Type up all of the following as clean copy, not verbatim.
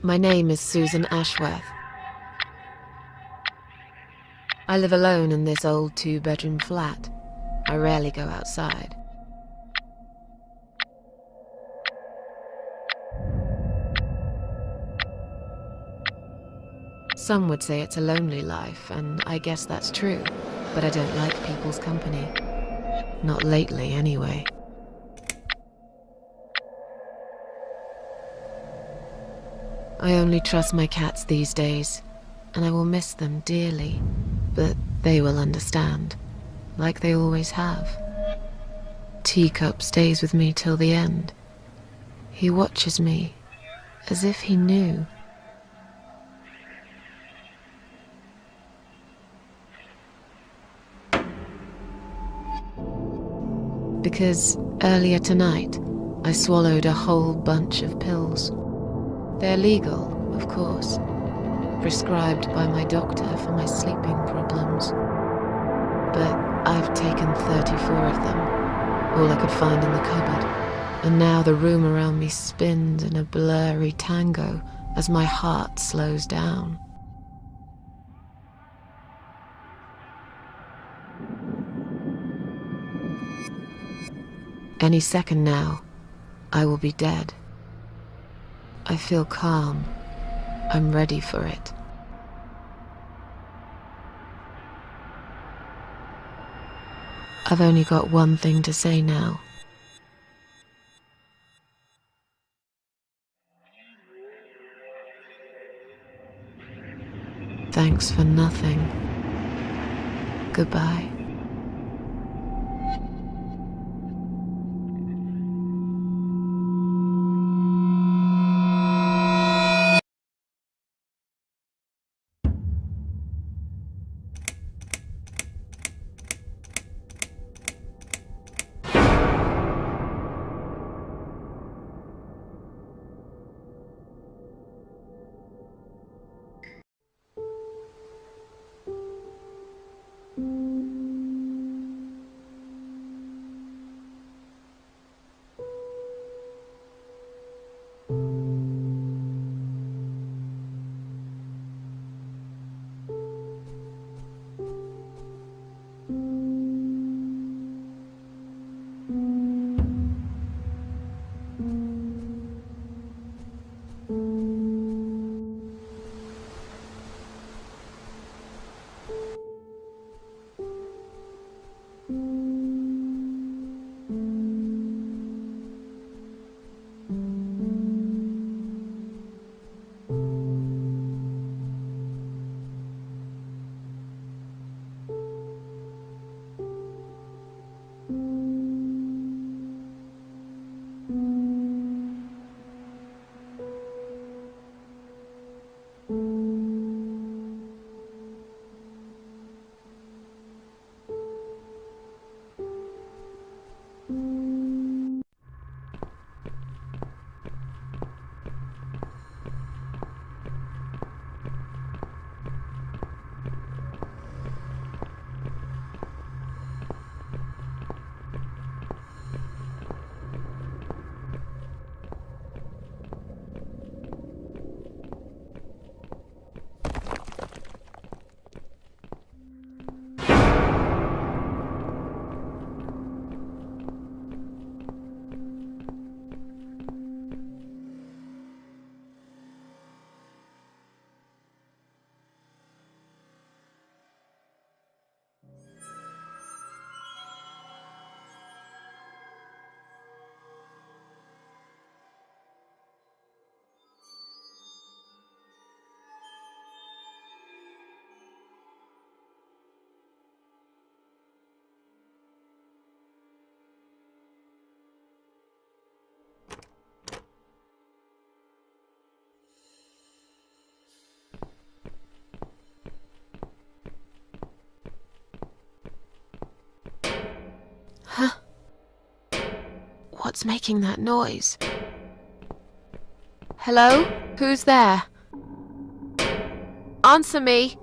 My name is Susan Ashworth. I live alone in this old 2-bedroom flat. I rarely go outside. Some would say it's a lonely life, and I guess that's true, but I don't like people's company. Not lately, anyway. I only trust my cats these days, and I will miss them dearly, but they will understand, like they always have. Teacup stays with me till the end. He watches me, as if he knew. Because earlier tonight, I swallowed a whole bunch of pills. They're legal, of course, prescribed by my doctor for my sleeping problems. But I've taken 34 of them, all I could find in the cupboard, and now the room around me spins in a blurry tango as my heart slows down. Any second now, I will be dead. I feel calm. I'm ready for it. I've only got one thing to say now. Thanks for nothing. Goodbye. Huh? What's making that noise? Hello? Who's there? Answer me!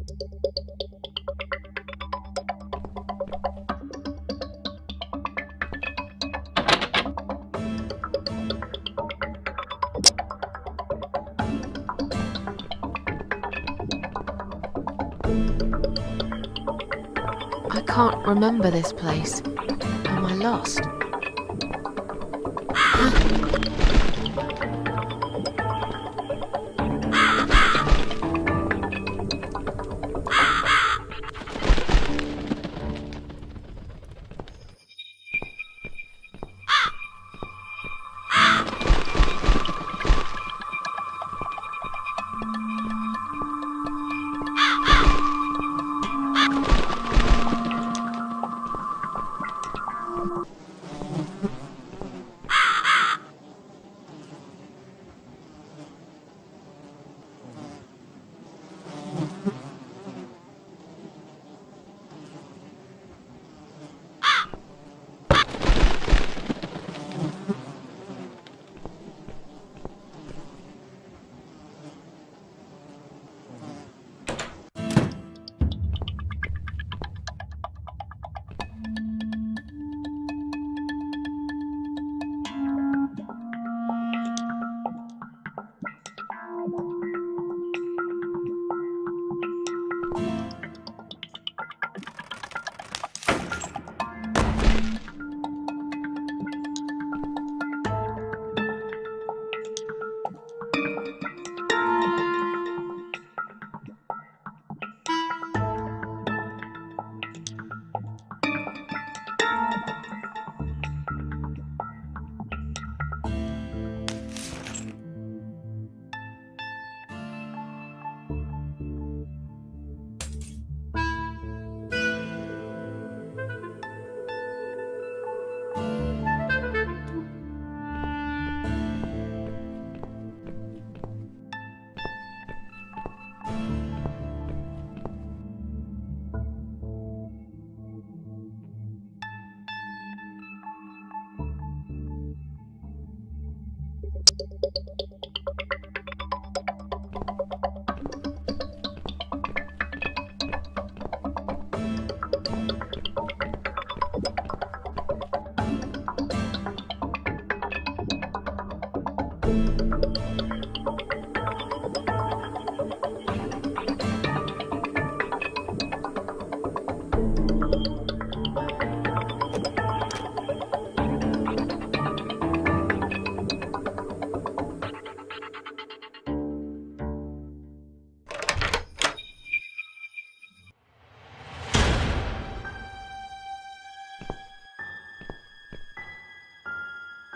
I can't remember this place. Am I lost?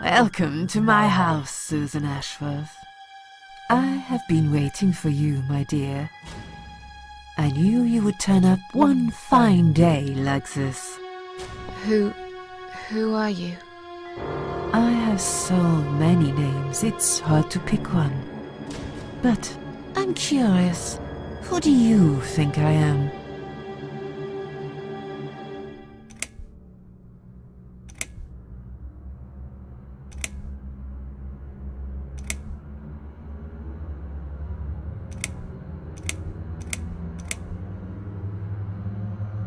Welcome to my house, Susan Ashworth. I have been waiting for you, my dear. I knew you would turn up one fine day like this. Who are you? I have so many names, it's hard to pick one. But I'm curious, who do you think I am?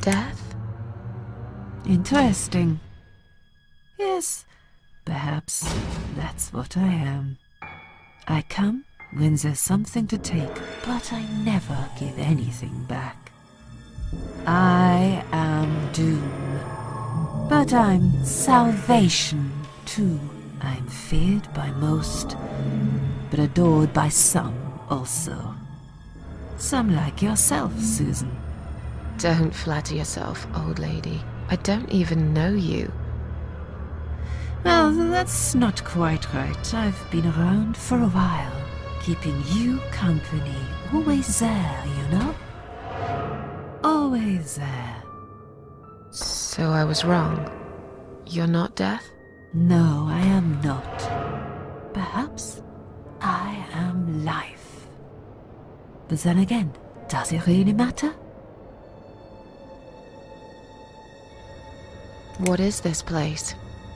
Death? Interesting. Yes, perhaps that's what I am. I come when there's something to take, but I never give anything back. I am doom, but I'm salvation too. I'm feared by most, but adored by some also. Some like yourself, Susan. Don't flatter yourself, old lady. I don't even know you. Well, that's not quite right. I've been around for a while, keeping you company. Always there, you know? Always there. So I was wrong. You're not death? No, I am not. Perhaps I am life. But then again, does it really matter? What is this place?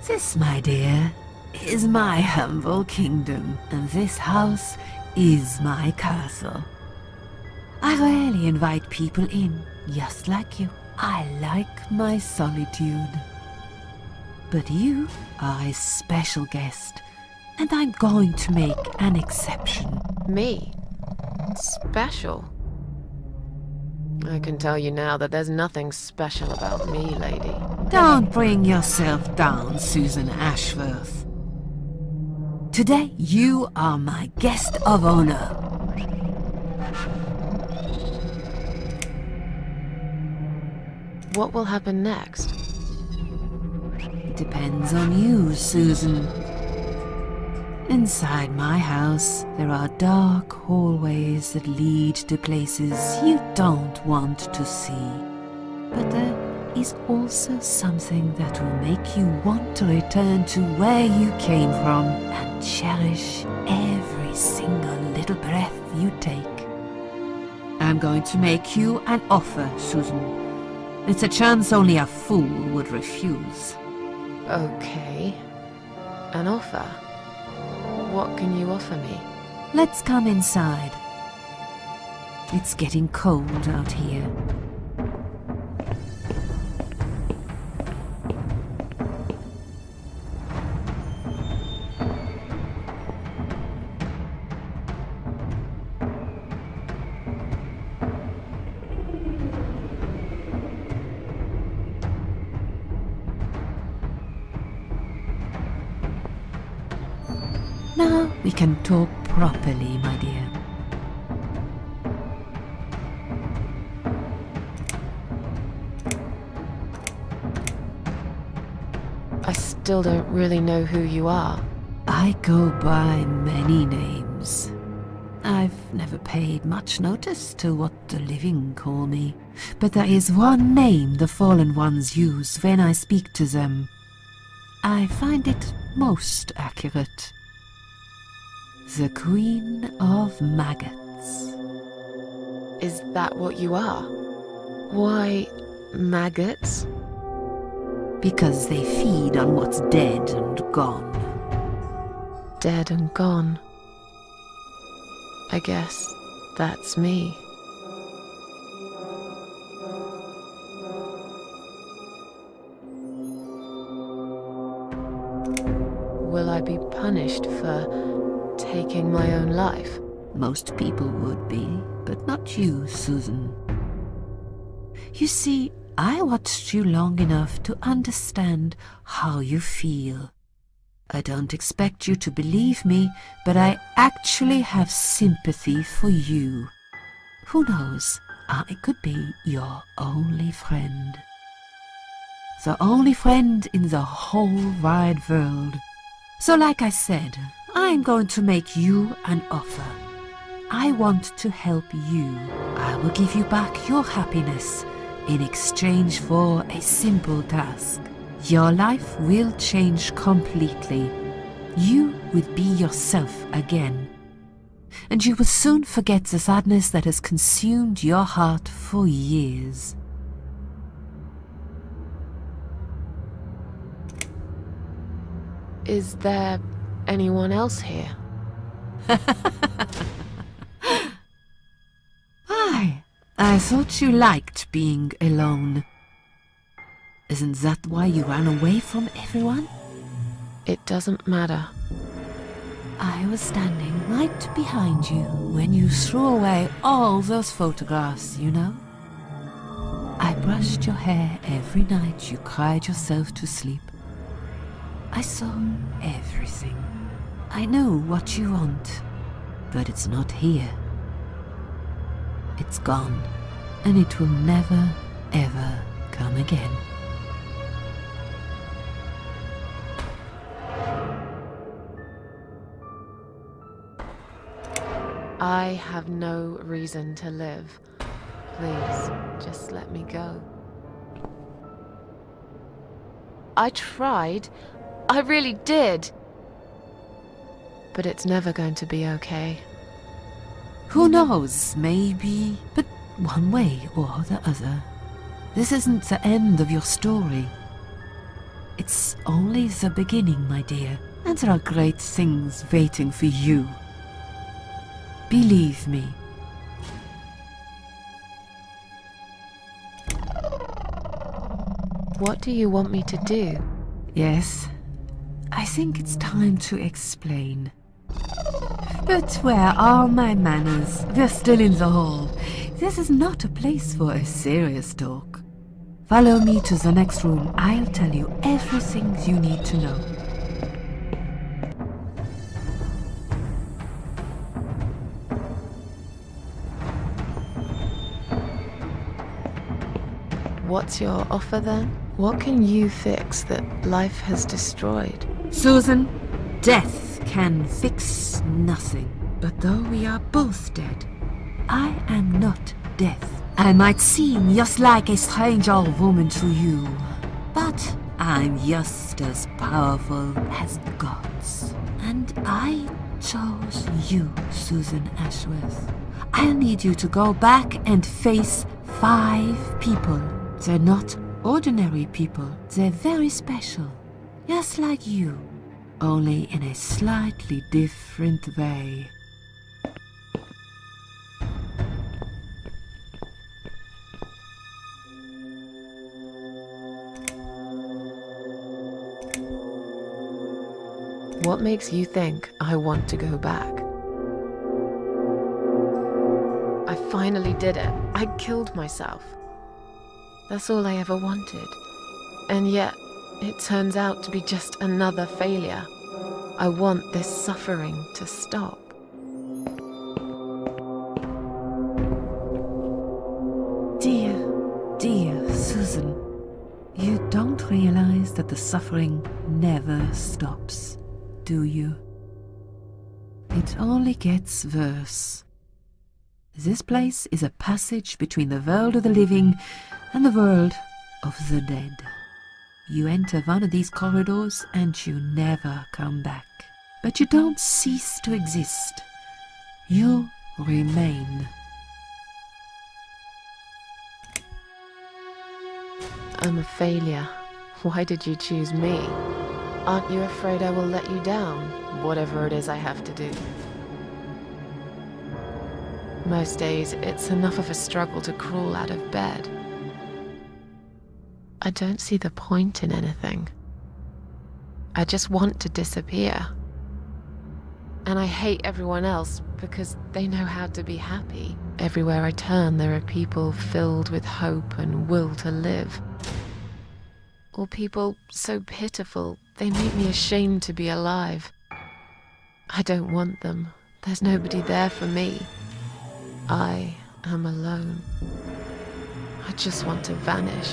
This, my dear, is my humble kingdom, and this house is my castle. I rarely invite people in, just like you. I like my solitude. But you are a special guest, and I'm going to make an exception. Me? Special? I can tell you now that there's nothing special about me, lady. Don't bring yourself down, Susan Ashworth. Today, you are my guest of honor. What will happen next? Depends on you, Susan. Inside my house, there are dark hallways that lead to places you don't want to see. But there is also something that will make you want to return to where you came from and cherish every single little breath you take. I'm going to make you an offer, Susan. It's a chance only a fool would refuse. Okay. An offer? What can you offer me? Let's come inside. It's getting cold out here. Now we can talk properly, my dear. I still don't really know who you are. I go by many names. I've never paid much notice to what the living call me, but there is one name the fallen ones use when I speak to them. I find it most accurate. The Queen of Maggots. Is that what you are? Why, maggots? Because they feed on what's dead and gone. Dead and gone. I guess that's me. Will I be punished for taking my own life? Most people would be, but not you, Susan. You see, I watched you long enough to understand how you feel. I don't expect you to believe me, but I actually have sympathy for you. Who knows, I could be your only friend. The only friend in the whole wide world. So like I said, I'm going to make you an offer. I want to help you. I will give you back your happiness in exchange for a simple task. Your life will change completely. You will be yourself again. And you will soon forget the sadness that has consumed your heart for years. Is there anyone else here? I thought you liked being alone. Isn't that why you ran away from everyone? It doesn't matter. I was standing right behind you when you threw away all those photographs, you know? I brushed your hair every night you cried yourself to sleep. I saw everything. I know what you want, but it's not here. It's gone, and it will never, ever come again. I have no reason to live. Please, just let me go. I tried. I really did. But it's never going to be okay. Who knows, maybe, but one way or the other. This isn't the end of your story. It's only the beginning, my dear, and there are great things waiting for you. Believe me. What do you want me to do? Yes, I think it's time to explain. But where are my manners? We're still in the hall. This is not a place for a serious talk. Follow me to the next room. I'll tell you everything you need to know. What's your offer then? What can you fix that life has destroyed? Susan, death can fix nothing. But though we are both dead, I am not death. I might seem just like a strange old woman to you, but I'm just as powerful as gods. And I chose you, Susan Ashworth. I'll need you to go back and face 5 people. They're not ordinary people. They're very special. Just like you, only in a slightly different way. What makes you think I want to go back? I finally did it. I killed myself. That's all I ever wanted. And yet, it turns out to be just another failure. I want this suffering to stop. Dear Susan, you don't realize that the suffering never stops, do you? It only gets worse. This place is a passage between the world of the living and the world of the dead. You enter one of these corridors and you never come back. But you don't cease to exist. You remain. I'm a failure. Why did you choose me? Aren't you afraid I will let you down, whatever it is I have to do? Most days, it's enough of a struggle to crawl out of bed. I don't see the point in anything. I just want to disappear. And I hate everyone else because they know how to be happy. Everywhere I turn, there are people filled with hope and will to live. Or people so pitiful, they make me ashamed to be alive. I don't want them. There's nobody there for me. I am alone. I just want to vanish.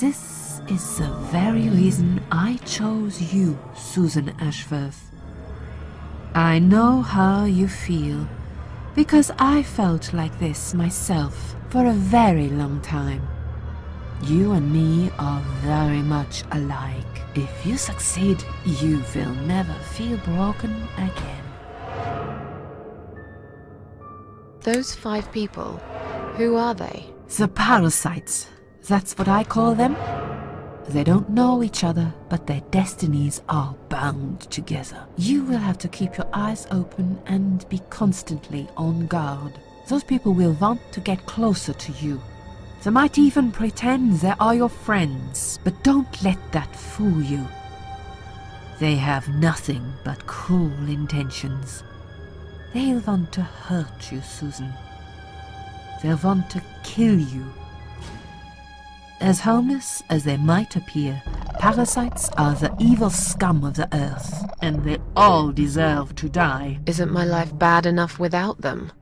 This is the very reason I chose you, Susan Ashworth. I know how you feel, because I felt like this myself for a very long time. You and me are very much alike. If you succeed, you will never feel broken again. Those 5 people, who are they? The parasites. That's what I call them. They don't know each other, but their destinies are bound together. You will have to keep your eyes open and be constantly on guard. Those people will want to get closer to you. They might even pretend they are your friends, but don't let that fool you. They have nothing but cruel intentions. They'll want to hurt you, Susan. They'll want to kill you. As harmless as they might appear, parasites are the evil scum of the earth, and they all deserve to die. Isn't my life bad enough without them?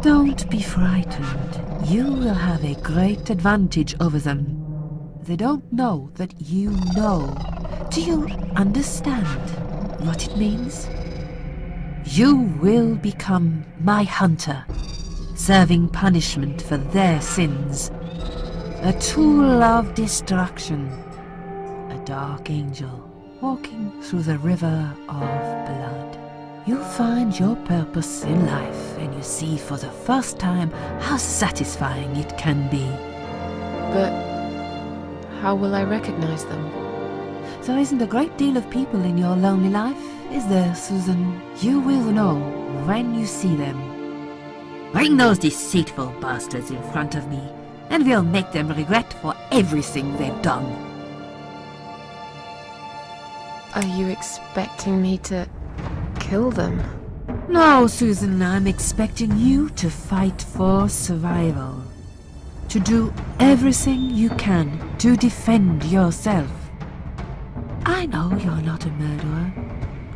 Don't be frightened. You will have a great advantage over them. They don't know that you know. Do you understand what it means? You will become my hunter, serving punishment for their sins. A tool of destruction, a dark angel walking through the river of blood. You find your purpose in life and you see for the first time how satisfying it can be. But how will I recognize them? There isn't a great deal of people in your lonely life, is there, Susan? You will know when you see them. Bring those deceitful bastards in front of me, and we'll make them regret for everything they've done. Are you expecting me to kill them? No, Susan, I'm expecting you to fight for survival. To do everything you can to defend yourself. I know you're not a murderer.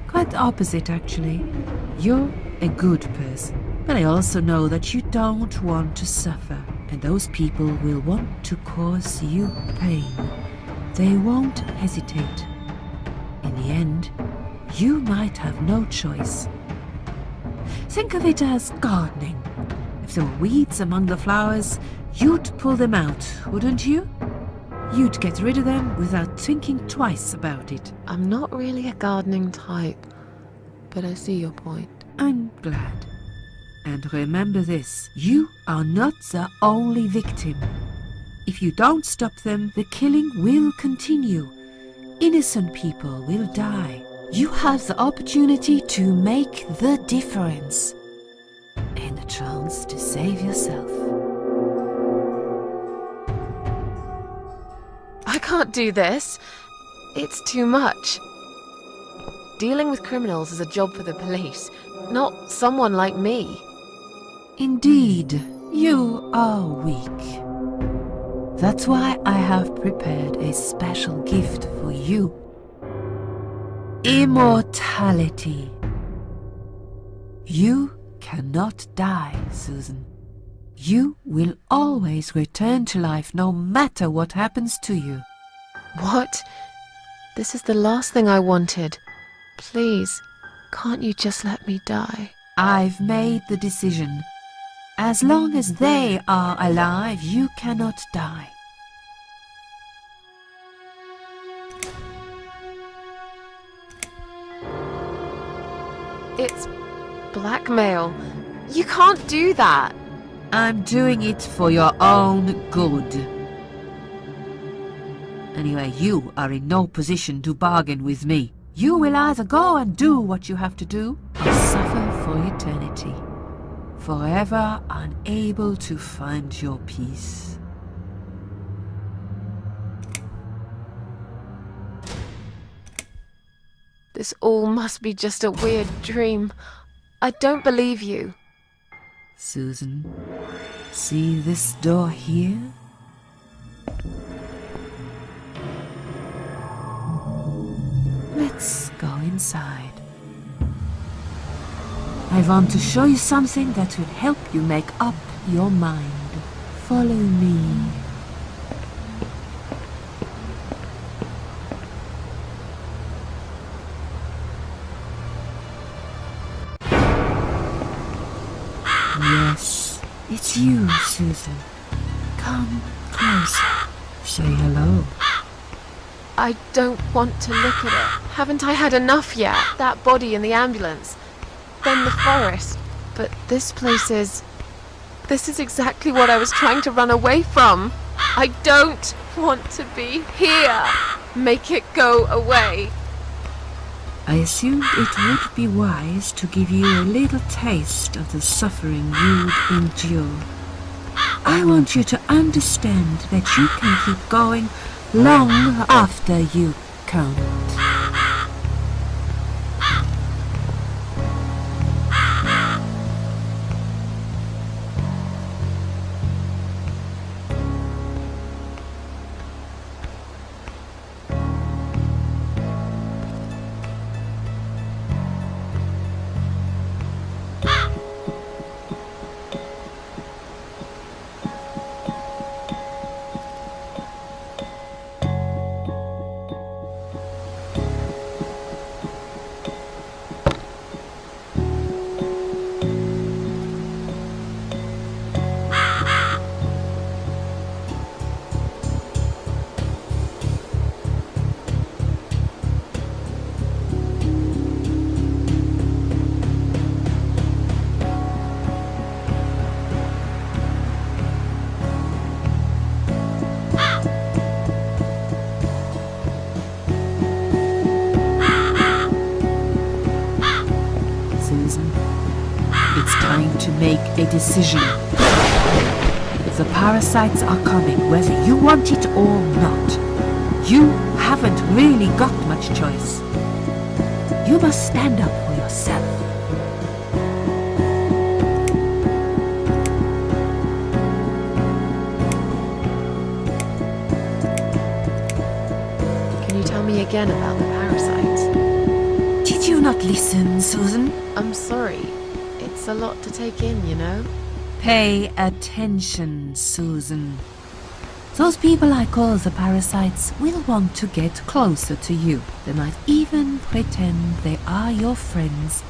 Quite the opposite, actually. You're a good person. But I also know that you don't want to suffer, and those people will want to cause you pain. They won't hesitate. In the end, you might have no choice. Think of it as gardening. If there were weeds among the flowers, you'd pull them out, wouldn't you? You'd get rid of them without thinking twice about it. I'm not really a gardening type, but I see your point. I'm glad. And remember this, you are not the only victim. If you don't stop them, the killing will continue. Innocent people will die. You have the opportunity to make the difference. And a chance to save yourself. I can't do this. It's too much. Dealing with criminals is a job for the police, not someone like me. Indeed, you are weak. That's why I have prepared a special gift for you. Immortality. You cannot die, Susan. You will always return to life no matter what happens to you. What? This is the last thing I wanted. Please, can't you just let me die? I've made the decision. As long as they are alive, you cannot die. It's blackmail. You can't do that. I'm doing it for your own good. Anyway, you are in no position to bargain with me. You will either go and do what you have to do, or suffer for eternity. Forever unable to find your peace. This all must be just a weird dream. I don't believe you. Susan, see this door here? Let's go inside. I want to show you something that will help you make up your mind. Follow me. Yes, it's you, Susan. Come closer. Say hello. I don't want to look at it. Haven't I had enough yet? That body in the ambulance. Then the forest. But this place is... This is exactly what I was trying to run away from. I don't want to be here. Make it go away. I assumed it would be wise to give you a little taste of the suffering you'd endure. I want you to understand that you can keep going long after you can't. It's time to make a decision. The parasites are coming, whether you want it or not. You haven't really got much choice. You must stand up for yourself. Can you tell me again about the parasites? Did you not listen, Susan? I'm sorry. It's a lot to take in, you know? Pay attention, Susan. Those people I call the parasites will want to get closer to you. They might even pretend they are your friends.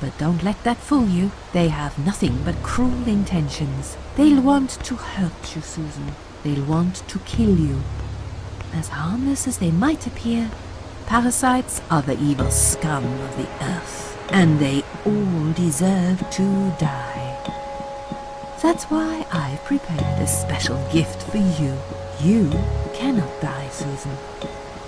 But don't let that fool you. They have nothing but cruel intentions. They'll want to hurt you, Susan. They'll want to kill you. As harmless as they might appear, parasites are the evil scum of the earth, and they all deserve to die. That's why I've prepared a special gift for you. You cannot die, Susan.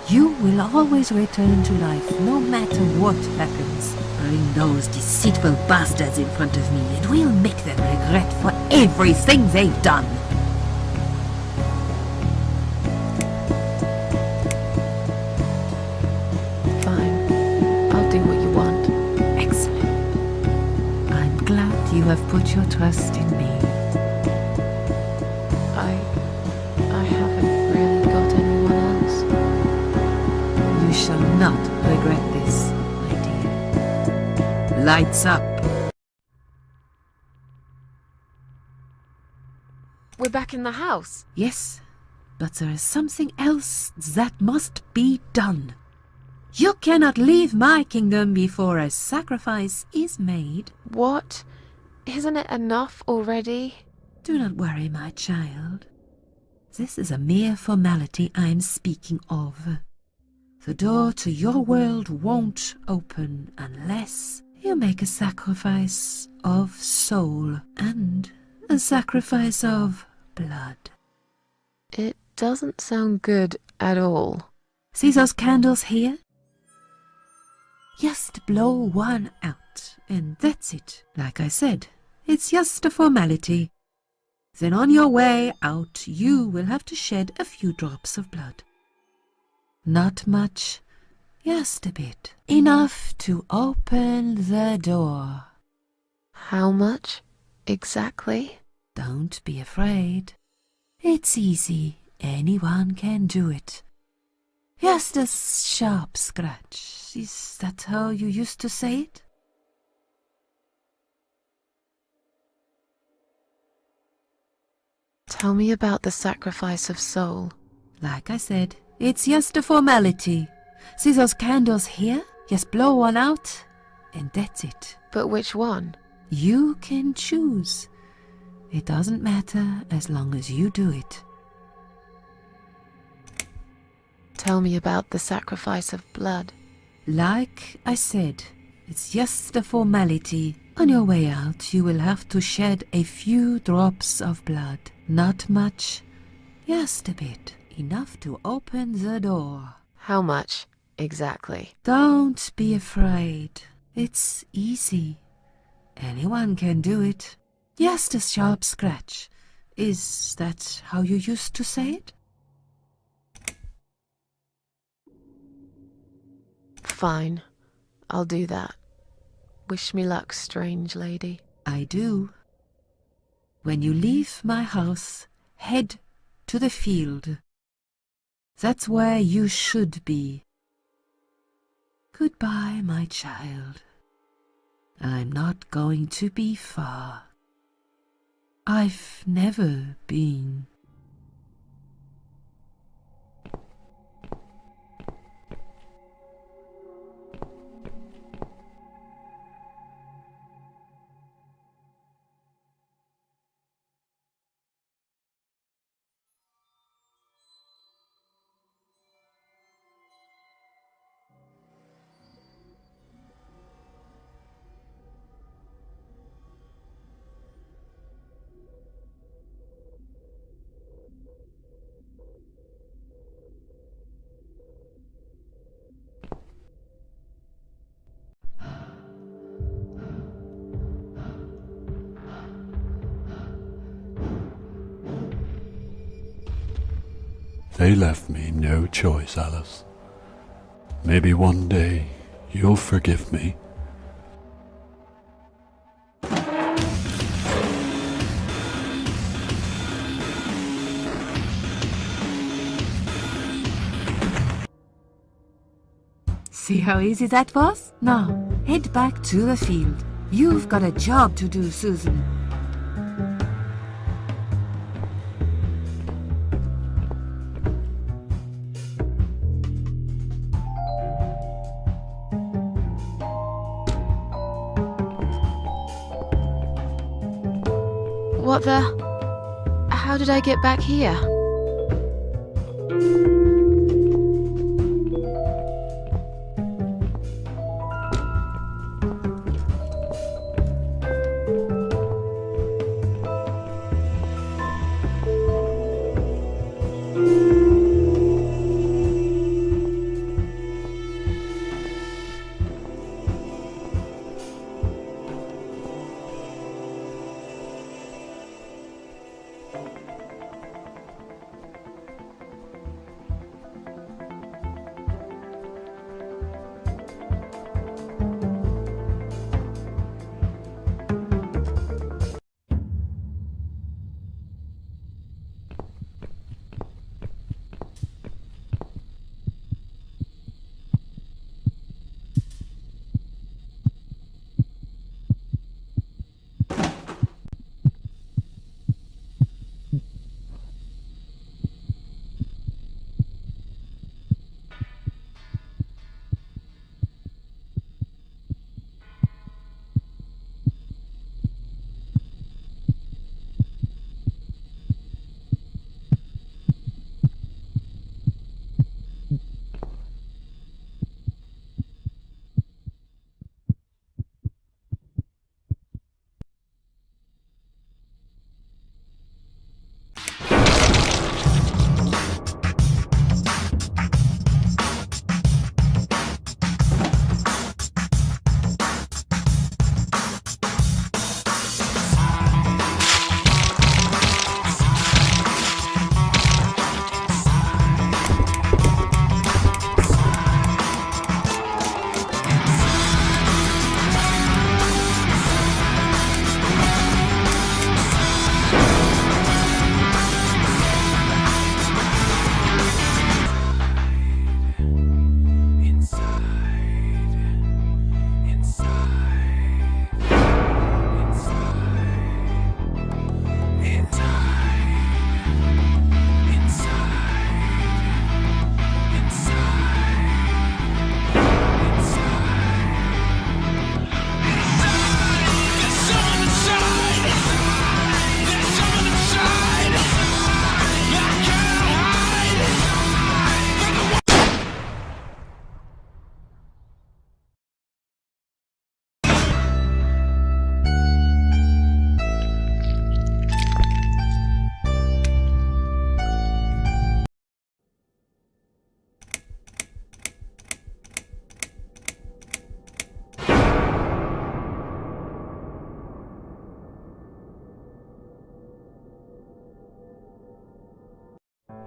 You will always return to life, no matter what happens. Bring those deceitful bastards in front of me, and we'll make them regret for everything they've done. Fine. I'll do what you want. Excellent. I'm glad you have put your trust in me. I haven't really got anyone else. You shall not regret this, my dear. Lights up. We're back in the house. Yes, but there is something else that must be done. You cannot leave my kingdom before a sacrifice is made. What? Isn't it enough already? Do not worry, my child. This is a mere formality I'm speaking of. The door to your world won't open unless you make a sacrifice of soul and a sacrifice of blood. It doesn't sound good at all. See those candles here? Just blow one out, and that's it. Like I said, it's just a formality. Then on your way out, you will have to shed a few drops of blood. Not much, just a bit. Enough to open the door. How much exactly? Don't be afraid. It's easy. Anyone can do it. Just a sharp scratch. Is that how you used to say it? Tell me about the sacrifice of soul. Like I said, it's just a formality. See those candles here? Just blow one out, and that's it. But which one? You can choose. It doesn't matter as long as you do it. Tell me about the sacrifice of blood. Like I said, it's just a formality. On your way out, you will have to shed a few drops of blood. Not much, just a bit. Enough to open the door. How much exactly? Don't be afraid. It's easy. Anyone can do it. Just a sharp scratch. Is that how you used to say it? Fine. I'll do that. Wish me luck, strange lady. I do. When you leave my house, head to the field. That's where you should be. Goodbye, my child. I'm not going to be far. I've never been. They left me no choice, Alice. Maybe one day you'll forgive me. See how easy that was? Now, head back to the field. You've got a job to do, Susan. What the? How did I get back here?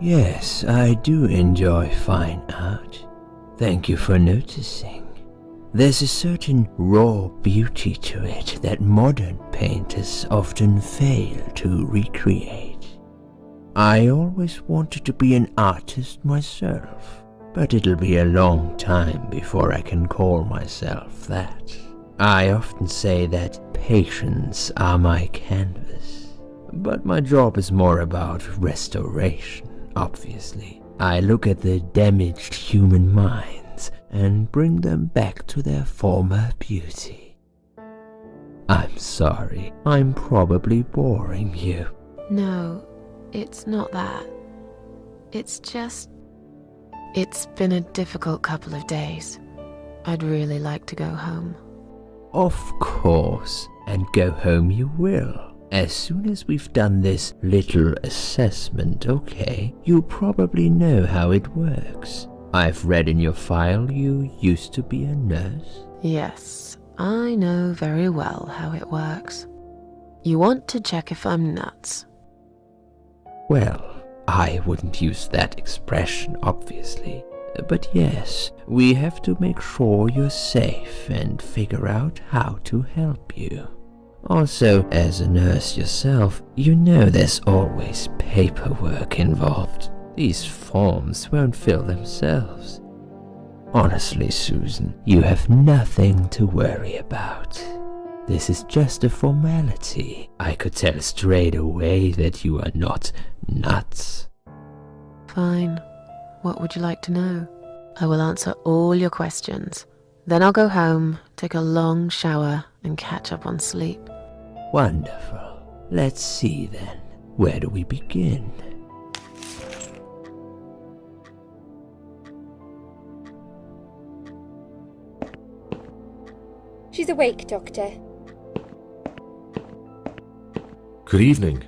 Yes, I do enjoy fine art. Thank you for noticing. There's a certain raw beauty to it that modern painters often fail to recreate. I always wanted to be an artist myself, but it'll be a long time before I can call myself that. I often say that patients are my canvas, but my job is more about restoration. Obviously, I look at the damaged human minds and bring them back to their former beauty. I'm sorry, I'm probably boring you. No, it's not that. It's just... It's been a difficult couple of days. I'd really like to go home. Of course, and go home you will. As soon as we've done this little assessment, okay, you probably know how it works. I've read in your file you used to be a nurse. Yes, I know very well how it works. You want to check if I'm nuts. Well, I wouldn't use that expression, obviously. But yes, we have to make sure you're safe and figure out how to help you. Also, as a nurse yourself, you know there's always paperwork involved. These forms won't fill themselves. Honestly, Susan, you have nothing to worry about. This is just a formality. I could tell straight away that you are not nuts. Fine. What would you like to know? I will answer all your questions. Then I'll go home, take a long shower, and catch up on sleep. Wonderful. Let's see then. Where do we begin? She's awake, Doctor. Good evening.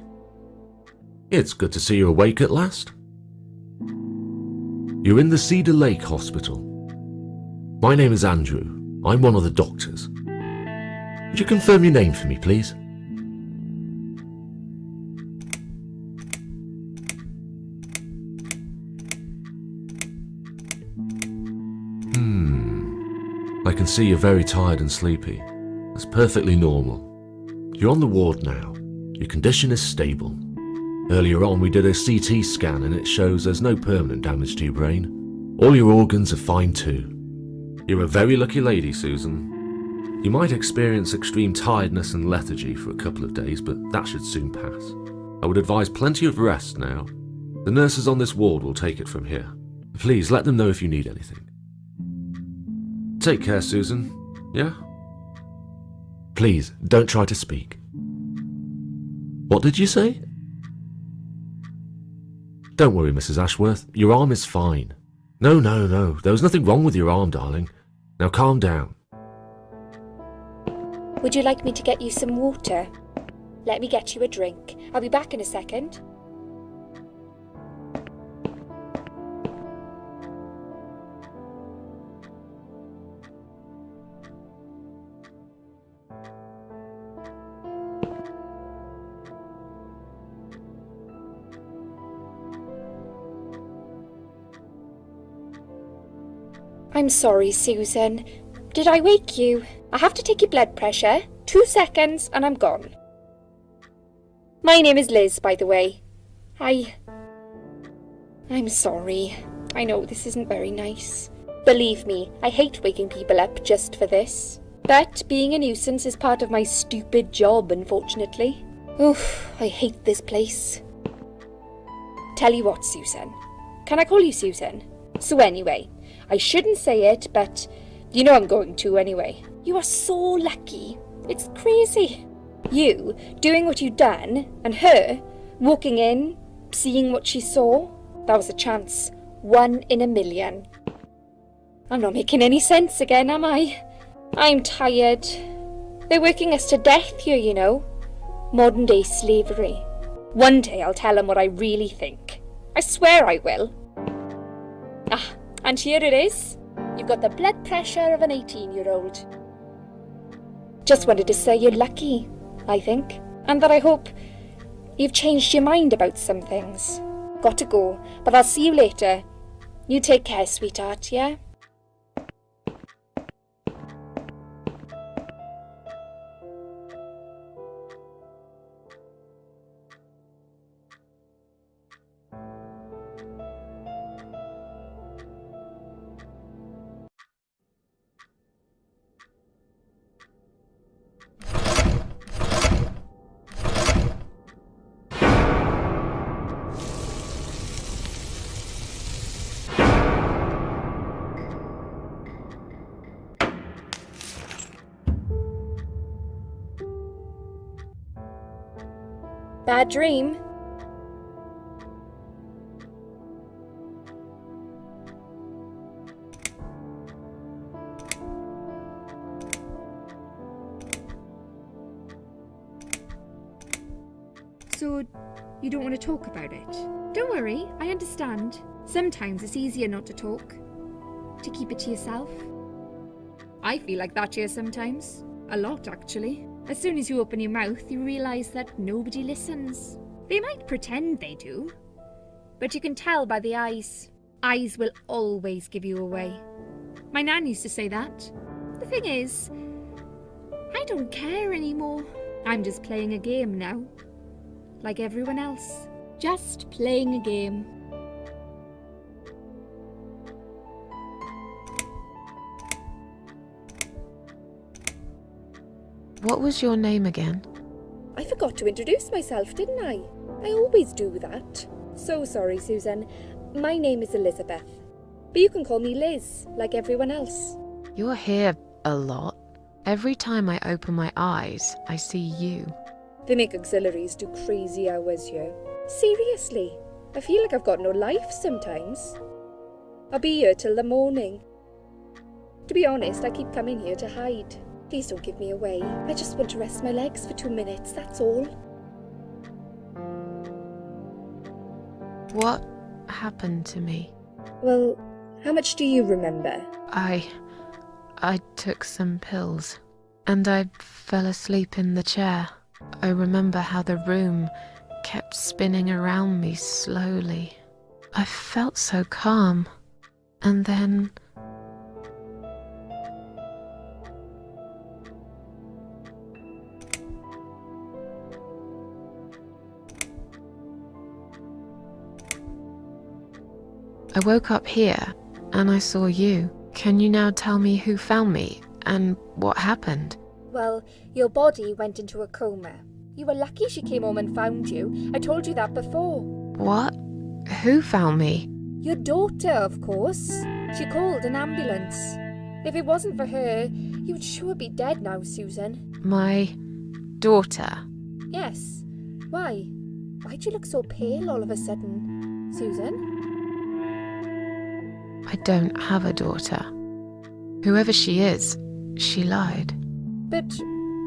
It's good to see you awake at last. You're in the Cedar Lake Hospital. My name is Andrew. I'm one of the doctors. Would you confirm your name for me, please? I can see you're very tired and sleepy. That's perfectly normal. You're on the ward now. Your condition is stable. Earlier on we did a CT scan and it shows there's no permanent damage to your brain. All your organs are fine too. You're a very lucky lady, Susan. You might experience extreme tiredness and lethargy for a couple of days, but that should soon pass. I would advise plenty of rest now. The nurses on this ward will take it from here. Please let them know if you need anything. Take care, Susan. Yeah? Please, don't try to speak. What did you say? Don't worry, Mrs. Ashworth. Your arm is fine. No. There was nothing wrong with your arm, darling. Now calm down. Would you like me to get you some water? Let me get you a drink. I'll be back in a second. I'm sorry, Susan. Did I wake you? I have to take your blood pressure. 2 seconds and I'm gone. My name is Liz, by the way. I'm sorry. I know this isn't very nice. Believe me, I hate waking people up just for this. But being a nuisance is part of my stupid job, unfortunately. Oof, I hate this place. Tell you what, Susan. Can I call you Susan? So anyway, I shouldn't say it, but you know I'm going to anyway. You are so lucky. It's crazy. You doing what you'd done, and her walking in, seeing what she saw. That was a chance. 1 in a million. I'm not making any sense again, am I? I'm tired. They're working us to death here, you know. Modern day slavery. One day I'll tell them what I really think. I swear I will. Ah, and here it is. You've got the blood pressure of an 18-year-old. Just wanted to say you're lucky, I think. And that I hope you've changed your mind about some things. Got to go, but I'll see you later. You take care, sweetheart, yeah? Bad dream? So, you don't want to talk about it? Don't worry, I understand. Sometimes it's easier not to talk. To keep it to yourself. I feel like that here sometimes. A lot, actually. As soon as you open your mouth, you realise that nobody listens. They might pretend they do, but you can tell by the eyes. Eyes will always give you away. My nan used to say that. The thing is, I don't care anymore. I'm just playing a game now. Like everyone else. Just playing a game. What was your name again? I forgot to introduce myself, didn't I? I always do that. So sorry, Susan. My name is Elizabeth. But you can call me Liz, like everyone else. You're here a lot. Every time I open my eyes, I see you. They make auxiliaries do crazy hours here. Seriously, I feel like I've got no life sometimes. I'll be here till the morning. To be honest, I keep coming here to hide. Please don't give me away. I just want to rest my legs for 2 minutes, that's all. What happened to me? Well, how much do you remember? I took some pills, and I fell asleep in the chair. I remember how the room kept spinning around me slowly. I felt so calm, and then... I woke up here, and I saw you. Can you now tell me who found me, and what happened? Well, your body went into a coma. You were lucky she came home and found you. I told you that before. What? Who found me? Your daughter, of course. She called an ambulance. If it wasn't for her, you would sure be dead now, Susan. My daughter? Yes. Why? Why'd you look so pale all of a sudden, Susan? I don't have a daughter. Whoever she is, she lied. But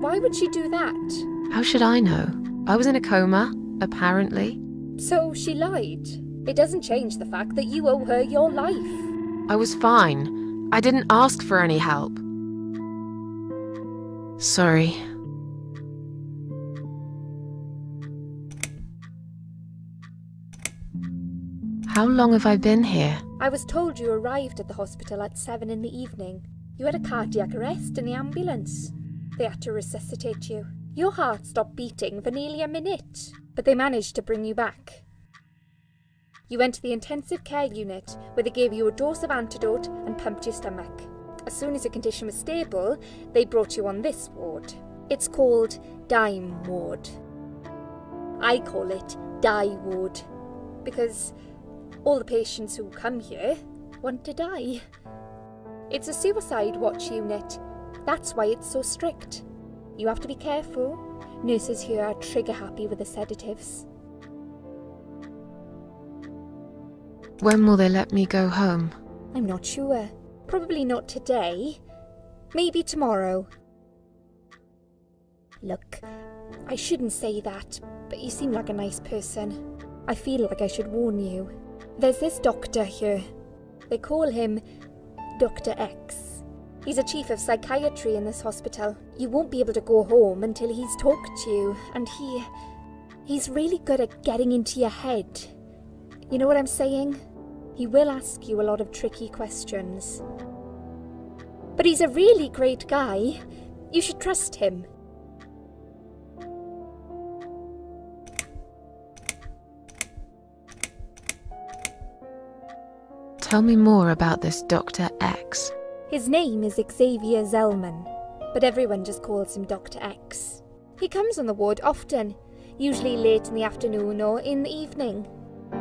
why would she do that? How should I know? I was in a coma, apparently. So she lied. It doesn't change the fact that you owe her your life. I was fine. I didn't ask for any help. Sorry. How long have I been here? I was told you arrived at the hospital at 7 in the evening. You had a cardiac arrest in the ambulance. They had to resuscitate you. Your heart stopped beating for nearly a minute, but they managed to bring you back. You went to the intensive care unit, where they gave you a dose of antidote and pumped your stomach. As soon as your condition was stable, they brought you on this ward. It's called Dime Ward. I call it Die Ward, because all the patients who come here want to die. It's a suicide watch unit. That's why it's so strict. You have to be careful. Nurses here are trigger happy with the sedatives. When will they let me go home? I'm not sure. Probably not today. Maybe tomorrow. Look, I shouldn't say that, but you seem like a nice person. I feel like I should warn you. There's this doctor here. They call him Dr. X. He's a chief of psychiatry in this hospital. You won't be able to go home until he's talked to you, and he's really good at getting into your head. You know what I'm saying? He will ask you a lot of tricky questions. But he's a really great guy. You should trust him. Tell me more about this Dr. X. His name is Xavier Zellman, but everyone just calls him Dr. X. He comes on the ward often, usually late in the afternoon or in the evening.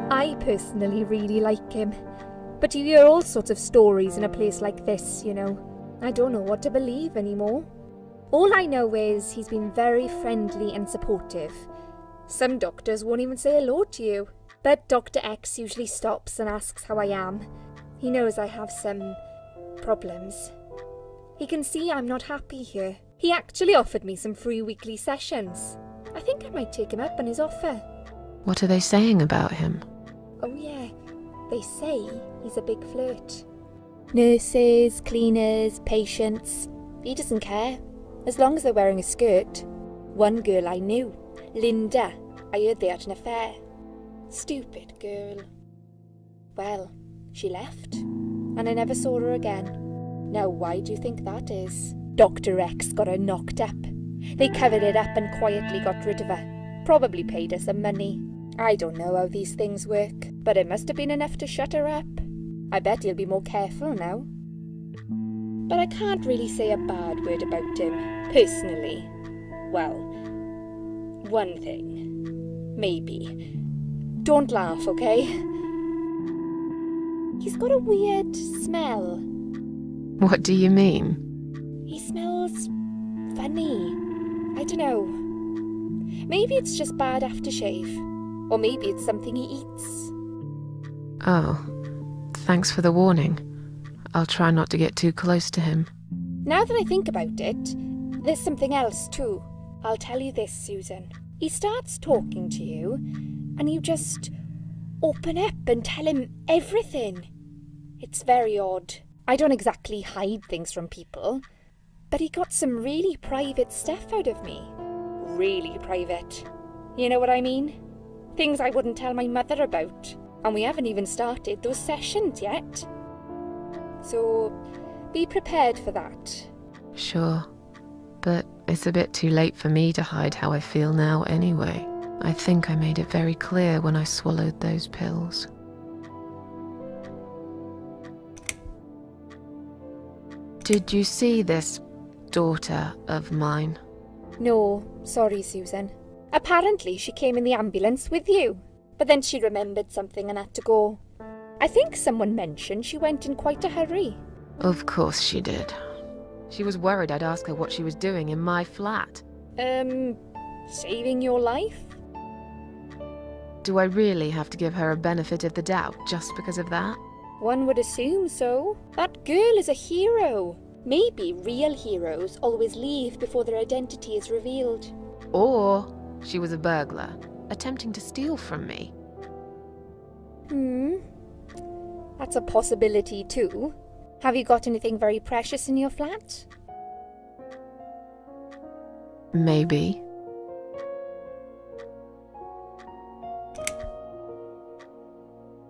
I personally really like him, but you hear all sorts of stories in a place like this, you know. I don't know what to believe anymore. All I know is he's been very friendly and supportive. Some doctors won't even say hello to you, but Dr. X usually stops and asks how I am. He knows I have some problems. He can see I'm not happy here. He actually offered me some free weekly sessions. I think I might take him up on his offer. What are they saying about him? Oh yeah, they say he's a big flirt. Nurses, cleaners, patients, he doesn't care, as long as they're wearing a skirt. One girl I knew, Linda, I heard they had an affair. Stupid girl. well, she left, and I never saw her again. Now, why do you think that is? Dr. X got her knocked up. They covered it up and quietly got rid of her. Probably paid her some money. I don't know how these things work, but it must have been enough to shut her up. I bet he'll be more careful now. But I can't really say a bad word about him, personally. Well, one thing. Maybe. Don't laugh, okay? He's got a weird smell. What do you mean? He smells funny. I don't know. Maybe it's just bad aftershave. Or maybe it's something he eats. Oh, thanks for the warning. I'll try not to get too close to him. Now that I think about it, there's something else too. I'll tell you this, Susan. He starts talking to you, and you just open up and tell him everything. It's very odd. I don't exactly hide things from people, but he got some really private stuff out of me. Really private. You know what I mean? Things I wouldn't tell my mother about. And we haven't even started those sessions yet. So, be prepared for that. Sure, but it's a bit too late for me to hide how I feel now anyway. I think I made it very clear when I swallowed those pills. Did you see this daughter of mine? No, sorry, Susan. Apparently she came in the ambulance with you, but then she remembered something and had to go. I think someone mentioned she went in quite a hurry. Of course she did. She was worried I'd ask her what she was doing in my flat. Saving your life? Do I really have to give her a benefit of the doubt just because of that? One would assume so. That girl is a hero. Maybe real heroes always leave before their identity is revealed. Or she was a burglar, attempting to steal from me. That's a possibility too. Have you got anything very precious in your flat? Maybe.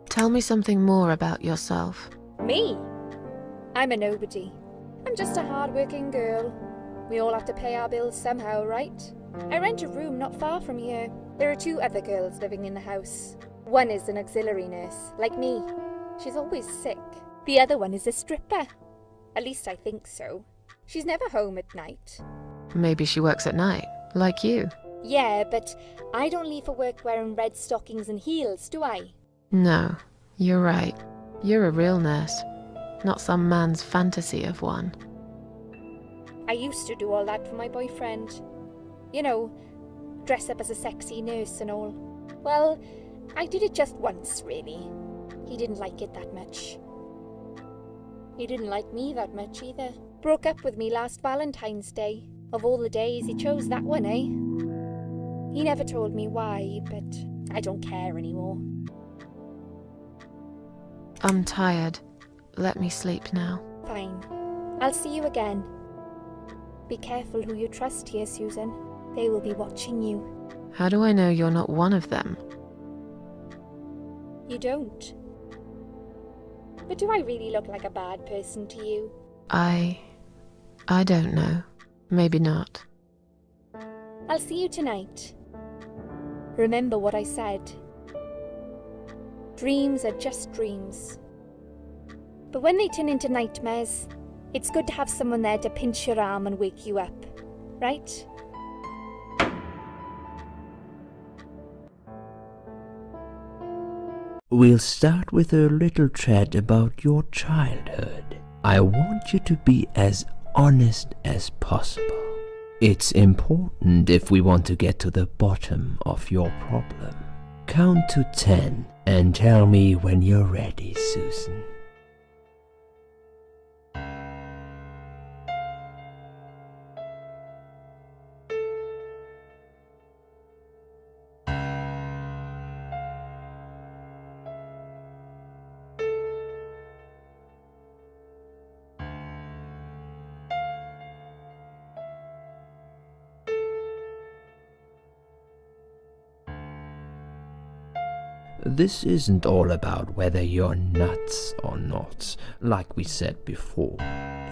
Tell me something more about yourself. Me? I'm a nobody. I'm just a hard-working girl. We all have to pay our bills somehow, right? I rent a room not far from here. There are 2 other girls living in the house. One is an auxiliary nurse, like me. She's always sick. The other one is a stripper. At least I think so. She's never home at night. Maybe she works at night, like you. Yeah, but I don't leave for work wearing red stockings and heels, do I? No, you're right. You're a real nurse, not some man's fantasy of one. I used to do all that for my boyfriend. You know, dress up as a sexy nurse and all. Well, I did it just once, really. He didn't like it that much. He didn't like me that much either. Broke up with me last Valentine's Day. Of all the days, he chose that one, eh? He never told me why, but I don't care anymore. I'm tired. Let me sleep now. Fine. I'll see you again. Be careful who you trust here, Susan. They will be watching you. How do I know you're not one of them? You don't. But do I really look like a bad person to you? I don't know. Maybe not. I'll see you tonight. Remember what I said. Dreams are just dreams. But when they turn into nightmares, it's good to have someone there to pinch your arm and wake you up, right? We'll start with a little chat about your childhood. I want you to be as honest as possible. It's important if we want to get to the bottom of your problem. Count to 10 and tell me when you're ready, Susan. This isn't all about whether you're nuts or not, like we said before.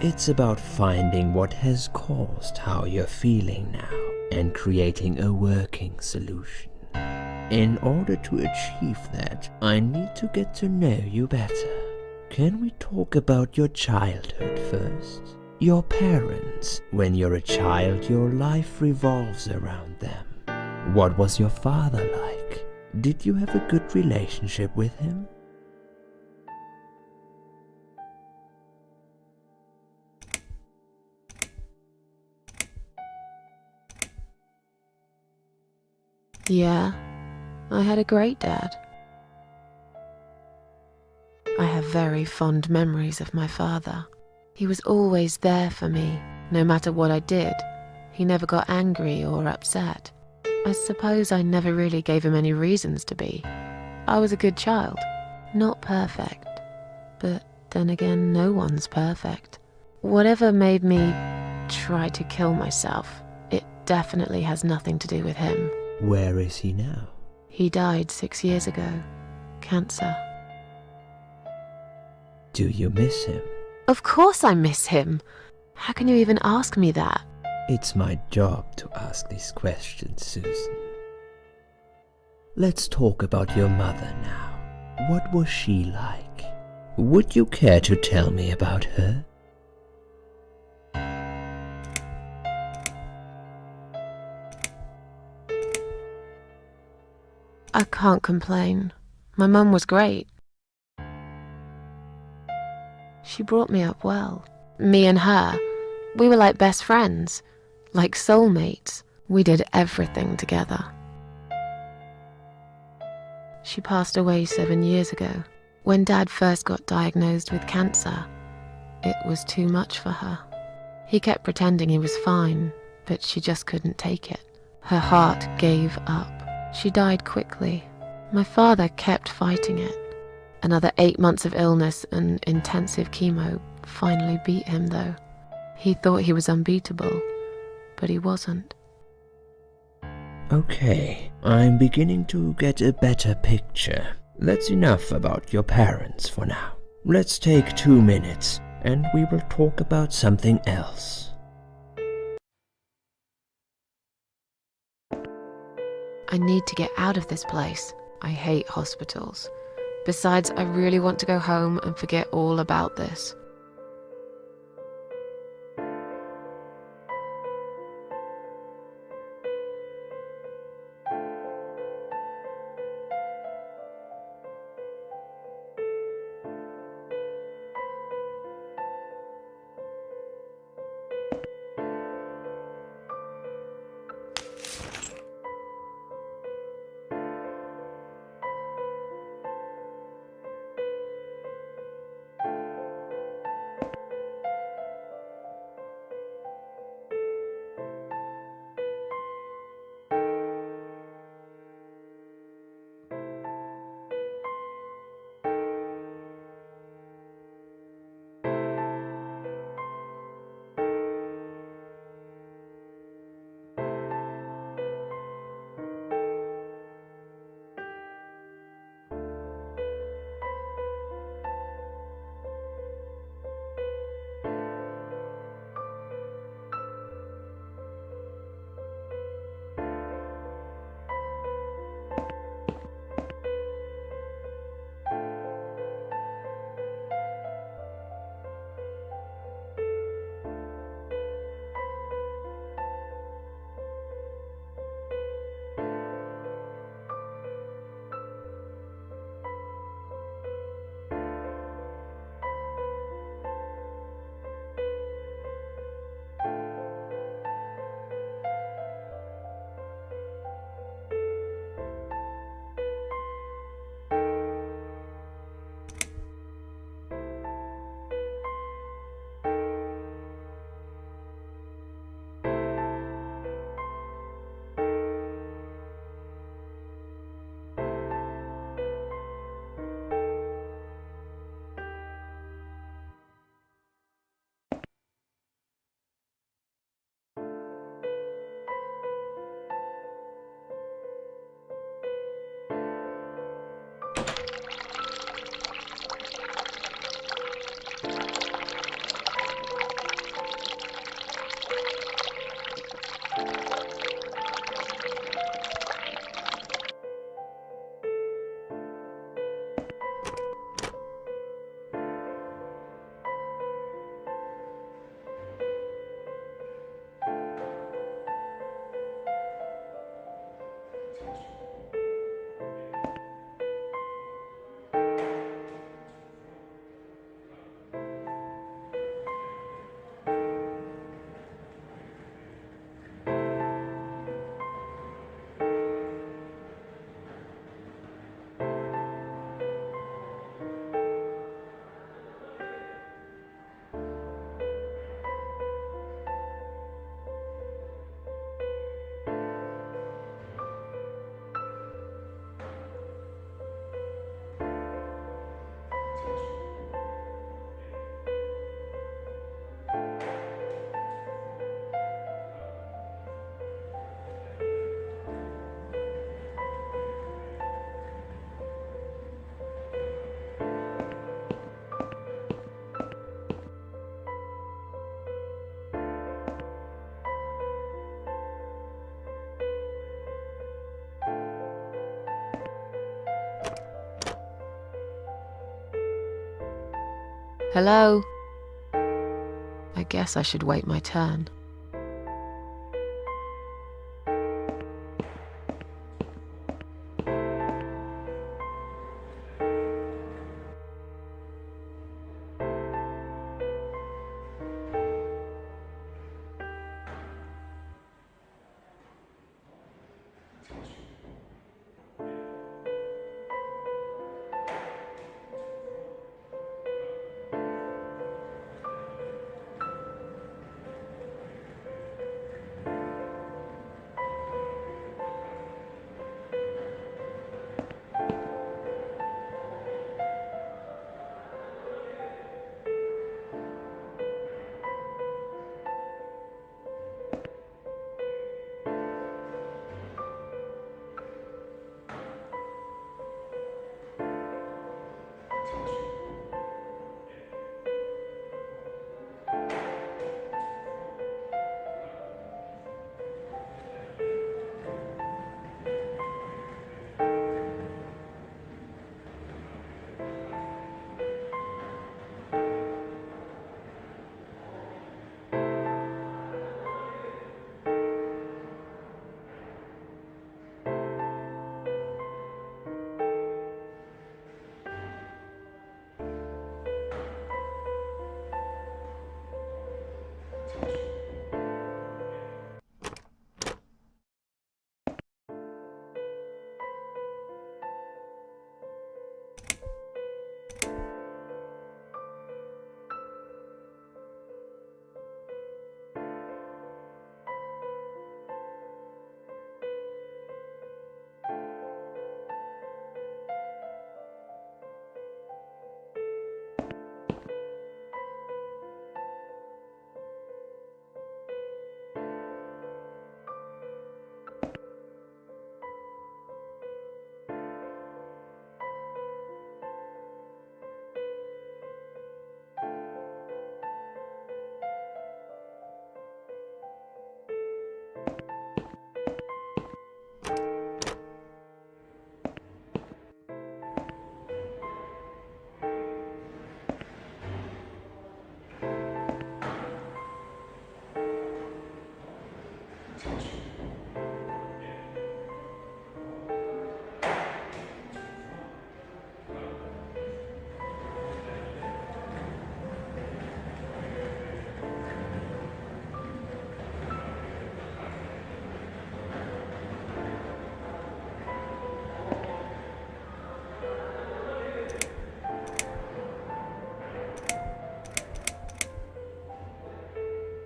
It's about finding what has caused how you're feeling now and creating a working solution. In order to achieve that, I need to get to know you better. Can we talk about your childhood first? Your parents. When you're a child, your life revolves around them. What was your father like? Did you have a good relationship with him? Yeah, I had a great dad. I have very fond memories of my father. He was always there for me, no matter what I did. He never got angry or upset. I suppose I never really gave him any reasons to be. I was a good child, not perfect. But then again, no one's perfect. Whatever made me try to kill myself, it definitely has nothing to do with him. Where is he now? He died 6 years ago. Cancer. Do you miss him? Of course I miss him. How can you even ask me that? It's my job to ask these questions, Susan. Let's talk about your mother now. What was she like? Would you care to tell me about her? I can't complain. My mum was great. She brought me up well. Me and her, we were like best friends, like soulmates. We did everything together. She passed away 7 years ago. When Dad first got diagnosed with cancer, it was too much for her. He kept pretending he was fine, but she just couldn't take it. Her heart gave up. She died quickly. My father kept fighting it. Another 8 months of illness and intensive chemo finally beat him, though. He thought he was unbeatable, but he wasn't. Okay, I'm beginning to get a better picture. That's enough about your parents for now. Let's take 2 minutes and we will talk about something else. I need to get out of this place. I hate hospitals. Besides, I really want to go home and forget all about this. Hello? I guess I should wait my turn.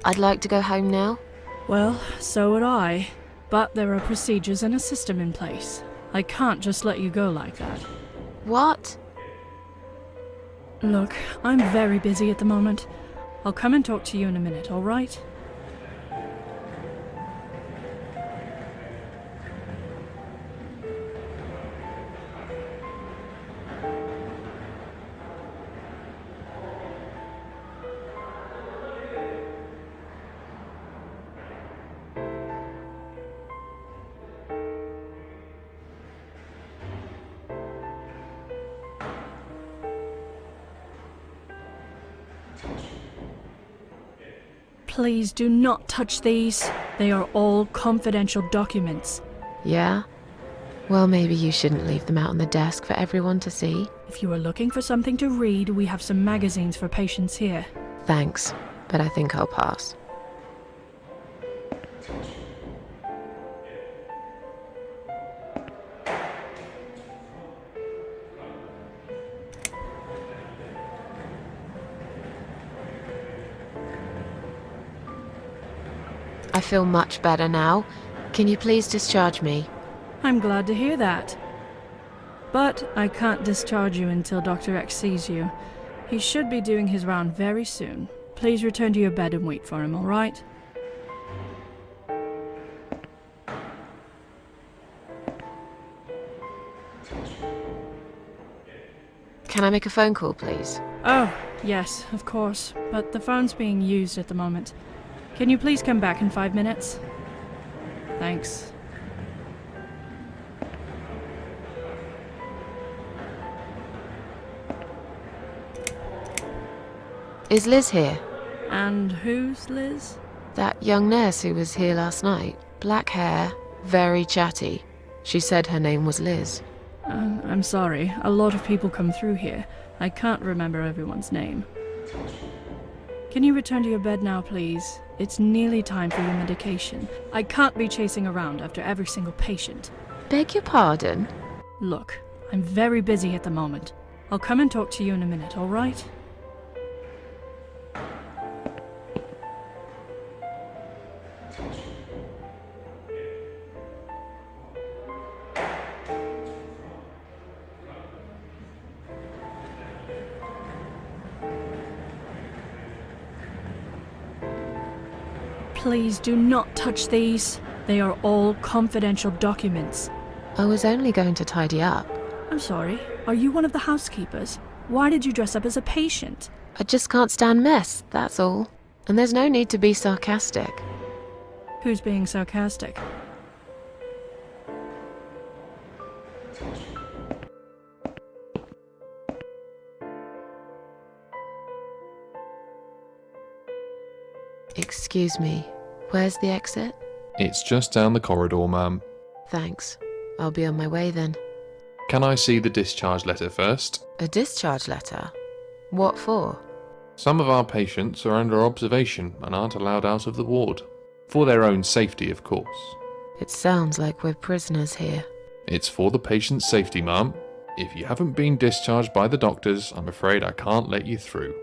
I'd like to go home now. Well, so would I. But there are procedures and a system in place. I can't just let you go like that. What? Look, I'm very busy at the moment. I'll come and talk to you in a minute, all right? Please do not touch these. They are all confidential documents. Yeah? Well, maybe you shouldn't leave them out on the desk for everyone to see. If you are looking for something to read, we have some magazines for patients here. Thanks, but I think I'll pass. I feel much better now. Can you please discharge me? I'm glad to hear that. But I can't discharge you until Dr. X sees you. He should be doing his round very soon. Please return to your bed and wait for him, all right? Can I make a phone call, please? Oh, yes, of course. But the phone's being used at the moment. Can you please come back in 5 minutes? Thanks. Is Liz here? And who's Liz? That young nurse who was here last night. Black hair, very chatty. She said her name was Liz. I'm sorry. A lot of people come through here. I can't remember everyone's name. Can you return to your bed now, please? It's nearly time for your medication. I can't be chasing around after every single patient. Beg your pardon? Look, I'm very busy at the moment. I'll come and talk to you in a minute, all right? Please do not touch these. They are all confidential documents. I was only going to tidy up. I'm sorry, are you one of the housekeepers? Why did you dress up as a patient? I just can't stand mess, that's all. And there's no need to be sarcastic. Who's being sarcastic? Excuse me, where's the exit? It's just down the corridor, ma'am. Thanks. I'll be on my way then. Can I see the discharge letter first? A discharge letter? What for? Some of our patients are under observation and aren't allowed out of the ward. For their own safety, of course. It sounds like we're prisoners here. It's for the patient's safety, ma'am. If you haven't been discharged by the doctors, I'm afraid I can't let you through.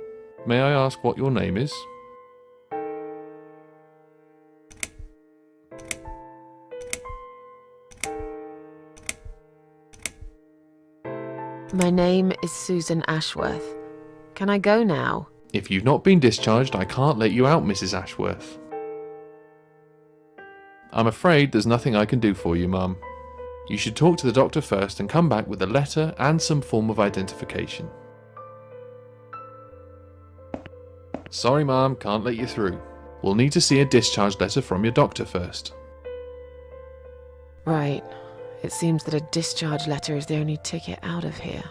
May I ask what your name is? My name is Susan Ashworth. Can I go now? If you've not been discharged, I can't let you out, Mrs. Ashworth. I'm afraid there's nothing I can do for you, ma'am. You should talk to the doctor first and come back with a letter and some form of identification. Sorry, ma'am, can't let you through. We'll need to see a discharge letter from your doctor first. Right. It seems that a discharge letter is the only ticket out of here.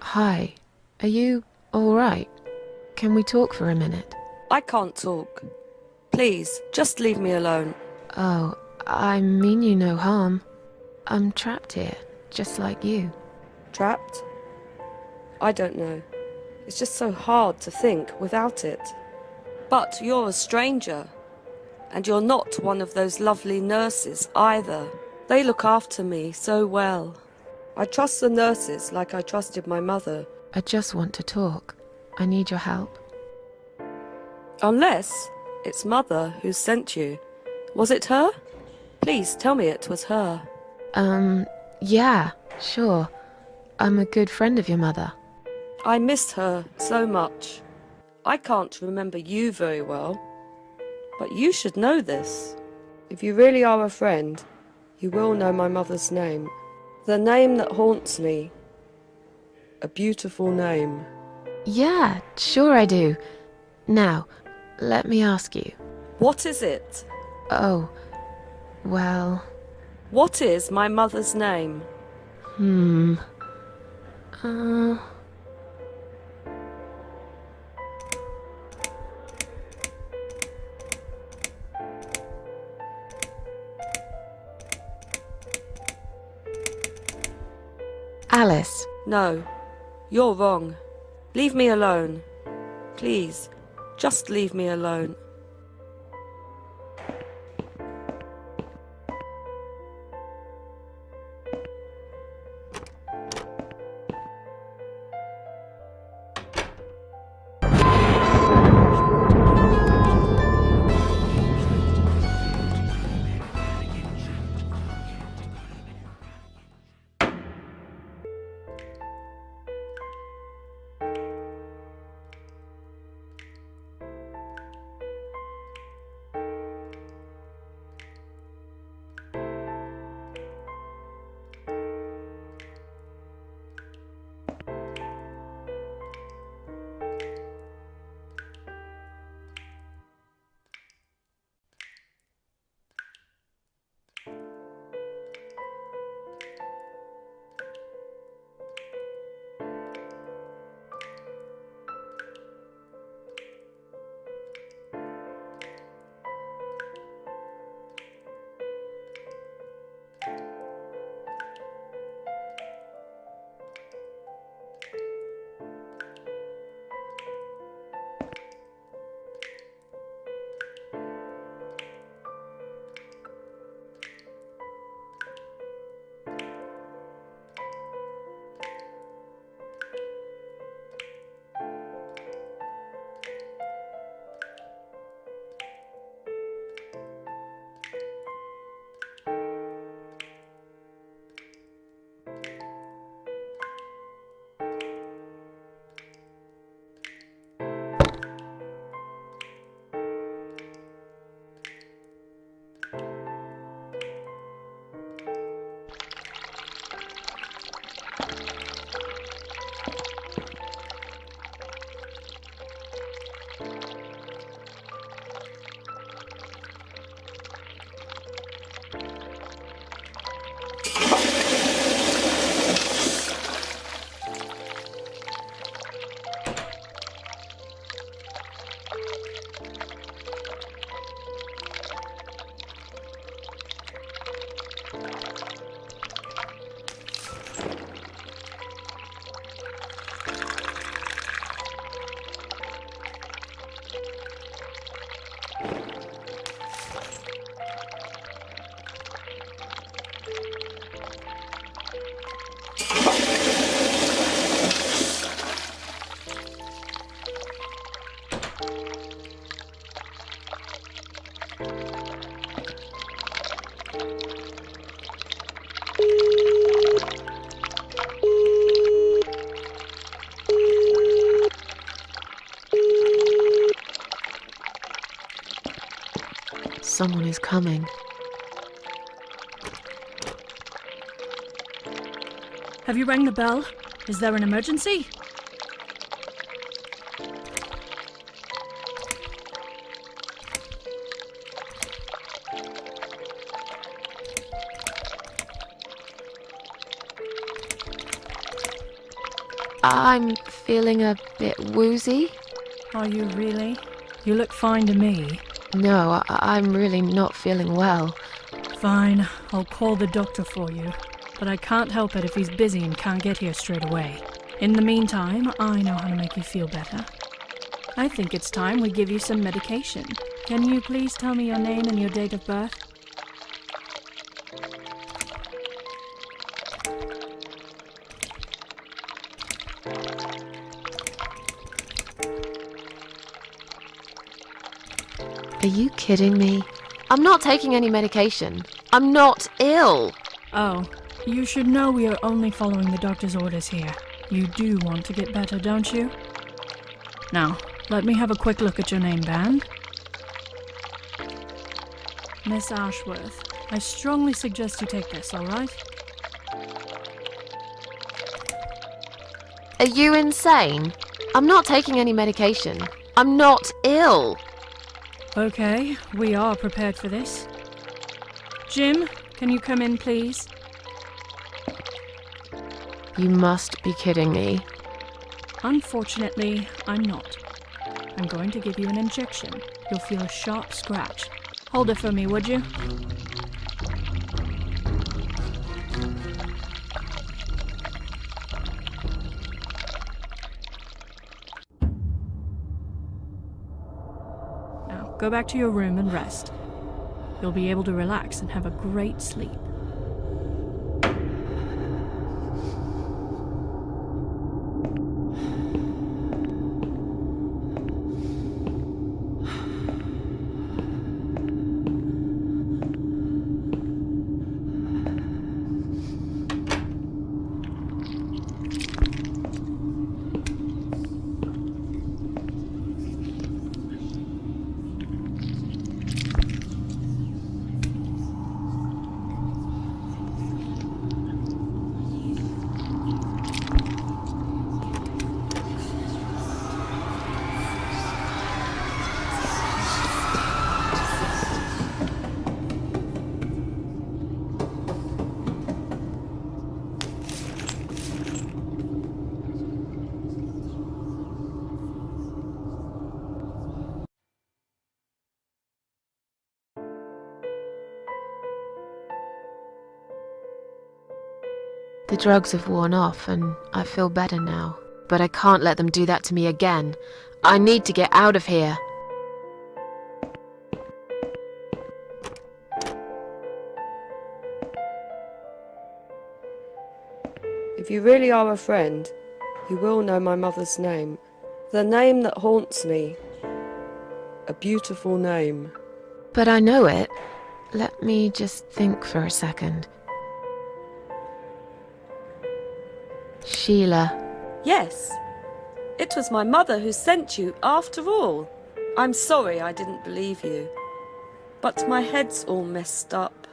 Hi. Are you alright? Can we talk for a minute? I can't talk. Please, just leave me alone. Oh, I mean you no harm. I'm trapped here, just like you. Trapped? I don't know. It's just so hard to think without it. But you're a stranger. And you're not one of those lovely nurses either. They look after me so well. I trust the nurses like I trusted my mother. I just want to talk. I need your help. Unless it's Mother who sent you. Was it her? Please tell me it was her. Yeah, sure. I'm a good friend of your mother. I missed her so much. I can't remember you very well. But you should know this. If you really are a friend, you will know my mother's name. The name that haunts me. A beautiful name. Yeah, sure I do. Now, let me ask you. What is it? Oh, well... What is my mother's name? Alice. No, you're wrong. Leave me alone. Please, just leave me alone. someone is coming. Have you rang the bell? Is there an emergency? I'm feeling a bit woozy. Are you really? You look fine to me. No, I'm really not feeling well. Fine, I'll call the doctor for you. But I can't help it if he's busy and can't get here straight away. In the meantime, I know how to make you feel better. I think it's time we give you some medication. Can you please tell me your name and your date of birth? Are you kidding me? I'm not taking any medication. I'm not ill. Oh, you should know we are only following the doctor's orders here. You do want to get better, don't you? Now, let me have a quick look at your name band. Miss Ashworth, I strongly suggest you take this, alright? Are you insane? I'm not taking any medication. I'm not ill. Okay, we are prepared for this. Jim, can you come in, please? You must be kidding me. Unfortunately, I'm not. I'm going to give you an injection. You'll feel a sharp scratch. Hold it for me, would you? Now, go back to your room and rest. You'll be able to relax and have a great sleep. The drugs have worn off and I feel better now. But I can't let them do that to me again. I need to get out of here. If you really are a friend, you will know my mother's name. The name that haunts me. A beautiful name. But I know it. Let me just think for a second. Sheila. Yes, it was my mother who sent you after all. I'm sorry I didn't believe you, but my head's all messed up.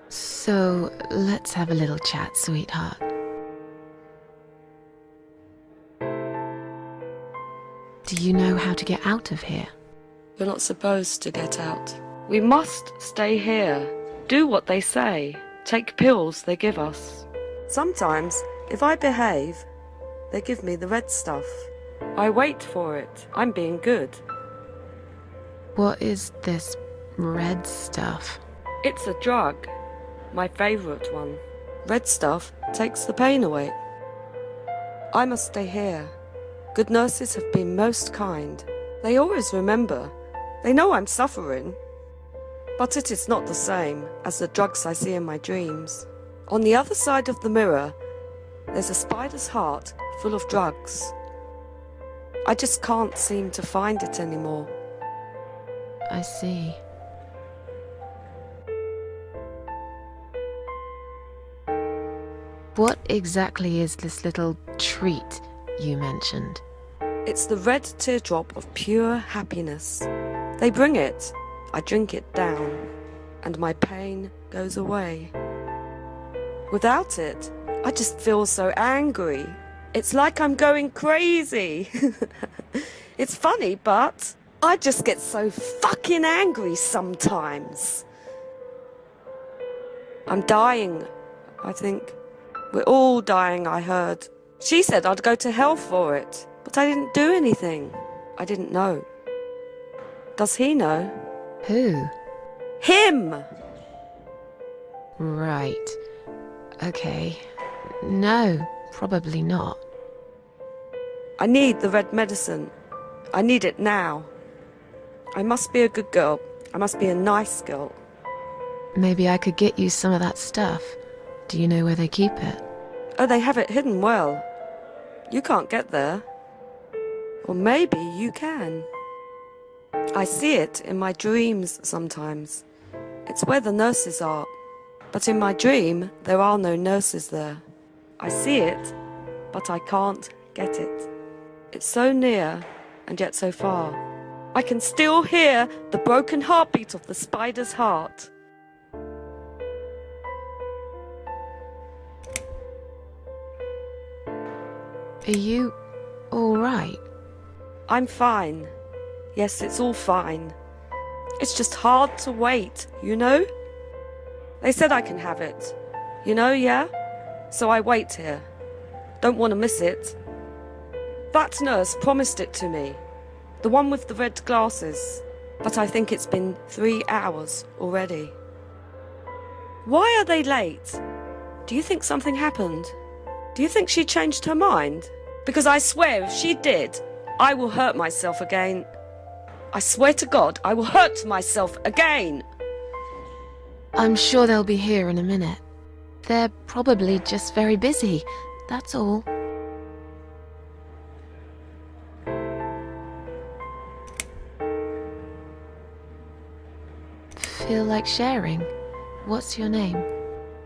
So, let's have a little chat, sweetheart. Do you know how to get out of here? You're not supposed to get out. We must stay here. Do what they say. Take pills they give us. Sometimes, if I behave, they give me the red stuff. I wait for it. I'm being good. What is this red stuff? It's a drug. My favourite one. Red stuff takes the pain away. I must stay here. Good nurses have been most kind. They always remember. They know I'm suffering. But it is not the same as the drugs I see in my dreams. On the other side of the mirror, there's a spider's heart full of drugs. I just can't seem to find it anymore. I see. What exactly is this little treat you mentioned? It's the red teardrop of pure happiness. They bring it I drink it down, and my pain goes away. Without it, I just feel so angry. It's like I'm going crazy. It's funny, but I just get so fucking angry sometimes. I'm dying, I think. We're all dying, I heard. She said I'd go to hell for it, but I didn't do anything. I didn't know. Does he know? Who? Him! Right. Okay. No, probably not. I need the red medicine. I need it now. I must be a good girl. I must be a nice girl. Maybe I could get you some of that stuff. Do you know where they keep it? Oh, they have it hidden well. You can't get there. Or maybe you can. I see it in my dreams sometimes. It's where the nurses are. But in my dream, there are no nurses there. I see it, but I can't get it. It's so near, and yet so far. I can still hear the broken heartbeat of the spider's heart. Are you all right? I'm fine. Yes, it's all fine. It's just hard to wait, you know? They said I can have it. You know, yeah? So I wait here. Don't want to miss it. That nurse promised it to me. The one with the red glasses. But I think it's been 3 hours already. Why are they late? Do you think something happened? Do you think she changed her mind? Because I swear if she did, I will hurt myself again. I swear to God, I will hurt myself again. I'm sure they'll be here in a minute. They're probably just very busy, that's all. Feel like sharing? What's your name?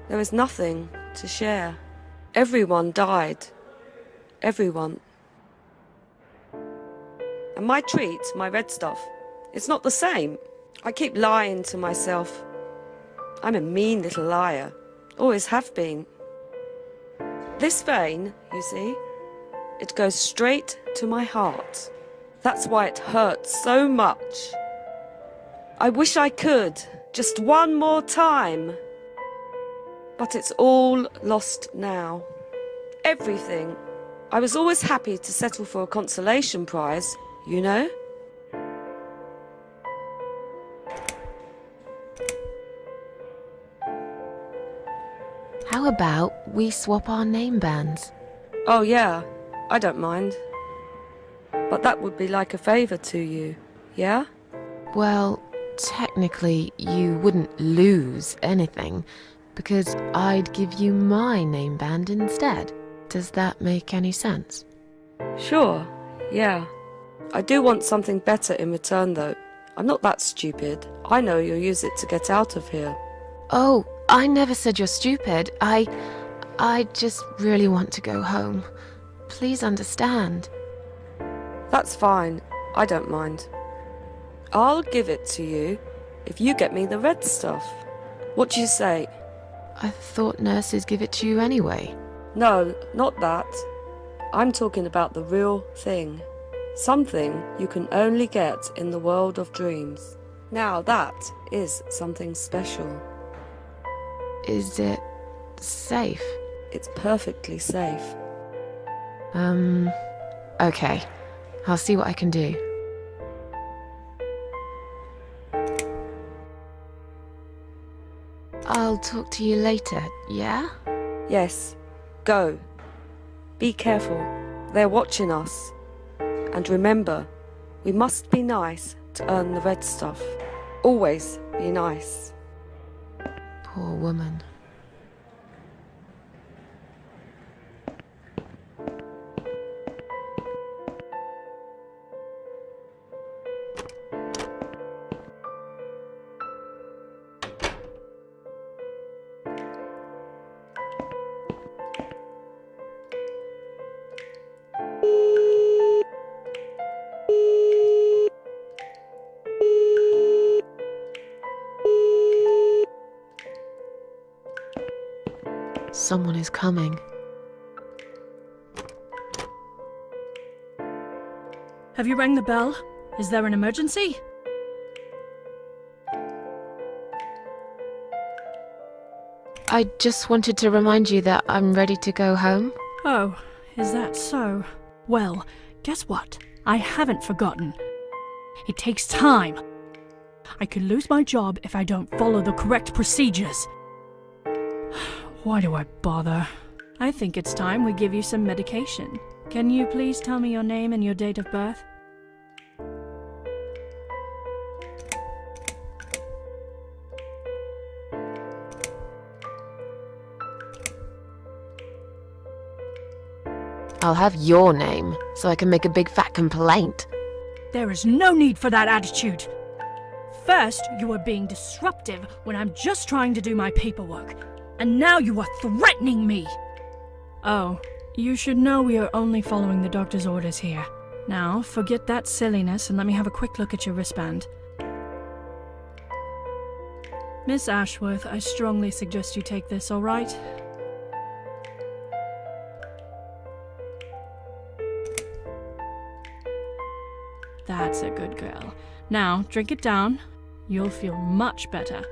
There is nothing to share. Everyone died. Everyone. And my treat, my red stuff, it's not the same. I keep lying to myself. I'm a mean little liar. Always have been. This vein, you see, it goes straight to my heart. That's why it hurts so much. I wish I could, just one more time. But it's all lost now. Everything. I was always happy to settle for a consolation prize, you know? How about we swap our name bands? Oh yeah, I don't mind. But that would be like a favour to you, yeah? Well, technically you wouldn't lose anything, because I'd give you my name band instead. Does that make any sense? Sure, yeah. I do want something better in return though. I'm not that stupid. I know you'll use it to get out of here. Oh, I never said you're stupid. I just really want to go home. Please understand. That's fine. I don't mind. I'll give it to you if you get me the red stuff. What do you say? I thought nurses give it to you anyway. No, not that. I'm talking about the real thing. Something you can only get in the world of dreams. Now that is something special. Is it safe? It's perfectly safe. Okay. I'll see what I can do. I'll talk to you later, yeah? Yes, go. Be careful. They're watching us. And remember, we must be nice to earn the red stuff. Always be nice. Poor woman. Someone is coming. Have you rang the bell? Is there an emergency? I just wanted to remind you that I'm ready to go home. Oh, is that so? Well, guess what? I haven't forgotten. It takes time. I could lose my job if I don't follow the correct procedures. Why do I bother? I think it's time we give you some medication. Can you please tell me your name and your date of birth? I'll have your name, so I can make a big fat complaint. There is no need for that attitude. First, you are being disruptive when I'm just trying to do my paperwork. And now you are threatening me! Oh, you should know we are only following the doctor's orders here. Now, forget that silliness and let me have a quick look at your wristband. Miss Ashworth, I strongly suggest you take this, all right? That's a good girl. Now, drink it down. You'll feel much better.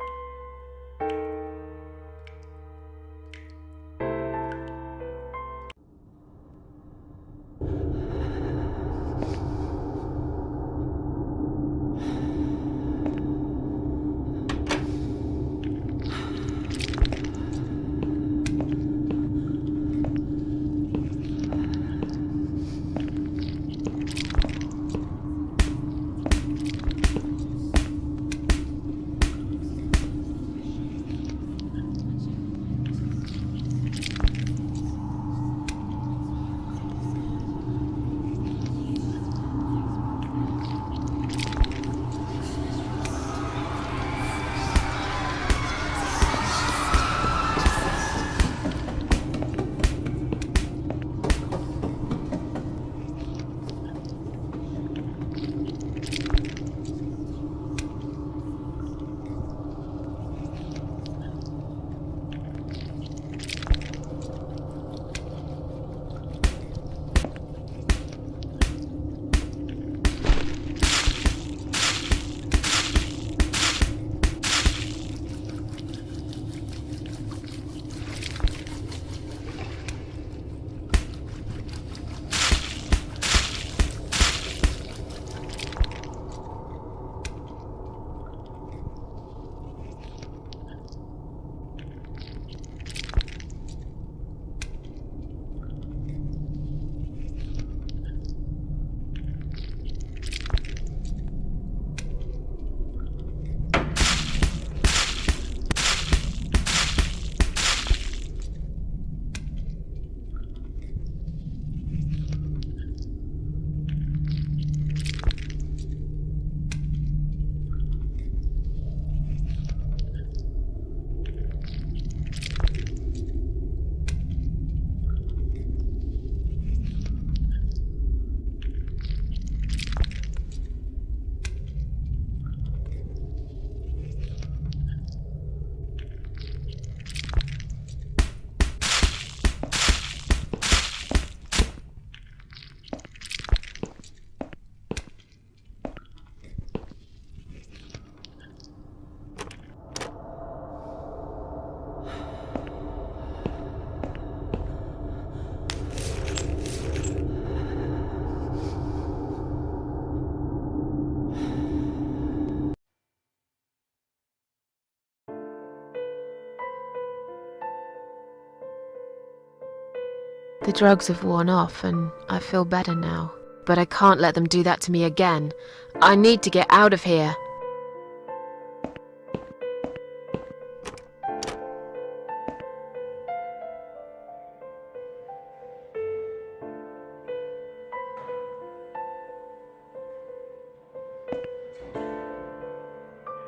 The drugs have worn off and I feel better now. But I can't let them do that to me again. I need to get out of here.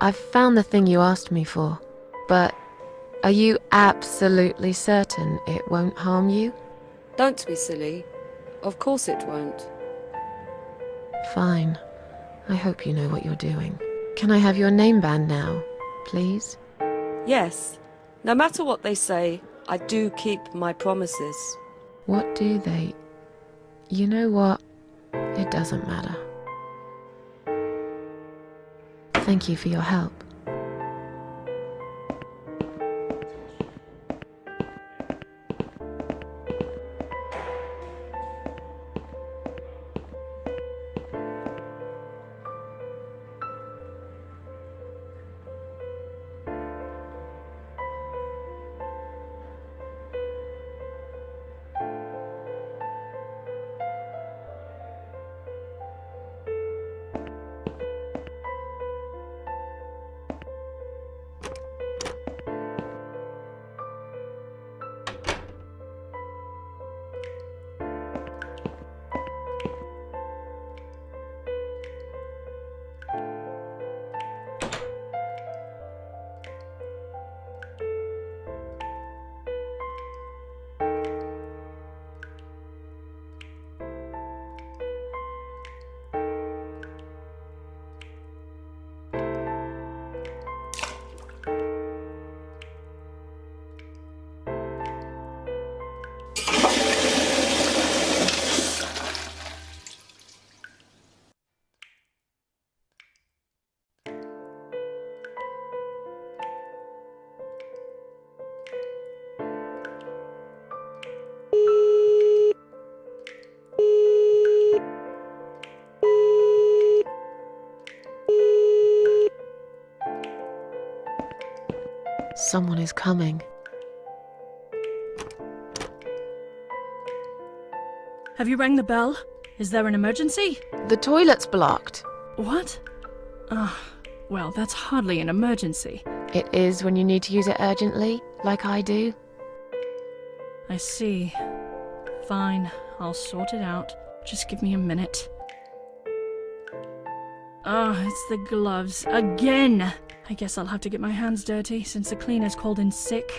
I've found the thing you asked me for, but are you absolutely certain it won't harm you? Don't be silly. Of course it won't. Fine. I hope you know what you're doing. Can I have your name band now, please? Yes. No matter what they say, I do keep my promises. What do they? You know what? It doesn't matter. Thank you for your help. Someone is coming. Have you rang the bell? Is there an emergency? The toilet's blocked. What? Well, that's hardly an emergency. It is when you need to use it urgently, like I do. I see. Fine, I'll sort it out. Just give me a minute. It's the gloves. Again! I guess I'll have to get my hands dirty since the cleaner's called in sick.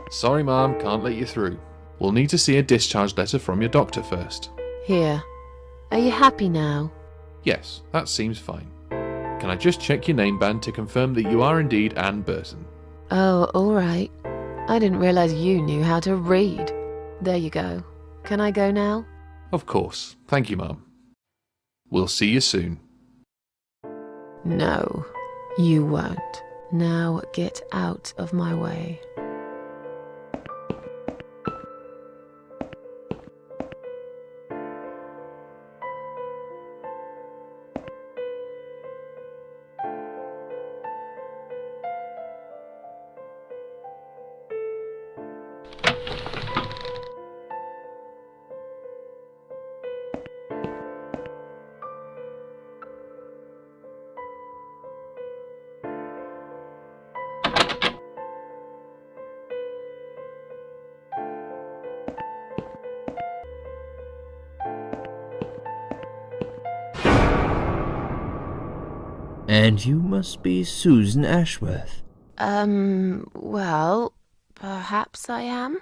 Sorry, Mom, can't let you through. We'll need to see a discharge letter from your doctor first. Here. Are you happy now? Yes, that seems fine. Can I just check your name band to confirm that you are indeed Anne Burton? Oh, all right. I didn't realize you knew how to read. There you go. Can I go now? Of course. Thank you, Mom. We'll see you soon. No, you won't. Now get out of my way. And you must be Susan Ashworth. Well, perhaps I am.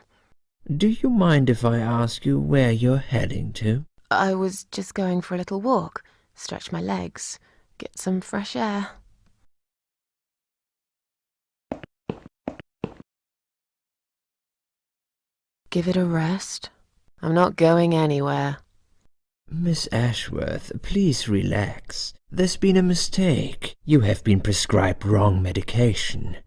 Do you mind if I ask you where you're heading to? I was just going for a little walk, stretch my legs, get some fresh air. Give it a rest. I'm not going anywhere. Miss Ashworth, please relax. There's been a mistake. You have been prescribed wrong medication.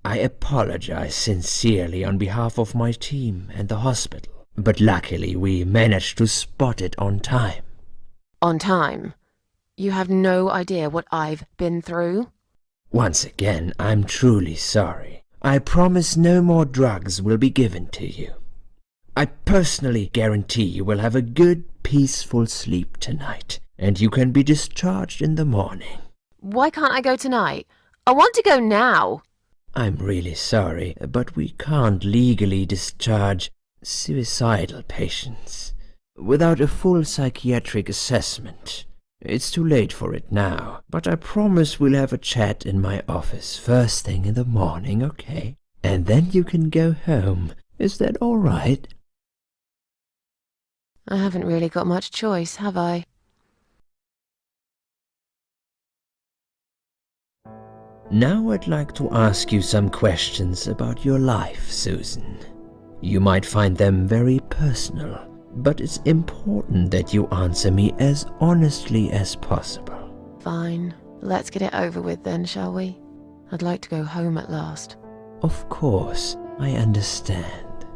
I apologize sincerely on behalf of my team and the hospital, but luckily we managed to spot it on time. On time? You have no idea what I've been through? Once again, I'm truly sorry. I promise no more drugs will be given to you. I personally guarantee you will have a good, peaceful sleep tonight, and you can be discharged in the morning. Why can't I go tonight? I want to go now. I'm really sorry, but we can't legally discharge suicidal patients without a full psychiatric assessment. It's too late for it now, but I promise we'll have a chat in my office first thing in the morning, okay? And then you can go home. Is that all right? I haven't really got much choice, have I? Now I'd like to ask you some questions about your life, Susan. You might find them very personal, but it's important that you answer me as honestly as possible. Fine. Let's get it over with then, shall we? I'd like to go home at last. Of course, I understand.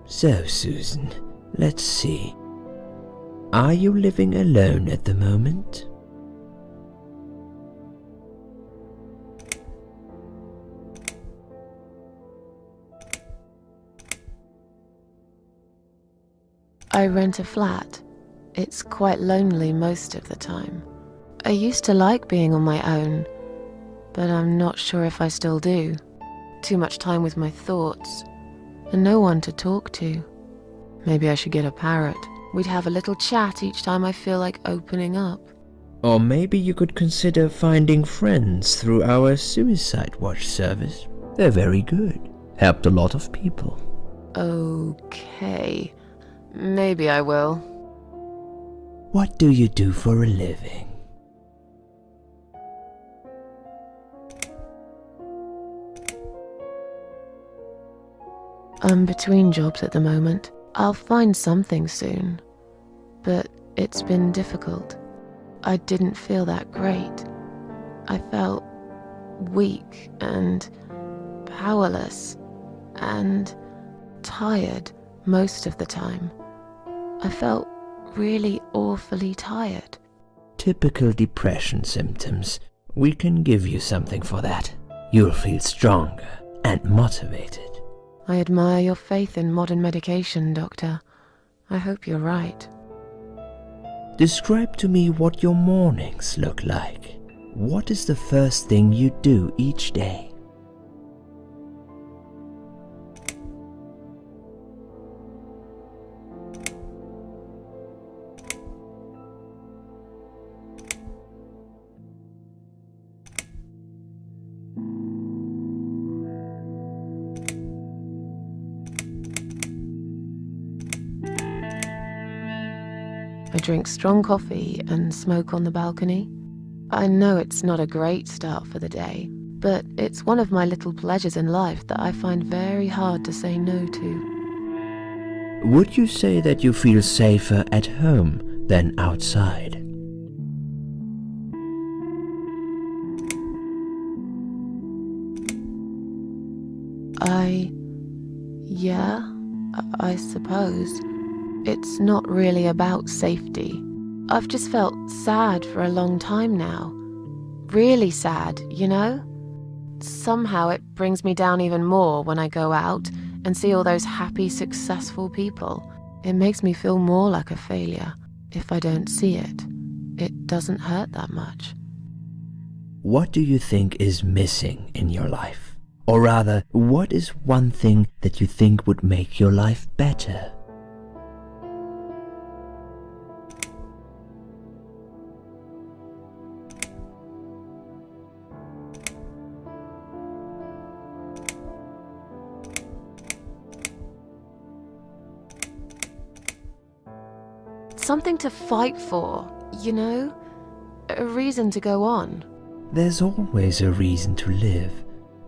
So, Susan, let's see. Are you living alone at the moment? I rent a flat. It's quite lonely most of the time. I used to like being on my own, but I'm not sure if I still do. Too much time with my thoughts, and no one to talk to. Maybe I should get a parrot. We'd have a little chat each time I feel like opening up. Or maybe you could consider finding friends through our Suicide Watch service. They're very good. Helped a lot of people. Okay. Maybe I will. What do you do for a living? I'm between jobs at the moment. I'll find something soon. But it's been difficult. I didn't feel that great. I felt weak and powerless and tired most of the time. I felt really awfully tired. Typical depression symptoms. We can give you something for that. You'll feel stronger and motivated. I admire your faith in modern medication, Doctor. I hope you're right. Describe to me what your mornings look like. What is the first thing you do each day? I drink strong coffee and smoke on the balcony. I know it's not a great start for the day, but it's one of my little pleasures in life that I find very hard to say no to. Would you say that you feel safer at home than outside? Yeah, I suppose. It's not really about safety. I've just felt sad for a long time now. Really sad, you know? Somehow it brings me down even more when I go out and see all those happy, successful people. It makes me feel more like a failure. If I don't see it, it doesn't hurt that much. What do you think is missing in your life? Or rather, what is one thing that you think would make your life better? Something to fight for, you know? A reason to go on. There's always a reason to live.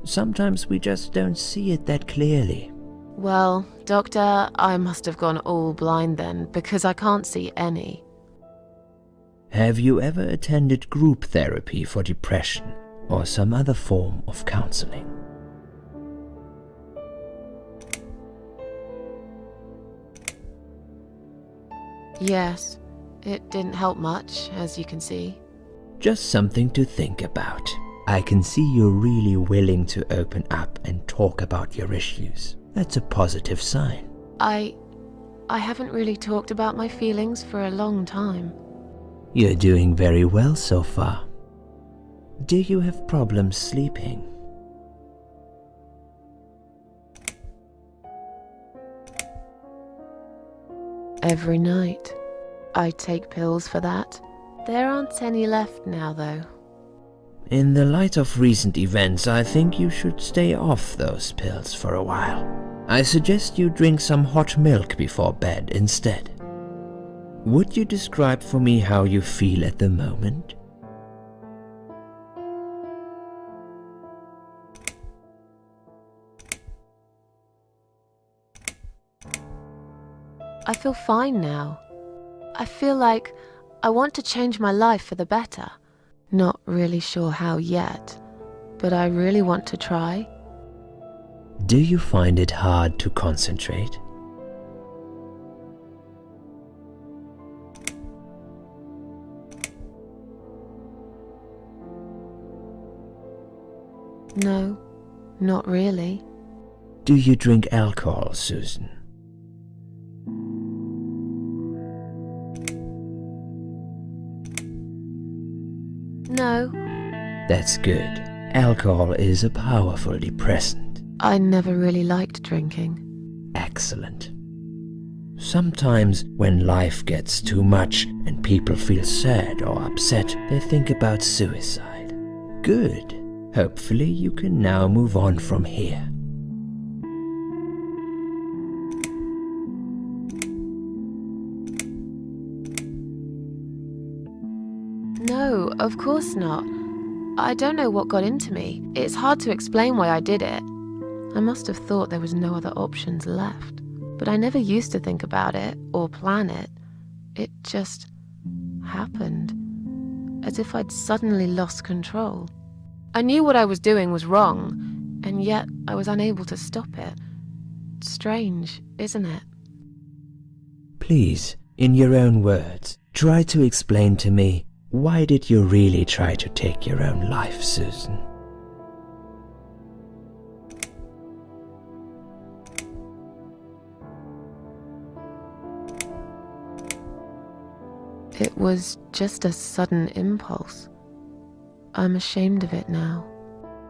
Sometimes we just don't see it that clearly. Well, Doctor, I must have gone all blind then, because I can't see any. Have you ever attended group therapy for depression or some other form of counseling? Yes, it didn't help much, as you can see. Just something to think about. I can see you're really willing to open up and talk about your issues. That's a positive sign. I haven't really talked about my feelings for a long time. You're doing very well so far. Do you have problems sleeping? Every night. I take pills for that. There aren't any left now, though. In the light of recent events, I think you should stay off those pills for a while. I suggest you drink some hot milk before bed instead. Would you describe for me how you feel at the moment? I feel fine now. I feel like I want to change my life for the better. Not really sure how yet, but I really want to try. Do you find it hard to concentrate? No, not really. Do you drink alcohol, Susan? No. That's good. Alcohol is a powerful depressant. I never really liked drinking. Excellent. Sometimes when life gets too much and people feel sad or upset, they think about suicide. Good. Hopefully you can now move on from here. No, of course not. I don't know what got into me. It's hard to explain why I did it. I must have thought there was no other options left. But I never used to think about it or plan it. It just happened. As if I'd suddenly lost control. I knew what I was doing was wrong, and yet I was unable to stop it. Strange, isn't it? Please, in your own words, try to explain to me, why did you really try to take your own life, Susan? It was just a sudden impulse. I'm ashamed of it now.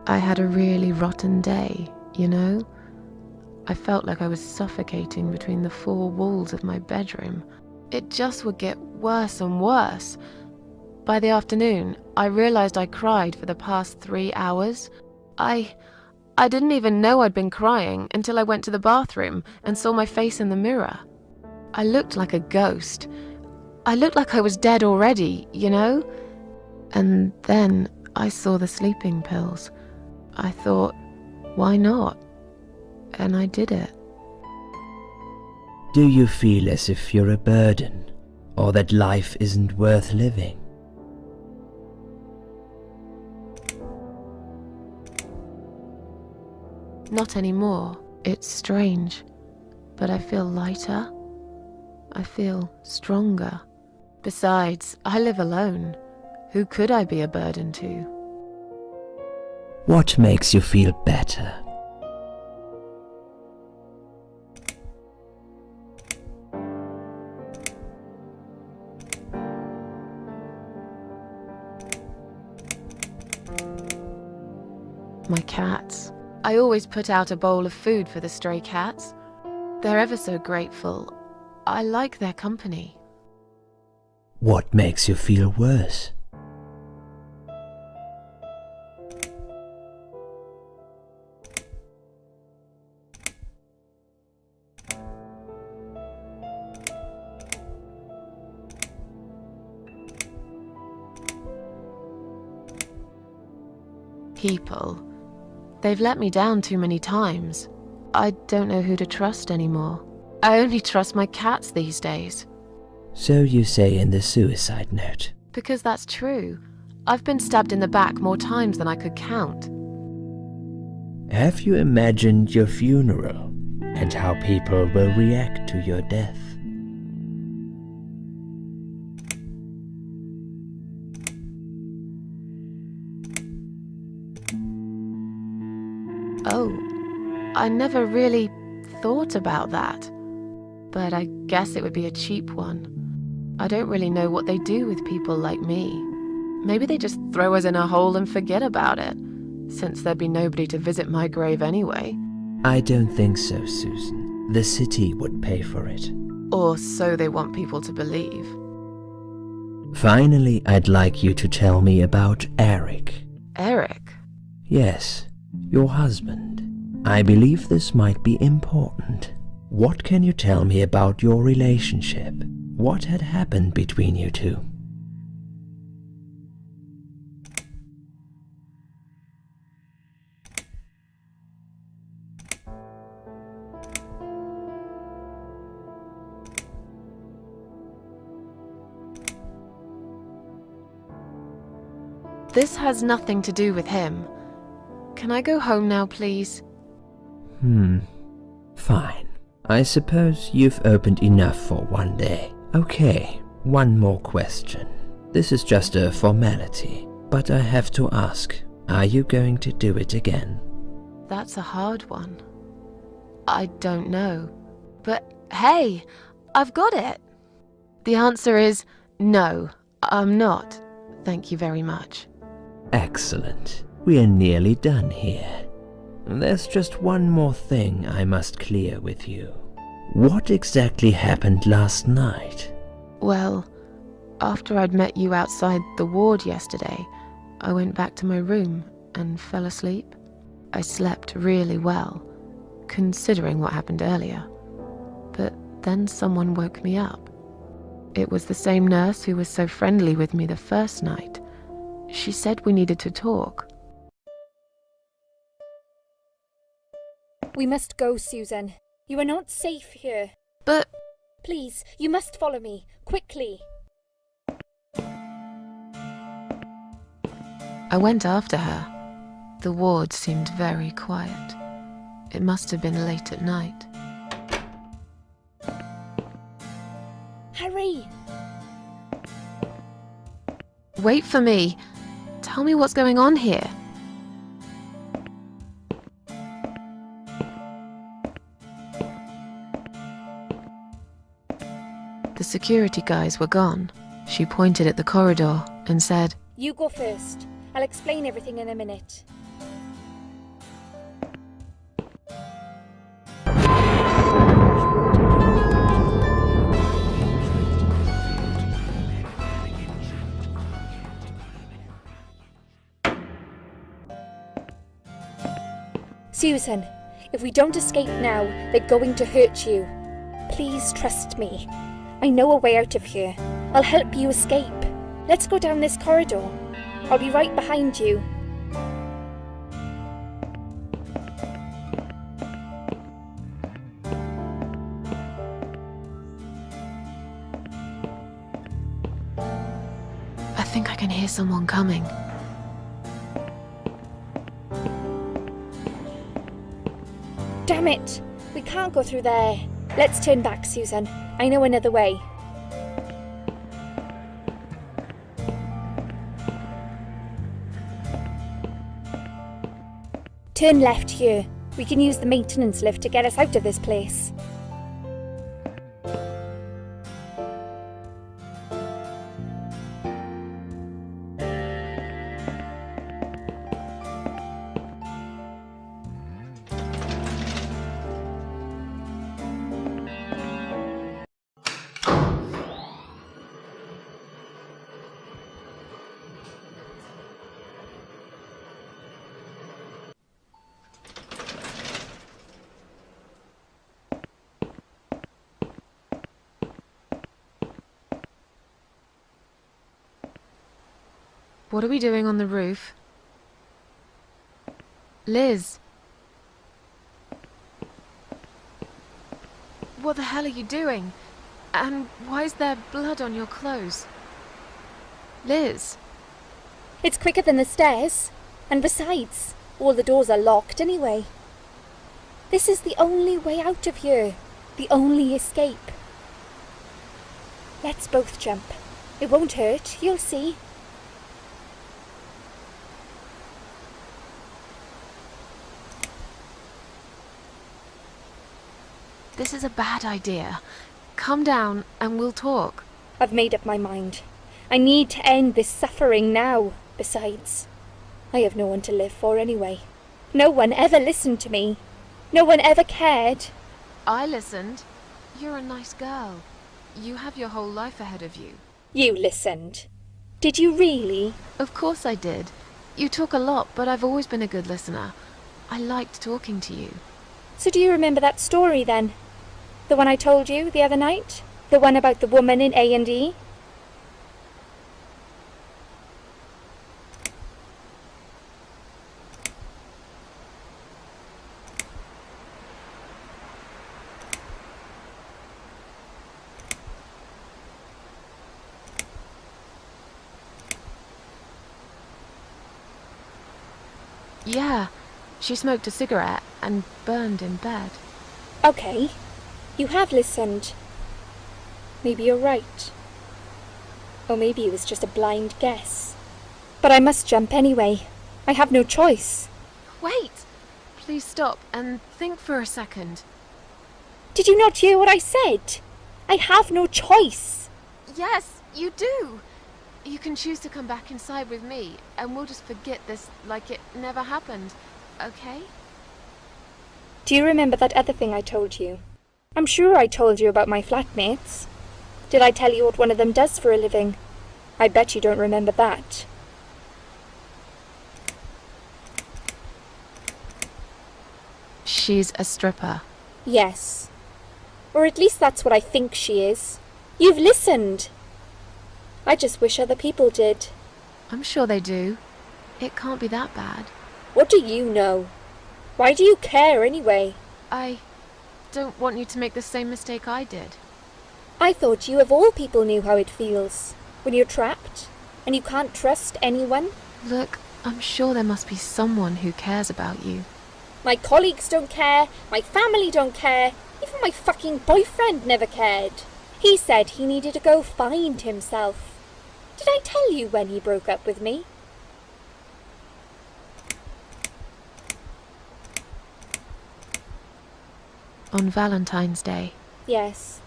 I had a really rotten day, you know? I felt like I was suffocating between the four walls of my bedroom. It just would get worse and worse. By the afternoon, I realized I cried for the past 3 hours. I didn't even know I'd been crying until I went to the bathroom and saw my face in the mirror. I looked like a ghost. I looked like I was dead already, you know? And then I saw the sleeping pills. I thought, why not? And I did it. Do you feel as if you're a burden, or that life isn't worth living? Not anymore. It's strange. But I feel lighter. I feel stronger. Besides, I live alone. Who could I be a burden to? What makes you feel better? My cats. I always put out a bowl of food for the stray cats. They're ever so grateful. I like their company. What makes you feel worse? People. They've let me down too many times. I don't know who to trust anymore. I only trust my cats these days. So you say in the suicide note. Because that's true. I've been stabbed in the back more times than I could count. Have you imagined your funeral and how people will react to your death? I never really thought about that. But I guess it would be a cheap one. I don't really know what they do with people like me. Maybe they just throw us in a hole and forget about it, since there'd be nobody to visit my grave anyway. I don't think so, Susan. The city would pay for it. Or so they want people to believe. Finally, I'd like you to tell me about Eric. Eric? Yes, your husband. I believe this might be important. What can you tell me about your relationship? What had happened between you two? This has nothing to do with him. Can I go home now, please? Fine. I suppose you've opened enough for one day. Okay, one more question. This is just a formality, but I have to ask, are you going to do it again? That's a hard one. I don't know. But hey, I've got it. The answer is no, I'm not. Thank you very much. Excellent. We're nearly done here. There's just one more thing I must clear with you. What exactly happened last night? Well, after I'd met you outside the ward yesterday, I went back to my room and fell asleep. I slept really well, considering what happened earlier. But then someone woke me up. It was the same nurse who was so friendly with me the first night. She said we needed to talk. We must go, Susan. You are not safe here. But Please, you must follow me, quickly. I went after her. The ward seemed very quiet. It must have been late at night. Hurry! Wait for me. Tell me what's going on here. The security guys were gone. She pointed at the corridor and said, You go first. I'll explain everything in a minute. Susan, if we don't escape now, they're going to hurt you. Please trust me. I know a way out of here. I'll help you escape. Let's go down this corridor. I'll be right behind you. I think I can hear someone coming. Damn it! We can't go through there. Let's turn back, Susan. I know another way. Turn left here. We can use the maintenance lift to get us out of this place. What are we doing on the roof? Liz! What the hell are you doing? And why is there blood on your clothes? Liz! It's quicker than the stairs. And besides, all the doors are locked anyway. This is the only way out of here. The only escape. Let's both jump. It won't hurt, you'll see. this is a bad idea. Come down and we'll talk. I've made up my mind. I need to end this suffering now. Besides, I have no one to live for anyway. No one ever listened to me. No one ever cared. I listened. You're a nice girl. You have your whole life ahead of you. You listened. Did you really? Of course I did. You talk a lot, but I've always been a good listener. I liked talking to you. So do you remember that story then? The one I told you the other night? The one about the woman in A&E? Yeah, she smoked a cigarette and burned in bed. Okay, you have listened. Maybe you're right. Or maybe it was just a blind guess. But I must jump anyway. I have no choice. Wait! Please stop and think for a second. Did you not hear what I said? I have no choice. Yes, you do! You can choose to come back inside with me, and we'll just forget this like it never happened, okay? Do you remember that other thing I told you? I'm sure I told you about my flatmates. Did I tell you what one of them does for a living? I bet you don't remember that. She's a stripper. Yes. Or at least that's what I think she is. You've listened. I just wish other people did. I'm sure they do. It can't be that bad. What do you know? Why do you care anyway? I don't want you to make the same mistake I did. I thought you of all people knew how it feels. When you're trapped, and you can't trust anyone. Look, I'm sure there must be someone who cares about you. My colleagues don't care, my family don't care, even my fucking boyfriend never cared. He said he needed to go find himself. Did I tell you when he broke up with me? On Valentine's Day. Yes.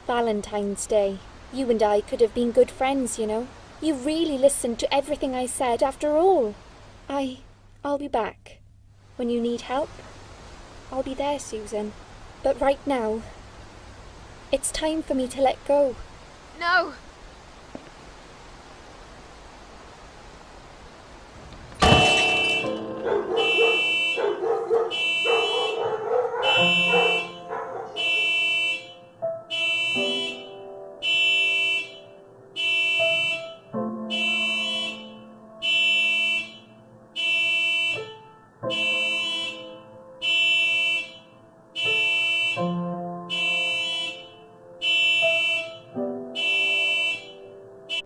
Valentine's Day. You and I could have been good friends, you know. You really listened to everything I said after all. I'll be back. When you need help, I'll be there, Susan. But right now, it's time for me to let go. No!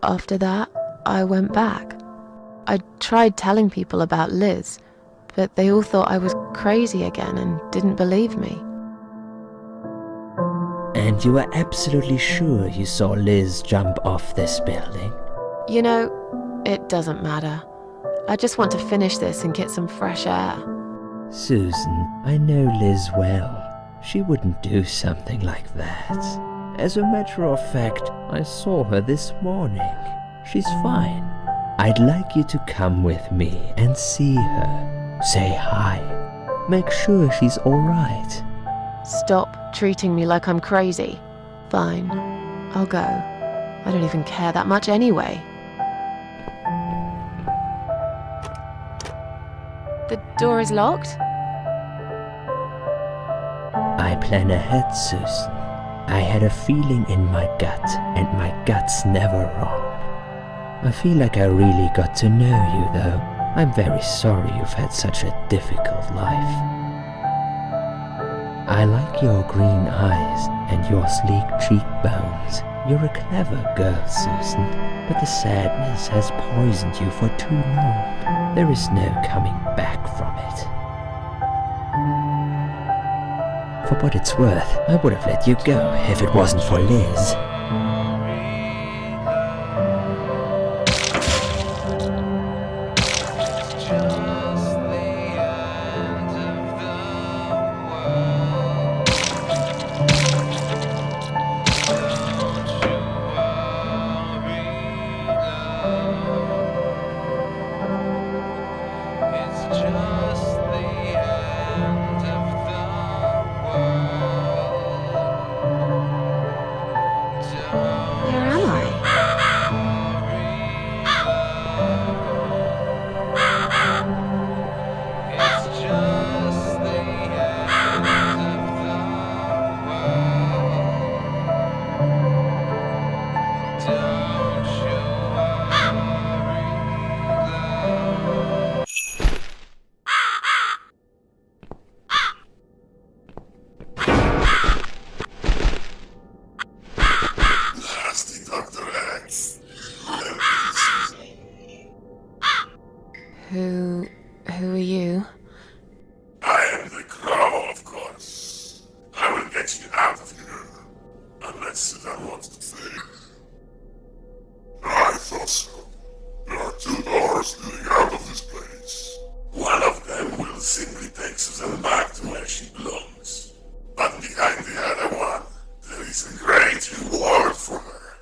After that, I went back. I tried telling people about Liz, but they all thought I was crazy again and didn't believe me. And you were absolutely sure you saw Liz jump off this building? You know, it doesn't matter. I just want to finish this and get some fresh air. Susan, I know Liz well. She wouldn't do something like that. As a matter of fact, I saw her this morning. She's fine. I'd like you to come with me and see her. Say hi. Make sure she's alright. Stop treating me like I'm crazy. Fine, I'll go. I don't even care that much anyway. The door is locked? I plan ahead, Susan. I had a feeling in my gut, and my gut's never wrong. I feel like I really got to know you, though. I'm very sorry you've had such a difficult life. I like your green eyes and your sleek cheekbones. You're a clever girl, Susan, but the sadness has poisoned you for too long. There is no coming back from it. For what it's worth, I would have let you go if it wasn't for Liz. want to say. I thought so. There are 2 doors leading out of this place. One of them will simply take Susan back to where she belongs. But behind the other one, there is a great reward for her.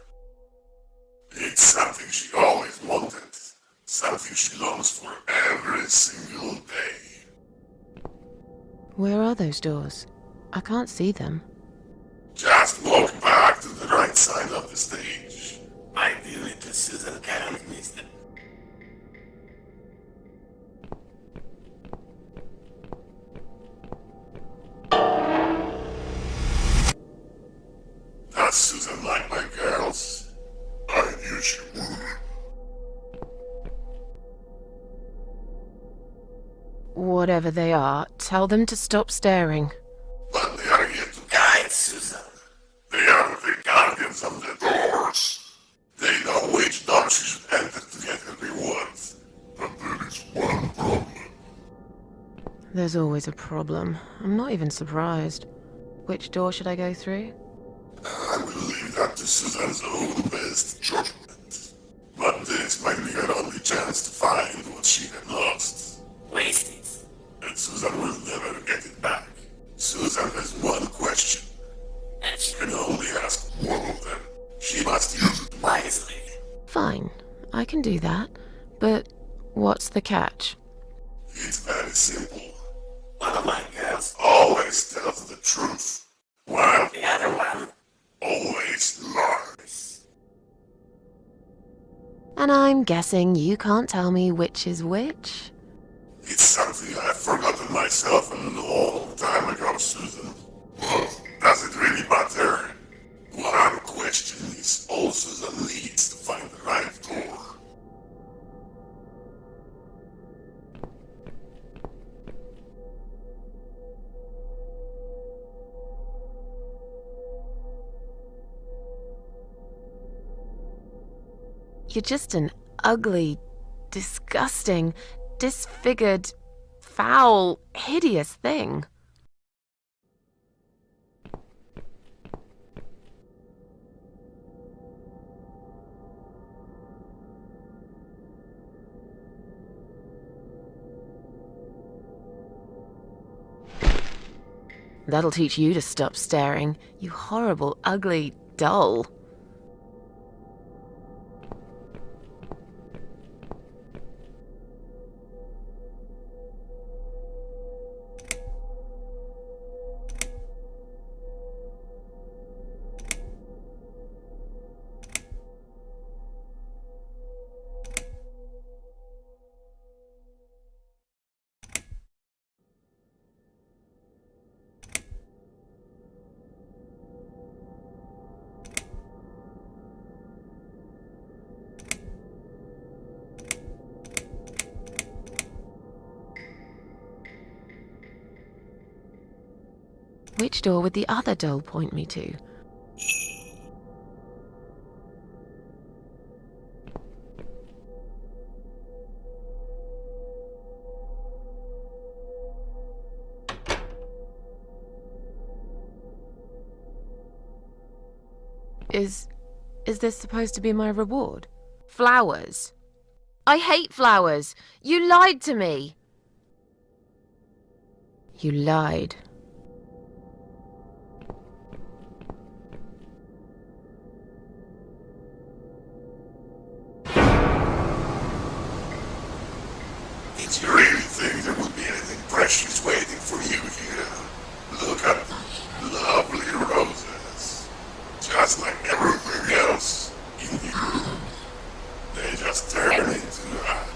It's something she always wanted. Something she longs for every single day. Where are those doors? I can't see them. Just walk back to the right side of the stage. Ideally to Susan can't miss them. Does Susan like my girls? I knew she would. Whatever they are, tell them to stop staring. But they are here to guide Susan. They are the guardians of the doors. They know which door she should enter to get her rewards. But there is one problem. There's always a problem. I'm not even surprised. Which door should I go through? I will leave that to Susan's own best judgment. But this might be her only chance to find what she had lost. Waste it. And Susan will never get it back. Susan has one question. And she can only ask one of them. She must use it wisely. Fine, I can do that. But what's the catch? It's very simple. One of my girls always tells the truth, while the other one always lies. And I'm guessing you can't tell me which is which? It's something I've forgotten myself a long time ago, Susan. But does it really matter? One question is all Susan needs to find the right door. You're just an ugly, disgusting, disfigured, foul, hideous thing. That'll teach you to stop staring, you horrible, ugly doll. Which door would the other doll point me to? Is this supposed to be my reward? Flowers? I hate flowers! You lied to me! You lied. Did you really think there would be anything precious waiting for you here? Look at the lovely roses. Just like everything else in you. They just turn into ash.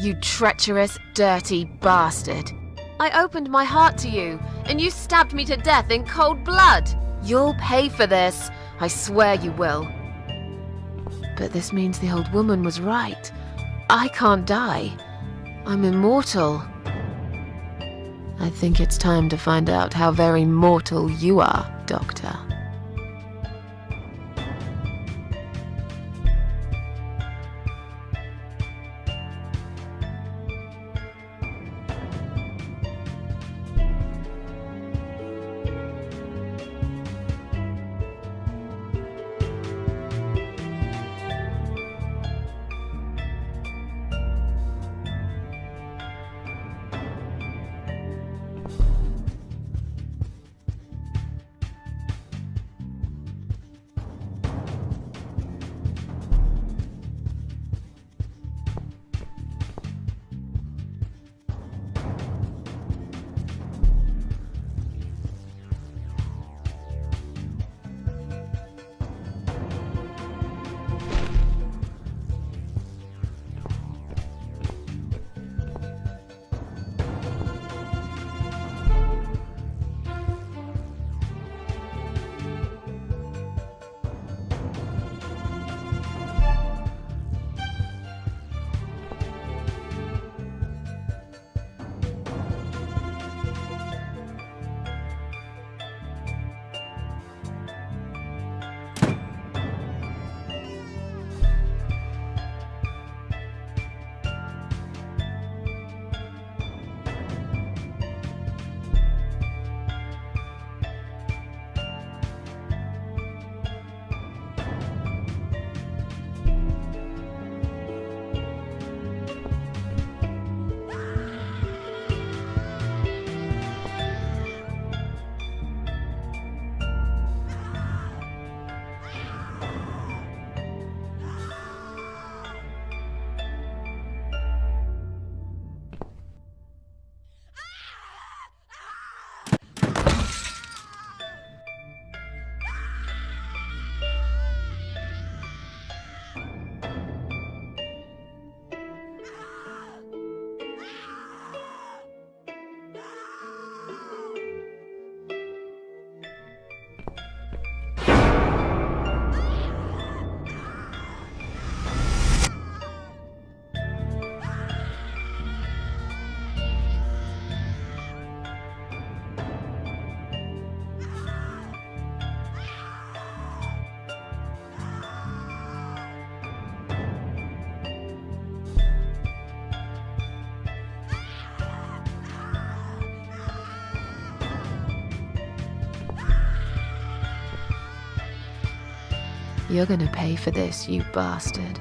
You treacherous, dirty bastard. I opened my heart to you, and you stabbed me to death in cold blood. You'll pay for this. I swear you will. But this means the old woman was right. I can't die. I'm immortal. I think it's time to find out how very mortal you are, Doctor. You're gonna pay for this, you bastard.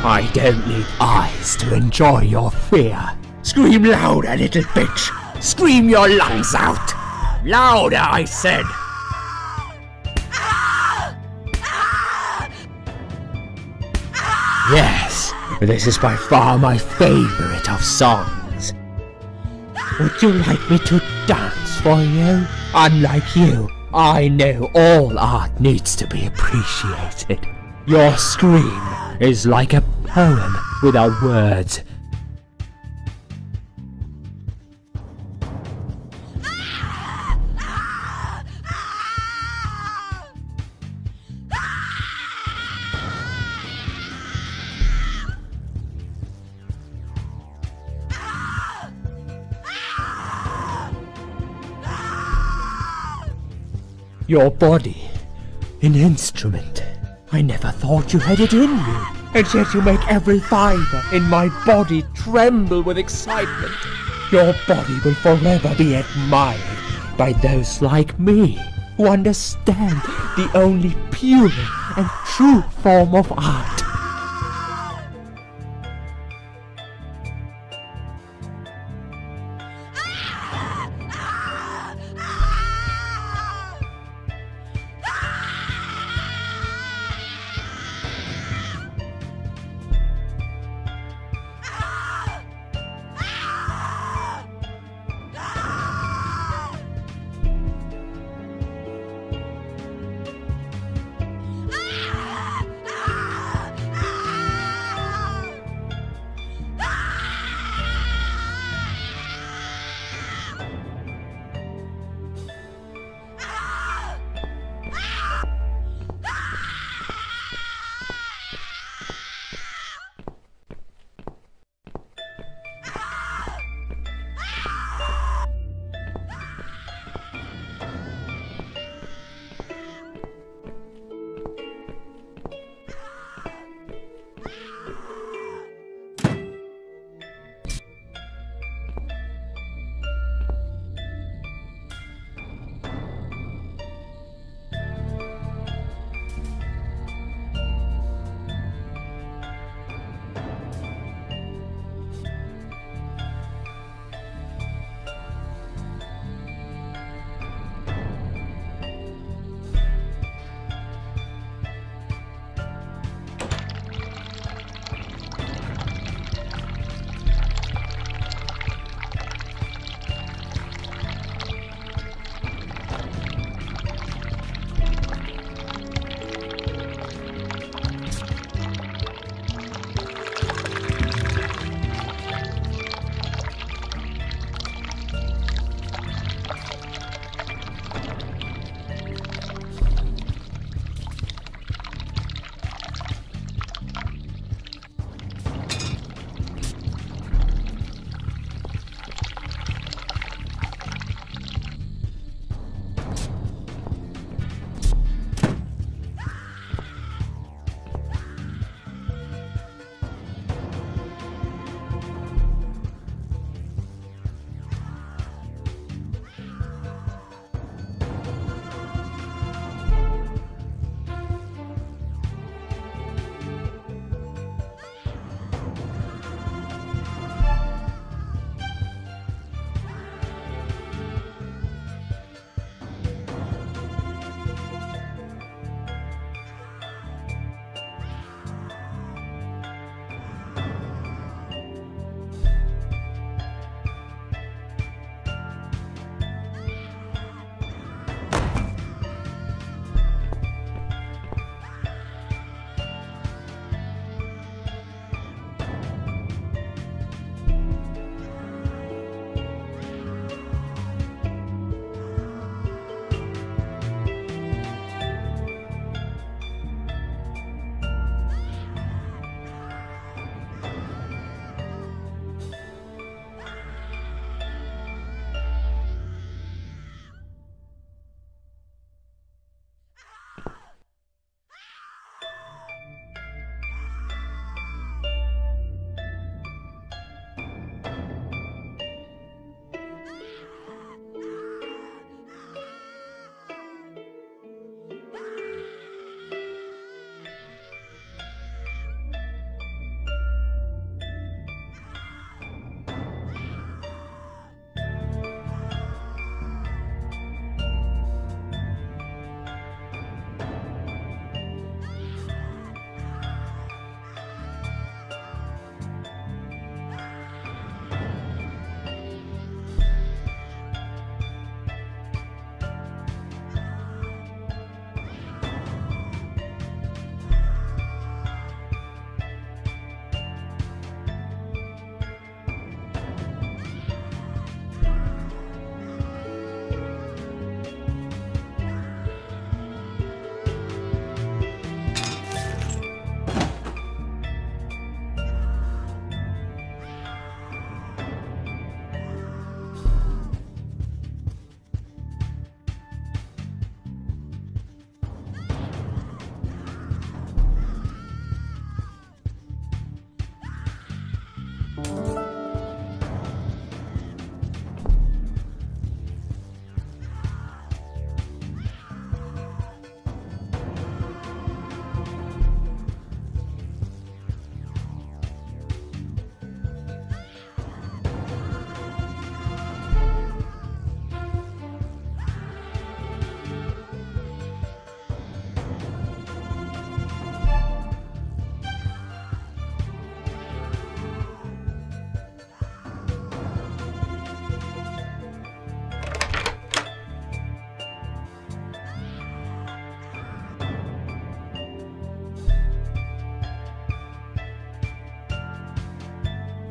I don't need eyes to enjoy your fear. Scream louder, little bitch! Scream your lungs out! Louder, I said! Yes, this is by far my favorite of songs. Would you like me to dance for you? Unlike you, I know all art needs to be appreciated. Your scream is like a poem without words. Your body, an instrument. I never thought you had it in you, and yet you make every fiber in my body tremble with excitement. Your body will forever be admired by those like me who understand the only pure and true form of art.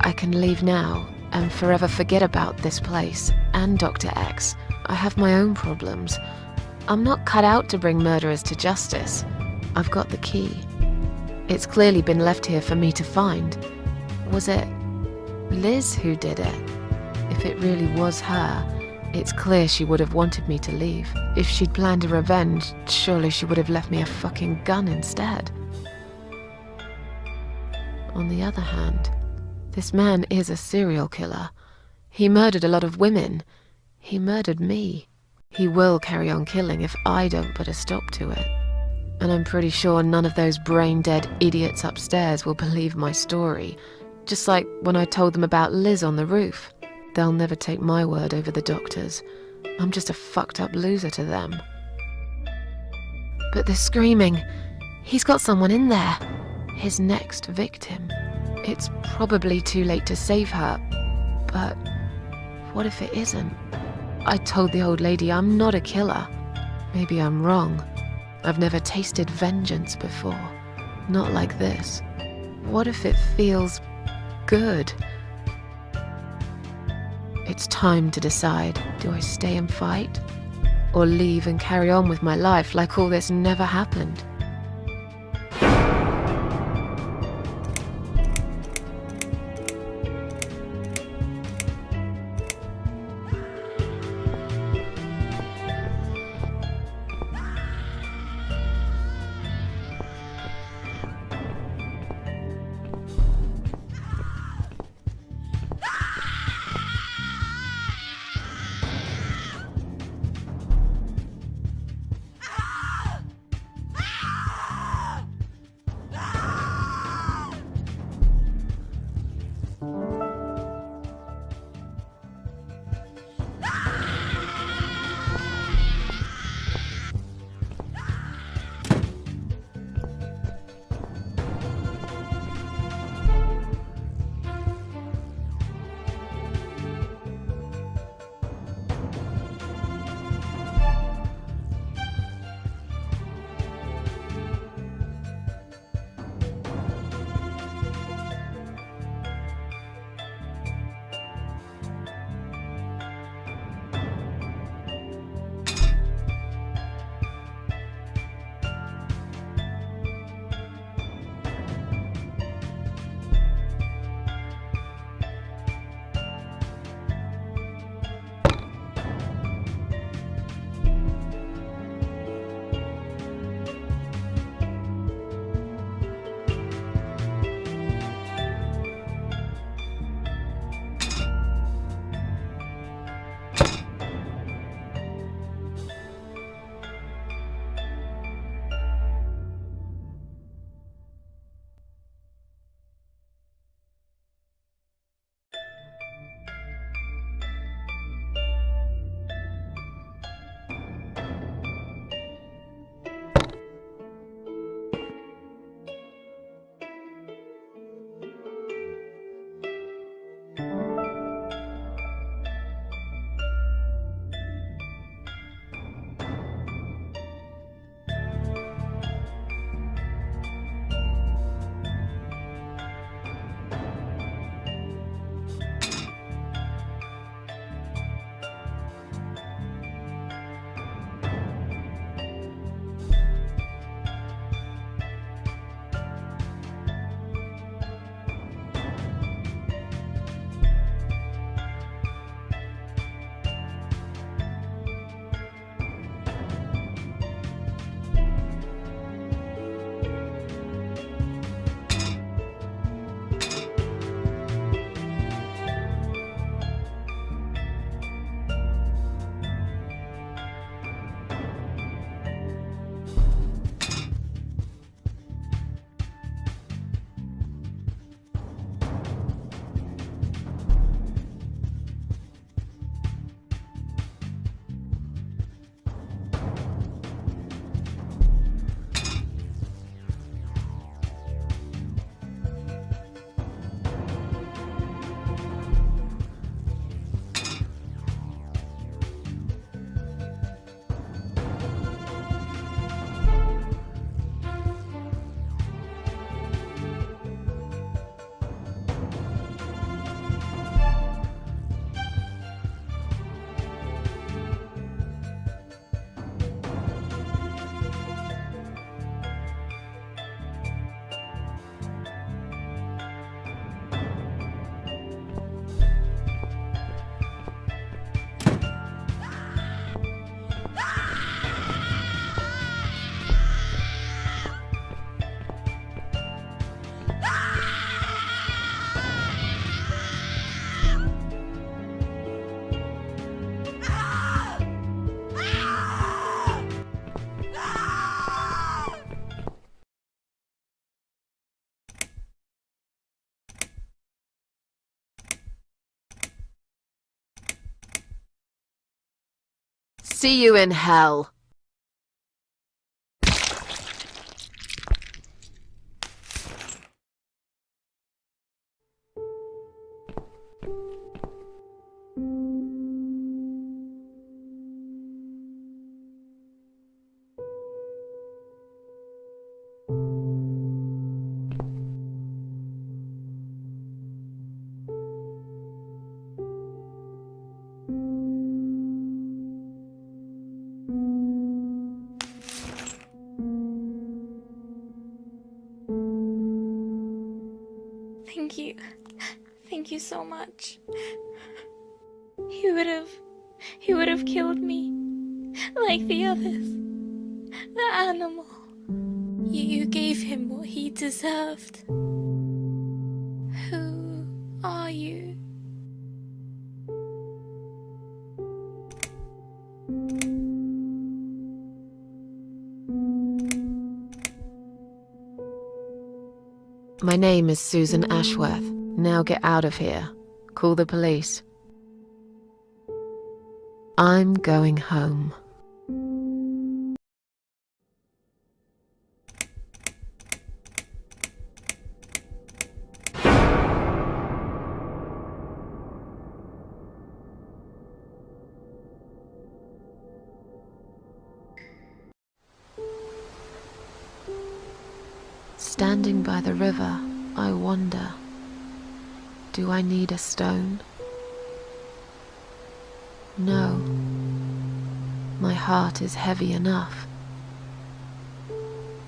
I can leave now and forever forget about this place and Dr. X. I have my own problems. I'm not cut out to bring murderers to justice. I've got the key. It's clearly been left here for me to find. Was it Liz who did it? If it really was her, it's clear she would have wanted me to leave. If she'd planned a revenge, surely she would have left me a fucking gun instead. On the other hand, this man is a serial killer. He murdered a lot of women. He murdered me. He will carry on killing if I don't put a stop to it. And I'm pretty sure none of those brain-dead idiots upstairs will believe my story. Just like when I told them about Liz on the roof. They'll never take my word over the doctor's. I'm just a fucked up loser to them. But the screaming. He's got someone in there. His next victim. It's probably too late to save her, but what if it isn't? I told the old lady I'm not a killer. Maybe I'm wrong. I've never tasted vengeance before. Not like this. What if it feels good? It's time to decide. Do I stay and fight? Or leave and carry on with my life like all this never happened? See you in hell. Thank you. Thank you so much. He would have killed me. Like the others. The animal. You gave him what he deserved. Who are you? My name is Susan Ashworth. Now get out of here. Call the police. I'm going home. Standing by the river, I wonder, do I need a stone? No. My heart is heavy enough.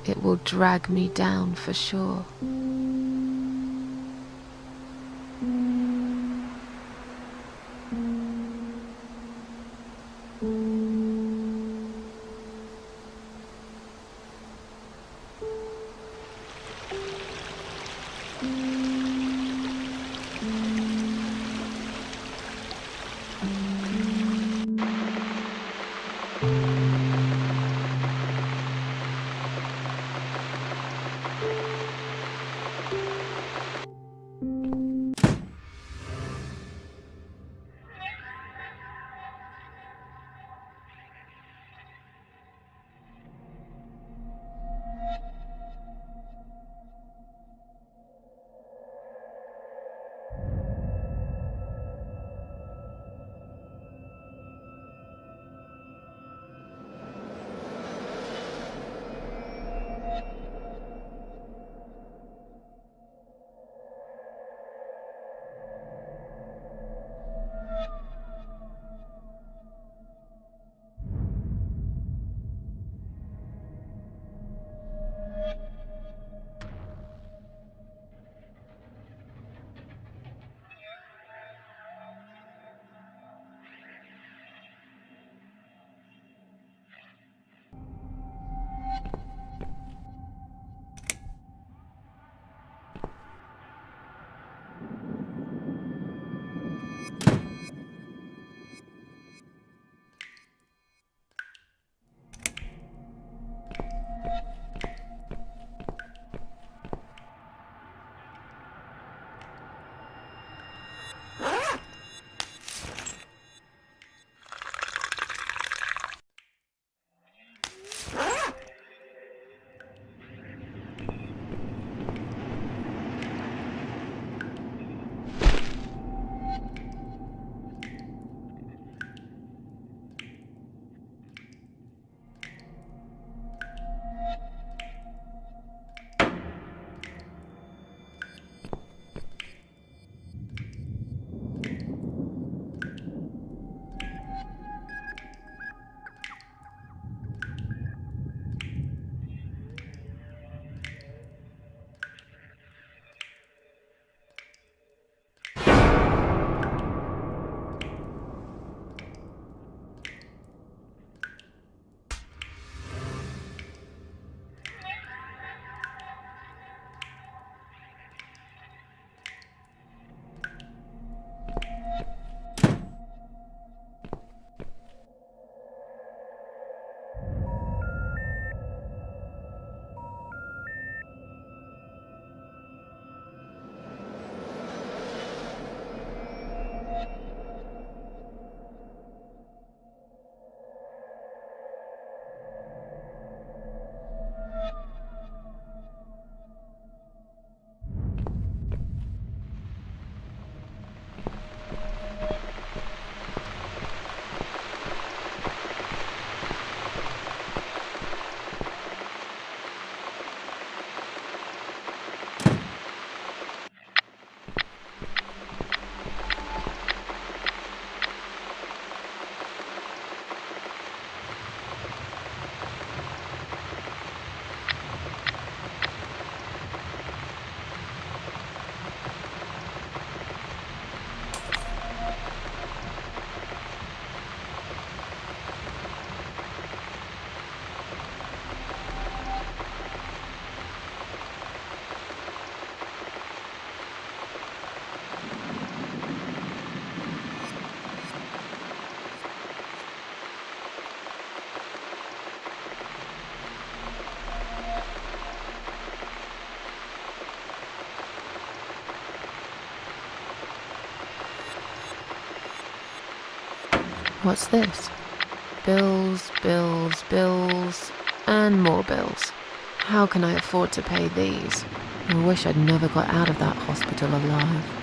It will drag me down for sure. What's this? Bills, bills, bills, and more bills. How can I afford to pay these? I wish I'd never got out of that hospital alive.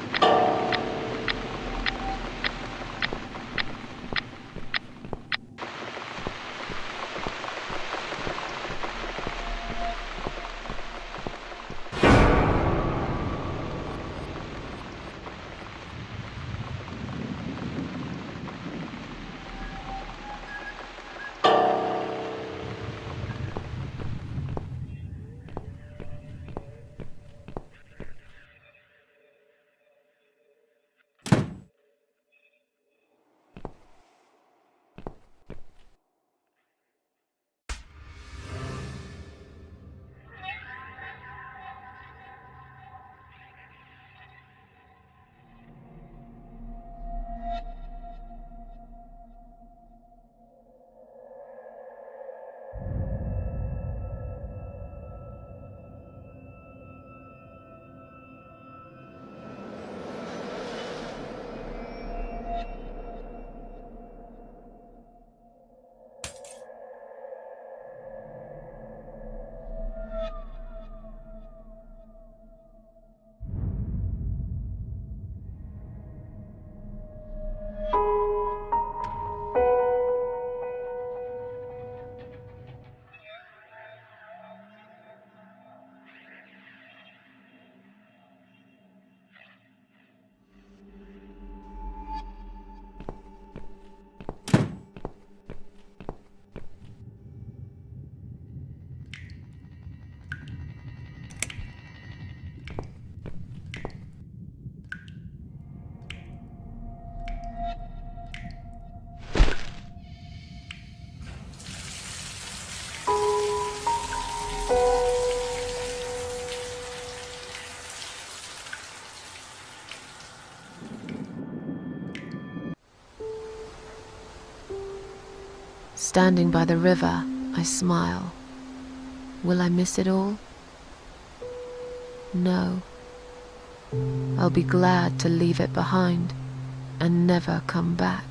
Standing by the river, I smile. Will I miss it all? No. I'll be glad to leave it behind and never come back.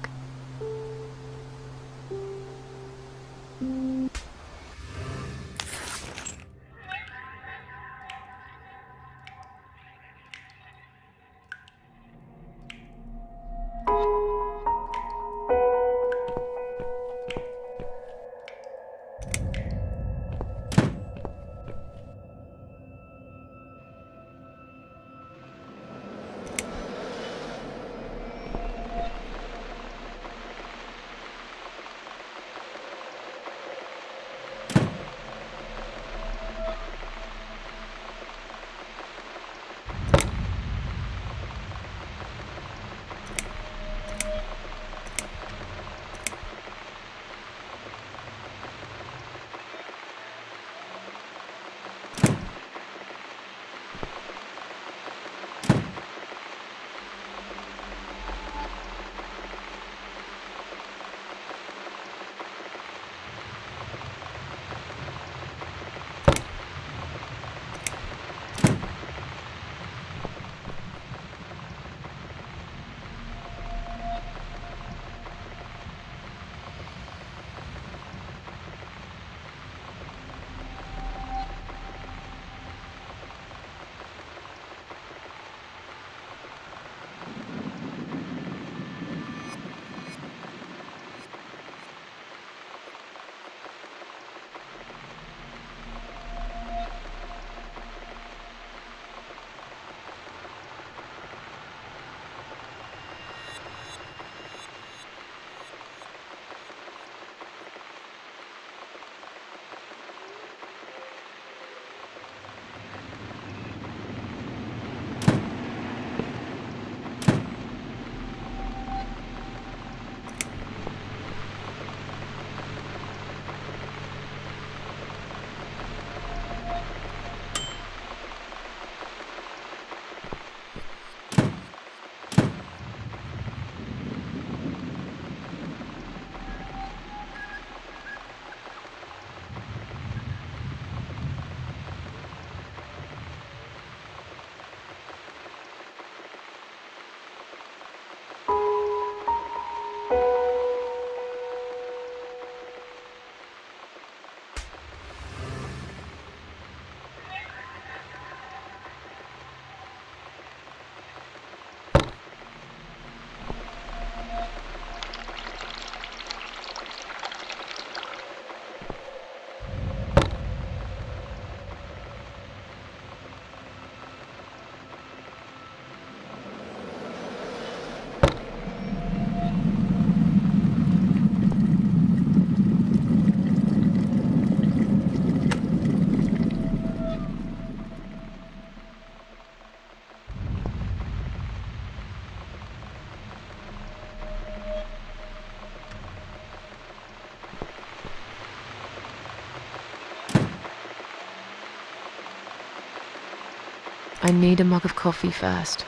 I need a mug of coffee first.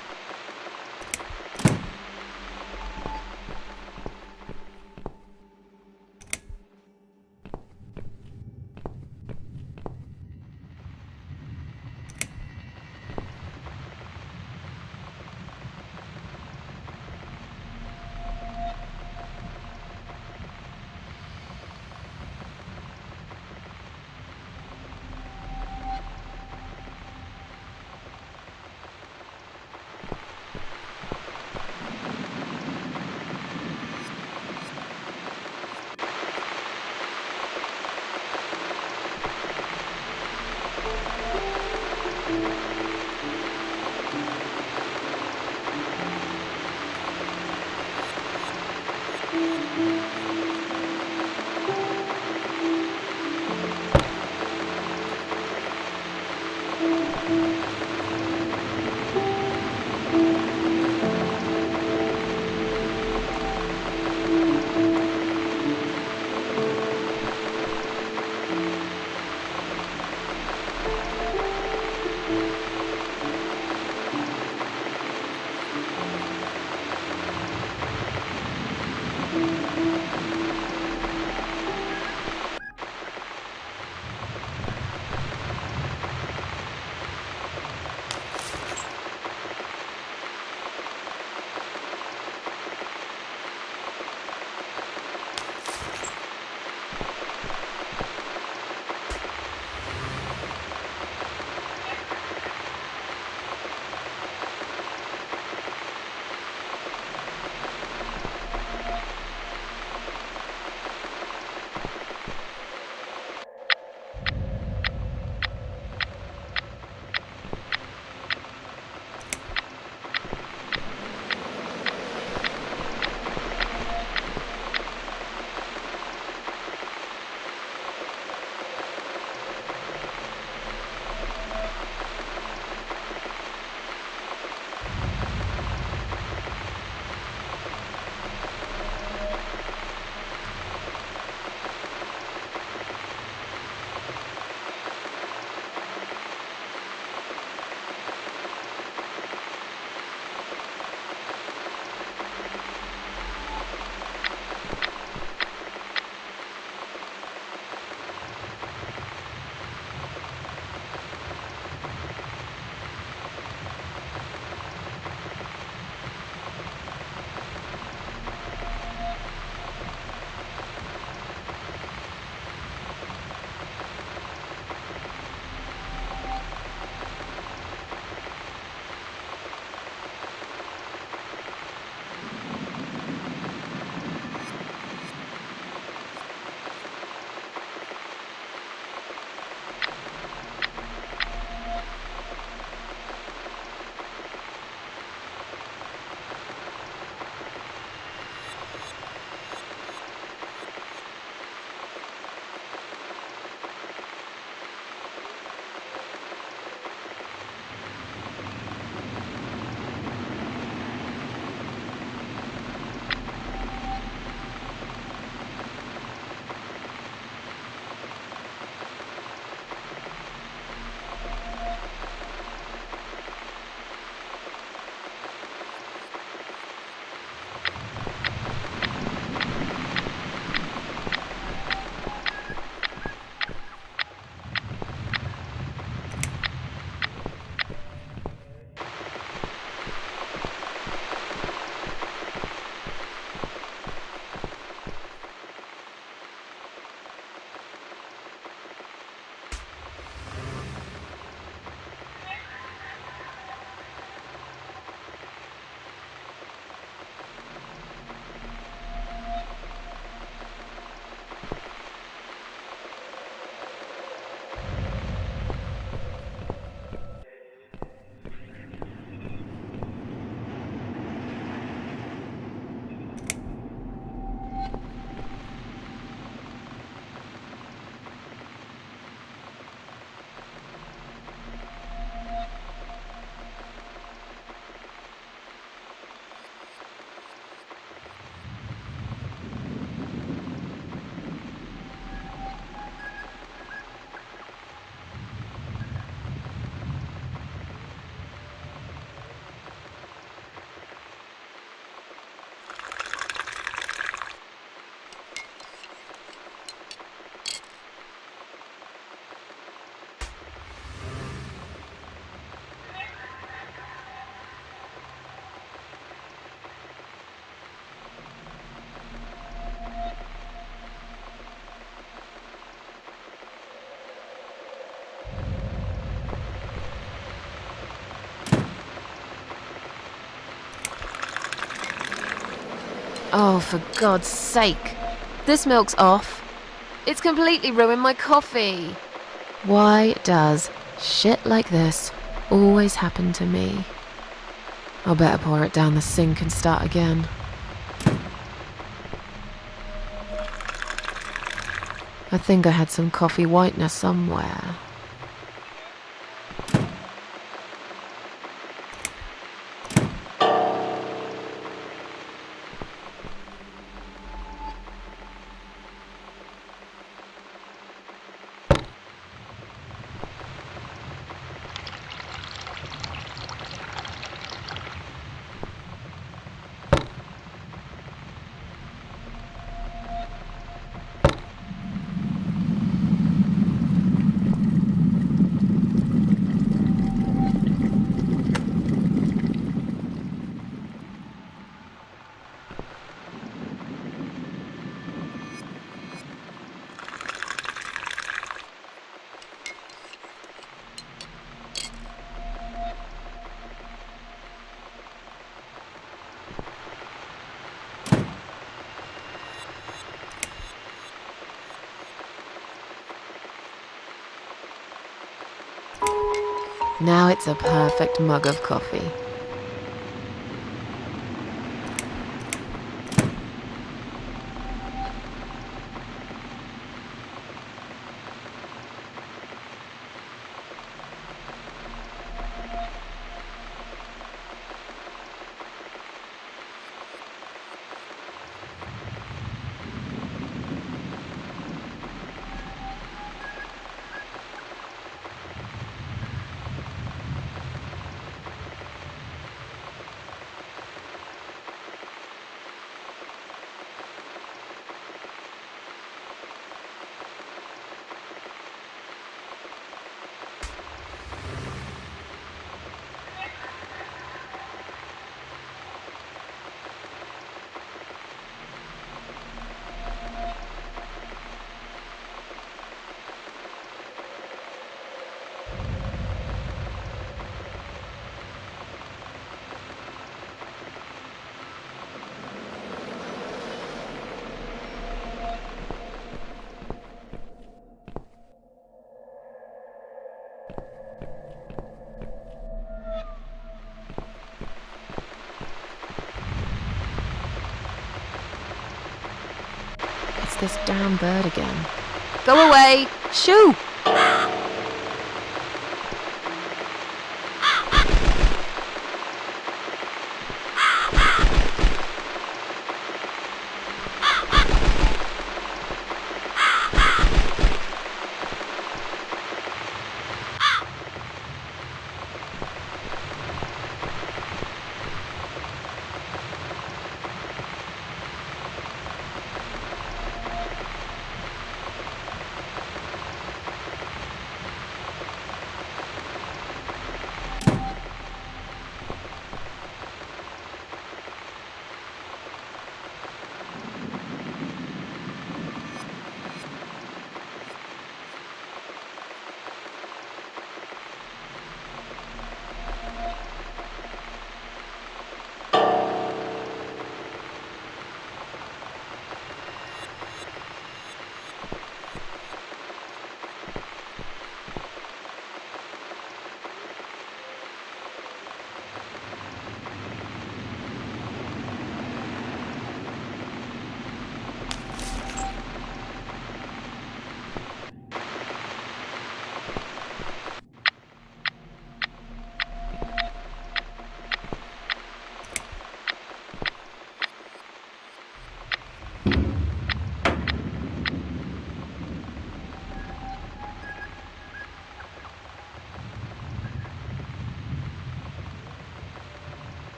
Oh, for God's sake. This milk's off. It's completely ruined my coffee. Why does shit like this always happen to me? I'll better pour it down the sink and start again. I think I had some coffee whitener somewhere. Now it's a perfect mug of coffee. This damn bird again. Go away! Shoo!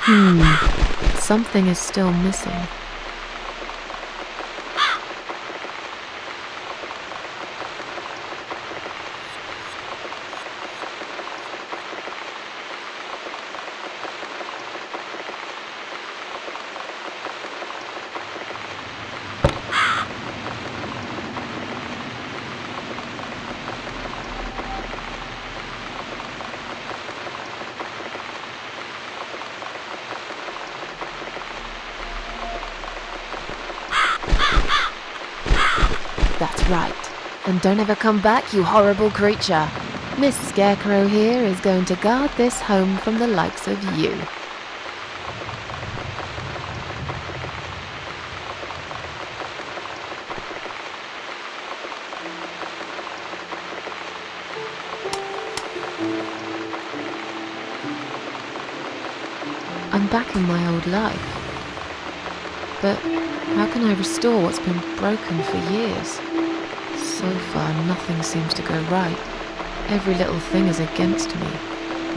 Something is still missing. That's right. And don't ever come back, you horrible creature. Miss Scarecrow here is going to guard this home from the likes of you. I'm back in my old life. But how can I restore what's been broken for years? So far, nothing seems to go right. Every little thing is against me.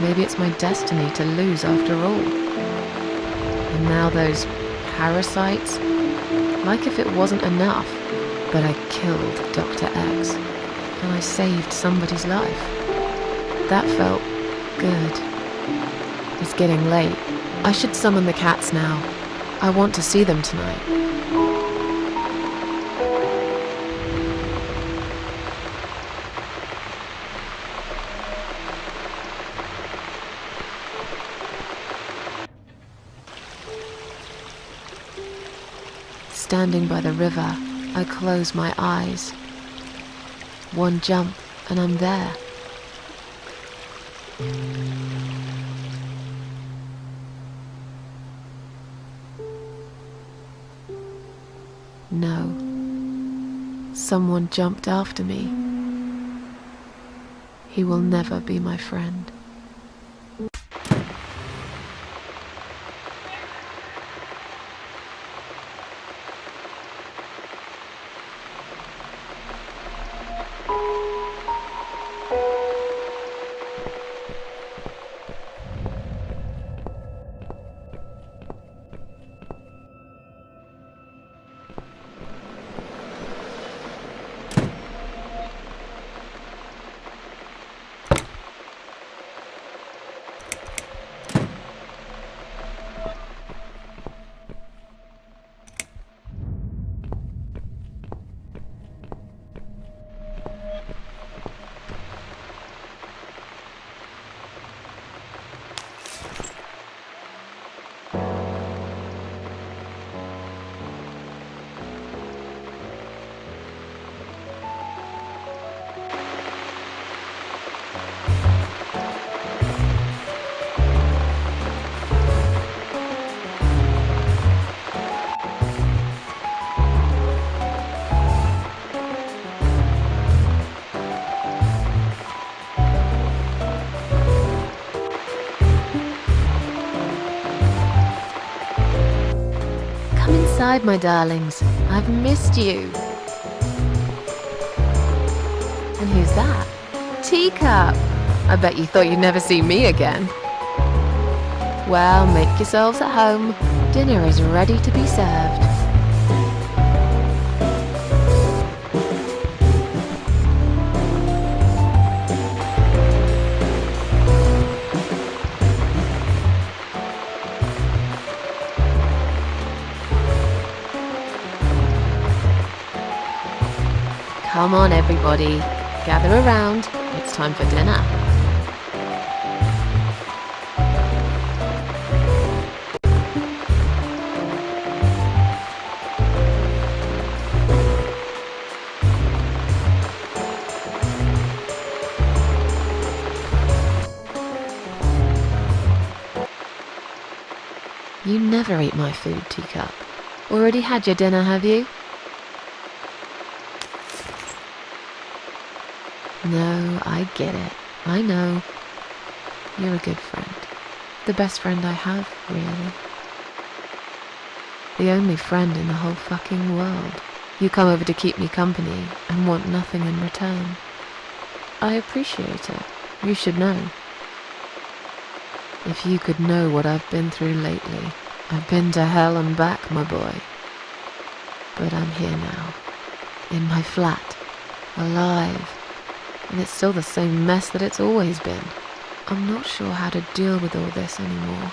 Maybe it's my destiny to lose after all. And now those parasites? Like if it wasn't enough. But I killed Dr. X. And I saved somebody's life. That felt good. It's getting late. I should summon the cats now. I want to see them tonight. Standing by the river, I close my eyes. One jump and I'm there. No. Someone jumped after me. He will never be my friend. Inside, my darlings. I've missed you. And who's that? Teacup! I bet you thought you'd never see me again. Well, make yourselves at home. Dinner is ready to be served. Come on, everybody. Gather around. It's time for dinner. You never eat my food, Teacup. Already had your dinner, have you? No, I get it. I know. You're a good friend. The best friend I have, really. The only friend in the whole fucking world. You come over to keep me company and want nothing in return. I appreciate it. You should know. If you could know what I've been through lately. I've been to hell and back, my boy. But I'm here now, in my flat, alive, and it's still the same mess that it's always been. I'm not sure how to deal with all this anymore.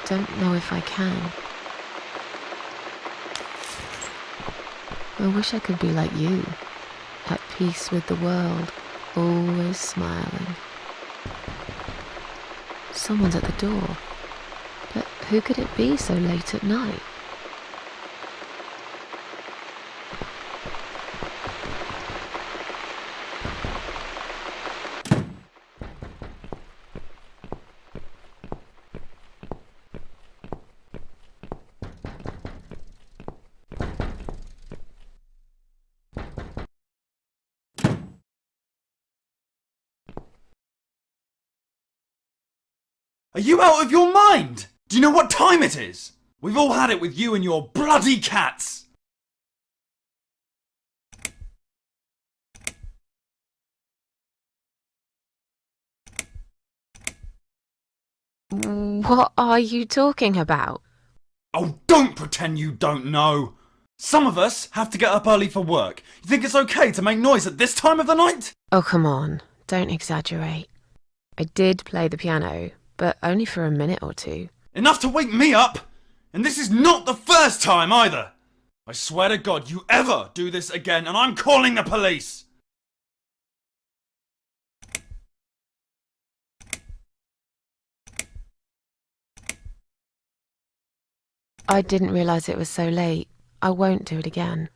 Don't know if I can. I wish I could be like you, at peace with the world, always smiling. Someone's at the door. But who could it be so late at night? Are you out of your mind? Do you know what time it is? We've all had it with you and your bloody cats! What are you talking about? Oh, don't pretend you don't know! Some of us have to get up early for work. You think it's okay to make noise at this time of the night? Oh, come on. Don't exaggerate. I did play the piano, but only for a minute or two. Enough to wake me up! And this is not the first time either! I swear to God, you ever do this again and I'm calling the police! I didn't realise it was so late. I won't do it again.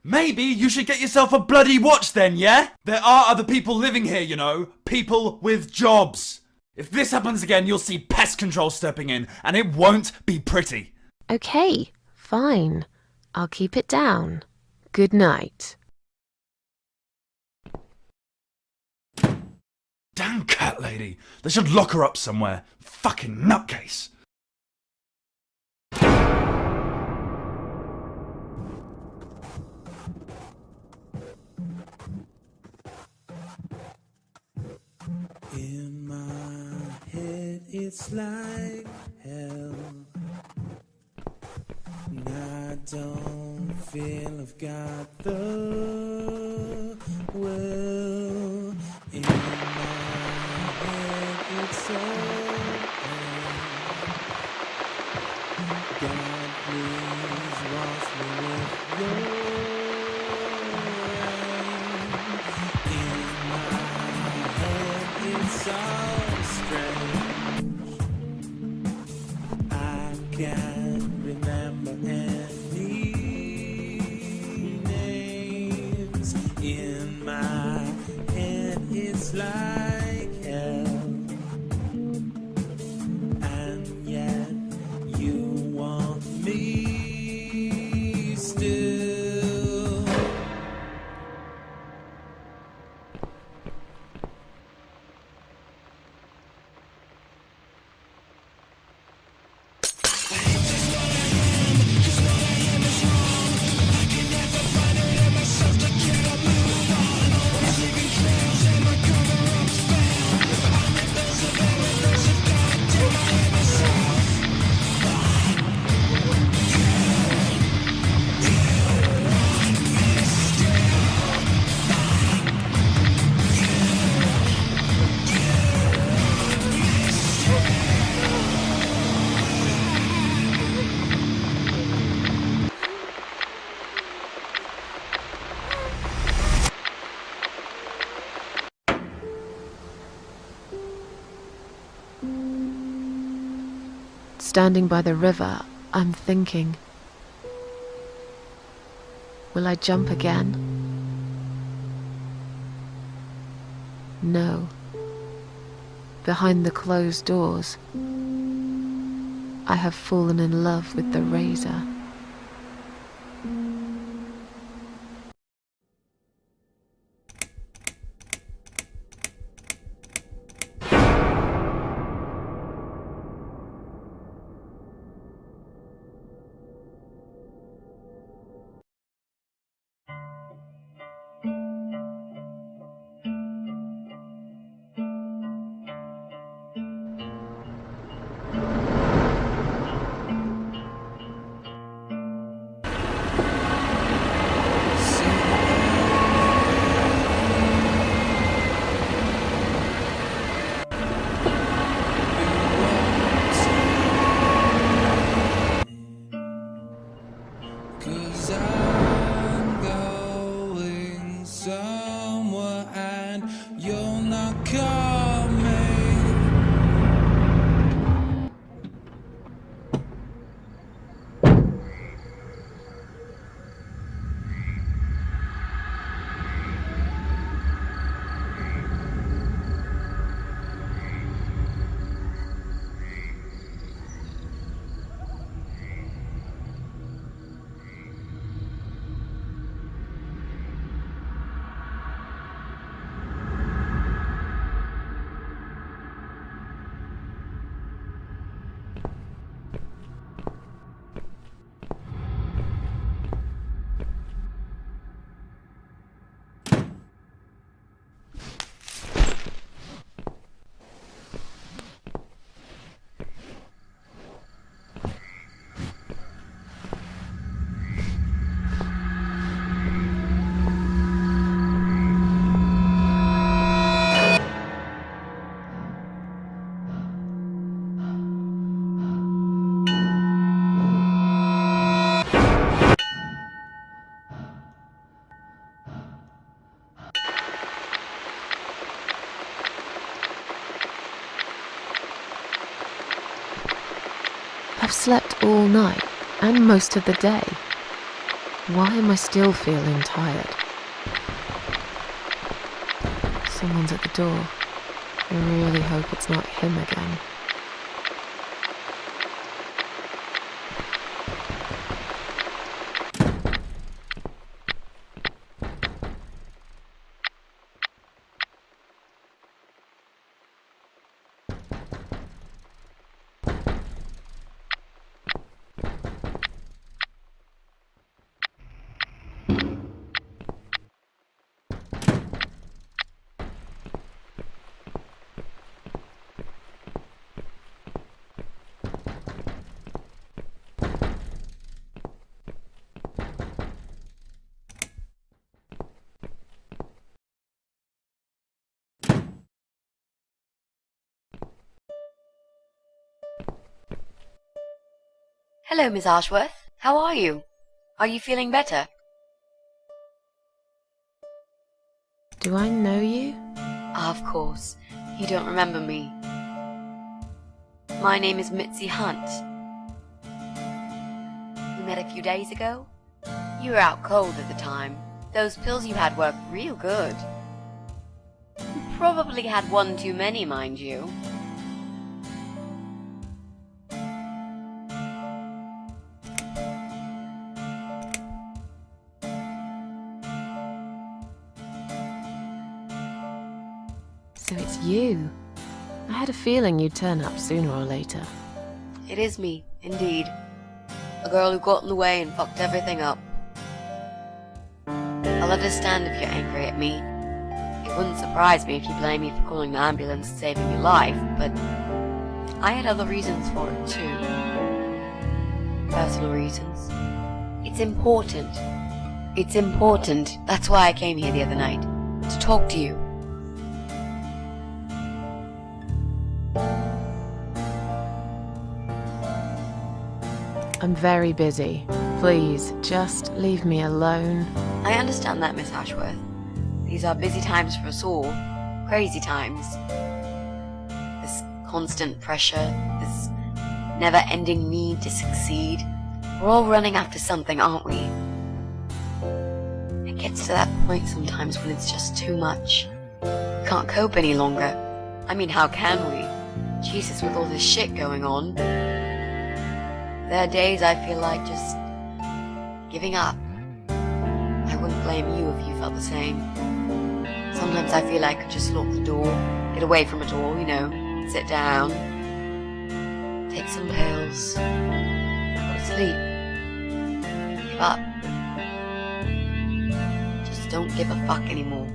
Maybe you should get yourself a bloody watch then, yeah? There are other people living here, you know. People with jobs. If this happens again, you'll see pest control stepping in, and it won't be pretty. Okay, fine. I'll keep it down. Good night. Damn cat lady. They should lock her up somewhere. Fucking nutcase. In my head it's like hell, and I don't feel I've got the will. In my head it's so bad. God, please wash me with your rain. In my head it's so strange. I can't remember any names. In my head it's like hell, and yet you want me still. Standing by the river, I'm thinking, will I jump again? No. Behind the closed doors, I have fallen in love with the razor. somewhere and you're not coming. I've slept all night and most of the day. Why am I still feeling tired? Someone's at the door. I really hope it's not him again. Hello, Miss Ashworth. How are you? Are you feeling better? Do I know you? Of course. You don't remember me. My name is MItzi Hunt. We met a few days ago. You were out cold at the time. Those pills you had worked real good. You probably had one too many, mind you. So it's you. I had a feeling you'd turn up sooner or later. It is me, indeed. A girl who got in the way and fucked everything up. I'll understand if you're angry at me. It wouldn't surprise me if you blame me for calling the ambulance and saving your life, but I had other reasons for it too. Personal reasons. It's important. It's important. That's why I came here the other night. To talk to you. I'm very busy. Please, just leave me alone. I understand that, Miss Ashworth. These are busy times for us all. Crazy times. This constant pressure, this never-ending need to succeed. We're all running after something, aren't we? It gets to that point sometimes when it's just too much. We can't cope any longer. I mean, how can we? Jesus, with all this shit going on. There are days I feel like just giving up. I wouldn't blame you if you felt the same. Sometimes I feel like I could just lock the door, get away from it all, you know, sit down, take some pills, go to sleep, give up. Just don't give a fuck anymore.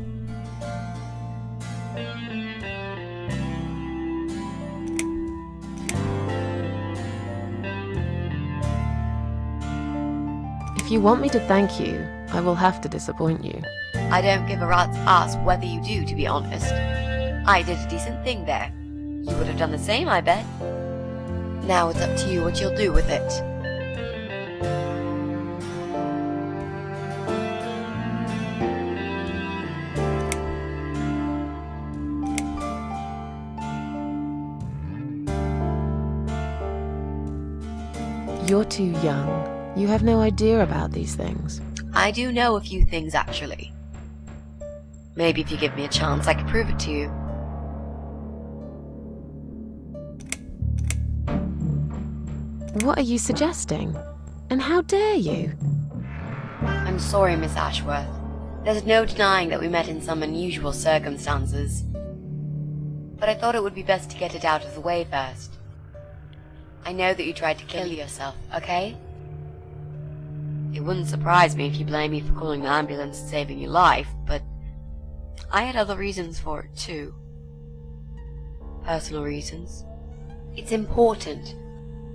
If you want me to thank you, I will have to disappoint you. I don't give a rat's ass whether you do, to be honest. I did a decent thing there. You would have done the same, I bet. Now it's up to you what you'll do with it. You're too young. You have no idea about these things. I do know a few things, actually. Maybe if you give me a chance, I could prove it to you. What are you suggesting? And how dare you? I'm sorry, Miss Ashworth. There's no denying that we met in some unusual circumstances. But I thought it would be best to get it out of the way first. I know that you tried to kill yourself, okay? It wouldn't surprise me if you blame me for calling the ambulance and saving your life, but I had other reasons for it too. Personal reasons. It's important.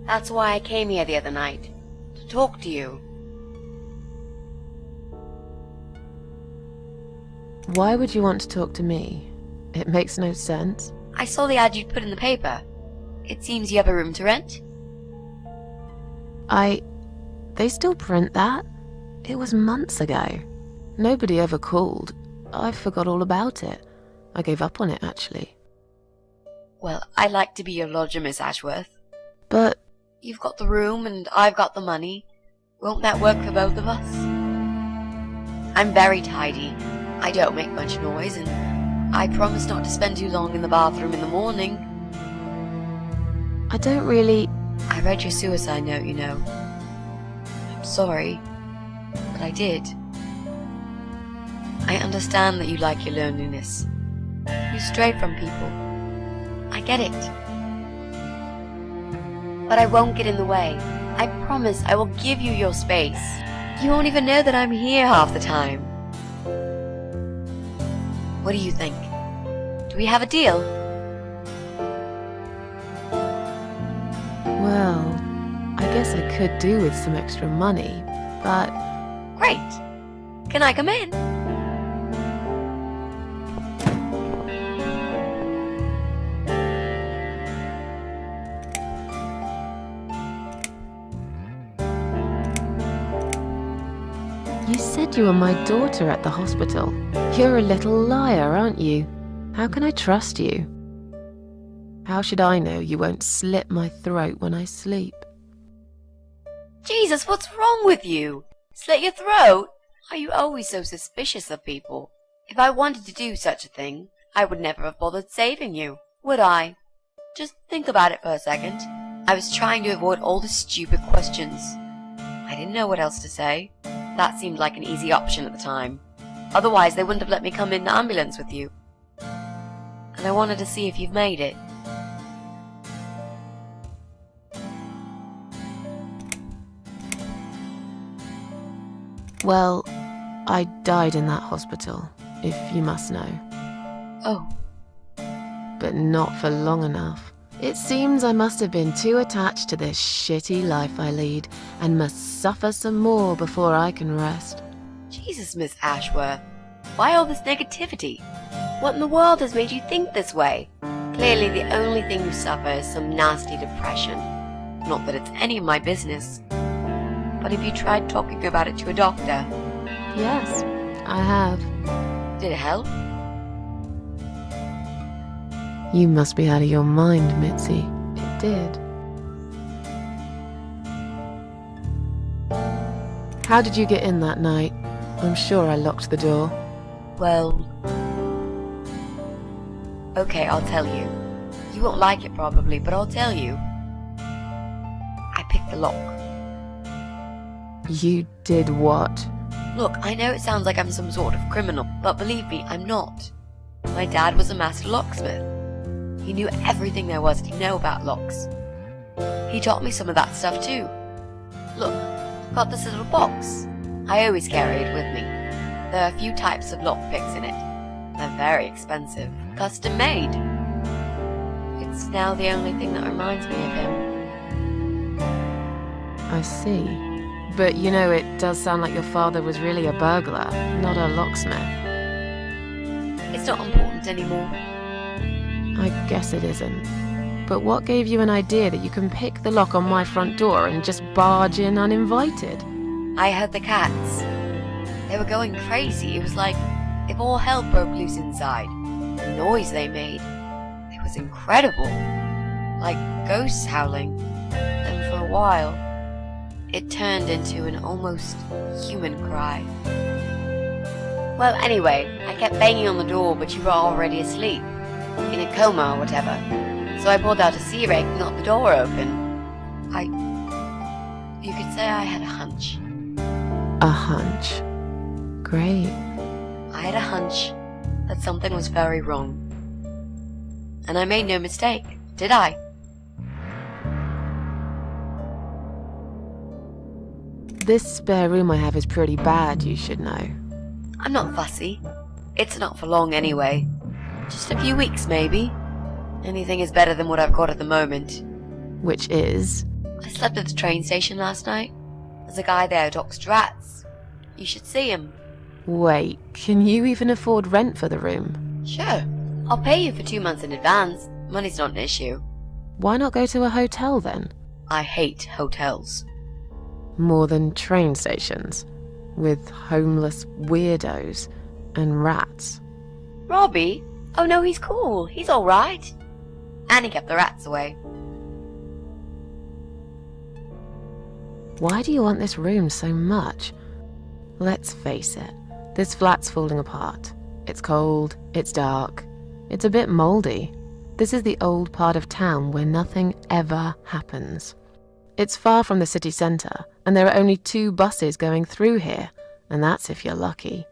That's why I came here the other night. To talk to you. Why would you want to talk to me? It makes no sense. I saw the ad you'd put in the paper. It seems you have a room to rent. They still print that? It was months ago. Nobody ever called. I forgot all about it. I gave up on it, actually. Well, I'd like to be your lodger, Miss Ashworth. But... You've got the room and I've got the money. Won't that work for both of us? I'm very tidy. I don't make much noise, and I promise not to spend too long in the bathroom in the morning. I don't really... I read your suicide note, you know. I'm sorry, but I did. I understand that you like your loneliness. You stray from people. I get it. But I won't get in the way. I promise I will give you your space. You won't even know that I'm here half the time. What do you think? Do we have a deal? Well, I guess I could do with some extra money, but... Great! Can I come in? You said you were my daughter at the hospital. You're a little liar, aren't you? How can I trust you? How should I know you won't slit my throat when I sleep? Jesus, what's wrong with you? Slit your throat? Are you always so suspicious of people? If I wanted to do such a thing, I would never have bothered saving you, would I? Just think about it for a second. I was trying to avoid all the stupid questions. I didn't know what else to say. That seemed like an easy option at the time. Otherwise, they wouldn't have let me come in the ambulance with you. And I wanted to see if you've made it. Well, I died in that hospital, if you must know. Oh. But not for long enough. It seems I must have been too attached to this shitty life I lead, and must suffer some more before I can rest. Jesus, Miss Ashworth. Why all this negativity? What in the world has made you think this way? Clearly the only thing you suffer is some nasty depression. Not that it's any of my business. But have you tried talking about it to a doctor? Yes, I have. Did it help? You must be out of your mind, MItzi. It did. How did you get in that night? I'm sure I locked the door. Well... Okay, I'll tell you. You won't like it probably, but I'll tell you. I picked the lock. You did what? Look, I know it sounds like I'm some sort of criminal, but believe me, I'm not. My dad was a master locksmith. He knew everything there was to know about locks. He taught me some of that stuff too. Look, I've got this little box. I always carry it with me. There are a few types of lockpicks in it. They're very expensive, custom made. It's now the only thing that reminds me of him. I see. But you know, it does sound like your father was really a burglar, not a locksmith. It's not important anymore. I guess it isn't. But what gave you an idea that you can pick the lock on my front door and just barge in uninvited? I heard the cats. They were going crazy. It was like if all hell broke loose inside. The noise they made. It was incredible. Like ghosts howling. And for a while, it turned into an almost human cry. Well, anyway, I kept banging on the door, but you were already asleep, in a coma or whatever. So I pulled out a sea rake and got the door open. You could say I had a hunch. A hunch. Great. I had a hunch that something was very wrong. And I made no mistake, did I? This spare room I have is pretty bad, you should know. I'm not fussy. It's not for long anyway. Just a few weeks, maybe. Anything is better than what I've got at the moment. Which is? I slept at the train station last night. There's a guy there who talks to rats. You should see him. Wait, can you even afford rent for the room? Sure. I'll pay you for 2 months in advance. Money's not an issue. Why not go to a hotel then? I hate hotels. More than train stations, with homeless weirdos and rats. Robbie? Oh no, he's cool. He's alright. And he kept the rats away. Why do you want this room so much? Let's face it, this flat's falling apart. It's cold, it's dark, it's a bit mouldy. This is the old part of town where nothing ever happens. It's far from the city centre, and there are only 2 buses going through here, and that's if you're lucky.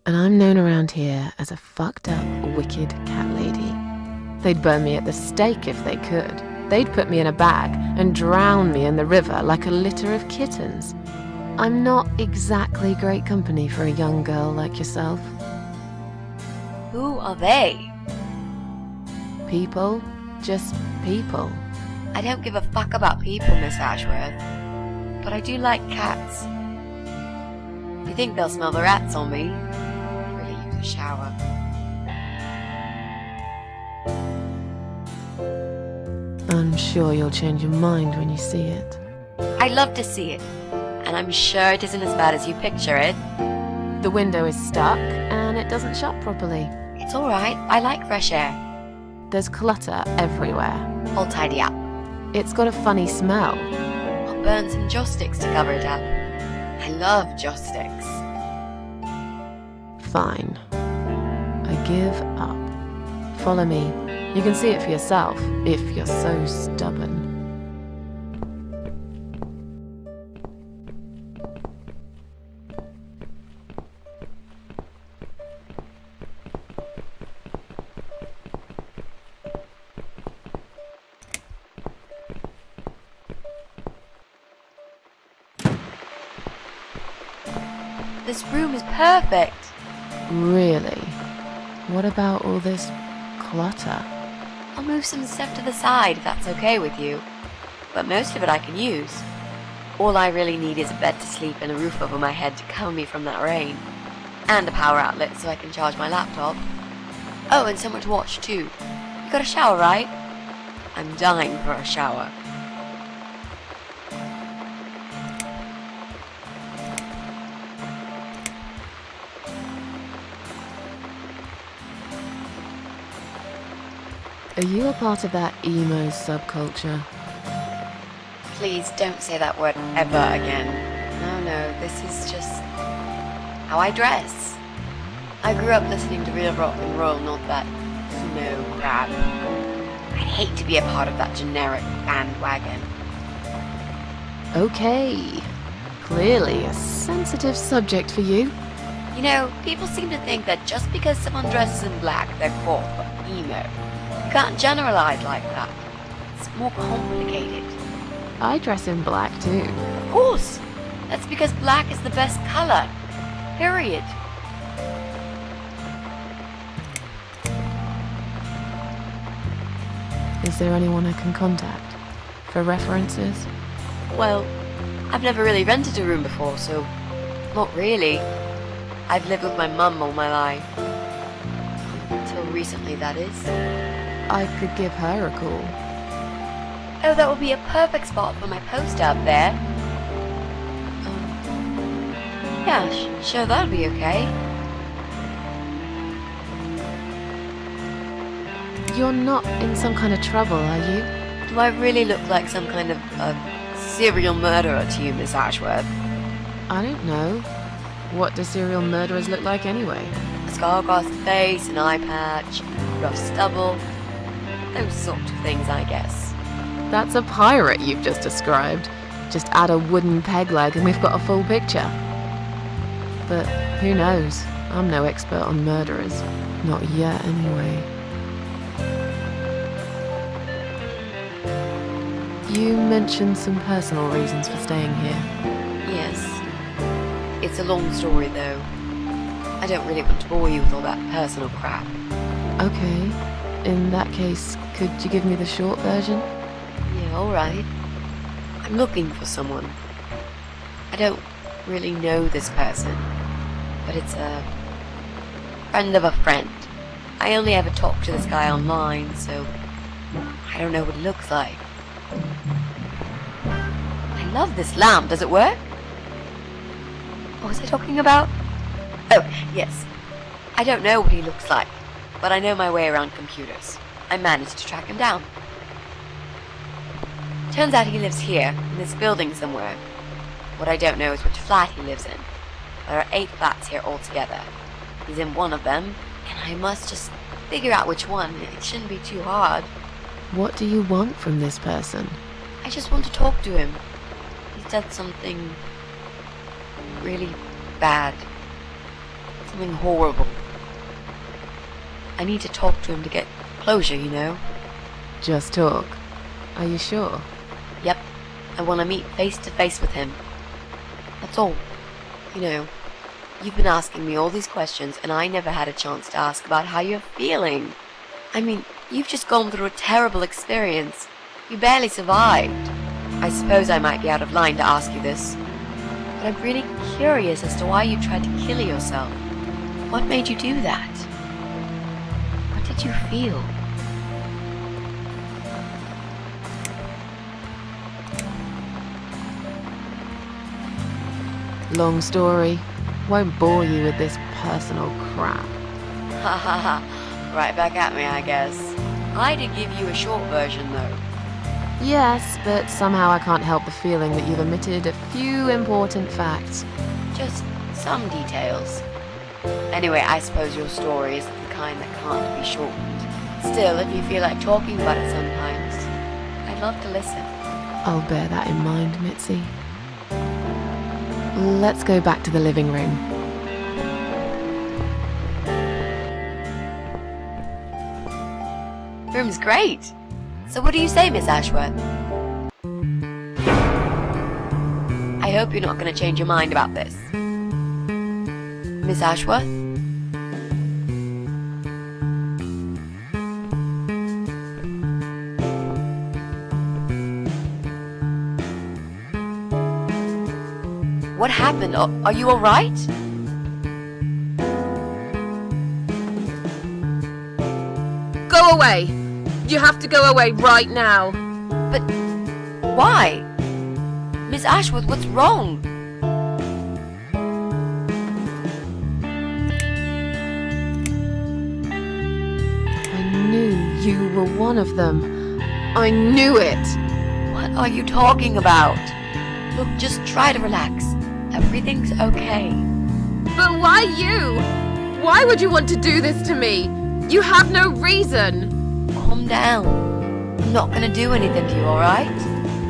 And I'm known around here as a fucked up, wicked cat lady. They'd burn me at the stake if they could. They'd put me in a bag and drown me in the river like a litter of kittens. I'm not exactly great company for a young girl like yourself. Who are they? People, just people. I don't give a fuck about people, Miss Ashworth. But I do like cats. You think they'll smell the rats on me? Really use a shower. I'm sure you'll change your mind when you see it. I'd love to see it. And I'm sure it isn't as bad as you picture it. The window is stuck and it doesn't shut properly. It's alright. I like fresh air. There's clutter everywhere. I'll tidy up. It's got a funny smell. I'll burn some joss sticks to cover it up. I love joss sticks. Fine. I give up. Follow me. You can see it for yourself, if you're so stubborn. This room is perfect. Really? What about all this clutter? I'll move some stuff to the side if that's okay with you. But most of it I can use. All I really need is a bed to sleep and a roof over my head to cover me from that rain. And a power outlet so I can charge my laptop. Oh, and somewhere to watch too. You got a shower, right? I'm dying for a shower. Are you a part of that emo subculture? Please don't say that word ever again. No, this is just how I dress. I grew up listening to real rock and roll, not that emo crap. I'd hate to be a part of that generic bandwagon. Okay. Clearly a sensitive subject for you. You know, people seem to think that just because someone dresses in black, they're called emo. You can't generalize like that. It's more complicated. I dress in black too. Of course. That's because black is the best color. Period. Is there anyone I can contact? For references? Well, I've never really rented a room before, so not really. I've lived with my mum all my life. Until recently, that is. I could give her a call. Oh, that would be a perfect spot for my poster up there. Yeah, sure, that'll be okay. You're not in some kind of trouble, are you? Do I really look like some kind of serial murderer to you, Miss Ashworth? I don't know. What do serial murderers look like anyway? A scar across the face, an eye patch, rough stubble. Those sort of things, I guess. That's a pirate you've just described. Just add a wooden peg leg and we've got a full picture. But who knows? I'm no expert on murderers. Not yet, anyway. You mentioned some personal reasons for staying here. Yes. It's a long story, though. I don't really want to bore you with all that personal crap. Okay. In that case, could you give me the short version? Yeah, alright. I'm looking for someone. I don't really know this person, but it's a friend of a friend. I only ever talk to this guy online, so I don't know what he looks like. I love this lamp. Does it work? What was I talking about? Oh, yes. I don't know what he looks like, but I know my way around computers. I managed to track him down. Turns out he lives here, in this building somewhere. What I don't know is which flat he lives in. There are 8 flats here altogether. He's in one of them, and I must just figure out which one. It shouldn't be too hard. What do you want from this person? I just want to talk to him. He's done something really bad. Something horrible. I need to talk to him to get closure, you know? Just talk. Are you sure? Yep. I want to meet face to face with him. That's all. You know, you've been asking me all these questions and I never had a chance to ask about how you're feeling. I mean, you've just gone through a terrible experience. You barely survived. I suppose I might be out of line to ask you this, but I'm really curious as to why you tried to kill yourself. What made you do that? What did you feel? Long story. Won't bore you with this personal crap. Ha ha ha. Right back at me, I guess. I did give you a short version, though. Yes, but somehow I can't help the feeling that you've omitted a few important facts. Just some details. Anyway, I suppose your story is the kind that can't be shortened. Still, if you feel like talking about it sometimes, I'd love to listen. I'll bear that in mind, MItzi. Let's go back to the living room. Room's great. So what do you say, Miss Ashworth? I hope you're not going to change your mind about this. Miss Ashworth? What happened? Are you alright? Go away! You have to go away right now. But why? Miss Ashworth, what's wrong? I knew you were one of them. I knew it! What are you talking about? Look, just try to relax. Everything's okay. But why you? Why would you want to do this to me? You have no reason. Calm down. I'm not gonna do anything to you, alright?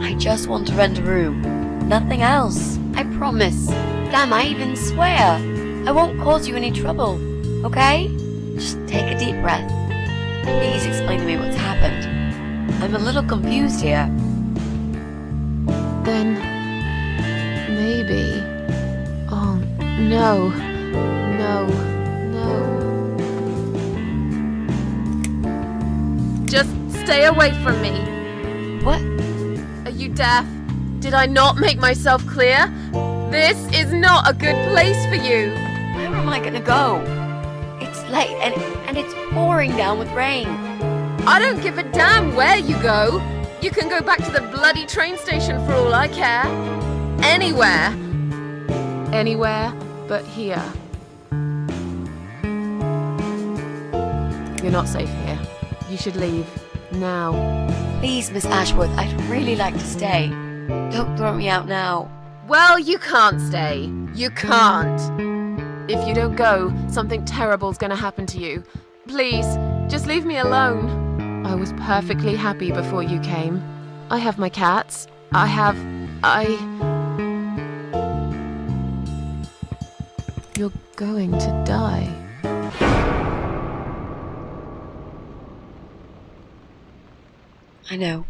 I just want to rent a room. Nothing else. I promise. Damn, I even swear. I won't cause you any trouble. Okay? Just take a deep breath. Please explain to me what's happened. I'm a little confused here. Then maybe. Oh no. No. Just stay away from me. What? Are you deaf? Did I not make myself clear? This is not a good place for you. Where am I gonna go? It's late and it's pouring down with rain. I don't give a damn where you go. You can go back to the bloody train station for all I care. Anywhere. Anywhere but here. You're not safe here. You should leave. Now. Please, Miss Ashworth, I'd really like to stay. Don't throw me out now. Well, you can't stay. You can't. If you don't go, something terrible's gonna happen to you. Please, just leave me alone. I was perfectly happy before you came. I have my cats. You're going to die. I know.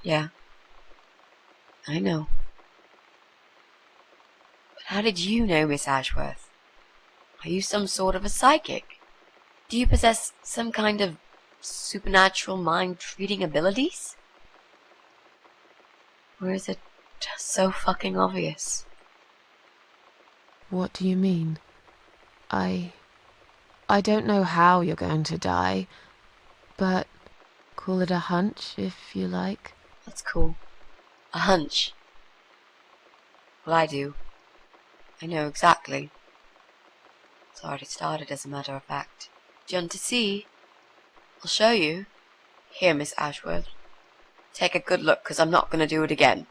Yeah. I know. But how did you know, Miss Ashworth? Are you some sort of a psychic? Do you possess some kind of supernatural mind-reading abilities? Or is it just so fucking obvious? What do you mean? I don't know how you're going to die, but call it a hunch if you like. That's cool. A hunch. Well, I do. I know exactly. It's already started, as a matter of fact. Do you want to see? I'll show you. Here, Miss Ashworth. Take a good look, 'cause I'm not going to do it again.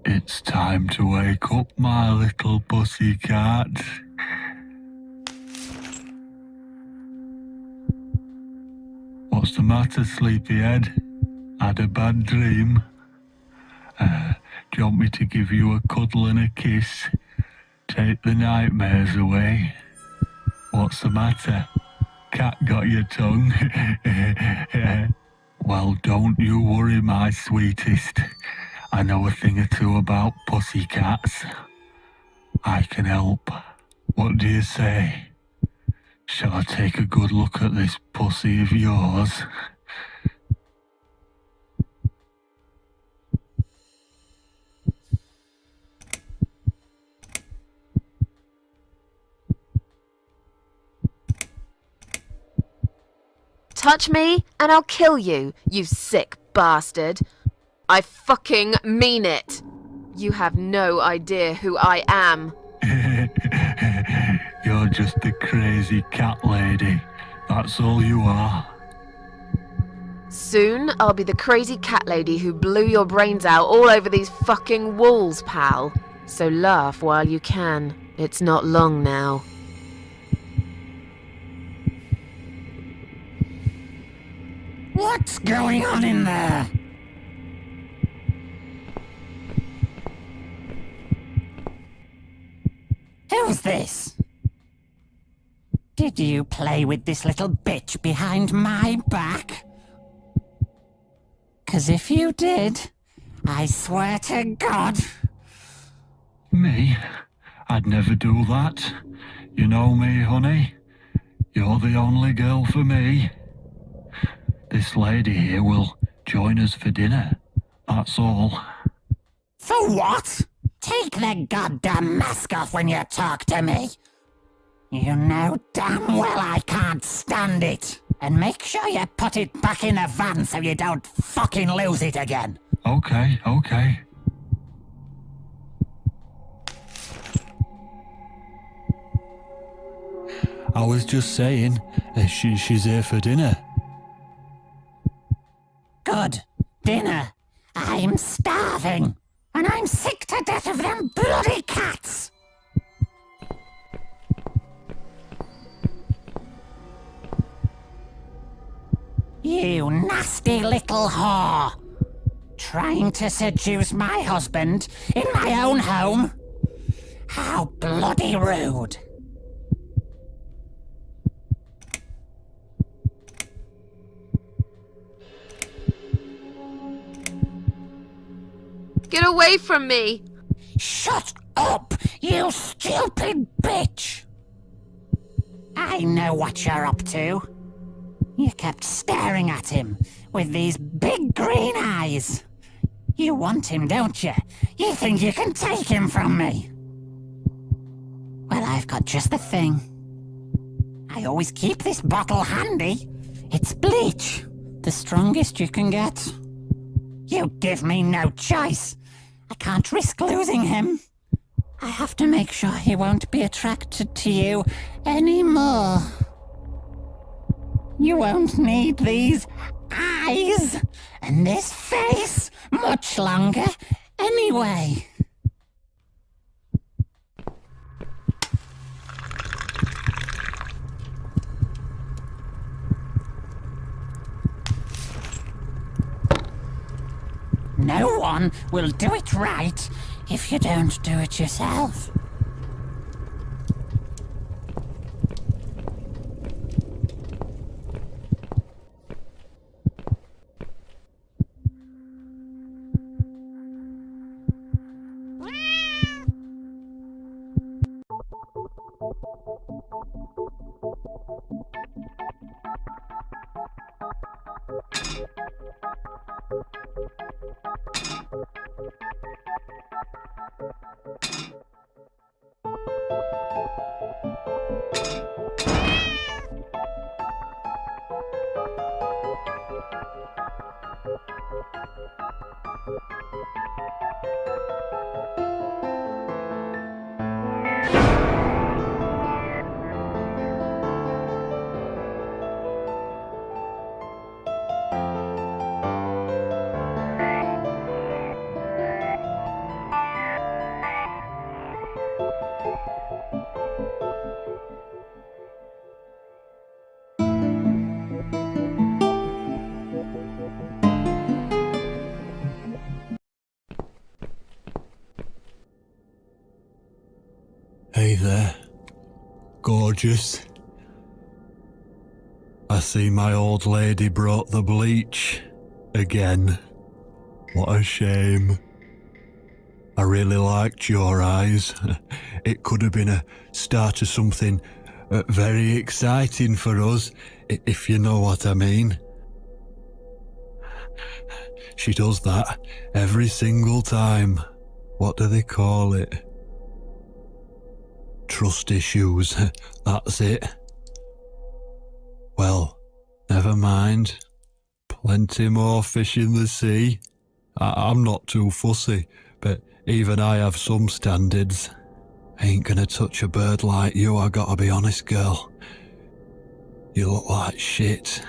It's time to wake up, my little pussycat. What's the matter, sleepyhead? Had a bad dream? Do you want me to give you a cuddle and a kiss? Take the nightmares away? What's the matter? Cat got your tongue? Well, don't you worry, my sweetest. I know a thing or two about pussycats. I can help. What do you say? Shall I take a good look at this pussy of yours? Touch me and I'll kill you, you sick bastard. I fucking mean it. You have no idea who I am. You're just a crazy cat lady. That's all you are. Soon I'll be the crazy cat lady who blew your brains out all over these fucking walls, pal. So laugh while you can. It's not long now. What's going on in there? Who's this? Did you play with this little bitch behind my back? 'Cause if you did, I swear to God... Me? I'd never do that. You know me, honey. You're the only girl for me. This lady here will join us for dinner. That's all. For what? Take the goddamn mask off when you talk to me. You know damn well I can't stand it. And make sure you put it back in the van so you don't fucking lose it again. Okay. I was just saying, she's here for dinner. Good. Dinner. I'm starving. And I'm sick to death of them bloody cats! You nasty little whore! Trying to seduce my husband in my own home? How bloody rude! Get away from me! Shut up, you stupid bitch! I know what you're up to. You kept staring at him with these big green eyes. You want him, don't you? You think you can take him from me? Well, I've got just the thing. I always keep this bottle handy. It's bleach, the strongest you can get. You give me no choice. I can't risk losing him. I have to make sure he won't be attracted to you anymore. You won't need these eyes and this face much longer anyway. No one will do it right if you don't do it yourself. Hey there, gorgeous. I see my old lady brought the bleach again. What a shame. I really liked your eyes. It could have been a start of something very exciting for us, if you know what I mean. She does that every single time. What do they call it? Trust issues, that's it. Well, never mind. Plenty more fish in the sea. I'm not too fussy, but even I have some standards. Ain't gonna touch a bird like you, I gotta be honest, girl. You look like shit.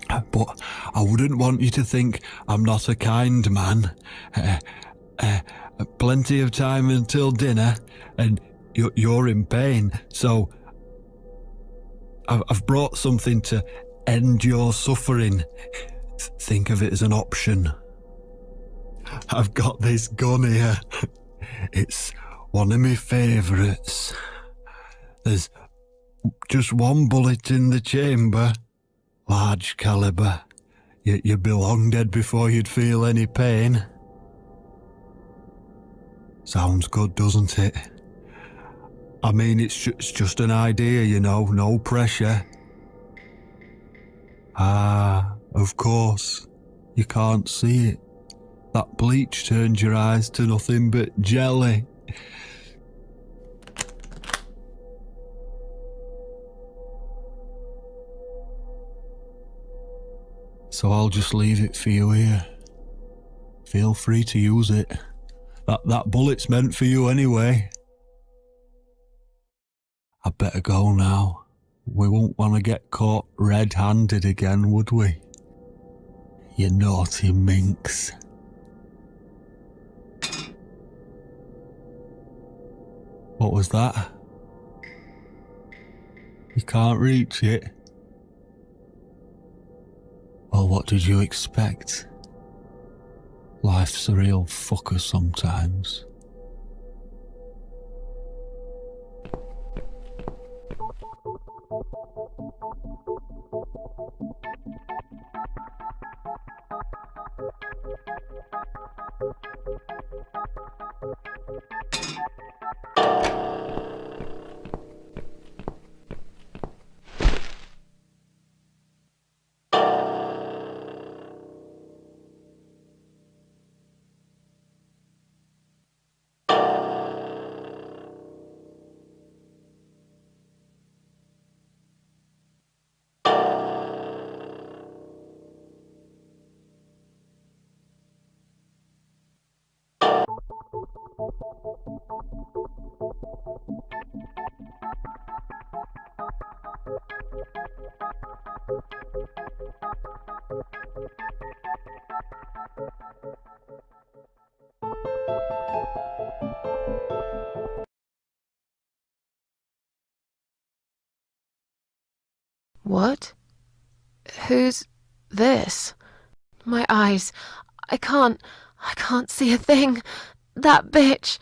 But I wouldn't want you to think I'm not a kind man. Plenty of time until dinner, and you're in pain, so I've brought something to end your suffering. Think of it as an option. I've got this gun here. It's one of my favourites. There's just one bullet in the chamber. Large caliber. You'd be long dead before you'd feel any pain. Sounds good, doesn't it? I mean, it's just an idea, you know, no pressure. Ah, of course. You can't see it. That bleach turns your eyes to nothing but jelly. So I'll just leave it for you here. Feel free to use it. That bullet's meant for you anyway. I'd better go now. We won't want to get caught red-handed again, would we? You naughty minx. What was that? You can't reach it? Well, what did you expect? Life's a real fucker sometimes. What? Who's this? My eyes. I can't see a thing. That bitch.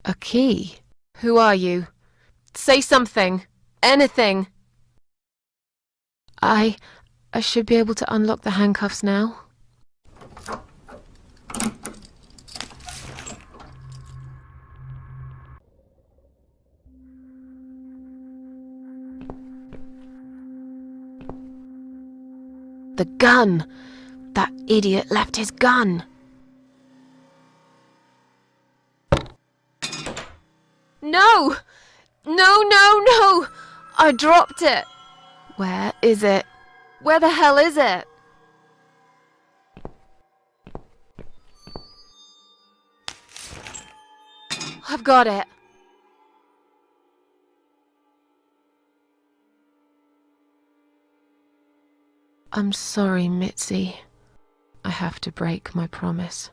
A key? Who are you? Say something. Anything. I should be able to unlock the handcuffs now. The gun! That idiot left his gun! No! No! I dropped it! Where is it? Where the hell is it? I've got it. I'm sorry, MItzi. I have to break my promise.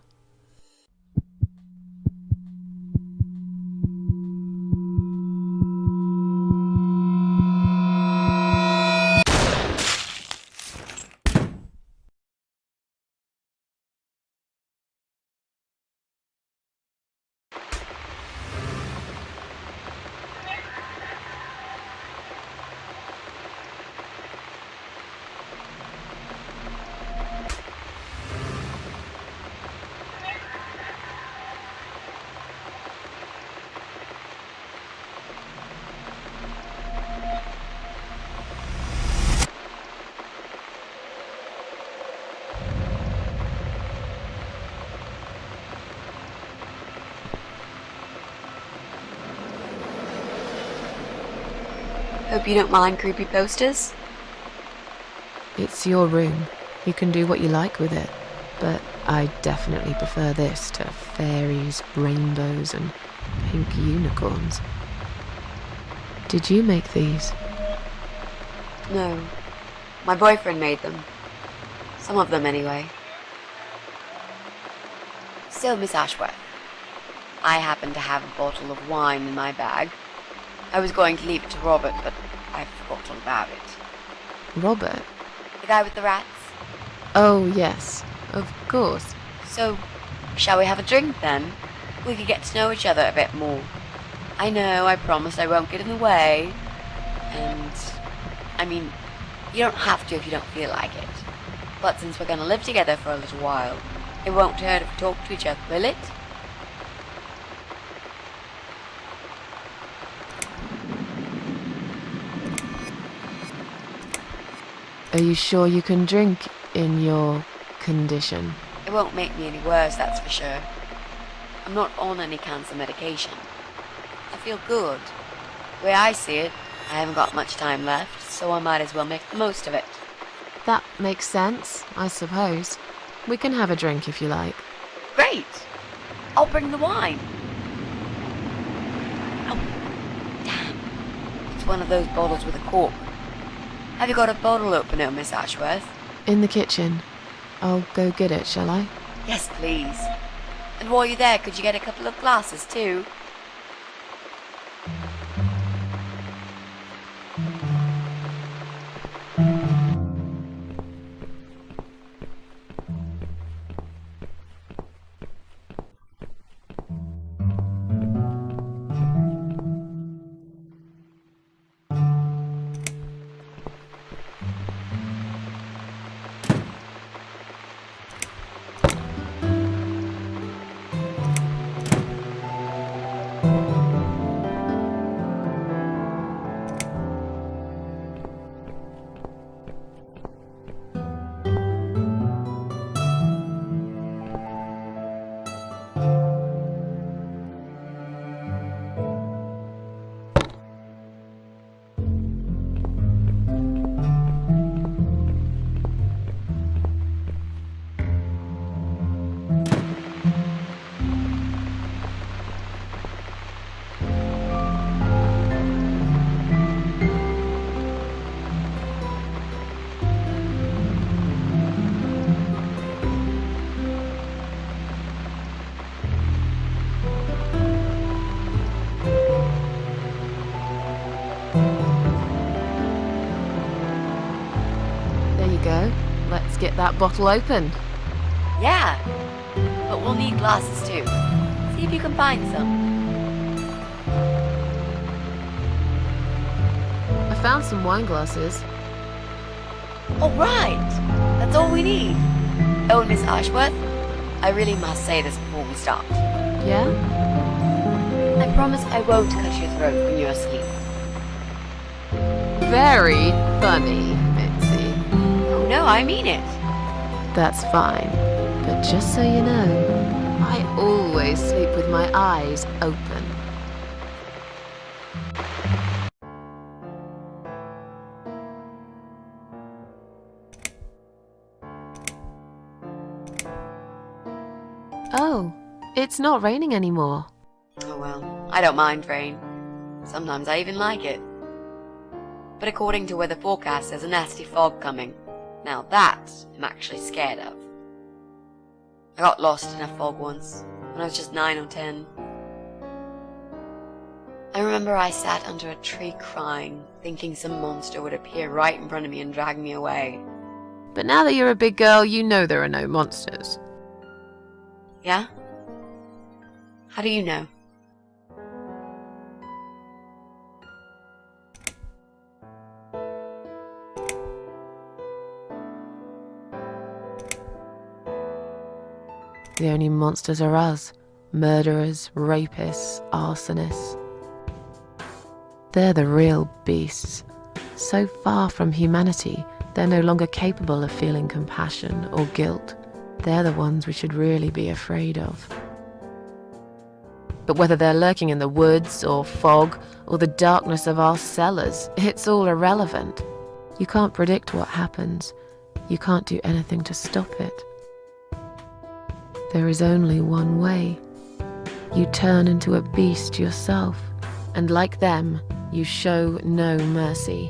Hope you don't mind creepy posters? It's your room. You can do what you like with it. But I definitely prefer this to fairies, rainbows, and pink unicorns. Did you make these? No. My boyfriend made them. Some of them, anyway. So, Miss Ashworth, I happen to have a bottle of wine in my bag. I was going to leave it to Robert, but I forgot all about it. Robert? The guy with the rats? Oh, yes. Of course. So, shall we have a drink, then? We could get to know each other a bit more. I know, I promise I won't get in the way. And, I mean, you don't have to if you don't feel like it. But since we're going to live together for a little while, it won't hurt if we talk to each other, will it? Are you sure you can drink in your condition? It won't make me any worse, that's for sure. I'm not on any cancer medication. I feel good. The way I see it, I haven't got much time left, so I might as well make the most of it. That makes sense, I suppose. We can have a drink if you like. Great! I'll bring the wine. Oh, damn. It's one of those bottles with a cork. Have you got a bottle opener, Miss Ashworth? In the kitchen. I'll go get it, shall I? Yes, please. And while you're there, could you get a couple of glasses, too? you go. Let's get that bottle open. Yeah, but we'll need glasses too. See if you can find some. I found some wine glasses. All right, that's all we need. Oh, Miss Ashworth, I really must say this before we start. Yeah? I promise I won't cut your throat when you're asleep. Very funny, Mitzi. Oh no, I mean it. That's fine. But just so you know, I always sleep with my eyes open. Oh, it's not raining anymore. Oh well, I don't mind rain. Sometimes I even like it. But according to weather forecast, there's a nasty fog coming. Now that I'm actually scared of. I got lost in a fog once, when I was just 9 or 10. I remember I sat under a tree crying, thinking some monster would appear right in front of me and drag me away. But now that you're a big girl, you know there are no monsters. Yeah? How do you know? The only monsters are us. Murderers, rapists, arsonists. They're the real beasts. So far from humanity, they're no longer capable of feeling compassion or guilt. They're the ones we should really be afraid of. But whether they're lurking in the woods or fog or the darkness of our cellars, it's all irrelevant. You can't predict what happens. You can't do anything to stop it. There is only one way. You turn into a beast yourself, and like them, you show no mercy.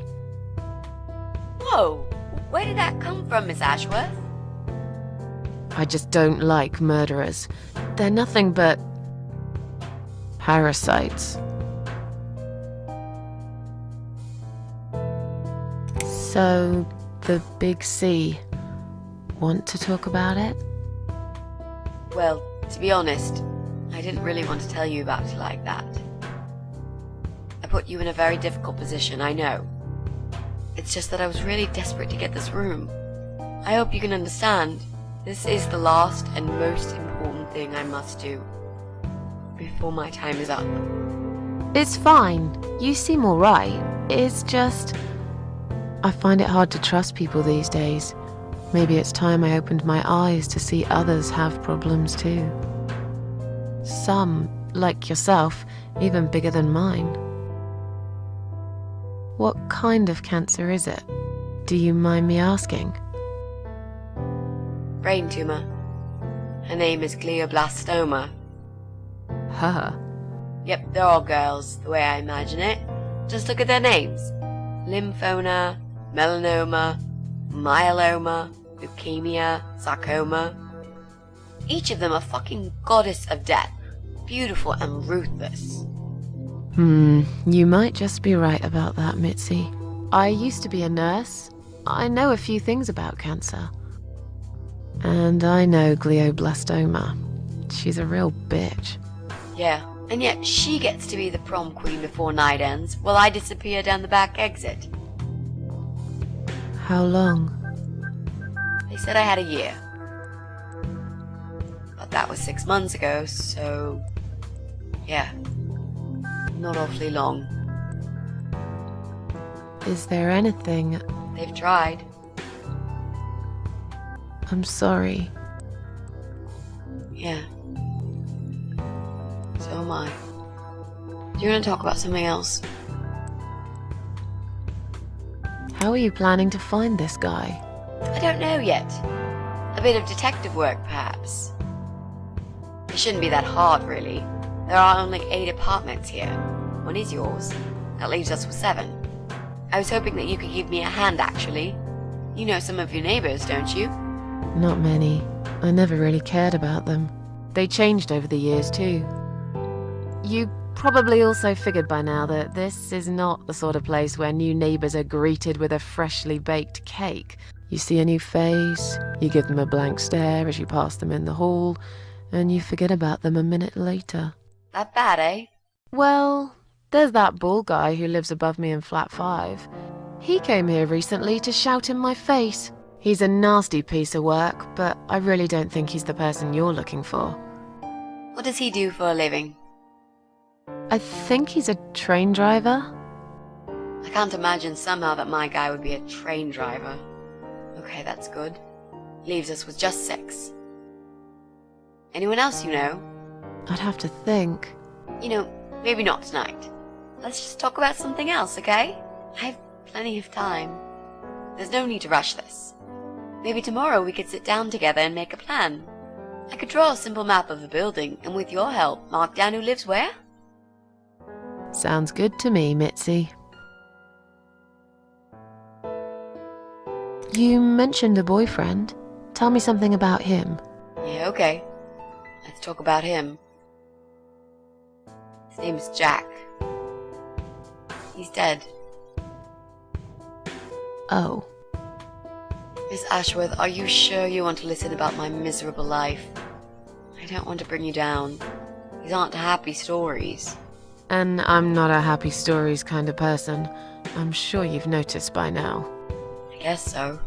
Whoa! Where did that come from, Miss Ashworth? I just don't like murderers. They're nothing but parasites. So, the big C. Want to talk about it? Well, to be honest, I didn't really want to tell you about it like that. I put you in a very difficult position, I know. It's just that I was really desperate to get this room. I hope you can understand. This is the last and most important thing I must do before my time is up. It's fine. You seem alright. It's just... I find it hard to trust people these days. Maybe it's time I opened my eyes to see others have problems too. Some, like yourself, even bigger than mine. What kind of cancer is it? Do you mind me asking? Brain tumor. Her name is glioblastoma. Huh. Yep, they're all girls, the way I imagine it. Just look at their names. Lymphoma, melanoma, myeloma, leukemia, sarcoma. Each of them a fucking goddess of death, beautiful and ruthless. You might just be right about that, Mitzi. I used to be a nurse. I know a few things about cancer. And I know glioblastoma. She's a real bitch. Yeah, and yet she gets to be the prom queen before night ends, while I disappear down the back exit. How long? They said I had a year. But that was 6 months ago, so... yeah. Not awfully long. Is there anything... They've tried. I'm sorry. Yeah. So am I. Do you want to talk about something else? How are you planning to find this guy? I don't know yet. A bit of detective work, perhaps. It shouldn't be that hard, really. There are only 8 apartments here. One is yours. That leaves us with 7. I was hoping that you could give me a hand, actually. You know some of your neighbors, don't you? Not many. I never really cared about them. They changed over the years, too. You probably also figured by now that this is not the sort of place where new neighbors are greeted with a freshly baked cake. You see a new face, you give them a blank stare as you pass them in the hall, and you forget about them a minute later. That bad, eh? Well, there's that bald guy who lives above me in flat 5. He came here recently to shout in my face. He's a nasty piece of work, but I really don't think he's the person you're looking for. What does he do for a living? I think he's a train driver. I can't imagine somehow that my guy would be a train driver. Okay, that's good. Leaves us with just 6. Anyone else you know? I'd have to think. You know, maybe not tonight. Let's just talk about something else, okay? I have plenty of time. There's no need to rush this. Maybe tomorrow we could sit down together and make a plan. I could draw a simple map of the building, and with your help, mark down who lives where. Sounds good to me, MItzi. You mentioned a boyfriend. Tell me something about him. Yeah, okay. Let's talk about him. His name is Jack. He's dead. Oh. Miss Ashworth, are you sure you want to listen about my miserable life? I don't want to bring you down. These aren't happy stories. And I'm not a happy stories kind of person. I'm sure you've noticed by now. I guess so.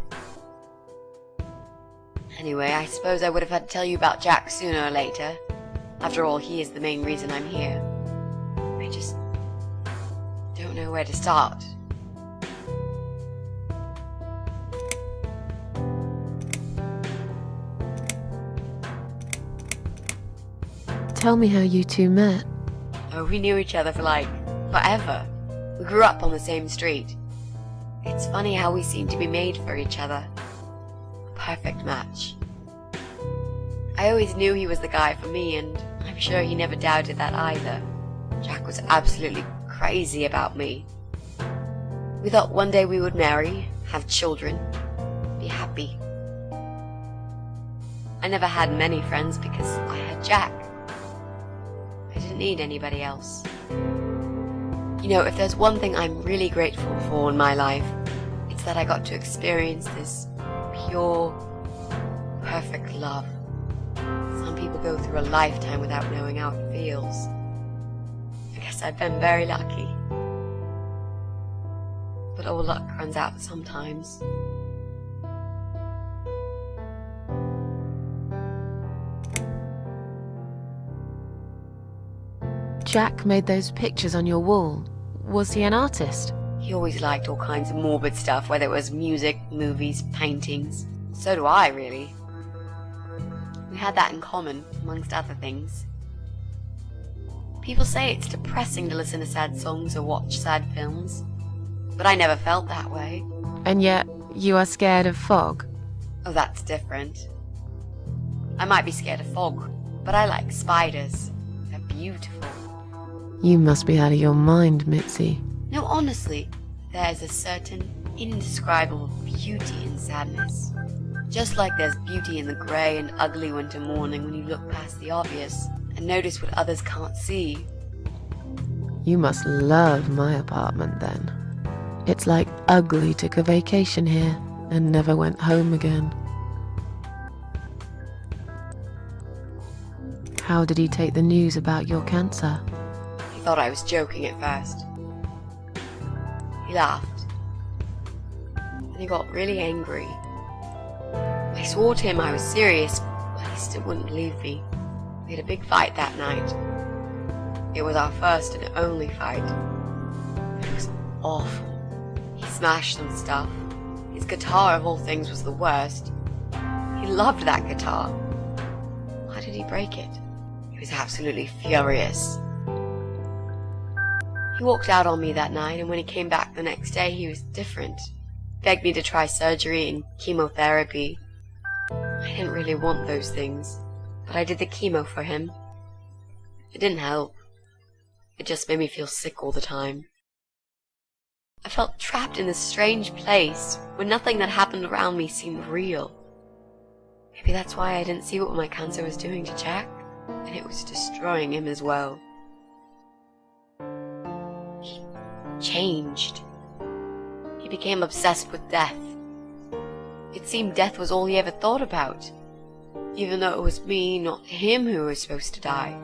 Anyway, I suppose I would have had to tell you about Jack sooner or later. After all, he is the main reason I'm here. I just don't know where to start. Tell me how you two met. Oh, we knew each other for like forever. We grew up on the same street. It's funny how we seem to be made for each other. A perfect match. I always knew he was the guy for me, and I'm sure he never doubted that either. Jack was absolutely crazy about me. We thought one day we would marry, have children, be happy. I never had many friends because I had Jack. I didn't need anybody else. You know, if there's one thing I'm really grateful for in my life, it's that I got to experience this pure, perfect love. Some people go through a lifetime without knowing how it feels. I guess I've been very lucky. But all luck runs out sometimes. Jack made those pictures on your wall. Was he an artist? He always liked all kinds of morbid stuff, whether it was music, movies, paintings. So do I, really. We had that in common, amongst other things. People say it's depressing to listen to sad songs or watch sad films, but I never felt that way. And yet, you are scared of fog? Oh, that's different. I might be scared of fog, but I like spiders. They're beautiful. You must be out of your mind, MItzi. No, honestly, there is a certain indescribable beauty in sadness. Just like there's beauty in the grey and ugly winter morning when you look past the obvious and notice what others can't see. You must love my apartment then. It's like Ugly took a vacation here and never went home again. How did he take the news about your cancer? He thought I was joking at first. He laughed. Then he got really angry. I swore to him I was serious, but he still wouldn't believe me. We had a big fight that night. It was our first and only fight. It was awful. He smashed some stuff. His guitar of all things was the worst. He loved that guitar. Why did he break it? He was absolutely furious. He walked out on me that night, and when he came back the next day, he was different. Begged me to try surgery and chemotherapy. I didn't really want those things, but I did the chemo for him. It didn't help. It just made me feel sick all the time. I felt trapped in this strange place where nothing that happened around me seemed real. Maybe that's why I didn't see what my cancer was doing to Jack, and it was destroying him as well. He changed. He became obsessed with death. It seemed death was all he ever thought about, even though it was me, not him, who was supposed to die.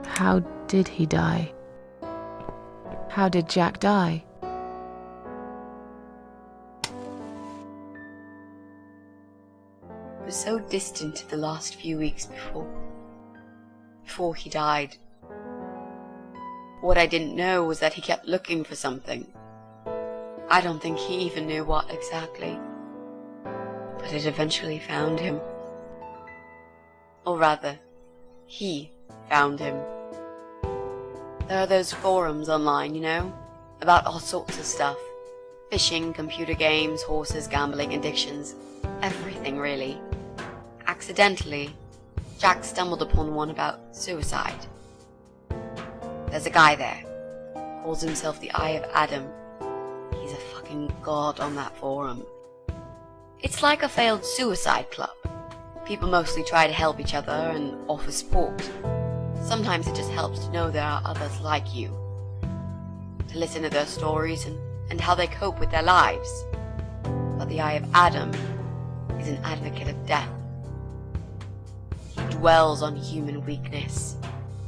How did he die? How did Jack die? It was so distant in the last few weeks before he died. What I didn't know was that he kept looking for something. I don't think he even knew what exactly. But it eventually found him. Or rather, he found him. There are those forums online, you know, about all sorts of stuff. Fishing, computer games, horses, gambling, addictions. Everything, really. Accidentally, Jack stumbled upon one about suicide. There's a guy there. Calls himself the Eye of Adam. He's a fucking god on that forum. It's like a failed suicide club. People mostly try to help each other and offer support. Sometimes it just helps to know there are others like you. To listen to their stories and how they cope with their lives. But the Eye of Adam is an advocate of death. He dwells on human weakness.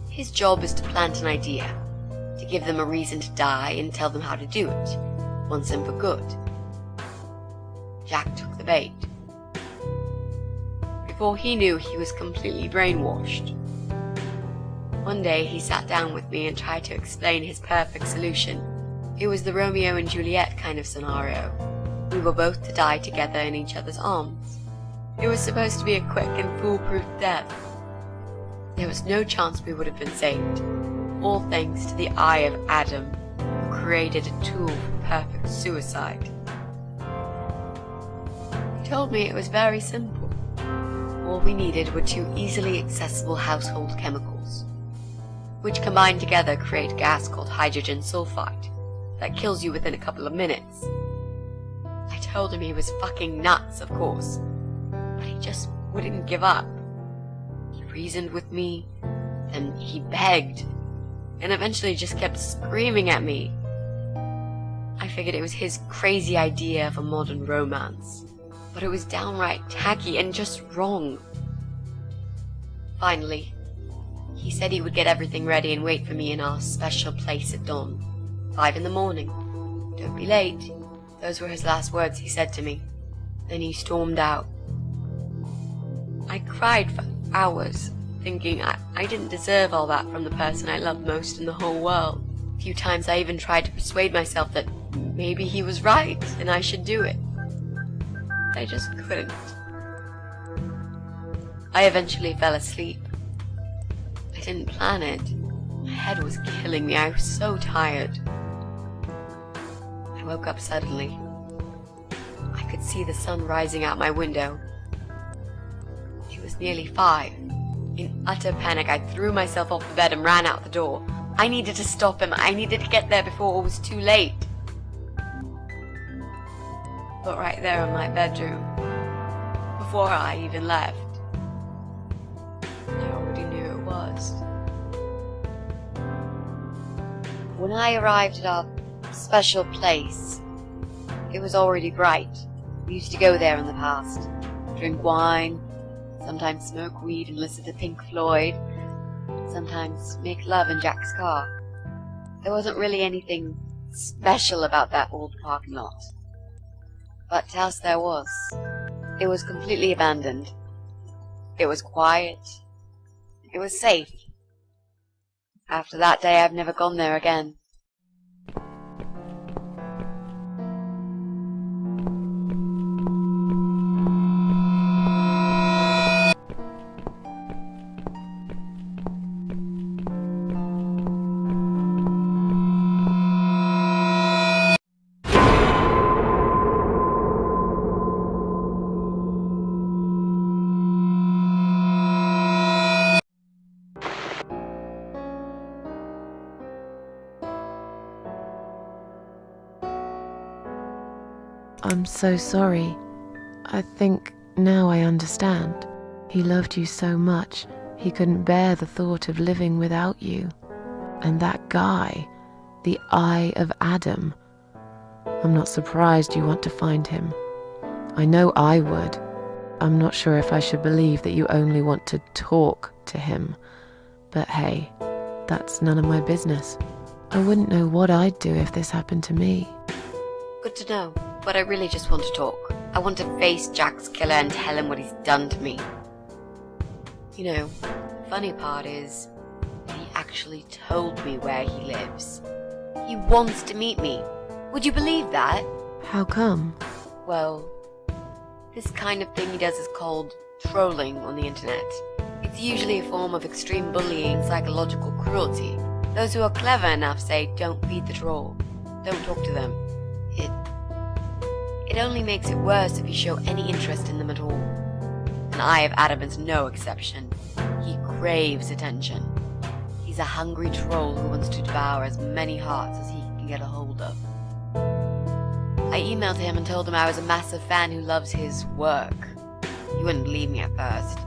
His job is to plant an idea, to give them a reason to die and tell them how to do it, once and for good. Jack took the bait. Before he knew, he was completely brainwashed. One day he sat down with me and tried to explain his perfect solution. It was the Romeo and Juliet kind of scenario. We were both to die together in each other's arms. It was supposed to be a quick and foolproof death. There was no chance we would have been saved, all thanks to the Eye of Adam, who created a tool for perfect suicide. He told me it was very simple. All we needed were 2 easily accessible household chemicals, which combined together create a gas called hydrogen sulfide that kills you within a couple of minutes. I told him he was fucking nuts, of course, but he just wouldn't give up. He reasoned with me, then he begged, and eventually just kept screaming at me. I figured it was his crazy idea of a modern romance, but it was downright tacky and just wrong. Finally, he said he would get everything ready and wait for me in our special place at dawn, 5 in the morning. Don't be late. Those were his last words he said to me. Then he stormed out. I cried for hours, thinking I didn't deserve all that from the person I loved most in the whole world. A few times I even tried to persuade myself that maybe he was right and I should do it. I just couldn't. I eventually fell asleep. I didn't plan it. My head was killing me. I was so tired. I woke up suddenly. I could see the sun rising out my window. It was nearly 5. In utter panic, I threw myself off the bed and ran out the door. I needed to stop him. I needed to get there before it was too late. But right there in my bedroom, before I even left, I already knew it was. When I arrived at our special place, it was already bright. We used to go there in the past, drink wine, sometimes smoke weed and listen to Pink Floyd, sometimes make love in Jack's car. There wasn't really anything special about that old parking lot. But else there was. It was completely abandoned. It was quiet. It was safe. After that day, I've never gone there again. I'm so sorry. I think now I understand. He loved you so much, he couldn't bear the thought of living without you. And that guy, the Eye of Adam, I'm not surprised you want to find him. I know I would. I'm not sure if I should believe that you only want to talk to him. But hey, that's none of my business. I wouldn't know what I'd do if this happened to me. Good to know, but I really just want to talk. I want to face Jack's killer and tell him what he's done to me. You know, the funny part is, he actually told me where he lives. He wants to meet me. Would you believe that? How come? Well, this kind of thing he does is called trolling on the internet. It's usually a form of extreme bullying and psychological cruelty. Those who are clever enough say, don't feed the troll. Don't talk to them. It only makes it worse if you show any interest in them at all. And I of Adam is no exception. He craves attention. He's a hungry troll who wants to devour as many hearts as he can get a hold of. I emailed him and told him I was a massive fan who loves his work. He wouldn't believe me at first.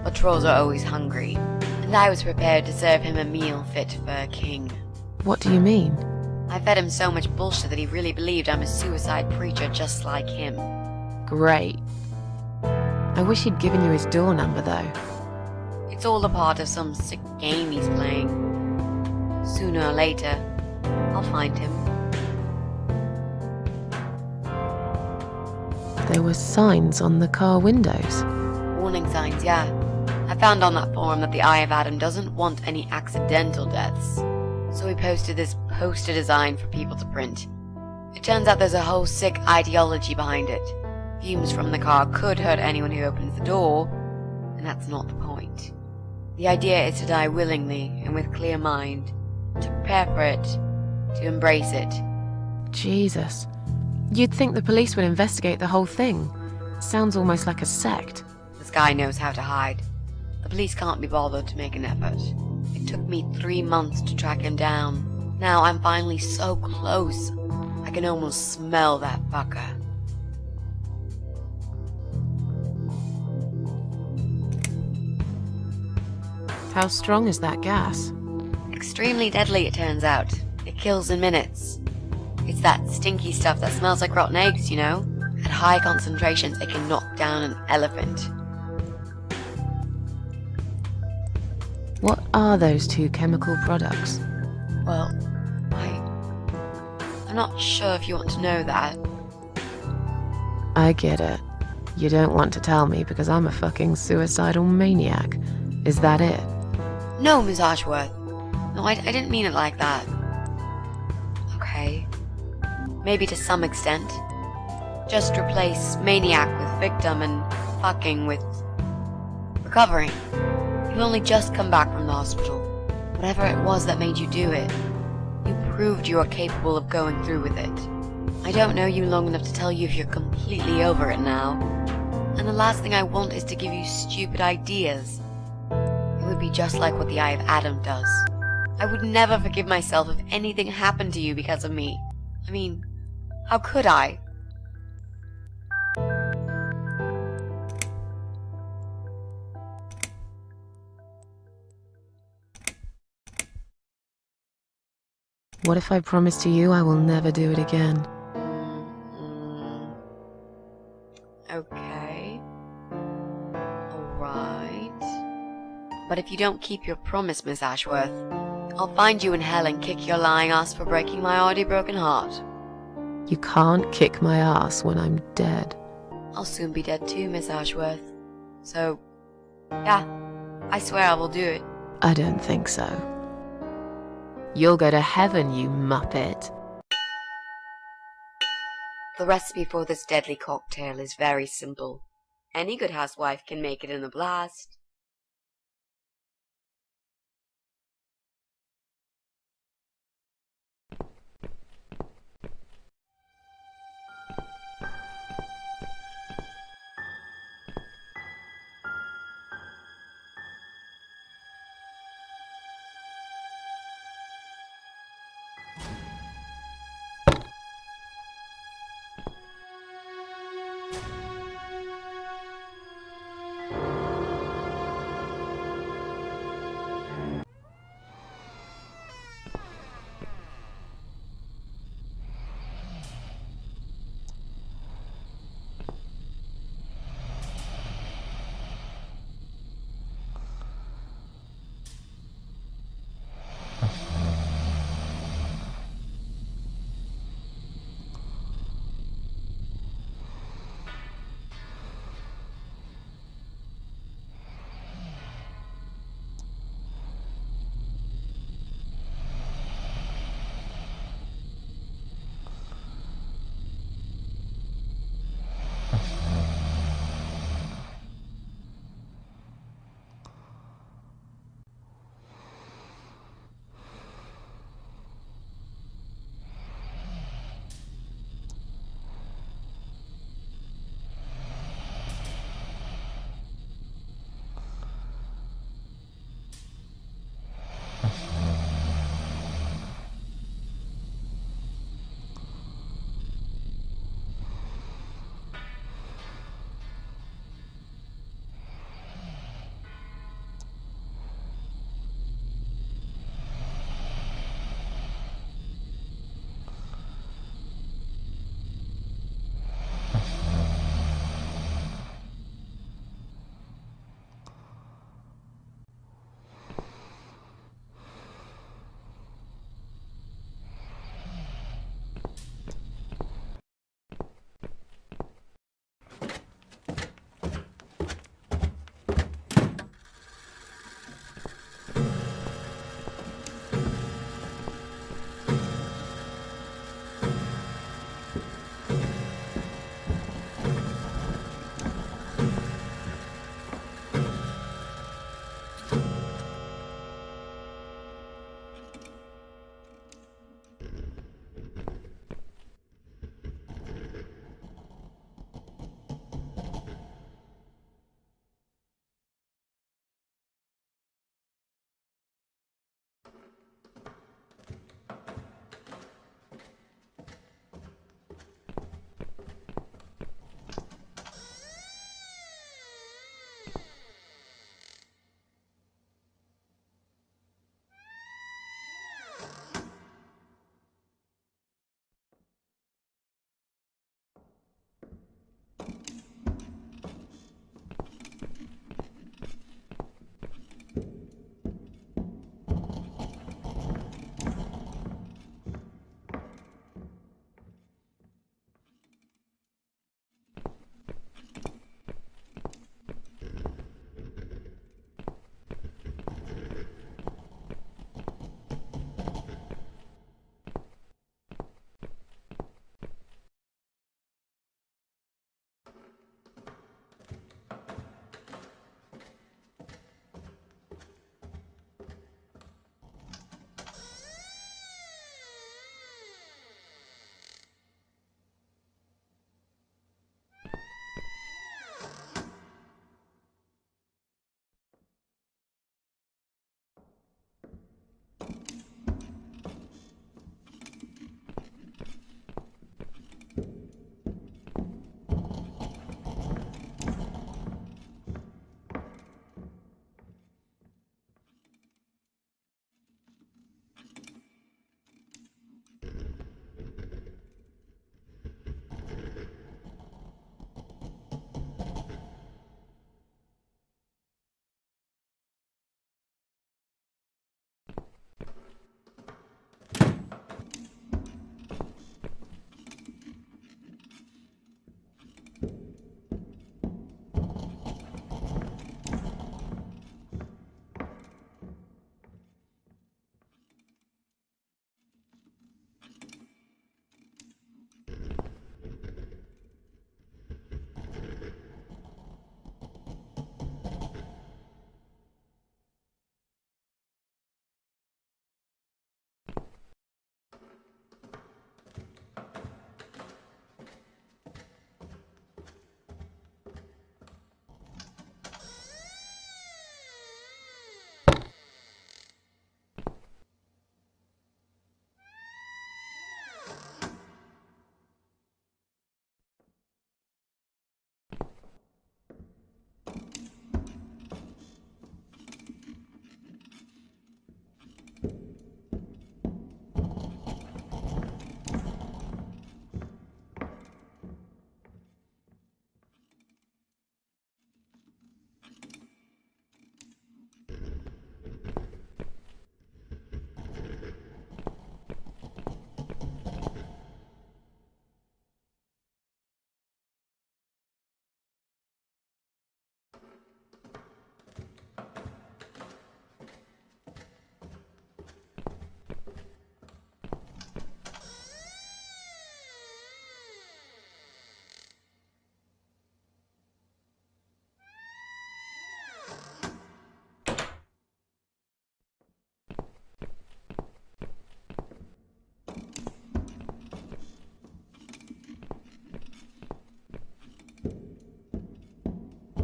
But trolls are always hungry, and I was prepared to serve him a meal fit for a king. What do you mean? I fed him so much bullshit that he really believed I'm a suicide preacher just like him. Great. I wish he'd given you his door number, though. It's all a part of some sick game he's playing. Sooner or later, I'll find him. There were signs on the car windows. Warning signs, yeah. I found on that forum that the Eye of Adam doesn't want any accidental deaths. So we posted this poster design for people to print. It turns out there's a whole sick ideology behind it. Fumes from the car could hurt anyone who opens the door, and that's not the point. The idea is to die willingly and with clear mind, to prepare for it, to embrace it. Jesus. You'd think the police would investigate the whole thing. Sounds almost like a sect. This guy knows how to hide. The police can't be bothered to make an effort. It took me 3 months to track him down. Now I'm finally so close. I can almost smell that fucker. How strong is that gas? Extremely deadly, it turns out. It kills in minutes. It's that stinky stuff that smells like rotten eggs, you know? At high concentrations, it can knock down an elephant. What are those two chemical products? Well, I'm not sure if you want to know that. I get it. You don't want to tell me because I'm a fucking suicidal maniac. Is that it? No, Miss Ashworth. No, I didn't mean it like that. Okay. Maybe to some extent. Just replace maniac with victim and fucking with recovering. You've only just come back from the hospital. Whatever it was that made you do it, you proved you are capable of going through with it. I don't know you long enough to tell you if you're completely over it now. And the last thing I want is to give you stupid ideas. It would be just like what the Eye of Adam does. I would never forgive myself if anything happened to you because of me. I mean, how could I? What if I promise to you I will never do it again? Okay. Alright. But if you don't keep your promise, Miss Ashworth, I'll find you in hell and kick your lying ass for breaking my already broken heart. You can't kick my ass when I'm dead. I'll soon be dead too, Miss Ashworth. So, yeah, I swear I will do it. I don't think so. You'll go to heaven, you muppet. The recipe for this deadly cocktail is very simple. Any good housewife can make it in a blast.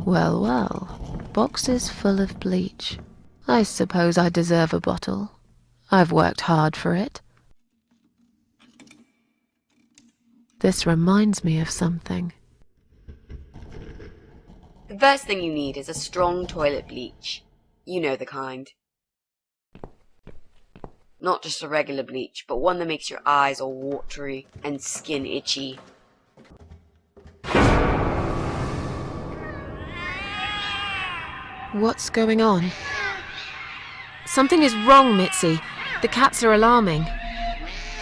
Well, well, boxes full of bleach. I suppose I deserve a bottle. I've worked hard for it. This reminds me of something. The first thing you need is a strong toilet bleach. You know the kind. Not just a regular bleach, but one that makes your eyes all watery and skin itchy. What's going on? Something is wrong, Mitzi. The cats are alarming.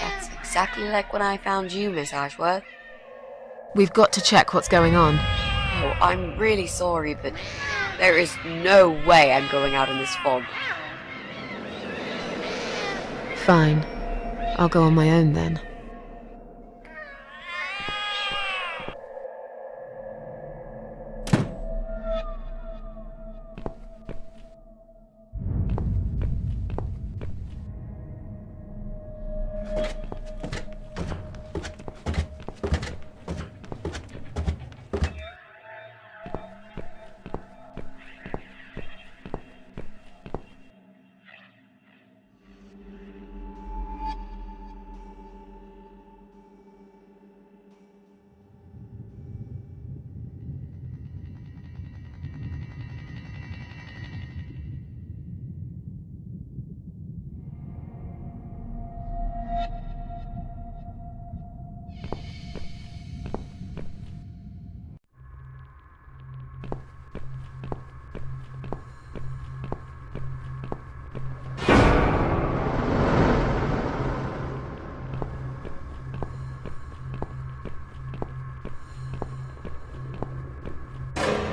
That's exactly like when I found you, Miss Ashworth. We've got to check what's going on. Oh, I'm really sorry, but there is no way I'm going out in this fog. Fine. I'll go on my own then.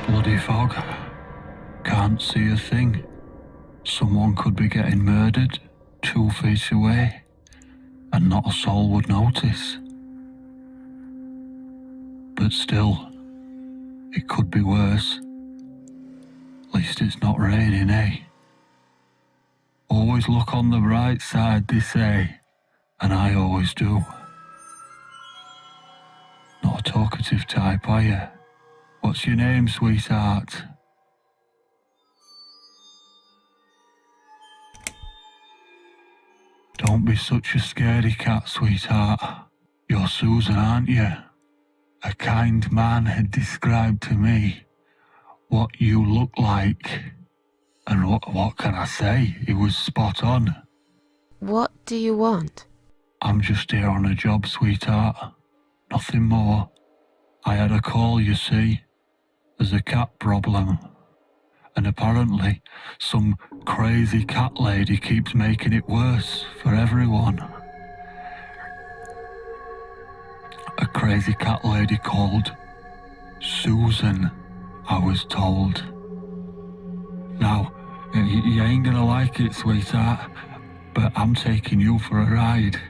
Bloody fog. Can't see a thing. Someone could be getting murdered 2 feet away, and not a soul would notice. But still, it could be worse. At least it's not raining, eh? Always look on the bright side, they say, and I always do. Not a talkative type, are you? What's your name, sweetheart? Don't be such a scaredy cat, sweetheart. You're Susan, aren't you? A kind man had described to me what you look like. And what can I say? He was spot on. What do you want? I'm just here on a job, sweetheart. Nothing more. I had a call, you see. There's a cat problem. And apparently, some crazy cat lady keeps making it worse for everyone. A crazy cat lady called Susan, I was told. Now, you ain't gonna like it, sweetheart, but I'm taking you for a ride.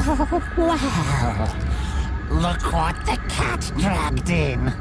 Oh, well. Look what the cat dragged in.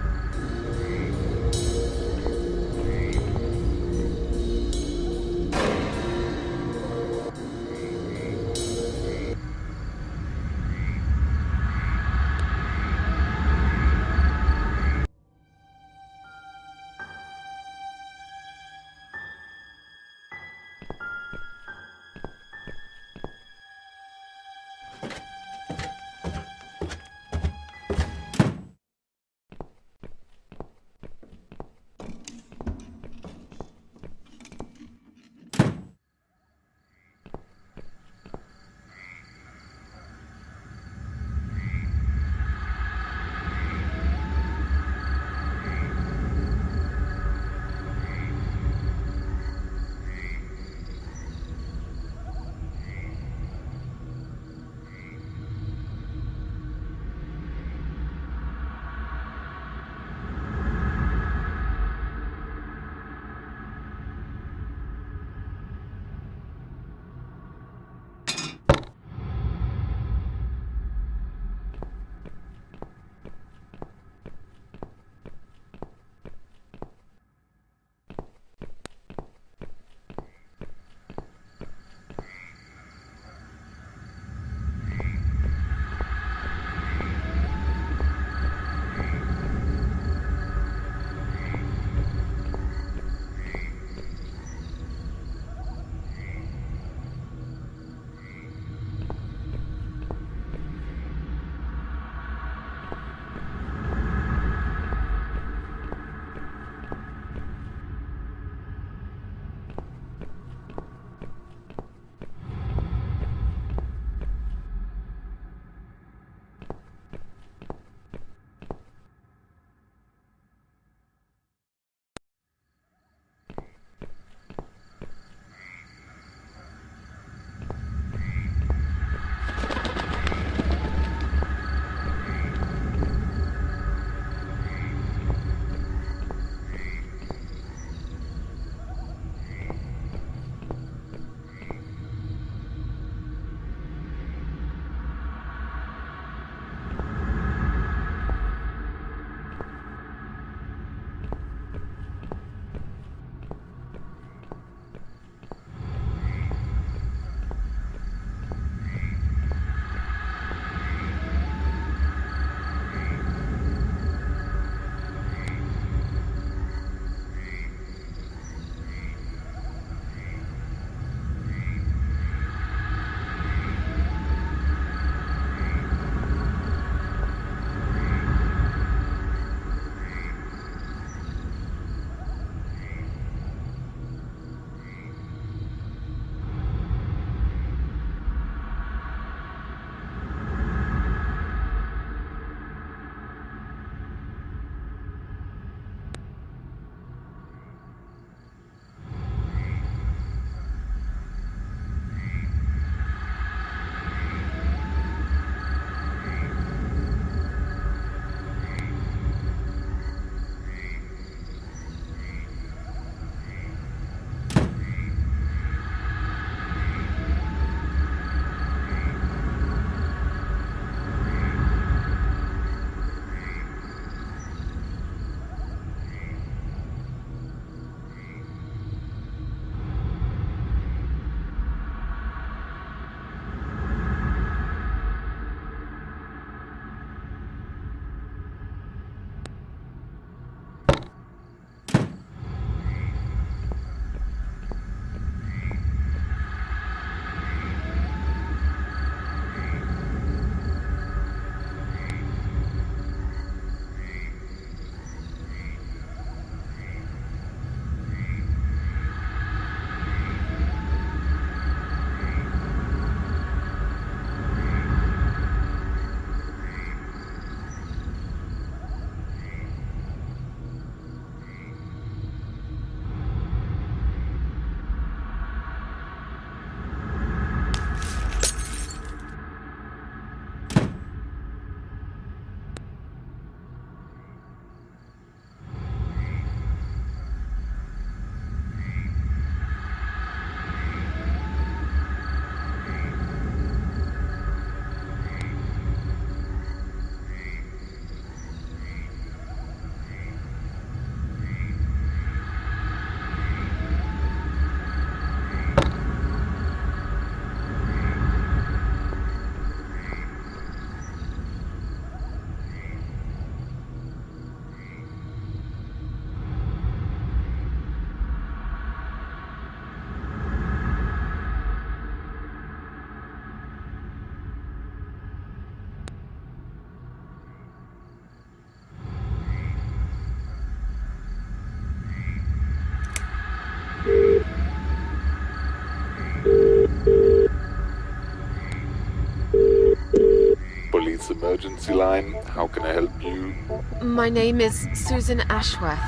emergency line. How can I help you? My name is Susan Ashworth.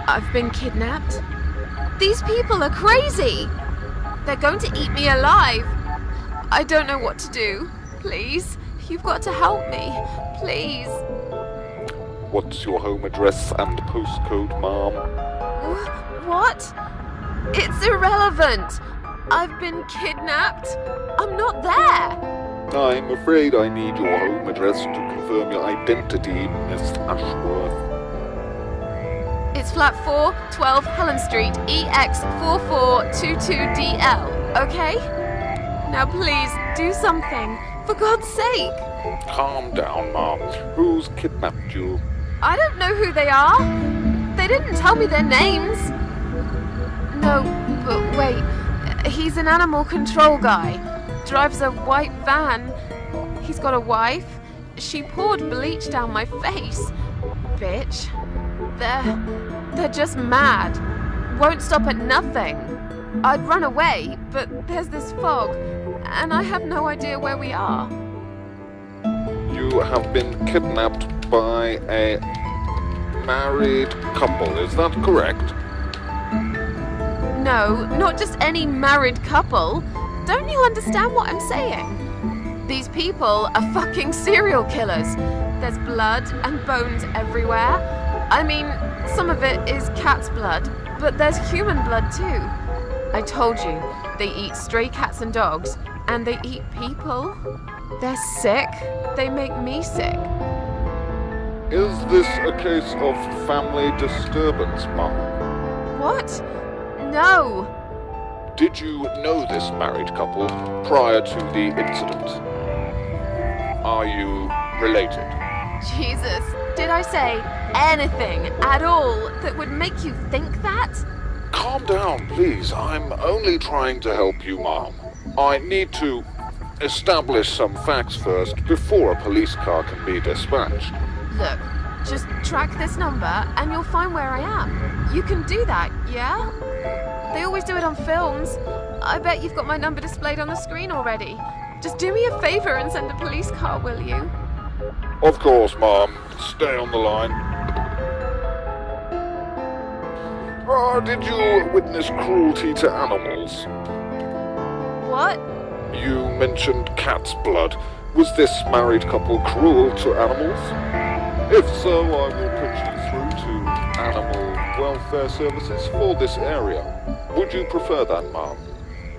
I've been kidnapped. These people are crazy! They're going to eat me alive. I don't know what to do. Please, you've got to help me. Please. What's your home address and postcode, Mom? What? It's irrelevant. I've been kidnapped. I'm not there. I'm afraid I need your home address to confirm your identity, Miss Ashworth. It's flat 4, 12 Helen Street, EX4422DL, okay? Now please, do something. For God's sake. Calm down, Mom. Who's kidnapped you? I don't know who they are. They didn't tell me their names. No, but wait. He's an animal control guy. Drives a white van. He's got a wife. She poured bleach down my face. Bitch. They're just mad. Won't stop at nothing. I'd run away, but there's this fog, and I have no idea where we are. You have been kidnapped by a married couple, is that correct? No, not just any married couple. Don't you understand what I'm saying? These people are fucking serial killers. There's blood and bones everywhere. I mean, some of it is cat's blood, but there's human blood too. I told you, they eat stray cats and dogs, and they eat people. They're sick. They make me sick. Is this a case of family disturbance, Mom? What? No. Did you know this married couple prior to the incident? Are you related? Jesus, did I say anything at all that would make you think that? Calm down, please. I'm only trying to help you, Mom. I need to establish some facts first before a police car can be dispatched. Look, just track this number and you'll find where I am. You can do that, yeah? They always do it on films. I bet you've got my number displayed on the screen already. Just do me a favor and send a police car, will you? Of course, Mom. Stay on the line. Did you witness cruelty to animals? What? You mentioned cat's blood. Was this married couple cruel to animals? If so, I will put you through to animal welfare services for this area. Would you prefer that, Mom?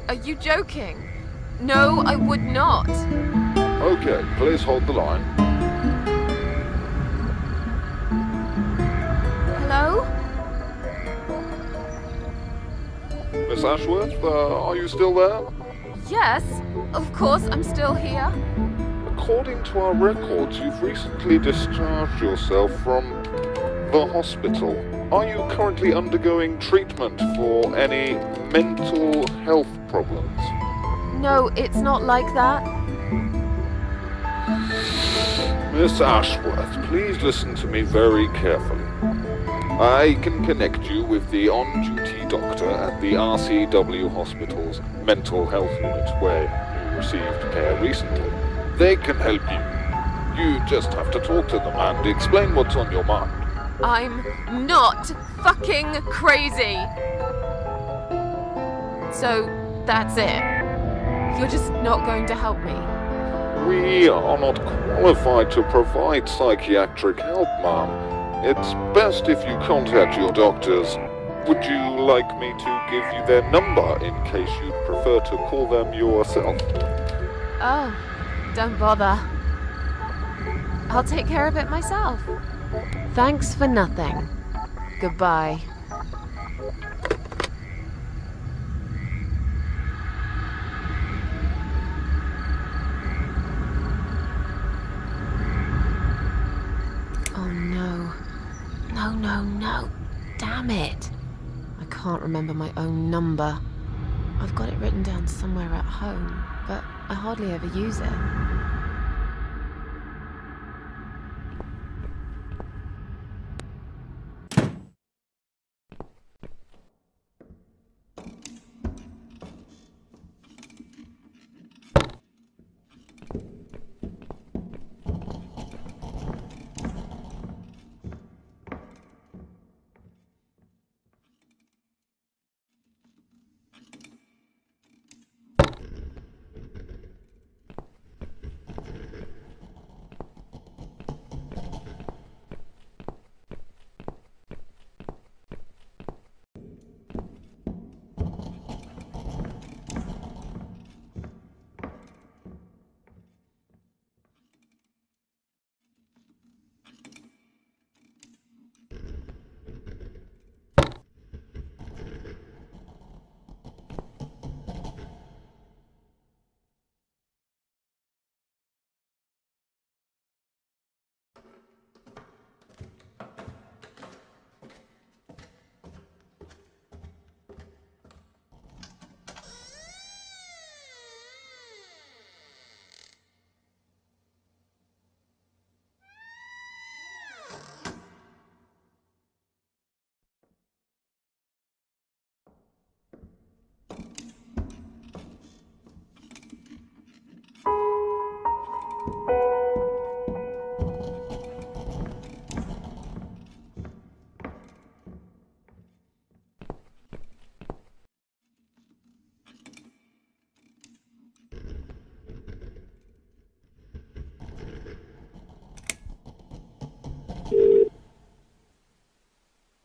Are you joking? No, I would not. Okay, please hold the line. Hello? Miss Ashworth, are you still there? Yes, of course I'm still here. According to our records, you've recently discharged yourself from the hospital. Are you currently undergoing treatment for any mental health problems? No, it's not like that. Miss Ashworth, please listen to me very carefully. I can connect you with the on-duty doctor at the RCW Hospital's mental health unit where you received care recently. They can help you. You just have to talk to them and explain what's on your mind. I'm not fucking crazy. So, that's it. You're just not going to help me. We are not qualified to provide psychiatric help, Mom. It's best if you contact your doctors. Would you like me to give you their number in case you'd prefer to call them yourself? Oh, don't bother. I'll take care of it myself. Thanks for nothing. Goodbye. Oh no. No. Damn it. I can't remember my own number. I've got it written down somewhere at home, but I hardly ever use it.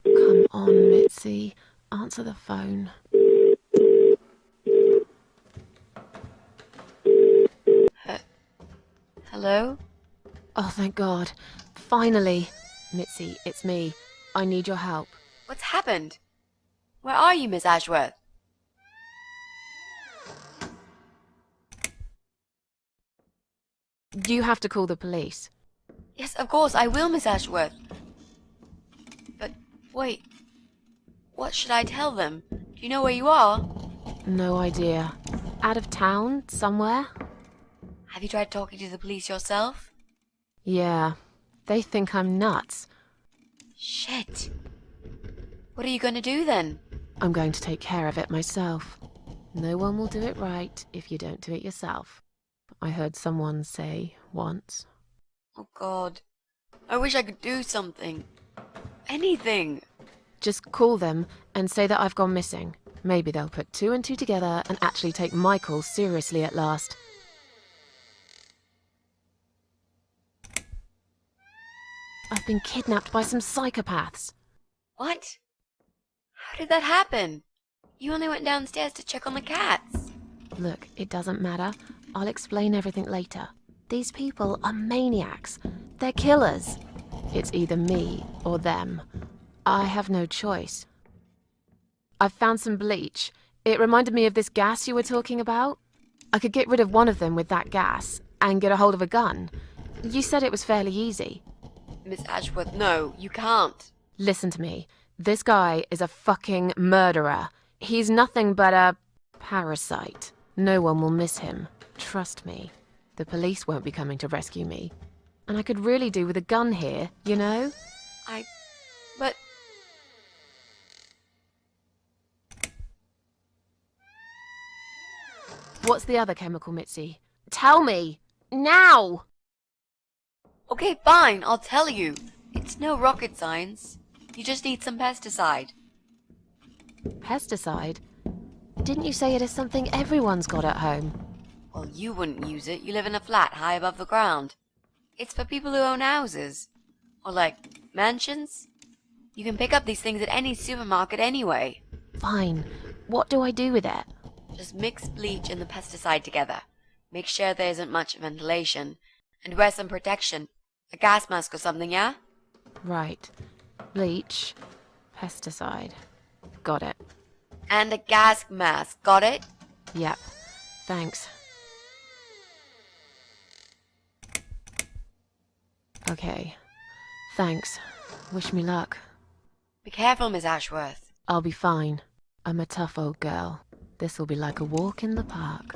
Come on, Mitzi. Answer the phone. Hello? Oh, thank God. Finally. Mitzi, it's me. I need your help. What's happened? Where are you, Miss Ashworth? You have to call the police. Yes, of course, I will, Miss Ashworth. But, wait. What should I tell them? Do you know where you are? No idea. Out of town, somewhere? Have you tried talking to the police yourself? Yeah. They think I'm nuts. Shit. What are you going to do then? I'm going to take care of it myself. No one will do it right if you don't do it yourself. I heard someone say once. Oh, God. I wish I could do something. Anything. Just call them and say that I've gone missing. Maybe they'll put two and two together and actually take my call seriously at last. I've been kidnapped by some psychopaths. What? How did that happen? You only went downstairs to check on the cats. Look, it doesn't matter. I'll explain everything later. These people are maniacs. They're killers. It's either me or them. I have no choice. I've found some bleach. It reminded me of this gas you were talking about. I could get rid of one of them with that gas and get a hold of a gun. You said it was fairly easy. Miss Ashworth, no, you can't. Listen to me. This guy is a fucking murderer. He's nothing but a parasite. No one will miss him. Trust me. The police won't be coming to rescue me. And I could really do with a gun here, you know? But... What's the other chemical, Mitzi? Tell me! Now! Okay, fine, I'll tell you. It's no rocket science. You just need some pesticide. Pesticide? Didn't you say it is something everyone's got at home? Well, you wouldn't use it. You live in a flat high above the ground. It's for people who own houses. Or like, mansions. You can pick up these things at any supermarket anyway. Fine. What do I do with it? Just mix bleach and the pesticide together. Make sure there isn't much ventilation. And wear some protection. A gas mask or something, yeah? Right. Bleach. Pesticide. Got it. And a gas mask, got it? Yep. Thanks. Okay. Thanks. Wish me luck. Be careful, Miss Ashworth. I'll be fine. I'm a tough old girl. This'll be like a walk in the park.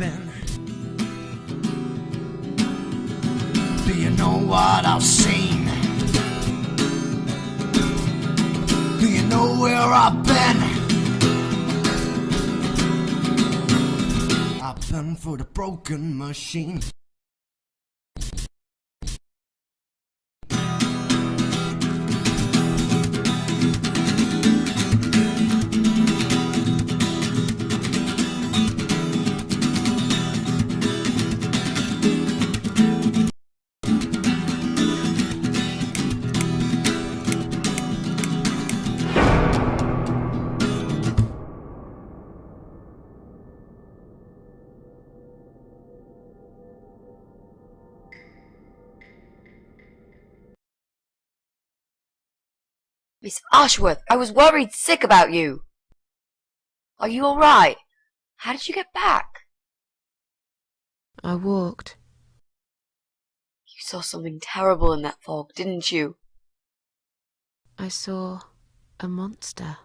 been? Do you know what I've seen? Do you know where I've been? I've been for the broken machine. Miss Ashworth, I was worried sick about you. Are you alright? How did you get back? I walked. You saw something terrible in that fog, didn't you? I saw a monster.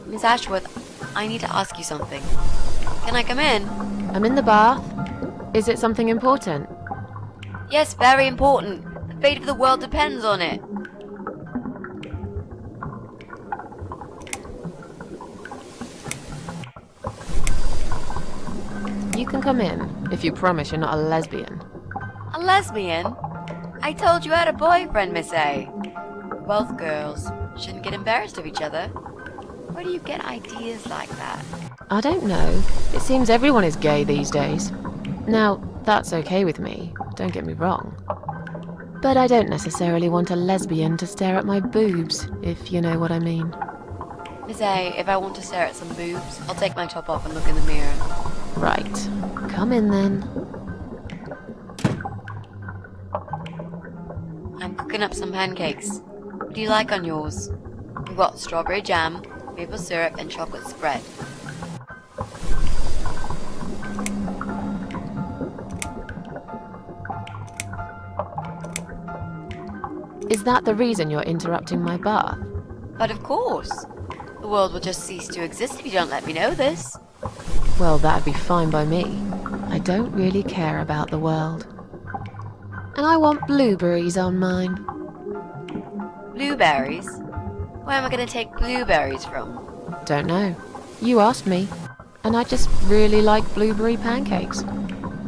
Miss Ashworth, I need to ask you something. Can I come in? I'm in the bath. Is it something important? Yes, very important. The fate of the world depends on it. You can come in, if you promise you're not a lesbian. A lesbian? I told you I had a boyfriend, Miss A. Both girls shouldn't get embarrassed of each other. Where do you get ideas like that? I don't know. It seems everyone is gay these days. Now, that's okay with me, don't get me wrong. But I don't necessarily want a lesbian to stare at my boobs, if you know what I mean. Miss A, if I want to stare at some boobs, I'll take my top off and look in the mirror. Right. Come in then. I'm cooking up some pancakes. What do you like on yours? We've got strawberry jam, maple syrup, and chocolate spread. Is that the reason you're interrupting my bath? But of course. The world will just cease to exist if you don't let me know this. Well, that'd be fine by me. I don't really care about the world. And I want blueberries on mine. Blueberries? Where am I going to take blueberries from? Don't know. You asked me. And I just really like blueberry pancakes.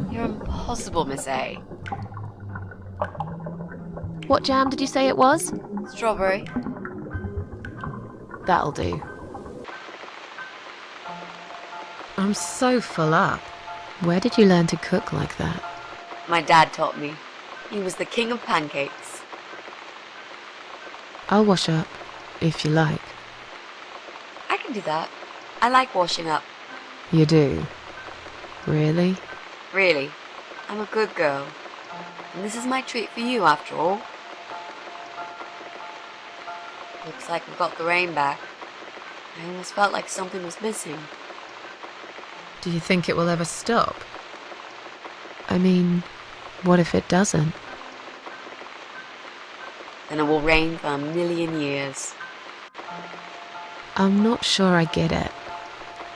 You're impossible, Miss A. What jam did you say it was? Strawberry. That'll do. I'm so full up. Where did you learn to cook like that? My dad taught me. He was the king of pancakes. I'll wash up, if you like. I can do that. I like washing up. You do? Really? Really. I'm a good girl. And this is my treat for you, after all. Looks like we've got the rain back. I almost felt like something was missing. Do you think it will ever stop? I mean, what if it doesn't? Then it will rain for 1,000,000 years. I'm not sure I get it.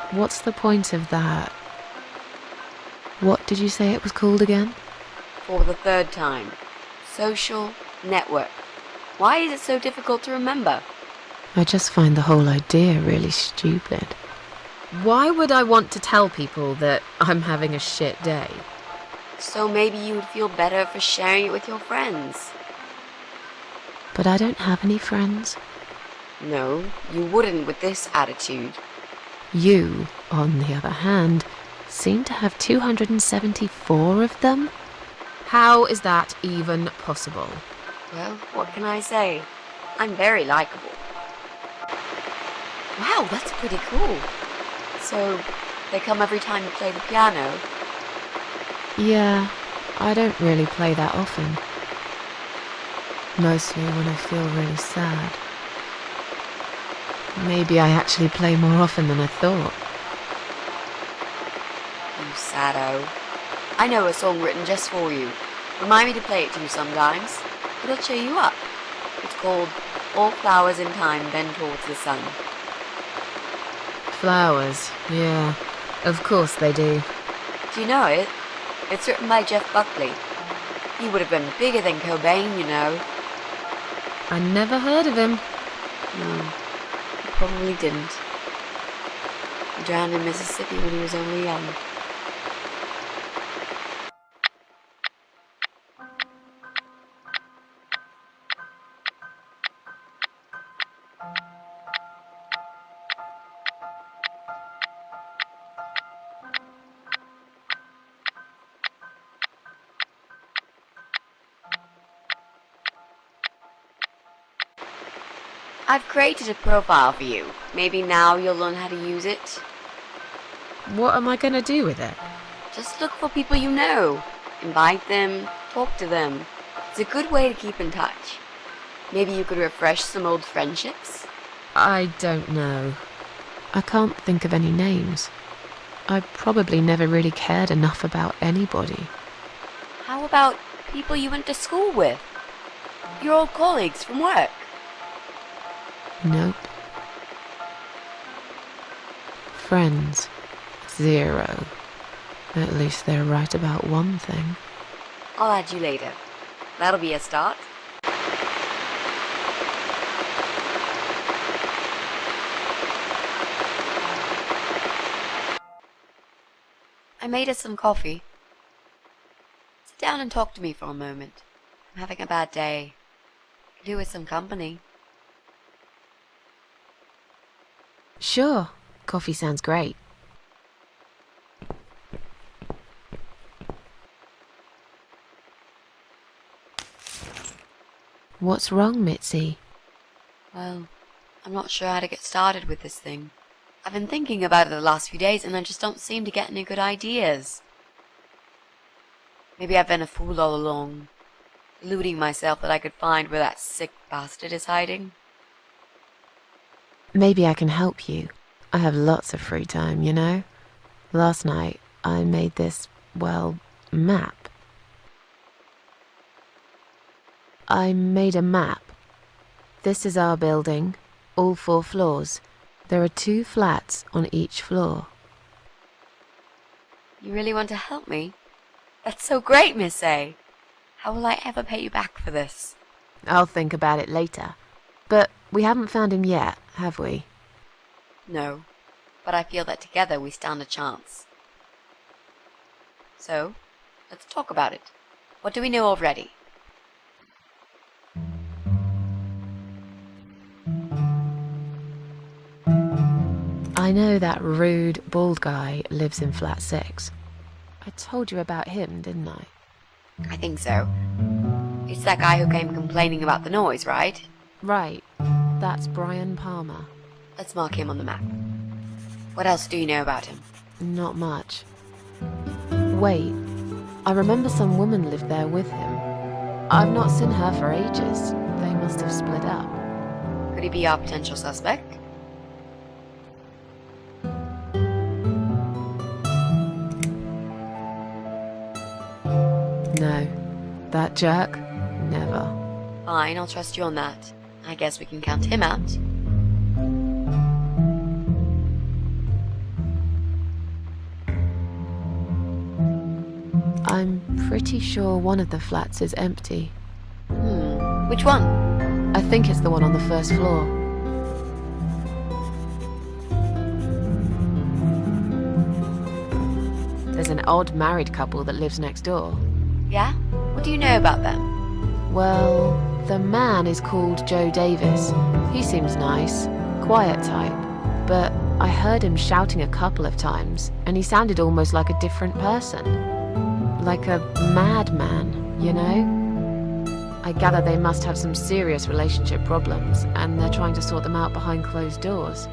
What's the point of that? What did you say it was called again? For the third time. Social network. Why is it so difficult to remember? I just find the whole idea really stupid. Why would I want to tell people that I'm having a shit day? So maybe you would feel better for sharing it with your friends. But I don't have any friends. No, you wouldn't with this attitude. You, on the other hand, seem to have 274 of them? How is that even possible? Well, what can I say? I'm very likable. Wow, that's pretty cool. So, they come every time you play the piano? Yeah, I don't really play that often. Mostly when I feel really sad. Maybe I actually play more often than I thought. You saddo. I know a song written just for you. Remind me to play it to you sometimes. It'll cheer you up. It's called All Flowers in Time Bend Towards the Sun. Flowers, yeah. Of course they do. Do you know it? It's written by Jeff Buckley. He would have been bigger than Cobain, you know. I never heard of him. No, he probably didn't. He drowned in Mississippi when he was only young. I've created a profile for you. Maybe now you'll learn how to use it. What am I going to do with it? Just look for people you know. Invite them, talk to them. It's a good way to keep in touch. Maybe you could refresh some old friendships? I don't know. I can't think of any names. I probably never really cared enough about anybody. How about people you went to school with? Your old colleagues from work? Nope. Friends. 0. At least they're right about one thing. I'll add you later. That'll be a start. I made us some coffee. Sit down and talk to me for a moment. I'm having a bad day. Could do with some company. Sure. Coffee sounds great. What's wrong, MItzi? Well, I'm not sure how to get started with this thing. I've been thinking about it the last few days and I just don't seem to get any good ideas. Maybe I've been a fool all along, deluding myself that I could find where that sick bastard is hiding. Maybe I can help you. I have lots of free time, you know? Last night, I made this, well, map. I made a map. This is our building, all 4 floors. There are 2 flats on each floor. You really want to help me? That's so great, Miss A. How will I ever pay you back for this? I'll think about it later. But we haven't found him yet, have we? No, but I feel that together we stand a chance. So, let's talk about it. What do we know already? I know that rude, bald guy lives in flat 6. I told you about him, didn't I? I think so. It's that guy who came complaining about the noise, right? Right. That's Brian Palmer. Let's mark him on the map. What else do you know about him? Not much. Wait. I remember some woman lived there with him. I've not seen her for ages. They must have split up. Could he be our potential suspect? No. That jerk? Never. Fine, I'll trust you on that. I guess we can count him out. I'm pretty sure one of the flats is empty. Which one? I think it's the one on the first floor. There's an odd married couple that lives next door. Yeah? What do you know about them? Well, the man is called Joe Davis. He seems nice, quiet type, but I heard him shouting a couple of times, and he sounded almost like a different person. Like a madman, you know? I gather they must have some serious relationship problems, and they're trying to sort them out behind closed doors.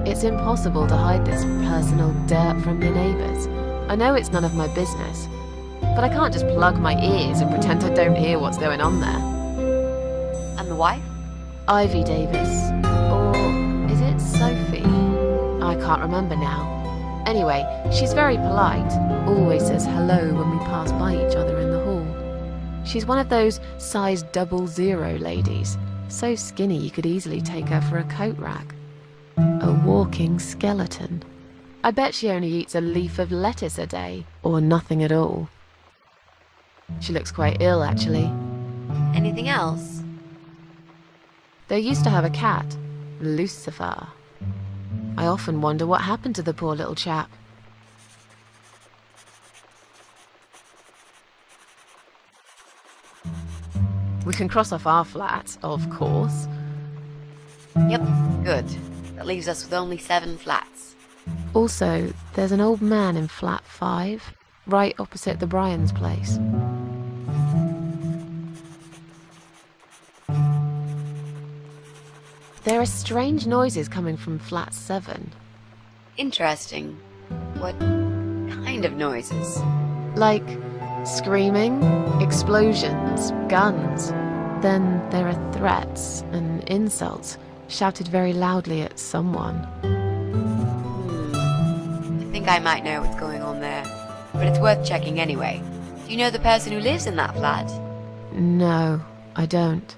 It's impossible to hide this personal dirt from your neighbours. I know it's none of my business, but I can't just plug my ears and pretend I don't hear what's going on there. And the wife? Ivy Davis. Or is it Sophie? I can't remember now. Anyway, she's very polite, always says hello when we pass by each other in the hall. She's one of those size 00 ladies, so skinny you could easily take her for a coat rack. A walking skeleton. I bet she only eats a leaf of lettuce a day, or nothing at all. She looks quite ill, actually. Anything else? They used to have a cat, Lucifer. I often wonder what happened to the poor little chap. We can cross off our flat, of course. Yep, good. That leaves us with only 7 flats. Also, there's an old man in flat 5, right opposite the Bryans' place. There are strange noises coming from flat 7. Interesting. What kind of noises? Like screaming, explosions, guns. Then there are threats and insults shouted very loudly at someone. I think I might know what's going on there, but it's worth checking anyway. Do you know the person who lives in that flat? No, I don't.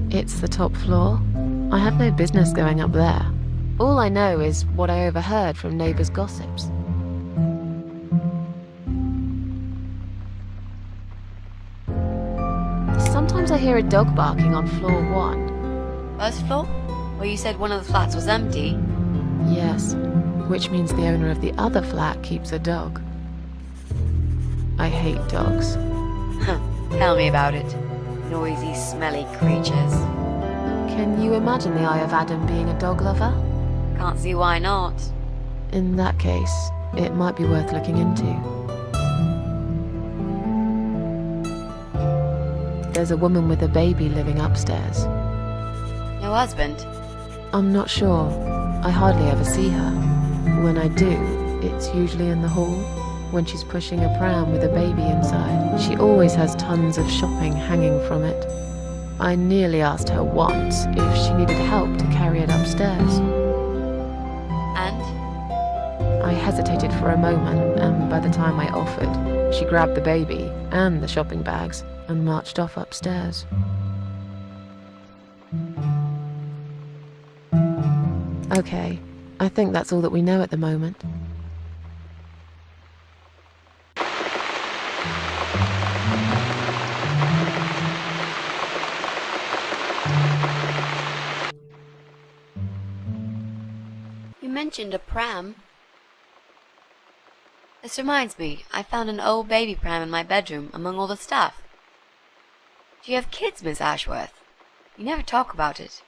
It's the top floor. I have no business going up there. All I know is what I overheard from neighbours' gossips. Sometimes I hear a dog barking on floor 1. First floor? Where you said one of the flats was empty? Yes, which means the owner of the other flat keeps a dog. I hate dogs. Tell me about it. Noisy, smelly creatures. Can you imagine the Eye of Adam being a dog lover? Can't see why not. In that case, it might be worth looking into. There's a woman with a baby living upstairs. No husband? I'm not sure. I hardly ever see her. When I do, it's usually in the hall, when she's pushing a pram with a baby inside. She always has tons of shopping hanging from it. I nearly asked her once if she needed help to carry it upstairs. And? I hesitated for a moment, and by the time I offered, she grabbed the baby and the shopping bags and marched off upstairs. Okay, I think that's all that we know at the moment. You mentioned a pram. This reminds me, I found an old baby pram in my bedroom among all the stuff. Do you have kids, Miss Ashworth? You never talk about it.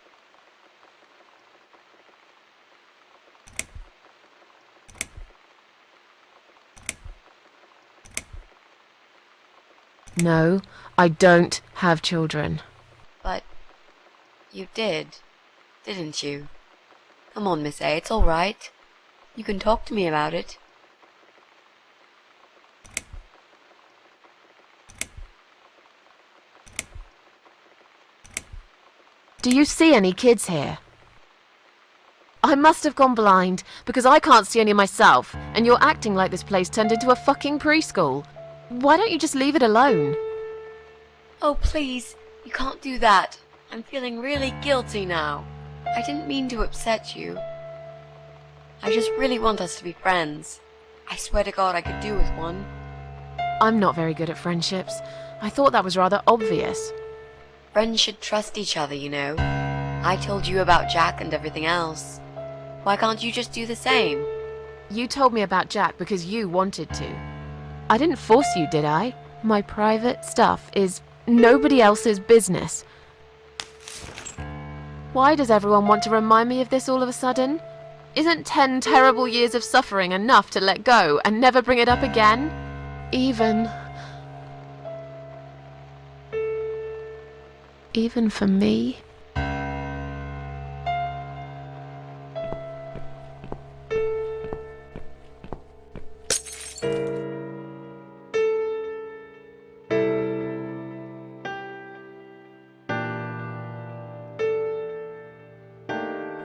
No, I don't have children. But you did, didn't you? Come on, Miss A, it's all right. You can talk to me about it. Do you see any kids here? I must have gone blind, because I can't see any myself, and you're acting like this place turned into a fucking preschool. Why don't you just leave it alone? Oh, please, you can't do that. I'm feeling really guilty now. I didn't mean to upset you. I just really want us to be friends. I swear to God I could do with one. I'm not very good at friendships. I thought that was rather obvious. Friends should trust each other, you know. I told you about Jack and everything else. Why can't you just do the same? You told me about Jack because you wanted to. I didn't force you, did I? My private stuff is nobody else's business. Why does everyone want to remind me of this all of a sudden? Isn't 10 terrible years of suffering enough to let go and never bring it up again? Even for me?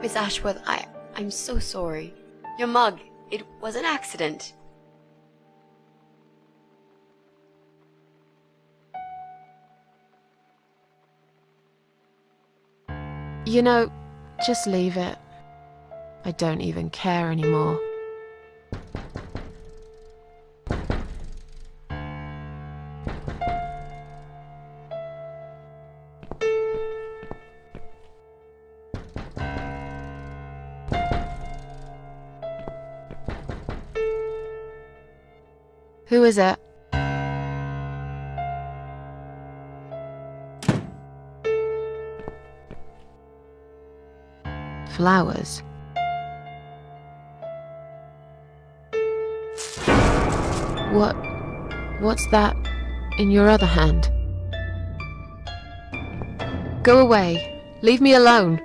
Miss Ashworth, I'm so sorry. Your mug, it was an accident. You know, just leave it. I don't even care anymore. Who is it? Flowers. What's that in your other hand? Go away. Leave me alone.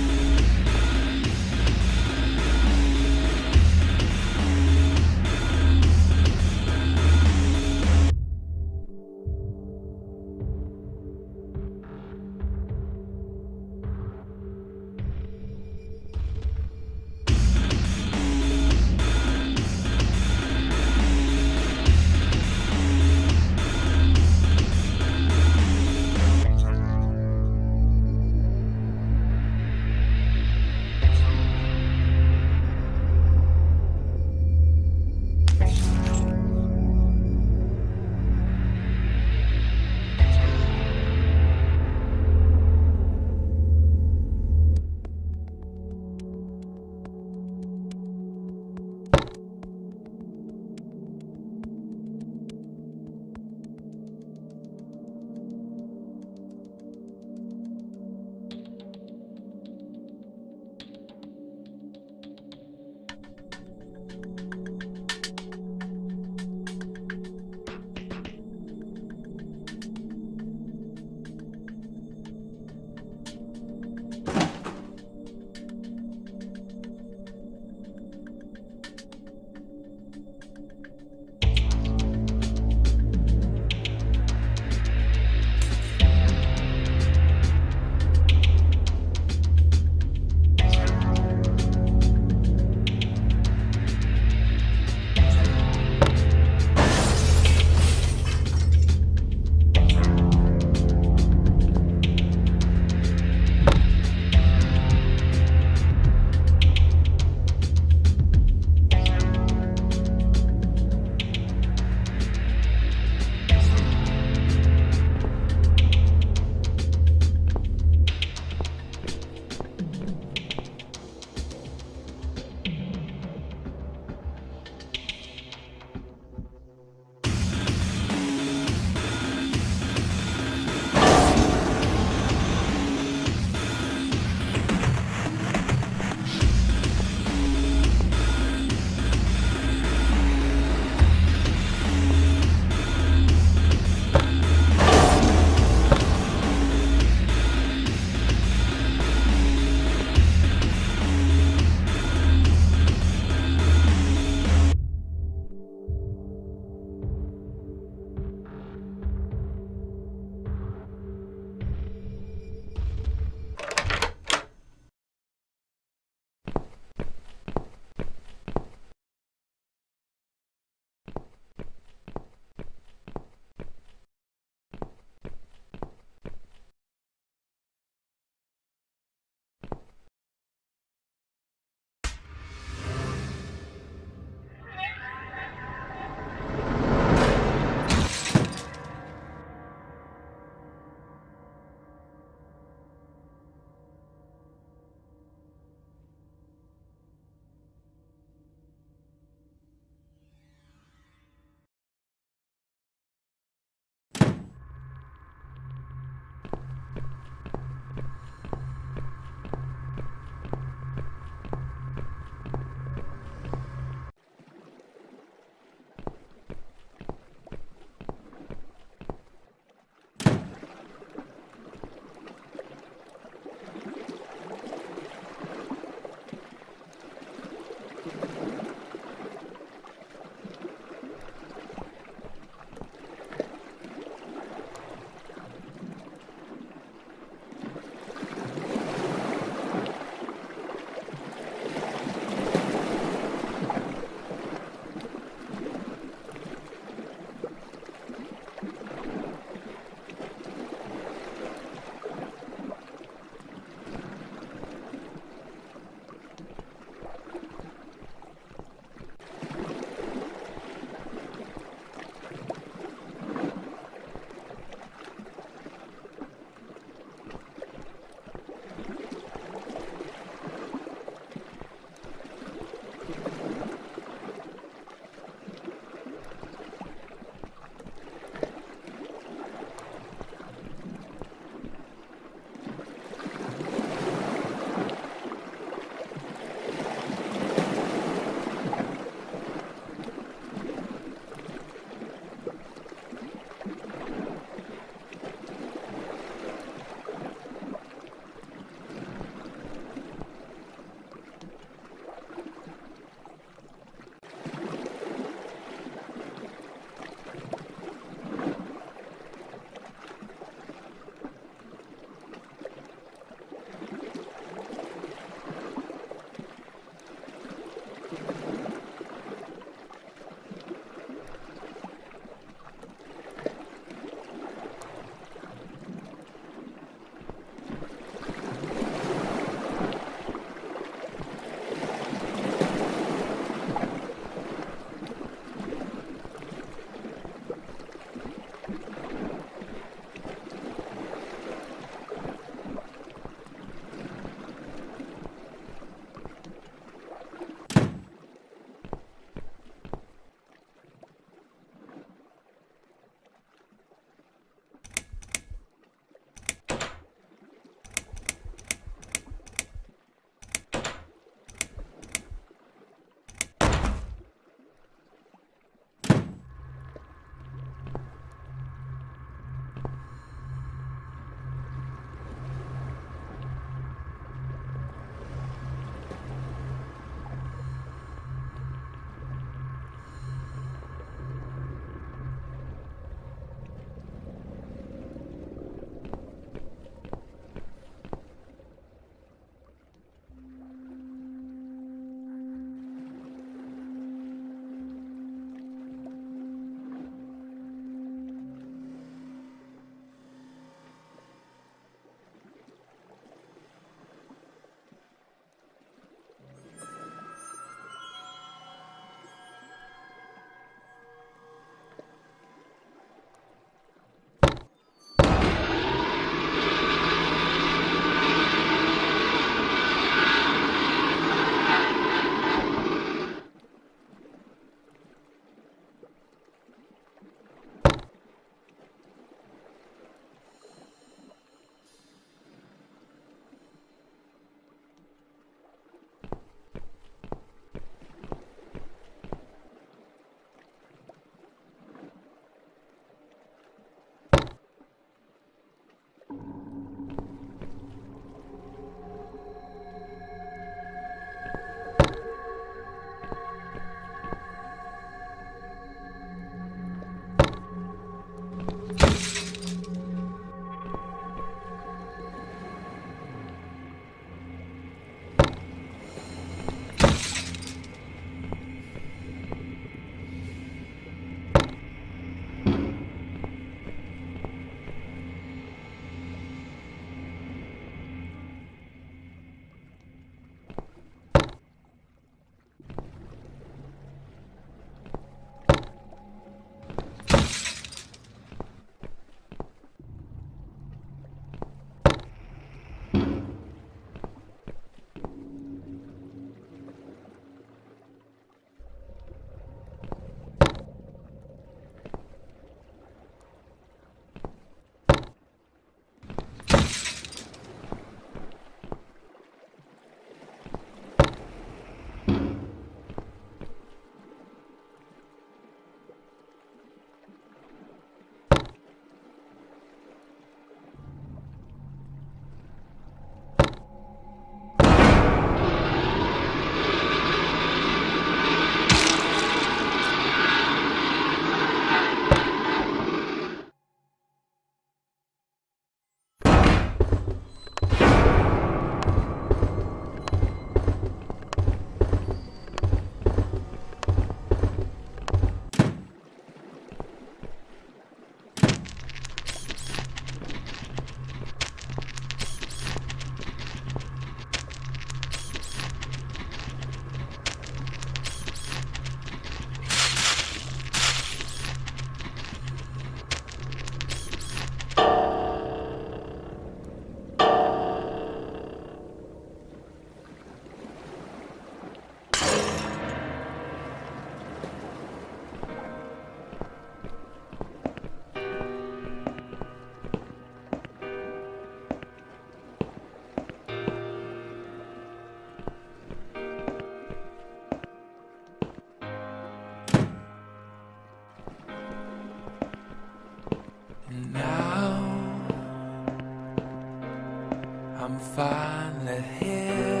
I'm finally here.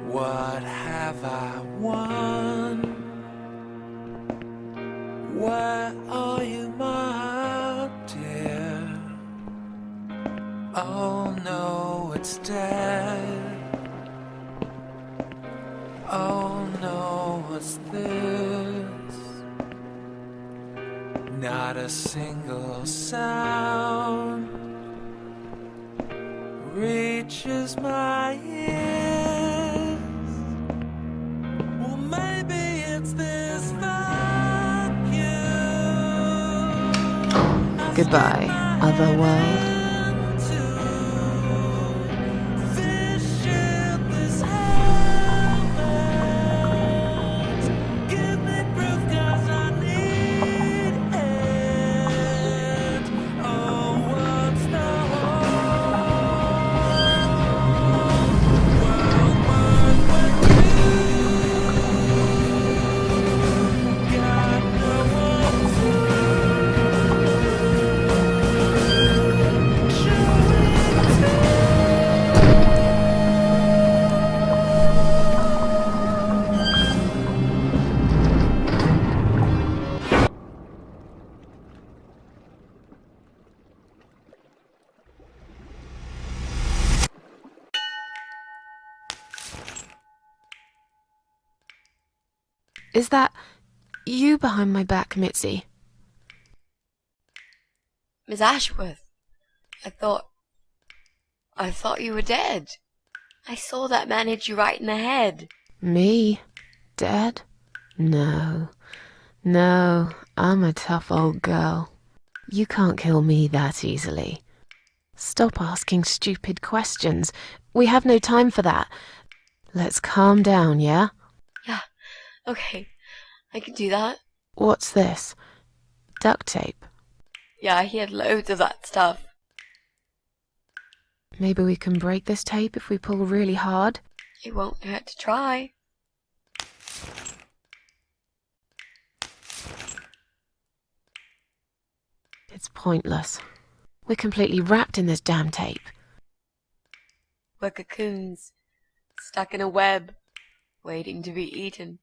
What have I won? Where are you, my dear? Oh no, it's dead. Oh no, what's this? Not a single sound reaches my ears. Well, maybe it's this vacuum. Goodbye, other world. Is that you behind my back, MItzi? Miss Ashworth, I thought you were dead. I saw that man hit you right in the head. Me? Dead? No. No, I'm a tough old girl. You can't kill me that easily. Stop asking stupid questions. We have no time for that. Let's calm down, yeah? Yeah, okay, I can do that. What's this? Duct tape? Yeah, he had loads of that stuff. Maybe we can break this tape if we pull really hard? It won't hurt to try. It's pointless. We're completely wrapped in this damn tape. We're cocoons, stuck in a web, waiting to be eaten.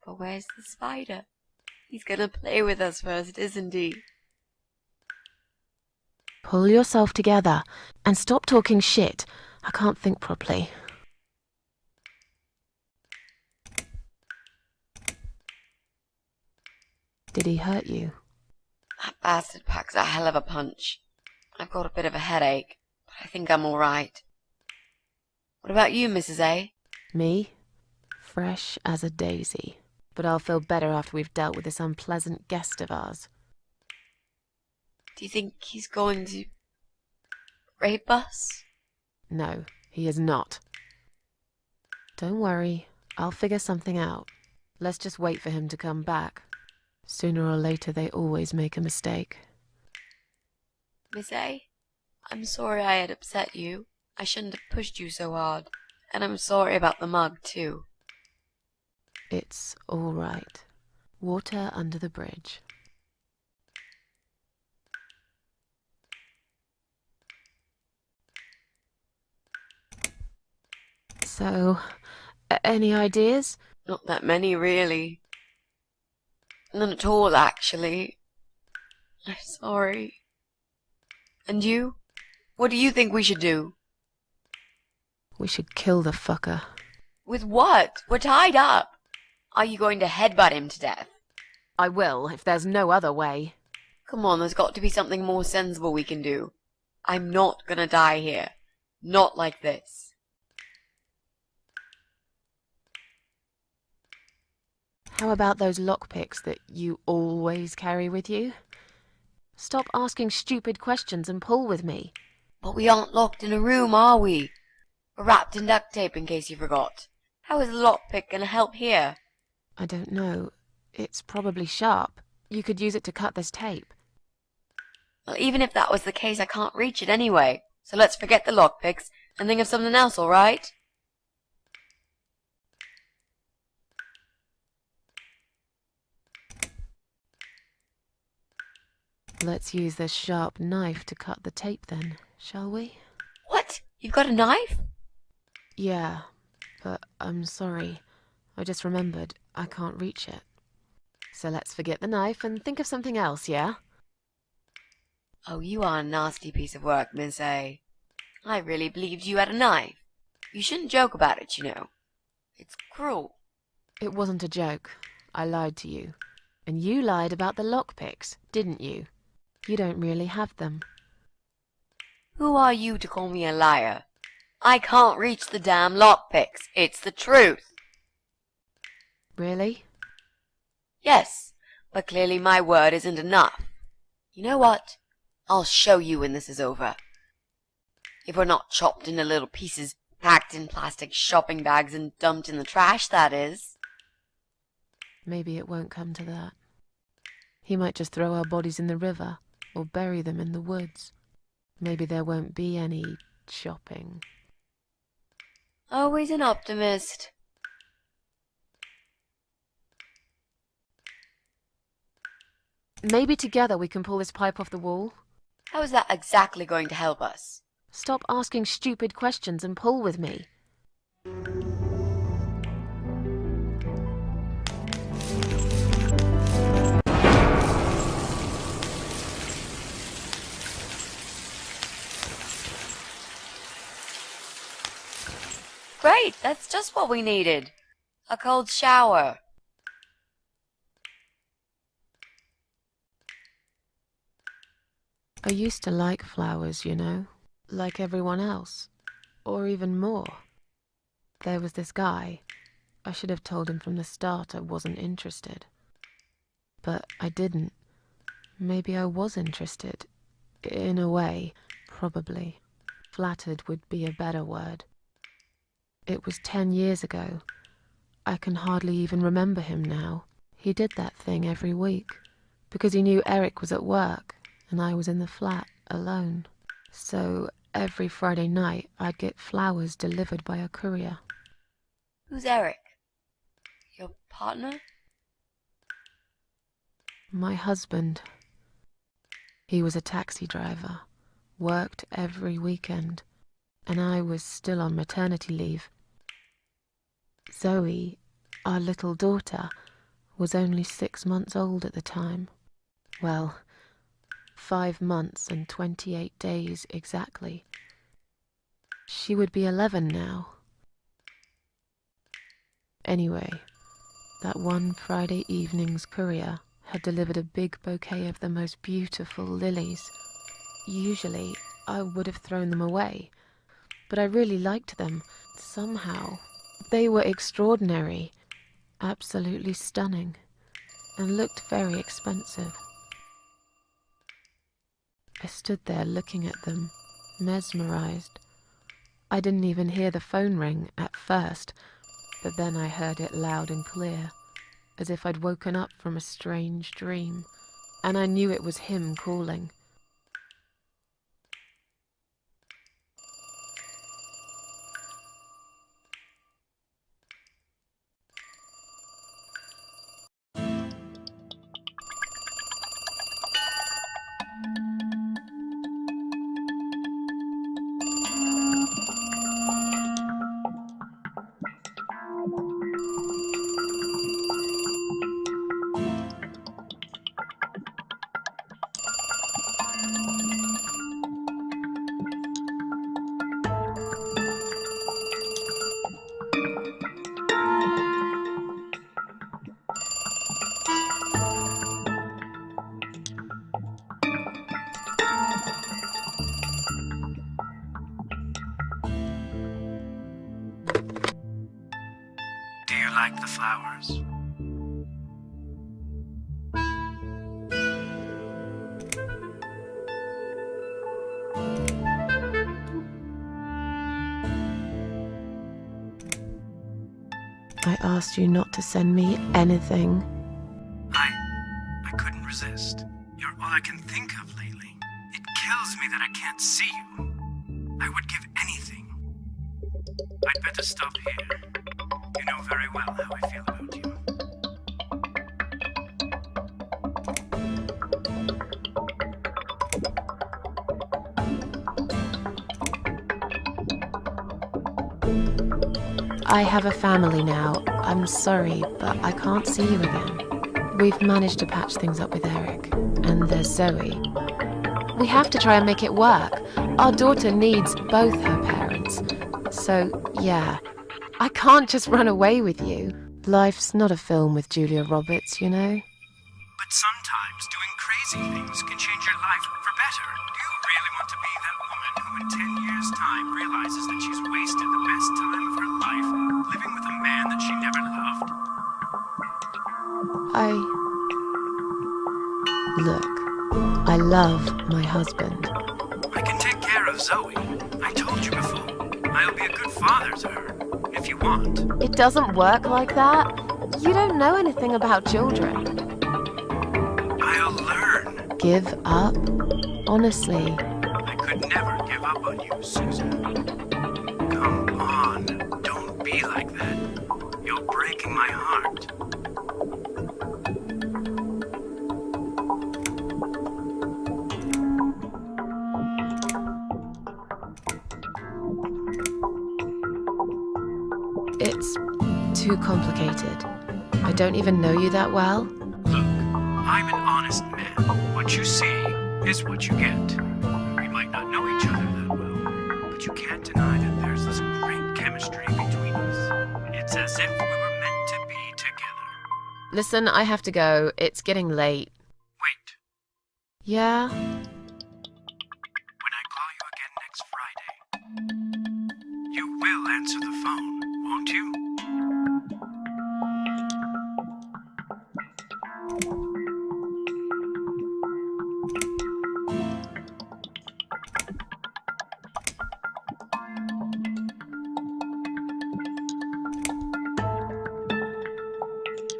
But where's the spider? He's gonna play with us first, isn't he? Pull yourself together and stop talking shit. I can't think properly. Did he hurt you? That bastard packs a hell of a punch. I've got a bit of a headache, but I think I'm all right. What about you, Mrs. A? Me? Fresh as a daisy. But I'll feel better after we've dealt with this unpleasant guest of ours. Do you think he's going to rape us? No, he is not. Don't worry, I'll figure something out. Let's just wait for him to come back. Sooner or later, they always make a mistake. Miss A, I'm sorry I had upset you. I shouldn't have pushed you so hard. And I'm sorry about the mug, too. It's all right. Water under the bridge. So, any ideas? Not that many, really. None at all, actually. I'm sorry. And you? What do you think we should do? We should kill the fucker. With what? We're tied up. Are you going to headbutt him to death? I will, if there's no other way. Come on, there's got to be something more sensible we can do. I'm not gonna die here. Not like this. How about those lockpicks that you always carry with you? Stop asking stupid questions and pull with me. But we aren't locked in a room, are we? We're wrapped in duct tape, in case you forgot. How is a lockpick gonna help here? I don't know. It's probably sharp. You could use it to cut this tape. Well, even if that was the case, I can't reach it anyway. So let's forget the lockpicks and think of something else, all right? Let's use this sharp knife to cut the tape then, shall we? What? You've got a knife? Yeah, but I'm sorry. I just remembered I can't reach it. So let's forget the knife and think of something else, yeah? Oh, you are a nasty piece of work, Miss A. I really believed you had a knife. You shouldn't joke about it, you know. It's cruel. It wasn't a joke. I lied to you. And you lied about the lockpicks, didn't you? You don't really have them. Who are you to call me a liar? I can't reach the damn lockpicks. It's the truth. Really? Yes, but clearly my word isn't enough. You know what? I'll show you when this is over. If we're not chopped into little pieces, packed in plastic shopping bags and dumped in the trash, that is. Maybe it won't come to that. He might just throw our bodies in the river or bury them in the woods. Maybe there won't be any shopping. Always an optimist. Maybe together we can pull this pipe off the wall. How is that exactly going to help us? Stop asking stupid questions and pull with me. Great, that's just what we needed. A cold shower. I used to like flowers, you know, like everyone else, or even more. There was this guy. I should have told him from the start I wasn't interested. But I didn't. Maybe I was interested. In a way, probably. Flattered would be a better word. It was 10 years ago. I can hardly even remember him now. He did that thing every week, because he knew Eric was at work, and I was in the flat, alone. So every Friday night I'd get flowers delivered by a courier. Who's Eric? Your partner? My husband. He was a taxi driver, worked every weekend, and I was still on maternity leave. Zoe, our little daughter, was only 6 months old at the time. Well, 5 months and 28 days exactly. She would be 11 now. Anyway, that one Friday evening's courier had delivered a big bouquet of the most beautiful lilies. Usually, I would have thrown them away, but I really liked them, somehow. They were extraordinary, absolutely stunning, and looked very expensive. I stood there looking at them, mesmerized. I didn't even hear the phone ring at first, but then I heard it loud and clear, as if I'd woken up from a strange dream, and I knew it was him calling. Do you like the flowers? I asked you not to send me anything. I couldn't resist. You're all I can think of lately. It kills me that I can't see you. I would give anything. I'd better stop here. You know very well how I feel about you. I have a family now. I'm sorry, but I can't see you again. We've managed to patch things up with Eric, and there's Zoe. We have to try and make it work. Our daughter needs both her parents. So, yeah, I can't just run away with you. Life's not a film with Julia Roberts, you know? But sometimes doing crazy things can change your life for better. Do you really want to be that woman who in 10 years' time realizes that she's wasted the best time of her life living with a man that she never loved? Look, I love my husband. I can take care of Zoe. I told you before. I'll be a good father to her, if you want. It doesn't work like that. You don't know anything about children. I'll learn. Give up? Honestly. I could never give up on you, Susan. Come on, don't be like that. You're breaking my heart. It's too complicated. I don't even know you that well. Look, I'm an honest man. What you see is what you get. We might not know each other that well, but you can't deny that there's this great chemistry between us. It's as if we were meant to be together. Listen, I have to go. It's getting late. Wait. Yeah? When I call you again next Friday, you will answer the phone, won't you?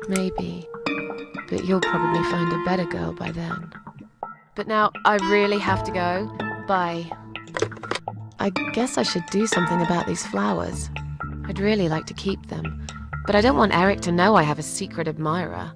Maybe. But you'll probably find a better girl by then. But now, I really have to go. Bye. I guess I should do something about these flowers. I'd really like to keep them. But I don't want Eric to know I have a secret admirer.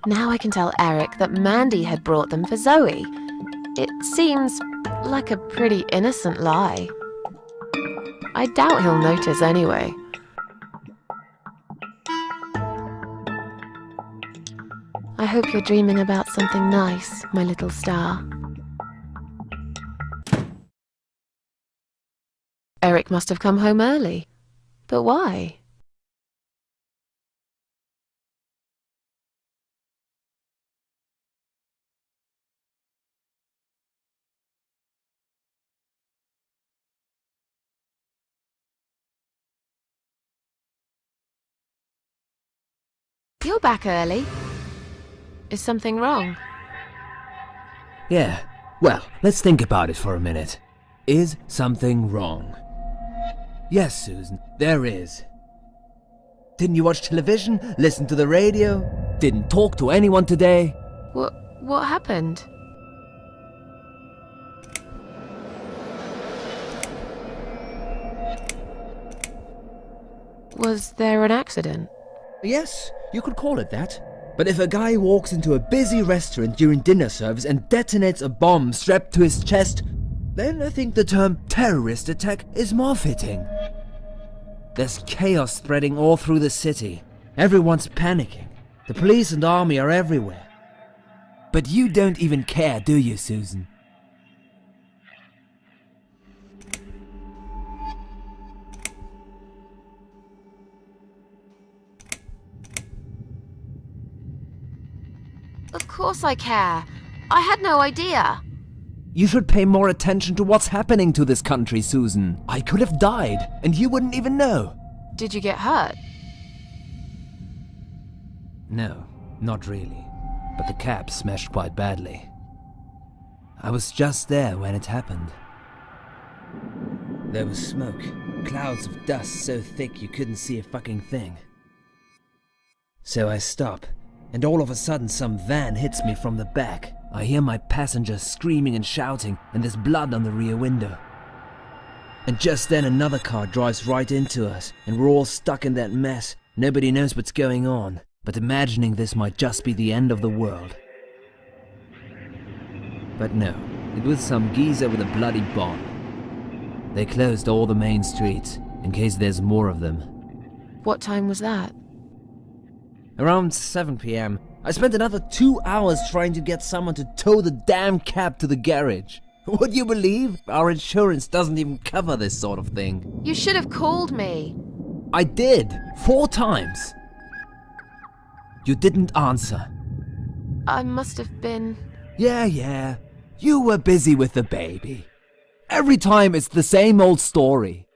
Now I can tell Eric that Mandy had brought them for Zoe. It seems like a pretty innocent lie. I doubt he'll notice anyway. I hope you're dreaming about something nice, my little star. Eric must have come home early. But why? You're back early. Is something wrong? Yeah, well, let's think about it for a minute. Is something wrong? Yes, Susan, there is. Didn't you watch television? Listen to the radio? Didn't talk to anyone today? What happened? Was there an accident? Yes, you could call it that. But if a guy walks into a busy restaurant during dinner service and detonates a bomb strapped to his chest, then I think the term terrorist attack is more fitting. There's chaos spreading all through the city. Everyone's panicking. The police and army are everywhere. But you don't even care, do you, Susan? Of course I care. I had no idea. You should pay more attention to what's happening to this country, Susan. I could have died, and you wouldn't even know. Did you get hurt? No, not really. But the cab smashed quite badly. I was just there when it happened. There was smoke, clouds of dust so thick you couldn't see a fucking thing. So I stop, and all of a sudden some van hits me from the back. I hear my passenger screaming and shouting, and there's blood on the rear window. And just then another car drives right into us, and we're all stuck in that mess. Nobody knows what's going on, but imagining this might just be the end of the world. But no, it was some geezer with a bloody bomb. They closed all the main streets, in case there's more of them. What time was that? Around 7 p.m. I spent another 2 hours trying to get someone to tow the damn cab to the garage. Would you believe? Our insurance doesn't even cover this sort of thing. You should have called me. I did, 4 times. You didn't answer. I must have been... Yeah. You were busy with the baby. Every time it's the same old story.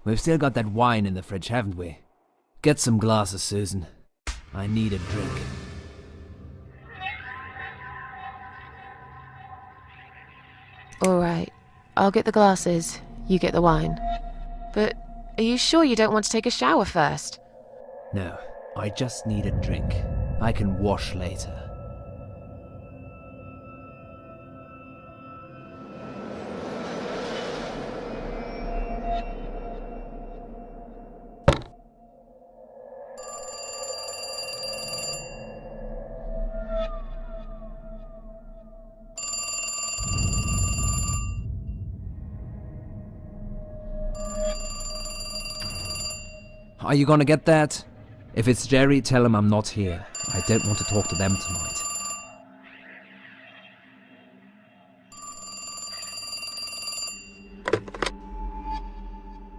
We've still got that wine in the fridge, haven't we? Get some glasses, Susan. I need a drink. All right, I'll get the glasses, you get the wine. But are you sure you don't want to take a shower first? No, I just need a drink. I can wash later. Are you gonna get that? If it's Jerry, tell him I'm not here. I don't want to talk to them tonight.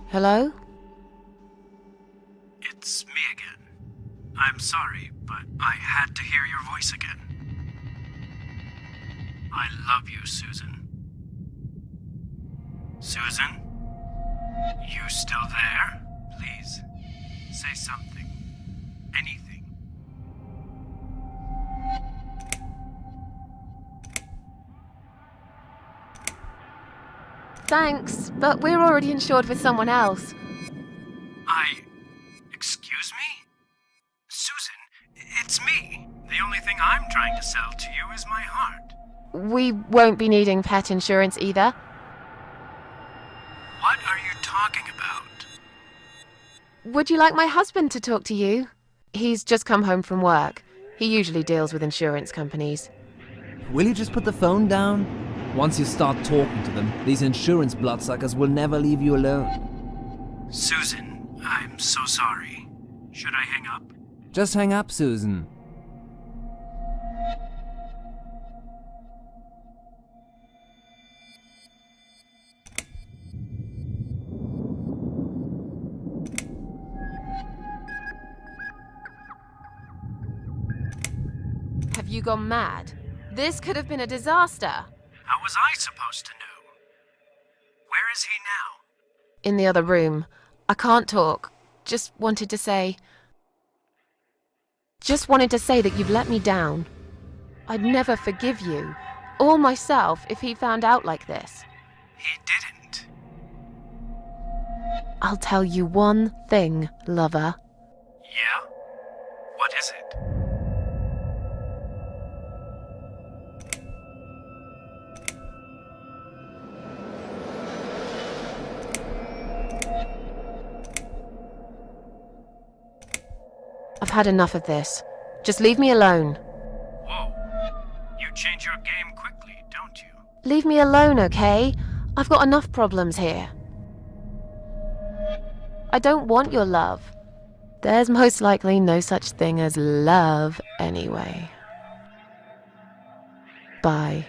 Hello? It's me again. I'm sorry, but I had to hear your voice again. I love you, Susan. Susan? You still there? Please, say something. Anything. Thanks, but we're already insured with someone else. Excuse me? Susan, it's me. The only thing I'm trying to sell to you is my heart. We won't be needing pet insurance either. What are you talking about? Would you like my husband to talk to you? He's just come home from work. He usually deals with insurance companies. Will you just put the phone down? Once you start talking to them, these insurance bloodsuckers will never leave you alone. Susan, I'm so sorry. Should I hang up? Just hang up, Susan. Have you gone mad? This could have been a disaster. How was I supposed to know? Where is he now? In the other room. I can't talk. Just wanted to say that you've let me down. I'd never forgive you, or myself, if he found out like this. He didn't. I'll tell you one thing, lover. Yeah? What is it? I've had enough of this. Just leave me alone. Whoa. You change your game quickly, don't you? Leave me alone, okay? I've got enough problems here. I don't want your love. There's most likely no such thing as love anyway. Bye.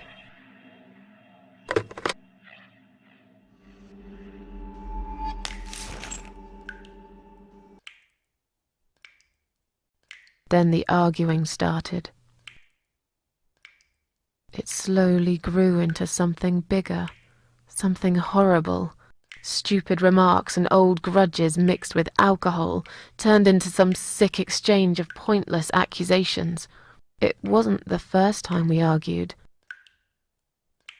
Then the arguing started. It slowly grew into something bigger, something horrible. Stupid remarks and old grudges mixed with alcohol turned into some sick exchange of pointless accusations. It wasn't the first time we argued,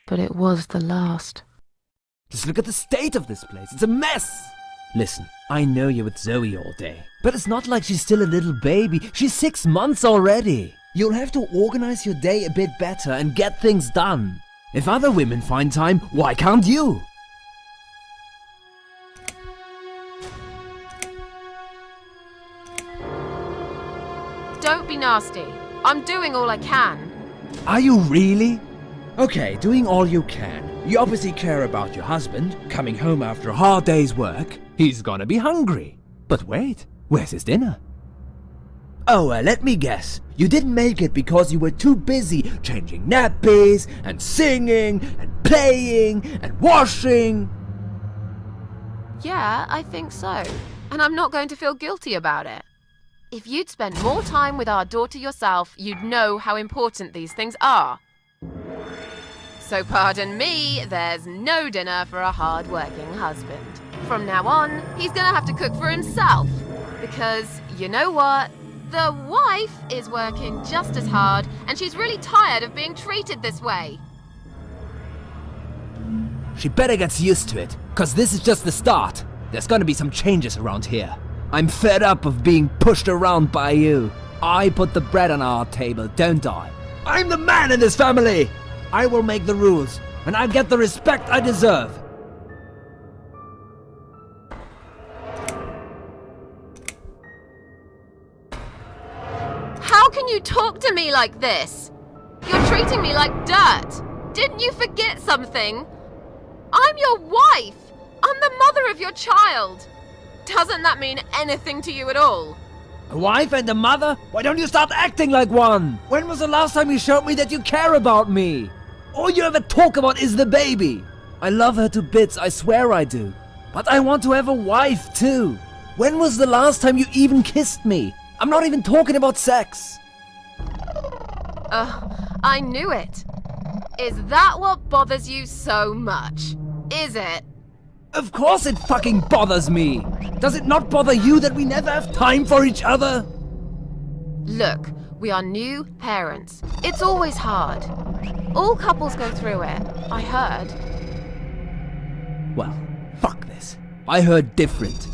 but it was the last. Just look at the state of this place. It's a mess! Listen, I know you're with Zoe all day, but it's not like she's still a little baby. She's 6 months already. You'll have to organize your day a bit better and get things done. If other women find time, why can't you? Don't be nasty. I'm doing all I can. Are you really? Okay, doing all you can. You obviously care about your husband, coming home after a hard day's work. He's gonna be hungry. But wait, where's his dinner? Oh, let me guess. You didn't make it because you were too busy changing nappies, and singing, and playing, and washing. Yeah, I think so. And I'm not going to feel guilty about it. If you'd spent more time with our daughter yourself, you'd know how important these things are. So pardon me, there's no dinner for a hard-working husband. From now on, he's gonna have to cook for himself. Because, you know what? The wife is working just as hard, and she's really tired of being treated this way. She better get used to it, cause this is just the start. There's gonna be some changes around here. I'm fed up of being pushed around by you. I put the bread on our table, don't I? I'm the man in this family! I will make the rules, and I'll get the respect I deserve. How can you talk to me like this? You're treating me like dirt. Didn't you forget something? I'm your wife. I'm the mother of your child. Doesn't that mean anything to you at all? A wife and a mother? Why don't you start acting like one? When was the last time you showed me that you care about me? All you ever talk about is the baby. I love her to bits, I swear I do. But I want to have a wife too. When was the last time you even kissed me? I'm not even talking about sex. I knew it. Is that what bothers you so much? Is it? Of course it fucking bothers me. Does it not bother you that we never have time for each other? Look, we are new parents. It's always hard. All couples go through it, I heard. Well, fuck this. I heard different.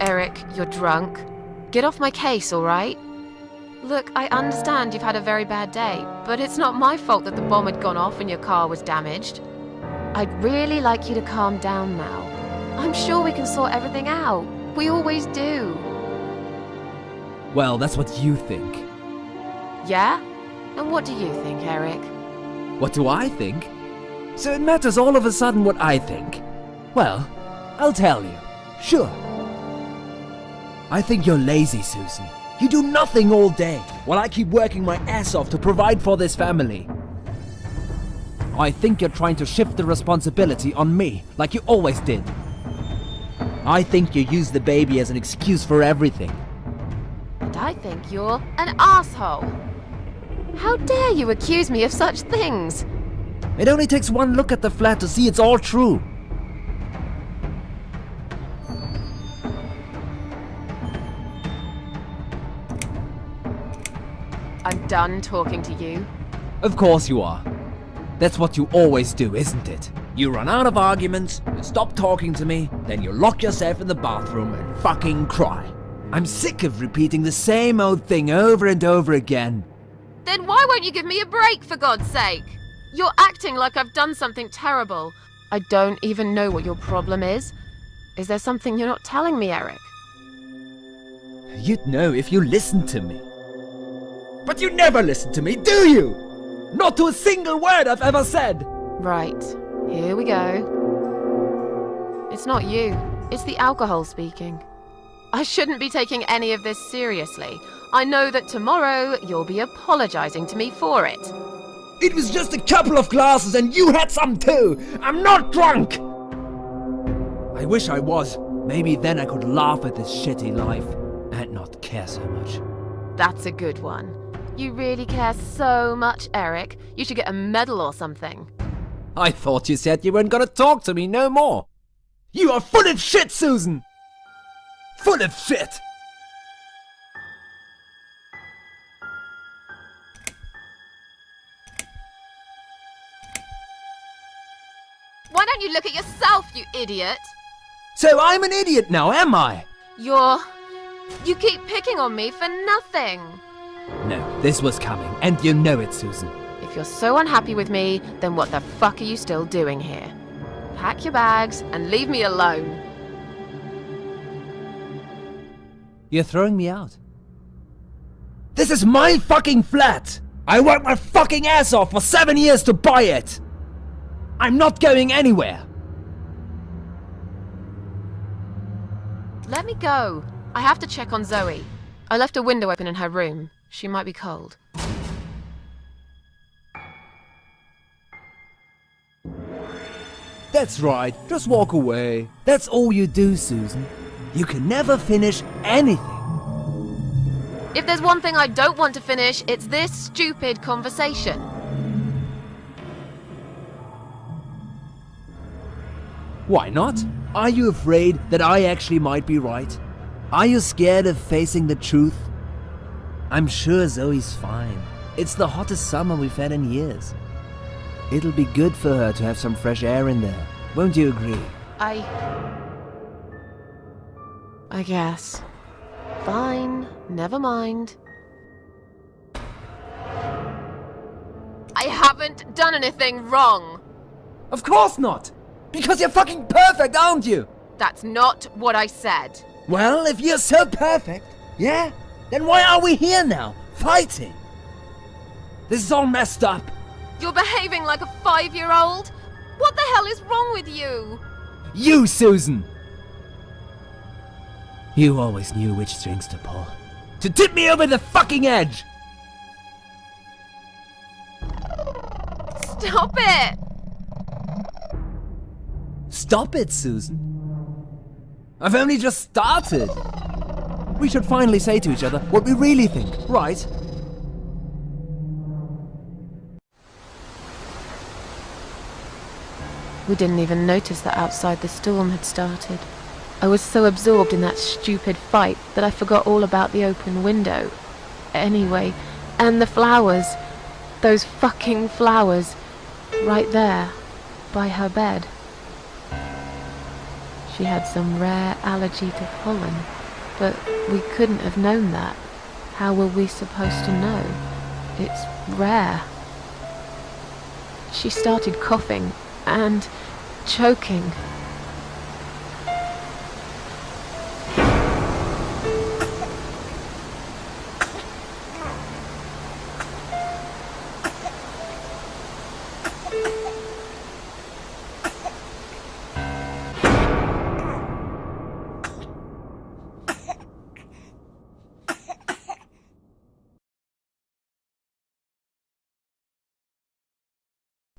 Eric, you're drunk. Get off my case, all right? Look, I understand you've had a very bad day, but it's not my fault that the bomb had gone off and your car was damaged. I'd really like you to calm down now. I'm sure we can sort everything out. We always do. Well, that's what you think. Yeah? And what do you think, Eric? What do I think? So it matters all of a sudden what I think. Well, I'll tell you. Sure. I think you're lazy, Susan. You do nothing all day, while I keep working my ass off to provide for this family. I think you're trying to shift the responsibility on me, like you always did. I think you use the baby as an excuse for everything. And I think you're an asshole. How dare you accuse me of such things? It only takes one look at the flat to see it's all true. I'm done talking to you. Of course you are. That's what you always do, isn't it? You run out of arguments, you stop talking to me, then you lock yourself in the bathroom and fucking cry. I'm sick of repeating the same old thing over and over again. Then why won't you give me a break, for God's sake? You're acting like I've done something terrible. I don't even know what your problem is. Is there something you're not telling me, Eric? You'd know if you listened to me. But you never listen to me, do you? Not to a single word I've ever said. Right, here we go. It's not you, it's the alcohol speaking. I shouldn't be taking any of this seriously. I know that tomorrow you'll be apologizing to me for it. It was just a couple of glasses and you had some too! I'm not drunk! I wish I was. Maybe then I could laugh at this shitty life and not care so much. That's a good one. You really care so much, Eric. You should get a medal or something. I thought you said you weren't gonna talk to me no more. You are full of shit, Susan! Full of shit! Why don't you look at yourself, you idiot? So I'm an idiot now, am I? You keep picking on me for nothing. No, this was coming, and you know it, Susan. If you're so unhappy with me, then what the fuck are you still doing here? Pack your bags and leave me alone. You're throwing me out. This is my fucking flat! I worked my fucking ass off for 7 years to buy it! I'm not going anywhere! Let me go. I have to check on Zoe. I left a window open in her room. She might be cold. That's right, just walk away. That's all you do, Susan. You can never finish anything. If there's one thing I don't want to finish, it's this stupid conversation. Why not? Are you afraid that I actually might be right? Are you scared of facing the truth? I'm sure Zoe's fine. It's the hottest summer we've had in years. It'll be good for her to have some fresh air in there. Won't you agree? I guess. Fine, never mind. I haven't done anything wrong. Of course not! Because you're fucking perfect, aren't you? That's not what I said. Well, if you're so perfect, yeah? Then why are we here now, fighting? This is all messed up. You're behaving like a 5-year-old? What the hell is wrong with you? You, Susan! You always knew which strings to pull. To tip me over the fucking edge! Stop it! Stop it, Susan. I've only just started. We should finally say to each other what we really think, right? We didn't even notice that outside the storm had started. I was so absorbed in that stupid fight that I forgot all about the open window. Anyway, and the flowers. Those fucking flowers. Right there, by her bed. She had some rare allergy to pollen, but we couldn't have known that. How were we supposed to know? It's rare. She started coughing and choking.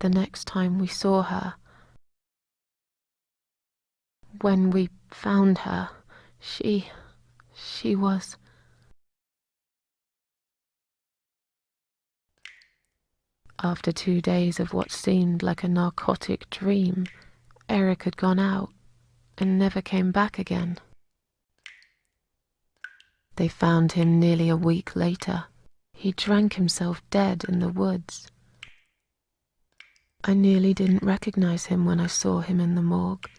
the next time we saw her. When we found her, she was... After 2 days of what seemed like a narcotic dream, Eric had gone out and never came back again. They found him nearly a week later. He drank himself dead in the woods. I nearly didn't recognize him when I saw him in the morgue.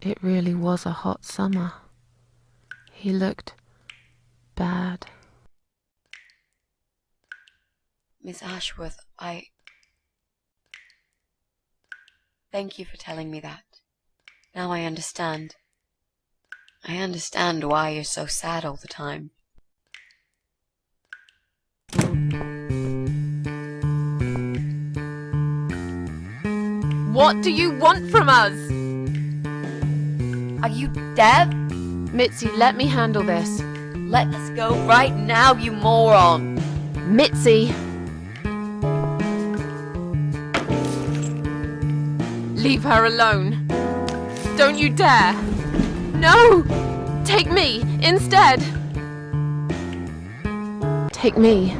It really was a hot summer. He looked bad. Miss Ashworth, Thank you for telling me that. Now I understand. I understand why you're so sad all the time. What do you want from us? Are you deaf? MItzi, let me handle this. Let us go right now, you moron! MItzi! Leave her alone. Don't you dare! No! Take me instead! Take me.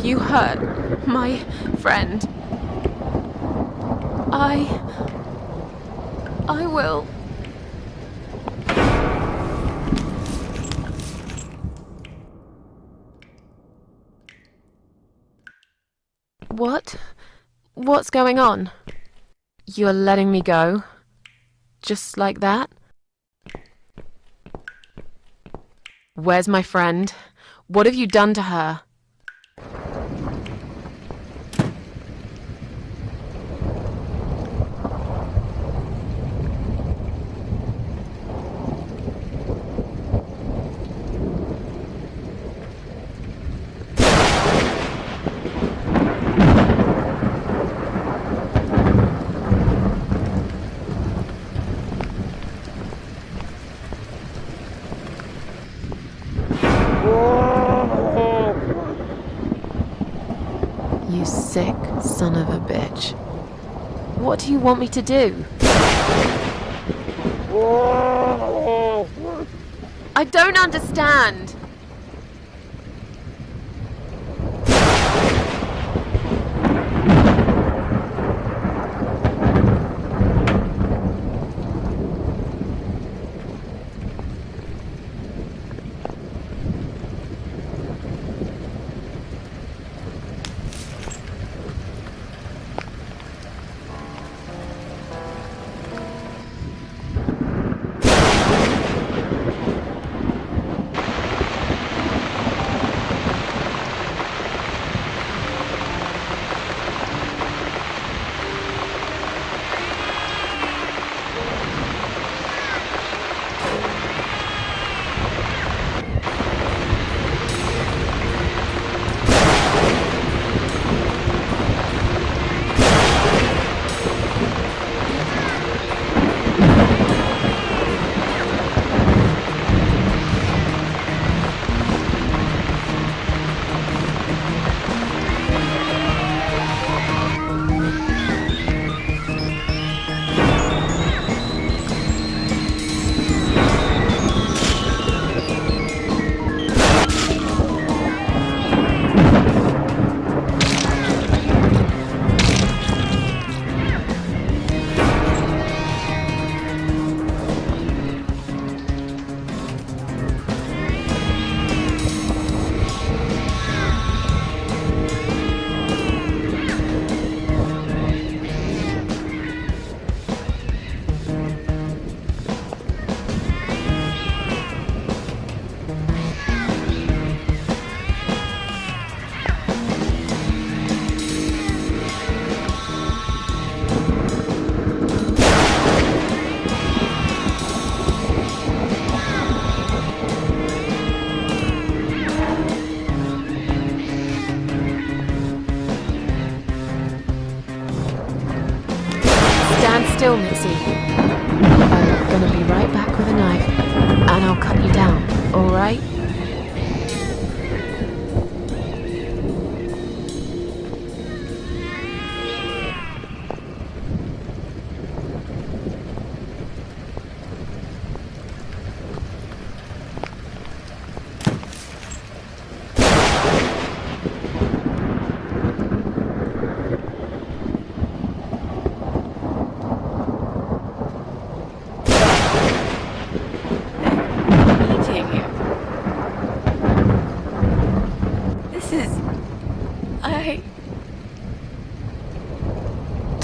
You hurt my friend. I will. What's going on? You're letting me go? Just like that? Where's my friend? What have you done to her? You sick son of a bitch. What do you want me to do? I don't understand.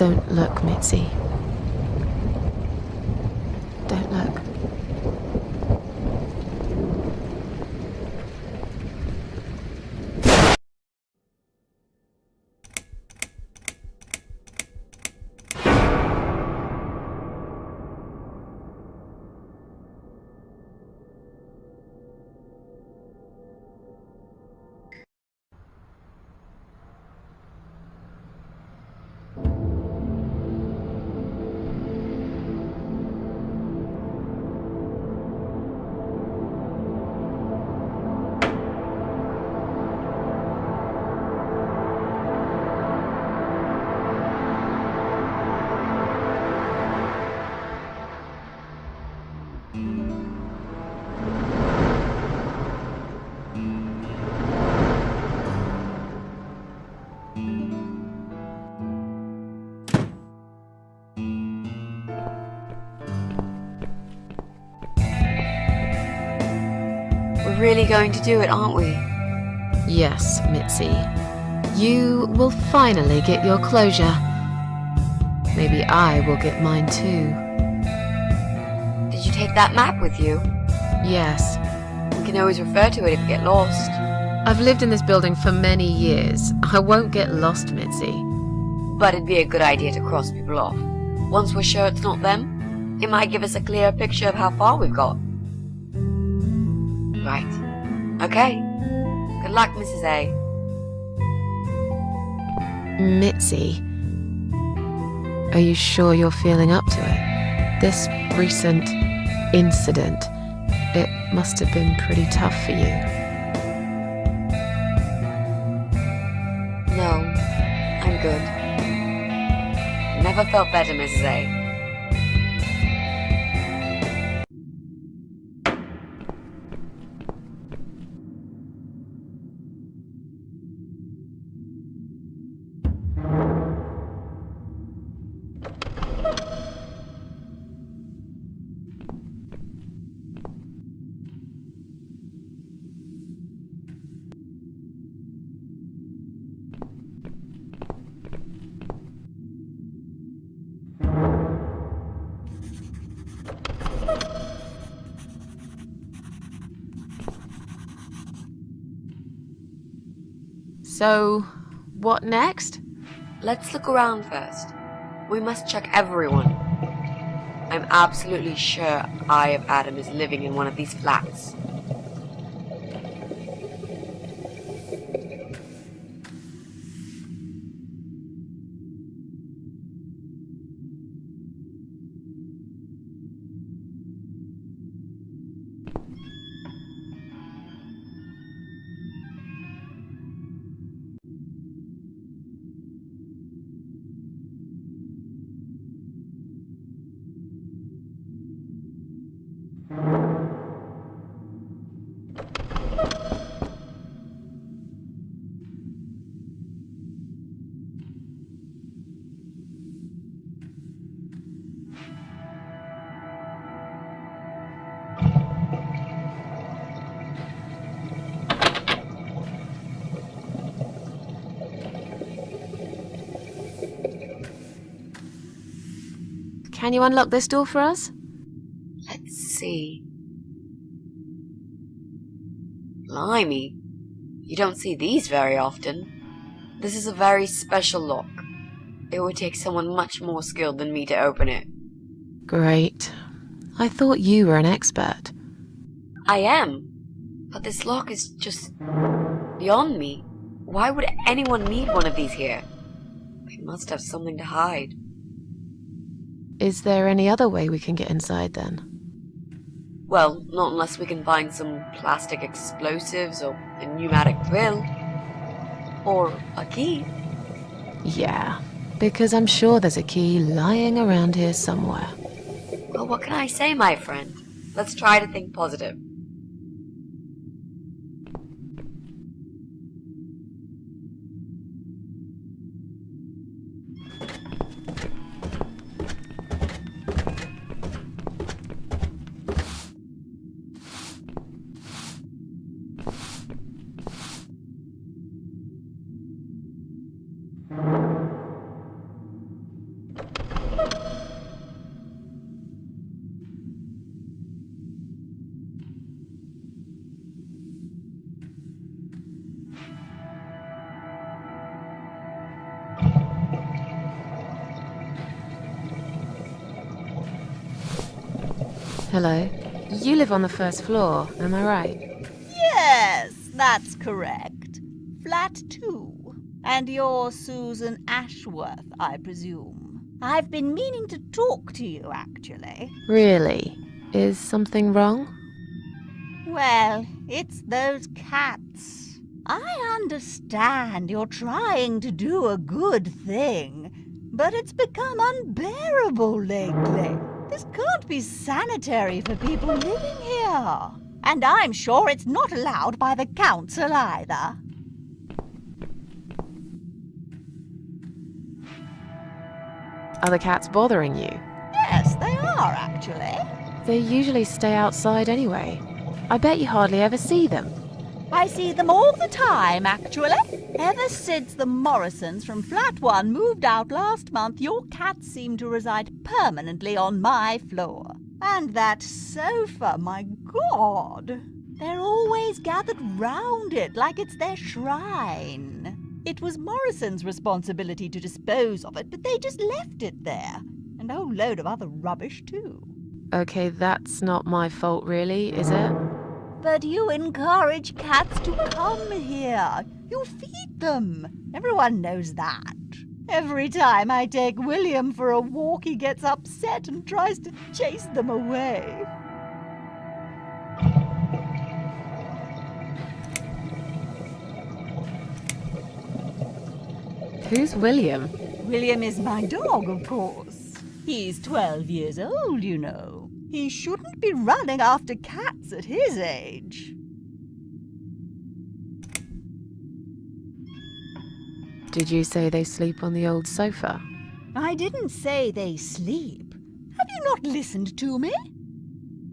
Don't look, MItzi. Don't look. We're really going to do it, aren't we? Yes, MItzi. You will finally get your closure. Maybe I will get mine too. Did you take that map with you? Yes. We can always refer to it if you get lost. I've lived in this building for many years. I won't get lost, MItzi. But it'd be a good idea to cross people off. Once we're sure it's not them, it might give us a clearer picture of how far we've got. Right. Okay. Good luck, Mrs. A. MItzi, are you sure you're feeling up to it? This recent incident, it must have been pretty tough for you. No, I'm good. Never felt better, Mrs. A. So, what next? Let's look around first. We must check everyone. I'm absolutely sure Eye of Adam is living in one of these flats. Can you unlock this door for us? Let's see. Blimey. You don't see these very often. This is a very special lock. It would take someone much more skilled than me to open it. Great. I thought you were an expert. I am. But this lock is just beyond me. Why would anyone need one of these here? They must have something to hide. Is there any other way we can get inside then? Well, not unless we can find some plastic explosives or a pneumatic drill. Or a key. Yeah, because I'm sure there's a key lying around here somewhere. Well, what can I say, my friend? Let's try to think positive. Hello. You live on the first floor, am I right? Yes, that's correct. Flat 2. And you're Susan Ashworth, I presume. I've been meaning to talk to you, actually. Really? Is something wrong? Well, it's those cats. I understand you're trying to do a good thing, but it's become unbearable lately. This can't be sanitary for people living here. And I'm sure it's not allowed by the council either. Are the cats bothering you? Yes, they are, actually. They usually stay outside anyway. I bet you hardly ever see them. I see them all the time, actually. Ever since the Morrisons from Flat 1 moved out last month, your cats seem to reside permanently on my floor. And that sofa, my God! They're always gathered round it like it's their shrine. It was Morrison's responsibility to dispose of it, but they just left it there. And a whole load of other rubbish, too. Okay, that's not my fault really, is it? But you encourage cats to come here. You feed them. Everyone knows that. Every time I take William for a walk, he gets upset and tries to chase them away. Who's William? William is my dog, of course. He's 12 years old, you know. He shouldn't be running after cats at his age. Did you say they sleep on the old sofa? I didn't say they sleep. Have you not listened to me?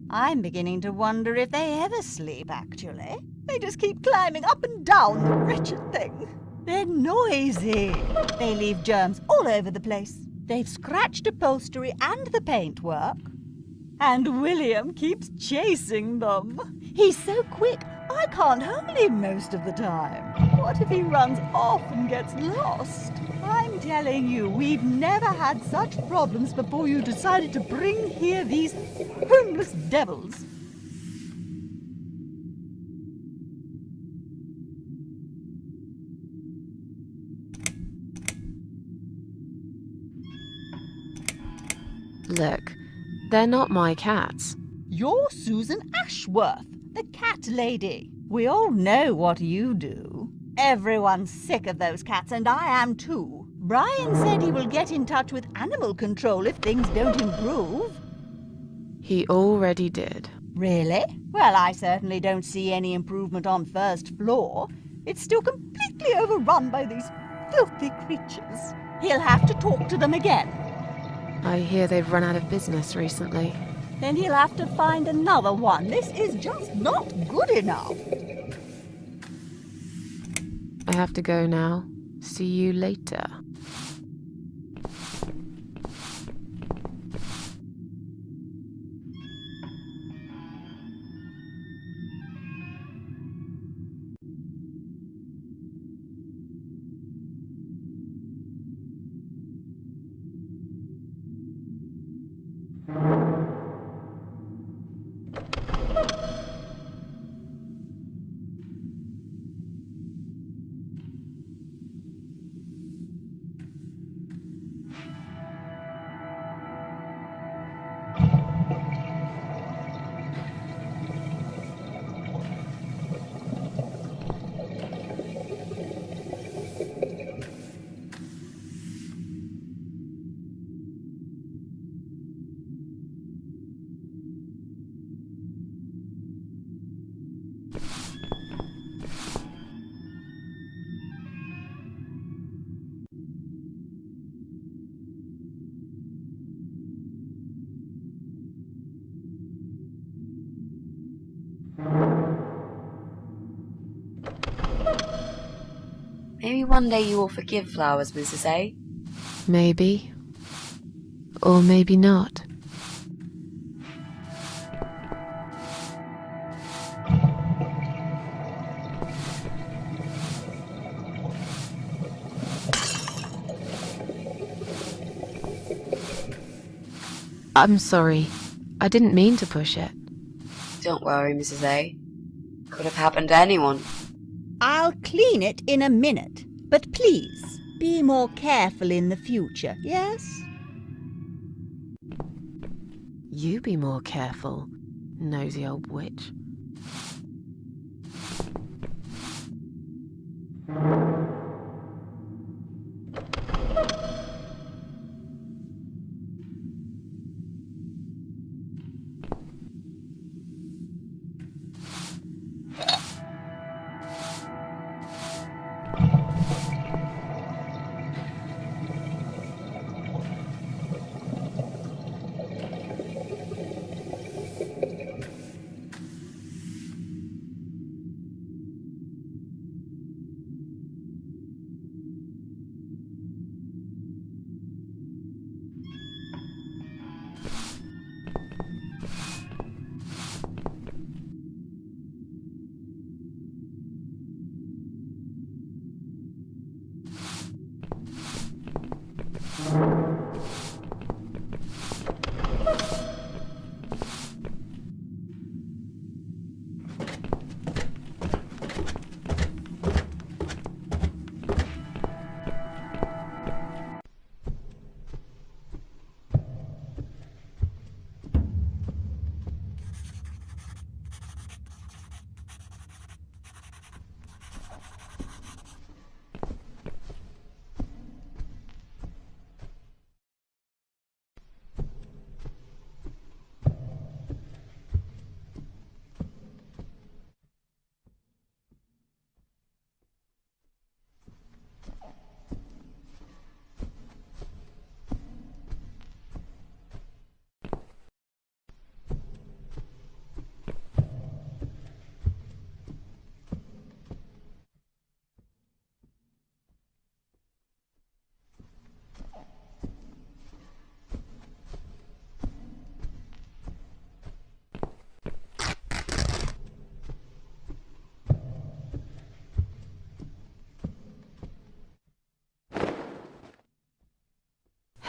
I'm beginning to wonder if they ever sleep, actually. They just keep climbing up and down the wretched thing. They're noisy. They leave germs all over the place. They've scratched upholstery and the paintwork. And William keeps chasing them. He's so quick, I can't hold him most of the time. What if he runs off and gets lost? I'm telling you, we've never had such problems before you decided to bring here these homeless devils. Look, they're not my cats. You're Susan Ashworth, the cat lady. We all know what you do. Everyone's sick of those cats, and I am too. Brian said he will get in touch with animal control if things don't improve. He already did. Really? Well, I certainly don't see any improvement on first floor. It's still completely overrun by these filthy creatures. He'll have to talk to them again. I hear they've run out of business recently. Then he'll have to find another one. This is just not good enough. I have to go now. See you later. Maybe one day you will forgive flowers, Mrs. A. Maybe. Or maybe not. I'm sorry. I didn't mean to push it. Don't worry, Mrs. A. Could have happened to anyone. I'll clean it in a minute, but please, be more careful in the future, yes? You be more careful, nosy old witch.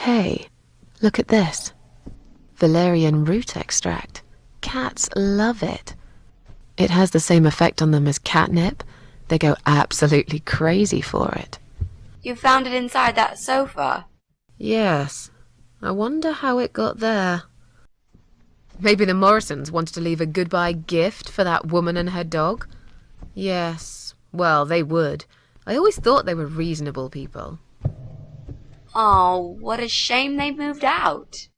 Hey, look at this. Valerian root extract. Cats love it. It has the same effect on them as catnip. They go absolutely crazy for it. You found it inside that sofa? Yes. I wonder how it got there. Maybe the Morrisons wanted to leave a goodbye gift for that woman and her dog? Yes. Well, they would. I always thought they were reasonable people. Oh, what a shame they moved out.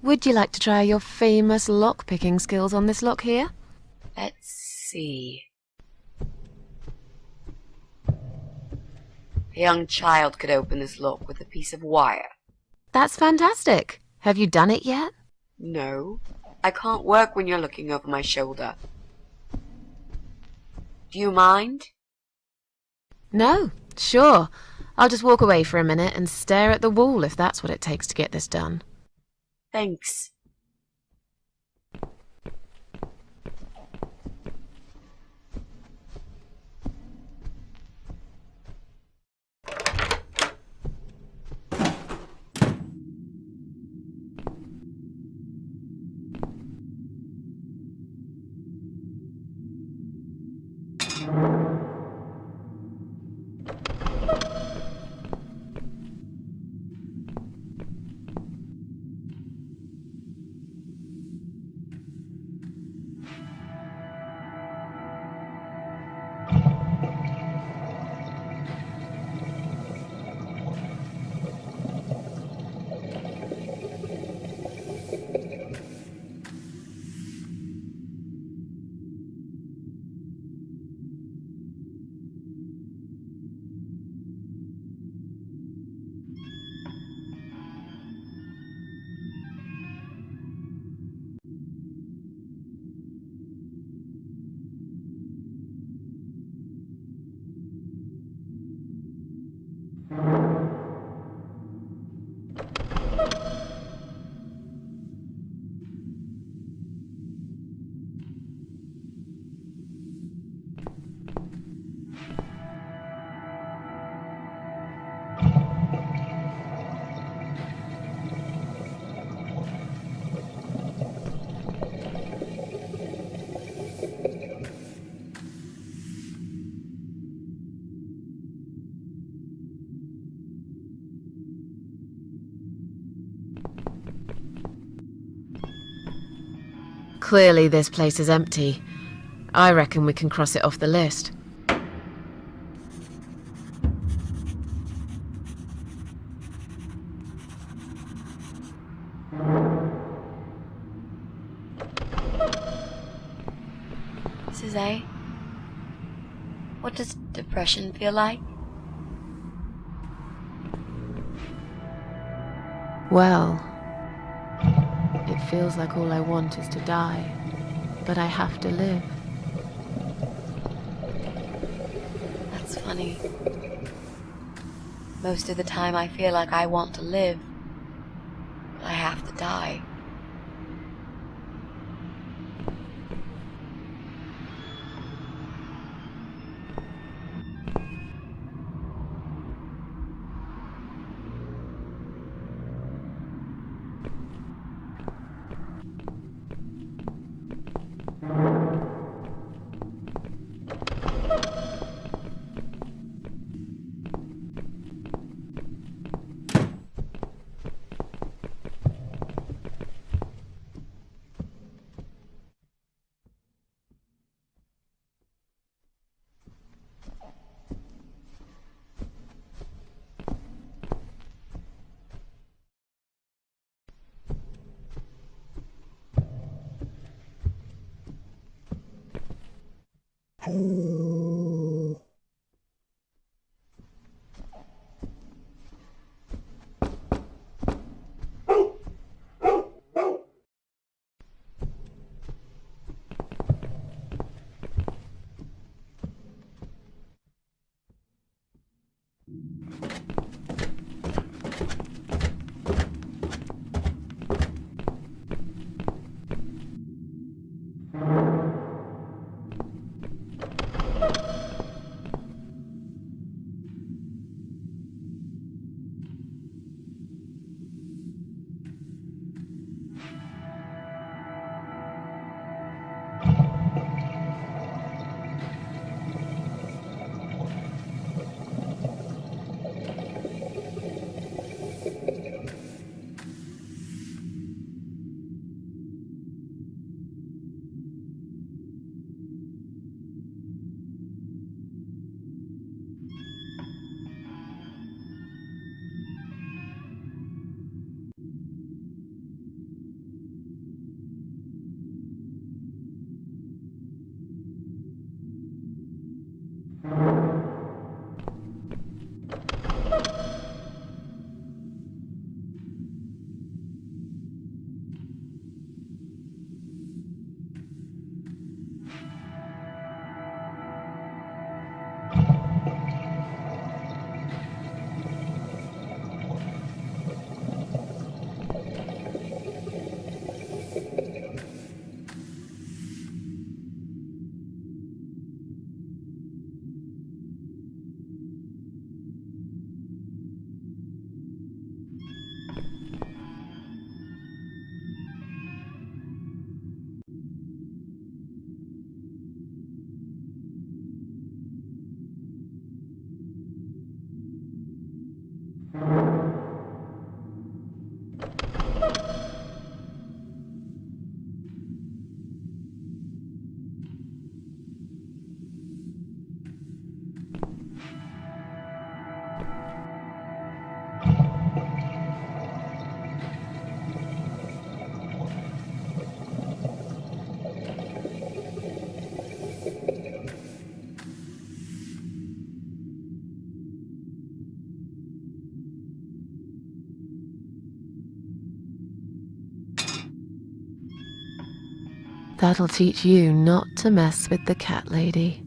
Would you like to try your famous lock-picking skills on this lock here? Let's see. A young child could open this lock with a piece of wire. That's fantastic. Have you done it yet? No, I can't work when you're looking over my shoulder. Do you mind? No, sure. I'll just walk away for a minute and stare at the wall if that's what it takes to get this done. Thanks. Clearly this place is empty. I reckon we can cross it off the list. Mrs. A, what does depression feel like? Well, it feels like all I want is to die, but I have to live. That's funny. Most of the time I feel like I want to live, but I have to die. That'll teach you not to mess with the cat lady.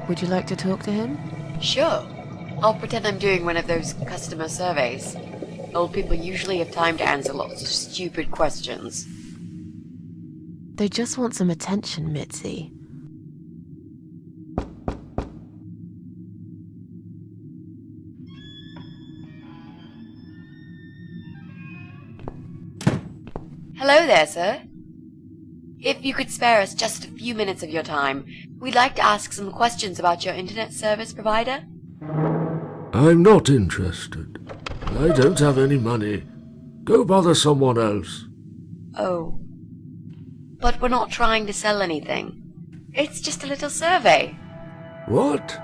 Would you like to talk to him? Sure. I'll pretend I'm doing one of those customer surveys. Old people usually have time to answer lots of stupid questions. They just want some attention, MItzi. Hello there, sir. If you could spare us just a few minutes of your time, we'd like to ask some questions about your internet service provider. I'm not interested. I don't have any money. Go bother someone else. Oh. But we're not trying to sell anything. It's just a little survey. What?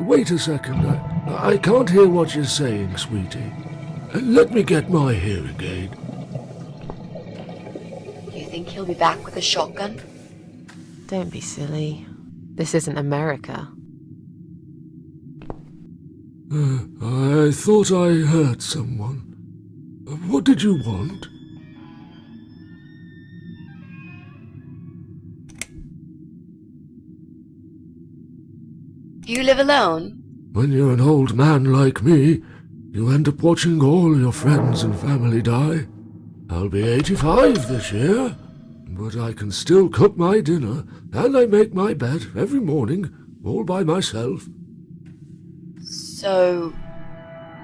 Wait a second. I can't hear what you're saying, sweetie. Let me get my hearing aid. Do you think he'll be back with a shotgun? Don't be silly. This isn't America. I thought I heard someone. What did you want? Do you live alone? When you're an old man like me, you end up watching all your friends and family die. I'll be 85 this year, but I can still cook my dinner, and I make my bed every morning, all by myself. So,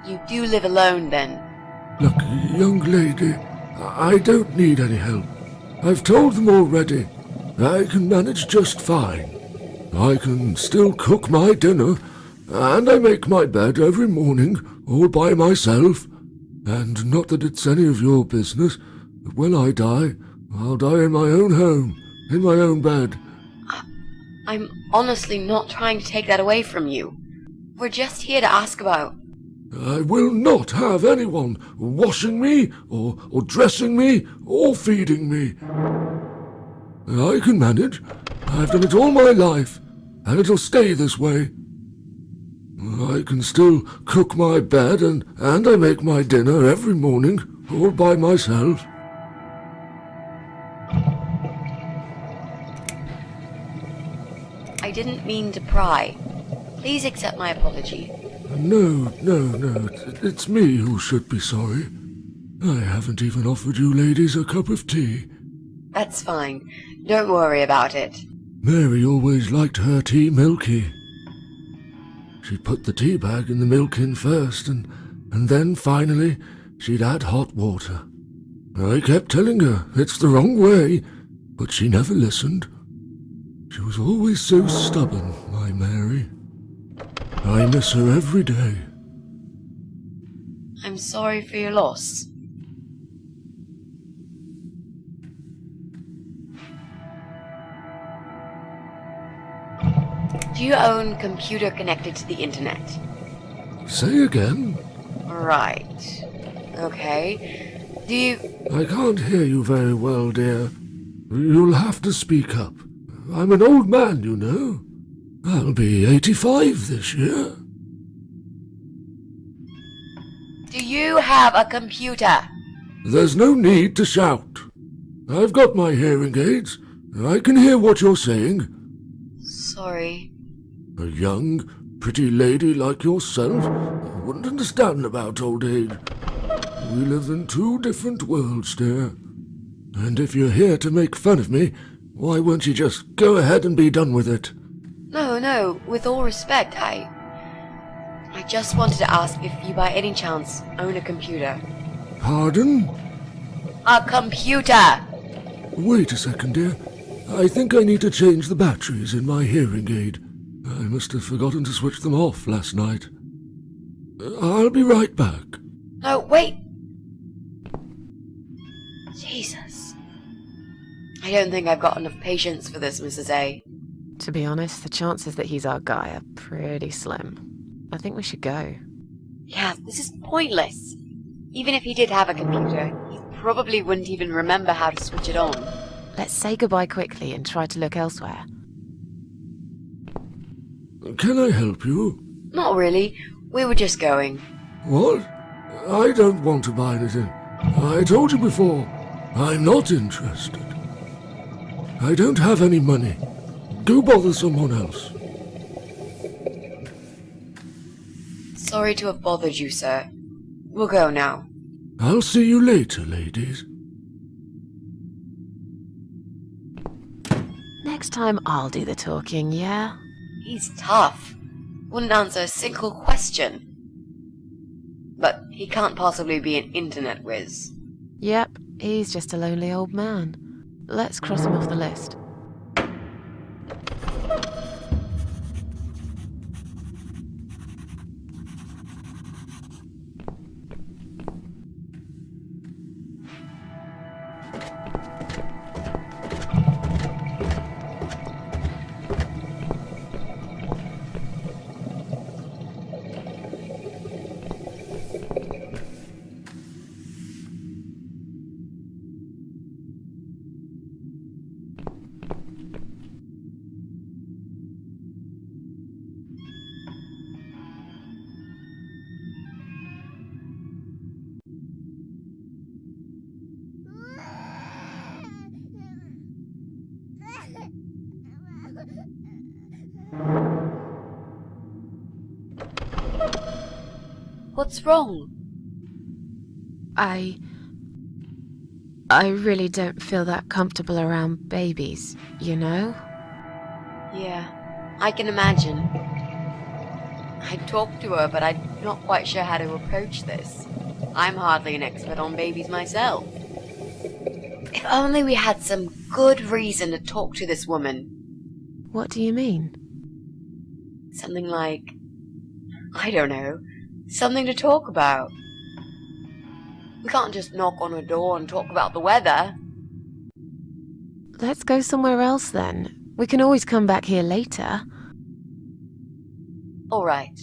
you do live alone then? Look, young lady, I don't need any help. I've told them already. I can manage just fine. I can still cook my dinner, and I make my bed every morning, all by myself. And not that it's any of your business, but when I die, I'll die in my own home, in my own bed. I'm honestly not trying to take that away from you. We're just here to ask about... I will not have anyone washing me, or dressing me, or feeding me. I can manage. I've done it all my life, and it'll stay this way. I can still cook my bed, and I make my dinner every morning, all by myself. I didn't mean to pry. Please accept my apology. No, it's me who should be sorry. I haven't even offered you ladies a cup of tea. That's fine. Don't worry about it. Mary always liked her tea milky. She'd put the tea bag in the milk in first, and then finally she'd add hot water. I kept telling her it's the wrong way, but she never listened. She was always so stubborn, my Mary. I miss her every day. I'm sorry for your loss. Do you own a computer connected to the internet? Say again? Right. Okay. Do you... I can't hear you very well, dear. You'll have to speak up. I'm an old man, you know. I'll be 85 this year. Do you have a computer? There's no need to shout. I've got my hearing aids. I can hear what you're saying. Sorry. A young, pretty lady like yourself wouldn't understand about old age. We live in two different worlds, dear. And if you're here to make fun of me, why won't you just go ahead and be done with it? No, with all respect, I just wanted to ask if you by any chance own a computer. Pardon? A computer! Wait a second, dear. I think I need to change the batteries in my hearing aid. I must have forgotten to switch them off last night. I'll be right back. No, wait! Jesus. I don't think I've got enough patience for this, Mrs. A. To be honest, the chances that he's our guy are pretty slim. I think we should go. Yeah, this is pointless. Even if he did have a computer, he probably wouldn't even remember how to switch it on. Let's say goodbye quickly and try to look elsewhere. Can I help you? Not really. We were just going. What? I don't want to buy anything. I told you before, I'm not interested. I don't have any money. Go bother someone else. Sorry to have bothered you, sir. We'll go now. I'll see you later, ladies. Next time I'll do the talking, yeah? He's tough. Wouldn't answer a single question. But he can't possibly be an internet whiz. Yep, he's just a lonely old man. Let's cross him off the list. What's wrong? I really don't feel that comfortable around babies, you know? Yeah, I can imagine. I talked to her, but I'm not quite sure how to approach this. I'm hardly an expert on babies myself. If only we had some good reason to talk to this woman. What do you mean? Something like, I don't know, something to talk about. We can't just knock on her door and talk about the weather. Let's go somewhere else then. We can always come back here later. All right.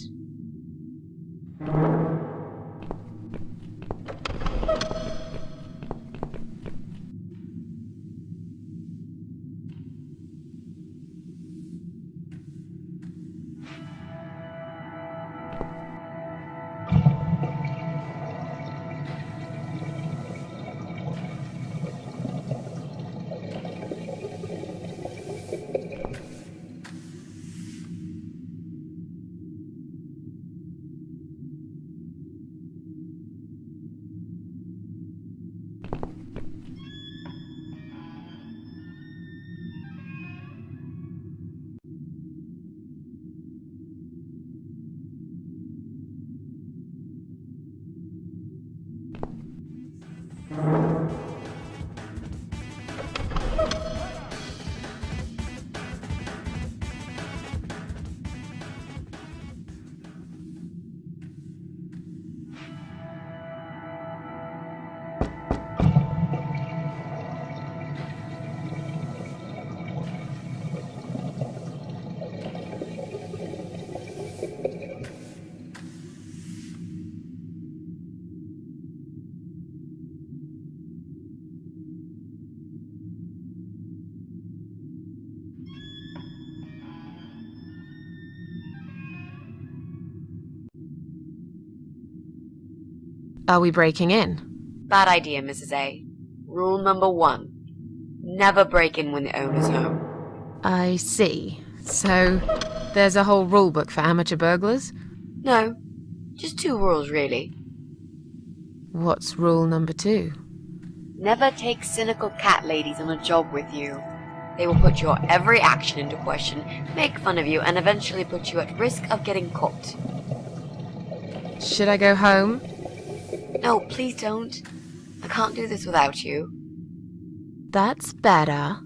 Are we breaking in? Bad idea, Mrs. A. Rule number 1. Never break in when the owner's home. I see. So, there's a whole rule book for amateur burglars? No, just 2 rules really. What's rule number 2? Never take cynical cat ladies on a job with you. They will put your every action into question, make fun of you, and eventually put you at risk of getting caught. Should I go home? No, please don't. I can't do this without you. That's better.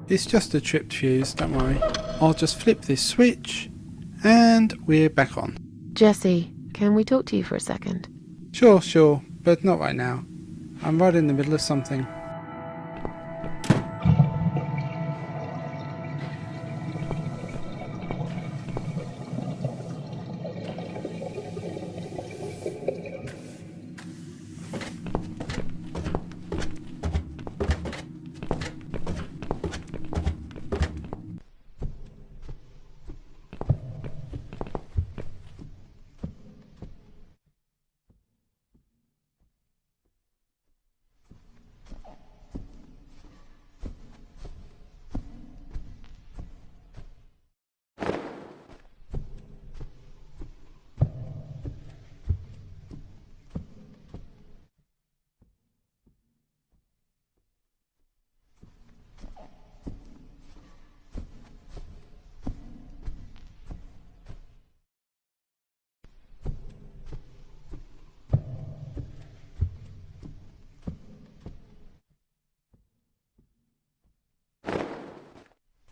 It's just a tripped fuse, don't worry. I'll just flip this switch, and we're back on. Jesse, can we talk to you for a second? Sure, but not right now. I'm right in the middle of something.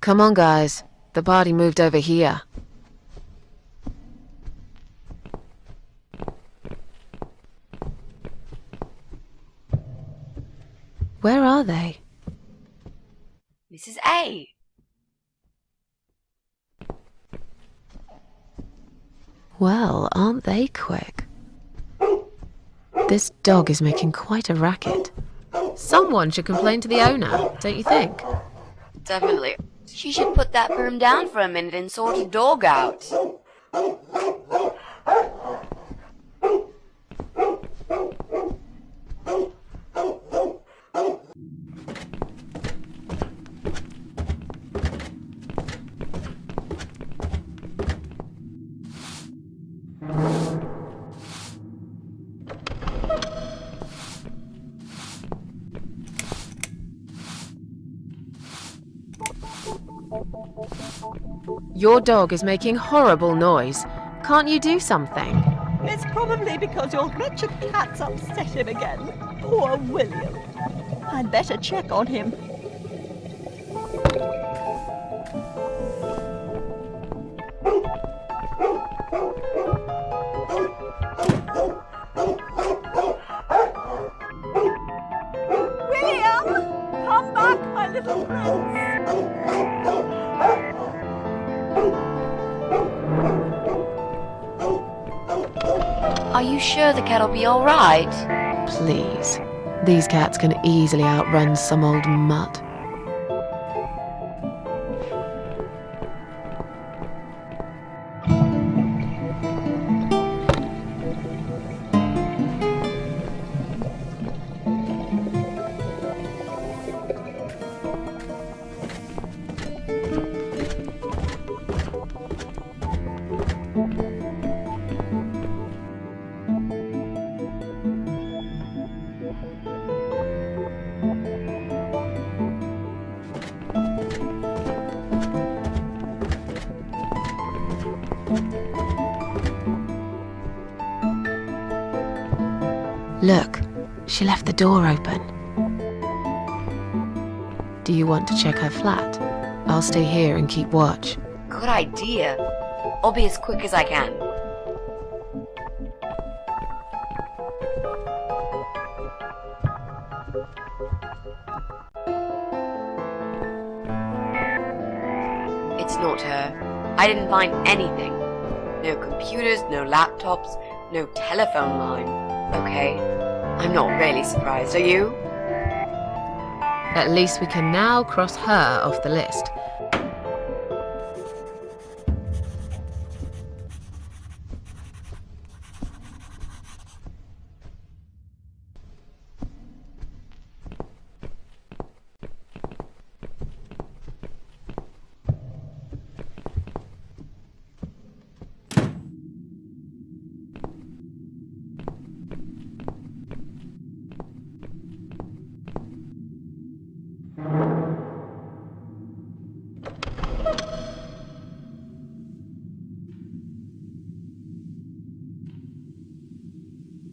Come on, guys. The party moved over here. Where are they? Mrs. A. Well, aren't they quick? This dog is making quite a racket. Someone should complain to the owner, don't you think? Definitely. She should put that broom down for a minute and sort a dog out. Your dog is making horrible noise. Can't you do something? It's probably because your wretched cat's upset him again. Poor William. I'd better check on him. William! Come back, my little prince! Are you sure the cat'll be all right? Please. These cats can easily outrun some old mutt. Look, she left the door open. Do you want to check her flat? I'll stay here and keep watch. Good idea. I'll be as quick as I can. It's not her. I didn't find anything. No computers, no laptops, no telephone line. Okay, I'm not really surprised, are you? At least we can now cross her off the list.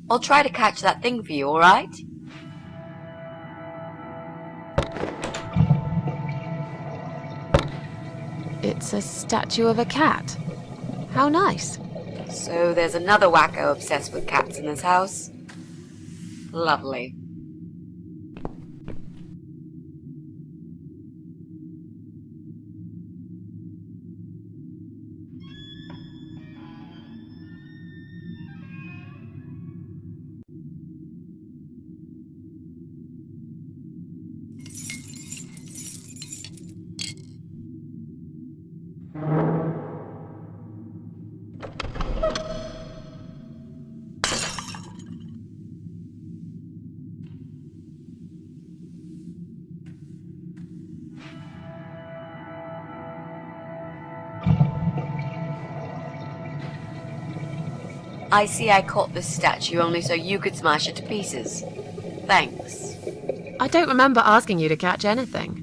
I'll try to catch that thing for you, alright? It's a statue of a cat. How nice. So there's another wacko obsessed with cats in this house. Lovely. I see I caught this statue only so you could smash it to pieces. Thanks. I don't remember asking you to catch anything.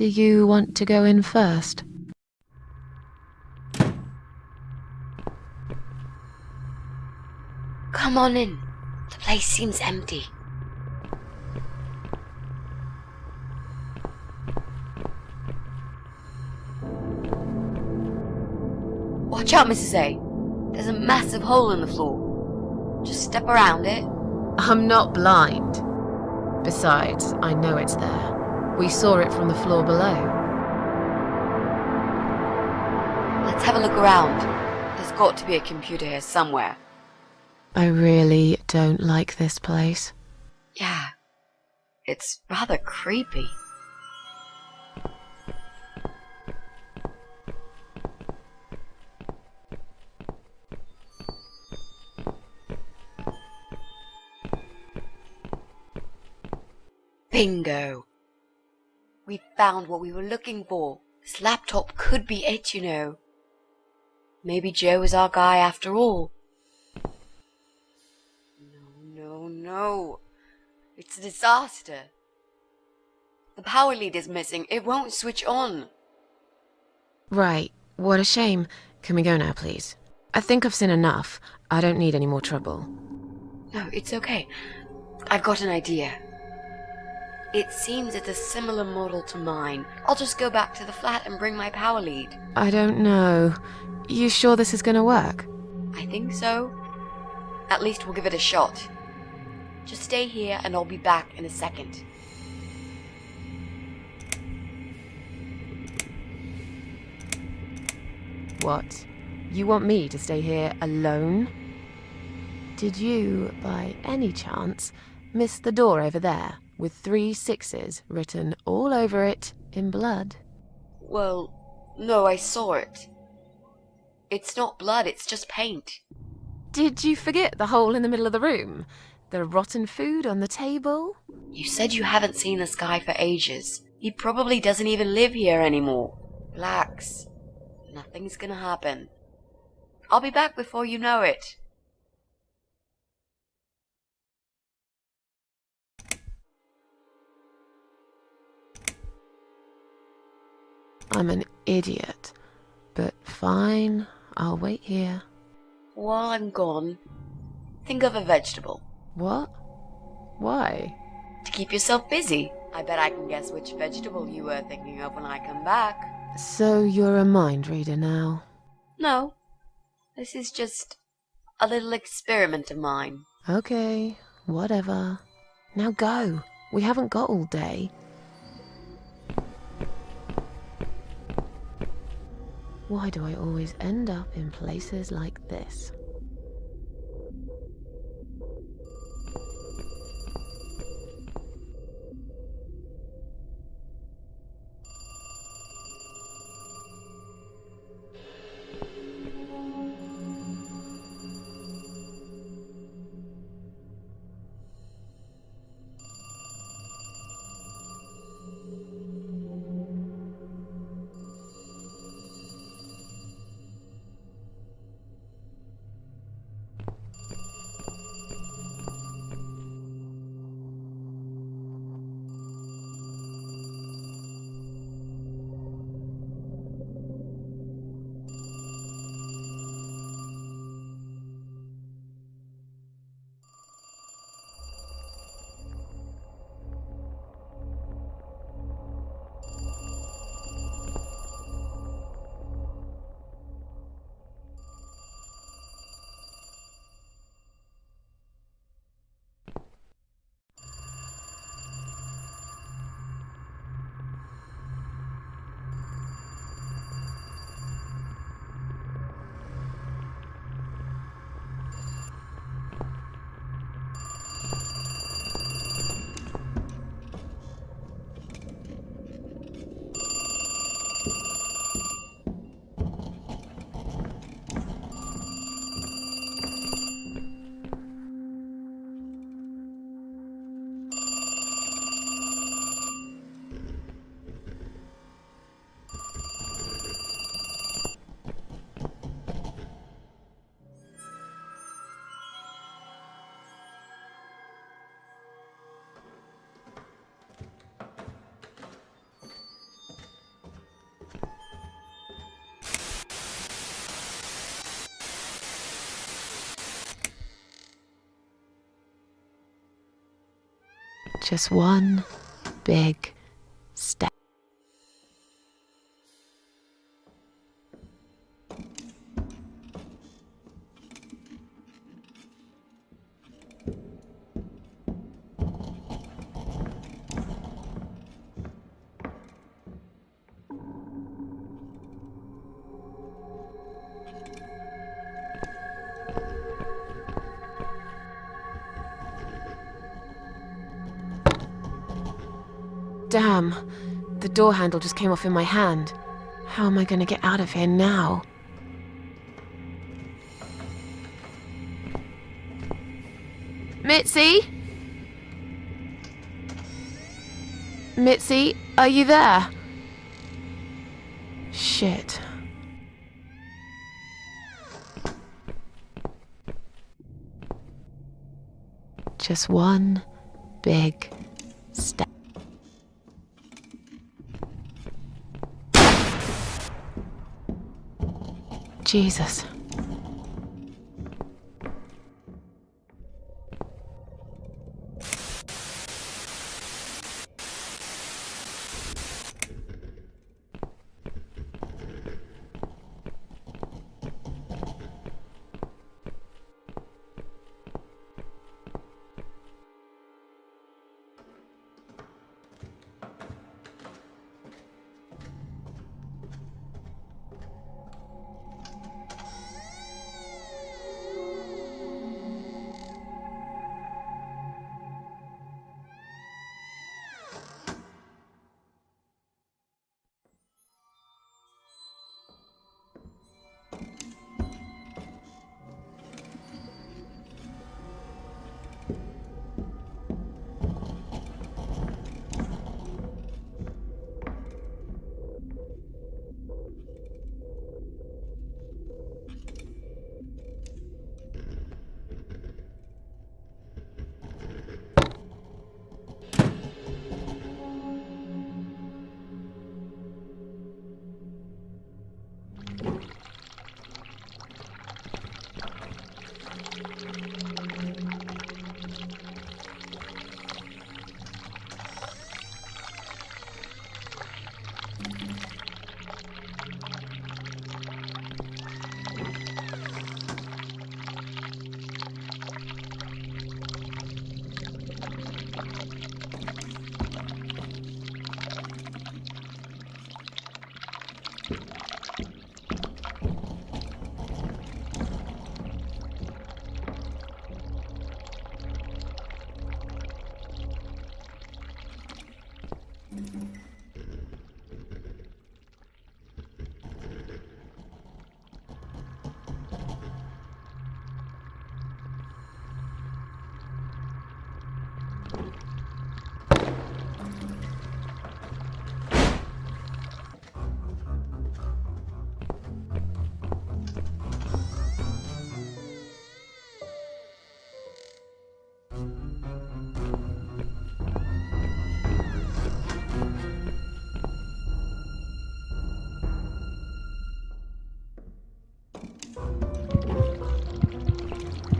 Do you want to go in first? Come on in. The place seems empty. Watch out, Mrs. A. There's a massive hole in the floor. Just step around it. I'm not blind. Besides, I know it's there. We saw it from the floor below. Let's have a look around. There's got to be a computer here somewhere. I really don't like this place. Yeah, it's rather creepy. Bingo! We found what we were looking for. This laptop could be it, you know. Maybe Joe is our guy after all. No. It's a disaster. The power lead is missing. It won't switch on. Right, what a shame. Can we go now, please? I think I've seen enough. I don't need any more trouble. No, it's okay. I've got an idea. It seems it's a similar model to mine. I'll just go back to the flat and bring my power lead. I don't know. You sure this is gonna work? I think so. At least we'll give it a shot. Just stay here and I'll be back in a second. What? You want me to stay here alone? Did you, by any chance, miss the door over there with 3 6s written all over it in blood? Well, no, I saw it. It's not blood, it's just paint. Did you forget the hole in the middle of the room? The rotten food on the table? You said you haven't seen this guy for ages. He probably doesn't even live here anymore. Relax. Nothing's gonna happen. I'll be back before you know it. I'm an idiot. But fine, I'll wait here. While I'm gone, think of a vegetable. What? Why? To keep yourself busy. I bet I can guess which vegetable you were thinking of when I come back. So you're a mind reader now? No. This is just a little experiment of mine. Okay, whatever. Now go. We haven't got all day. Why do I always end up in places like this? Just one big step. Damn, the door handle just came off in my hand. How am I going to get out of here now? MItzi? MItzi, are you there? Shit. Just one big step. Jesus.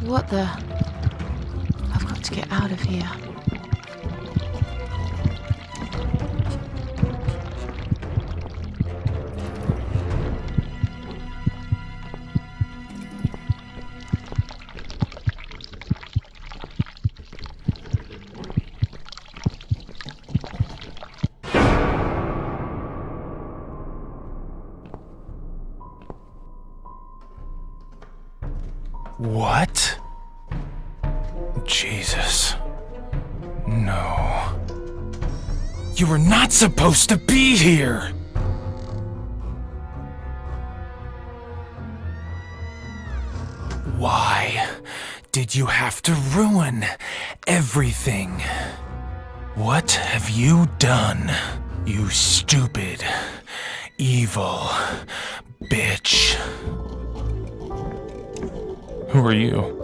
What the? I've got to get out of here. What? Jesus. No. You were not supposed to be here! Why did you have to ruin everything? What have you done, you stupid, evil bitch? Who are you?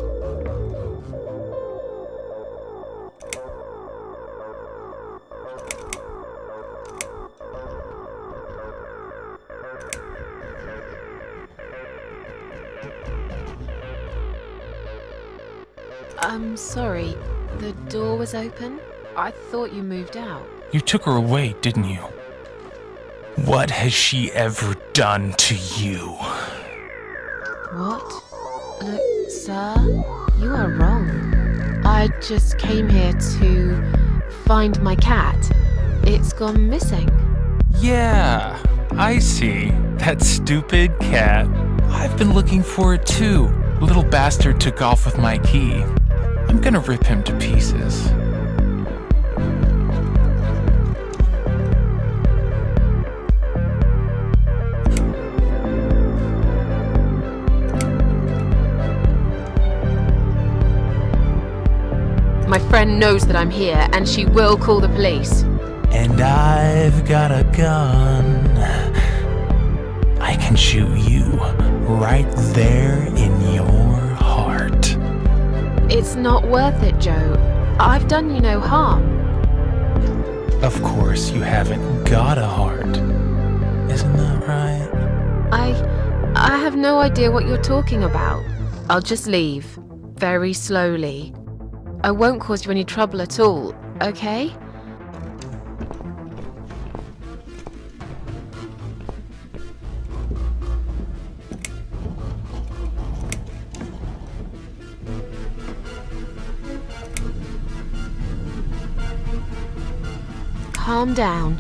I'm sorry, the door was open? I thought you moved out. You took her away, didn't you? What has she ever done to you? What? Look, sir, you are wrong. I just came here to find my cat. It's gone missing. Yeah, I see. That stupid cat. I've been looking for it too. Little bastard took off with my key. I'm gonna rip him to pieces. My friend knows that I'm here, and she will call the police. And I've got a gun. I can shoot you right there in your heart. It's not worth it, Joe. I've done you no harm. Of course you haven't got a heart. Isn't that right? I have no idea what you're talking about. I'll just leave. Very slowly. I won't cause you any trouble at all, okay? Calm down.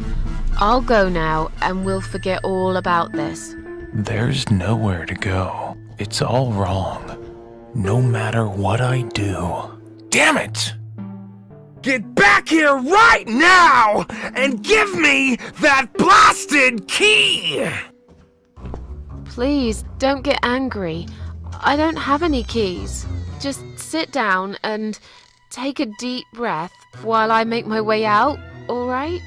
I'll go now, and we'll forget all about this. There's nowhere to go. It's all wrong. No matter what I do. Damn it! Get back here right now and give me that blasted key! Please, don't get angry. I don't have any keys. Just sit down and take a deep breath while I make my way out, all right?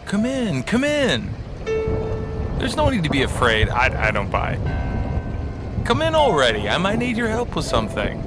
Come in, come in. There's no need to be afraid. I don't buy. Come in already. I might need your help with something.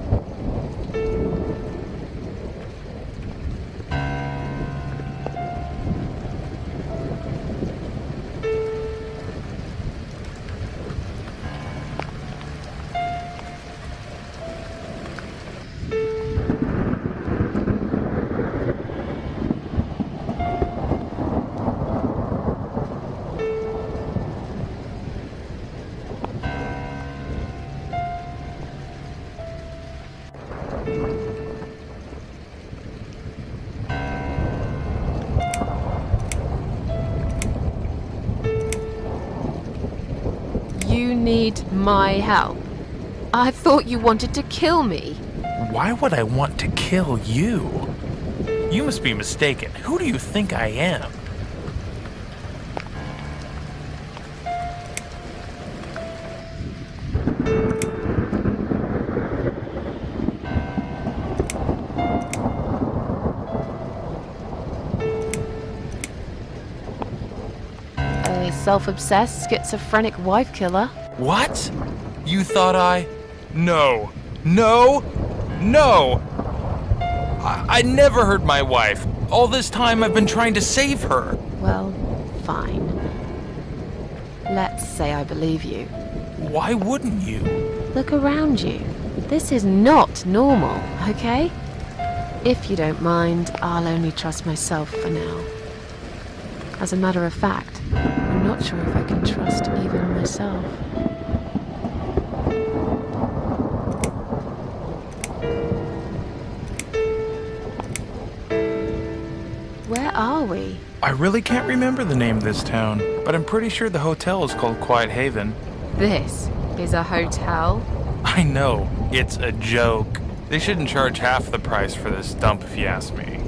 You need my help. I thought you wanted to kill me. Why would I want to kill you? You must be mistaken. Who do you think I am? self-obsessed, schizophrenic wife killer. What? You thought I... No. No! No! I never hurt my wife. All this time I've been trying to save her. Well, fine. Let's say I believe you. Why wouldn't you? Look around you. This is not normal, okay? If you don't mind, I'll only trust myself for now. As a matter of fact, I'm not sure if I can trust even myself. Where are we? I really can't remember the name of this town, but I'm pretty sure the hotel is called Quiet Haven. This is a hotel? I know, it's a joke. They shouldn't charge half the price for this dump if you ask me.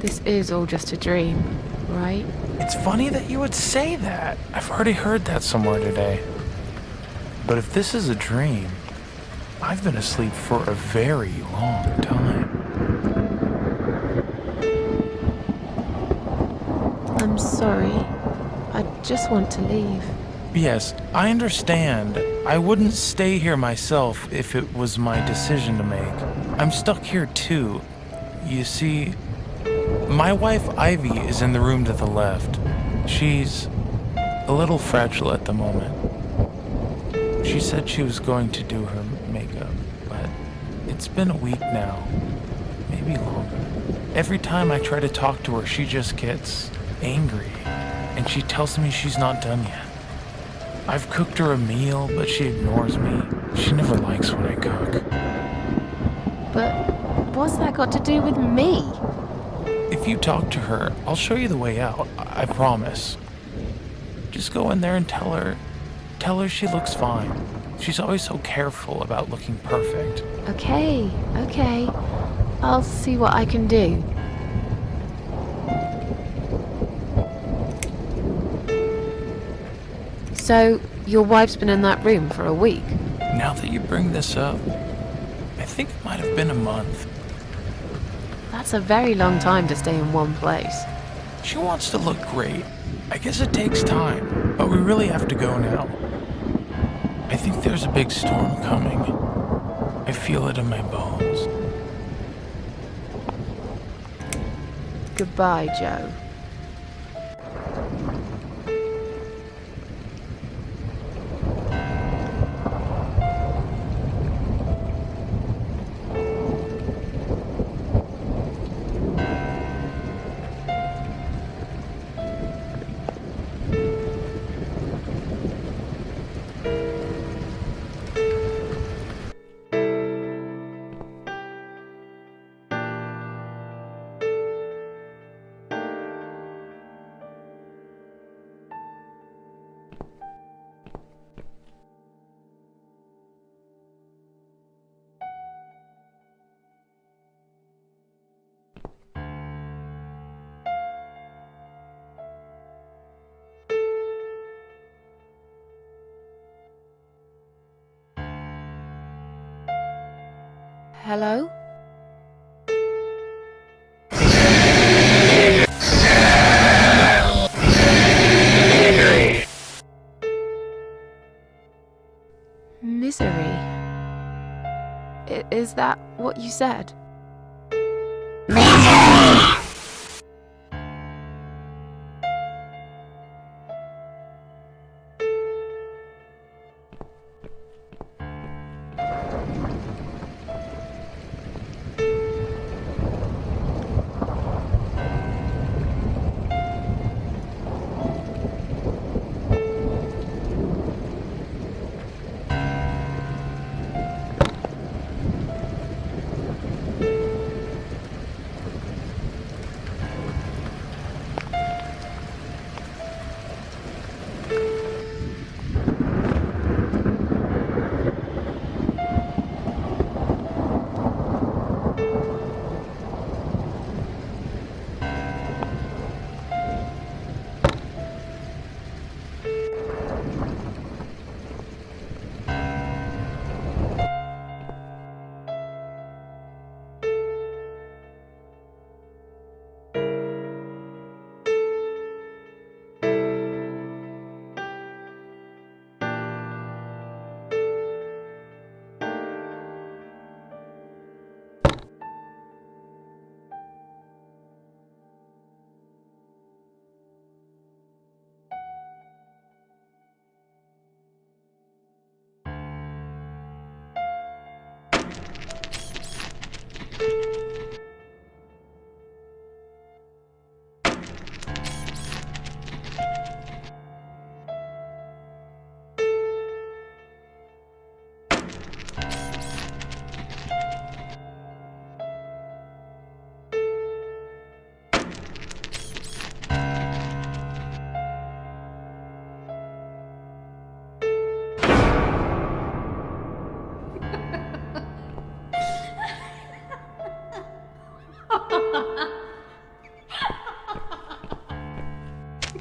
This is all just a dream, right? It's funny that you would say that. I've already heard that somewhere today. But if this is a dream, I've been asleep for a very long time. I'm sorry. I just want to leave. Yes, I understand. I wouldn't stay here myself if it was my decision to make. I'm stuck here too. You see, my wife Ivy is in the room to the left. She's a little fragile at the moment. She said she was going to do her makeup, but it's been a week now, maybe longer. Every time I try to talk to her, she just gets angry, and she tells me she's not done yet. I've cooked her a meal, but she ignores me. She never likes what I cook. But what's that got to do with me? If you talk to her, I'll show you the way out, I promise. Just go in there and tell her she looks fine. She's always so careful about looking perfect. Okay. I'll see what I can do. So, your wife's been in that room for a week? Now that you bring this up, I think it might have been a month. That's a very long time to stay in one place. She wants to look great. I guess it takes time, but we really have to go now. I think there's a big storm coming. I feel it in my bones. Goodbye, Joe. Hello? Misery. Is that what you said?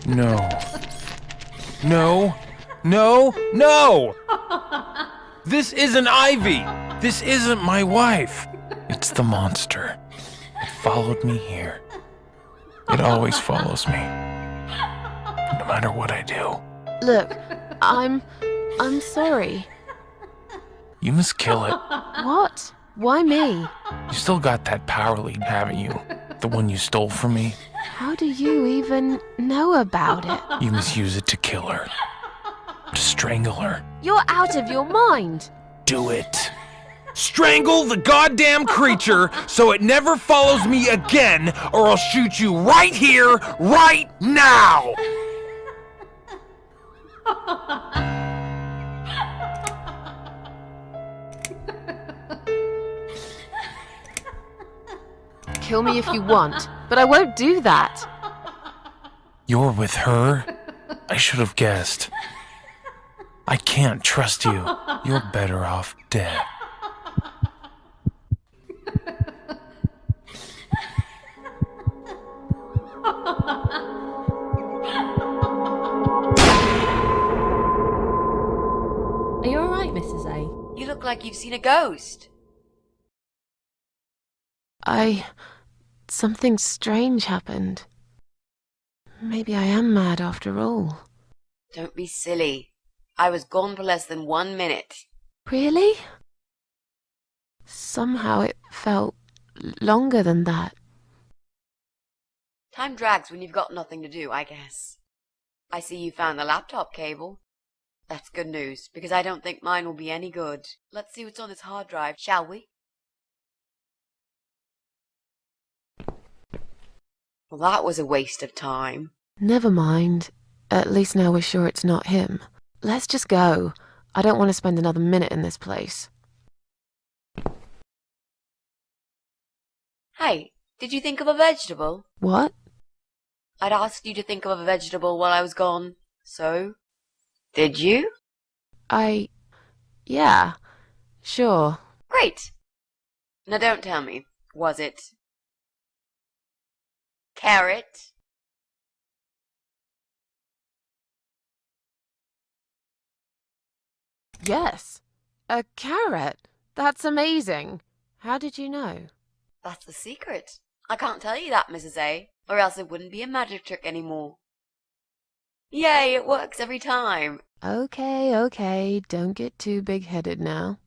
No. No. No. No! This isn't Ivy! This isn't my wife! It's the monster. It followed me here. It always follows me. No matter what I do. Look, I'm sorry. You must kill it. What? Why me? You still got that power lead, haven't you? The one you stole from me? How do you even know about it? You must use it to kill her. To strangle her. You're out of your mind. Do it. Strangle the goddamn creature so it never follows me again, or I'll shoot you right here, right now! Kill me if you want, but I won't do that. You're with her? I should have guessed. I can't trust you. You're better off dead. Are you alright, Mrs. A? You look like you've seen a ghost. Something strange happened. Maybe I am mad after all. Don't be silly. I was gone for less than 1 minute. Really? Somehow it felt longer than that. Time drags when you've got nothing to do, I guess. I see you found the laptop cable. That's good news, because I don't think mine will be any good. Let's see what's on this hard drive, shall we? Well, that was a waste of time. Never mind. At least now we're sure it's not him. Let's just go. I don't want to spend another minute in this place. Hey, did you think of a vegetable? What? I'd asked you to think of a vegetable while I was gone. So, did you? Yeah, sure. Great. Now don't tell me, was it carrot? Yes. A carrot. That's amazing. How did you know? That's the secret. I can't tell you that, Mrs. A, or else it wouldn't be a magic trick anymore. Yay, it works every time. Okay, don't get too big-headed now.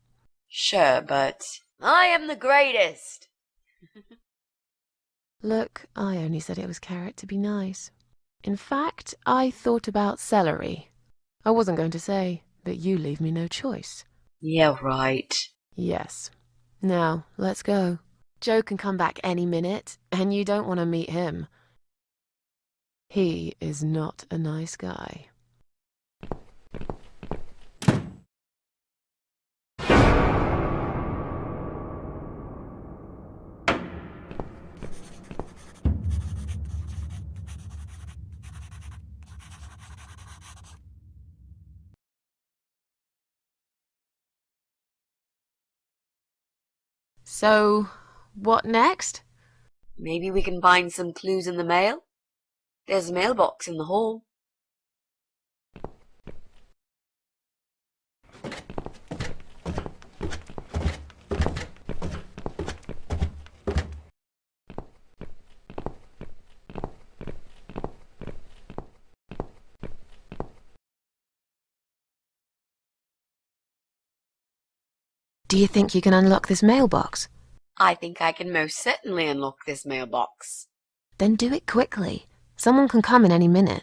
Sure, but I am the greatest. Look, I only said it was carrot to be nice. In fact, I thought about celery. I wasn't going to say, but you leave me no choice. Yeah, right. Yes. Now, let's go. Joe can come back any minute, and you don't want to meet him. He is not a nice guy. So, what next? Maybe we can find some clues in the mail? There's a mailbox in the hall. Do you think you can unlock this mailbox? I think I can most certainly unlock this mailbox. Then do it quickly. Someone can come in any minute.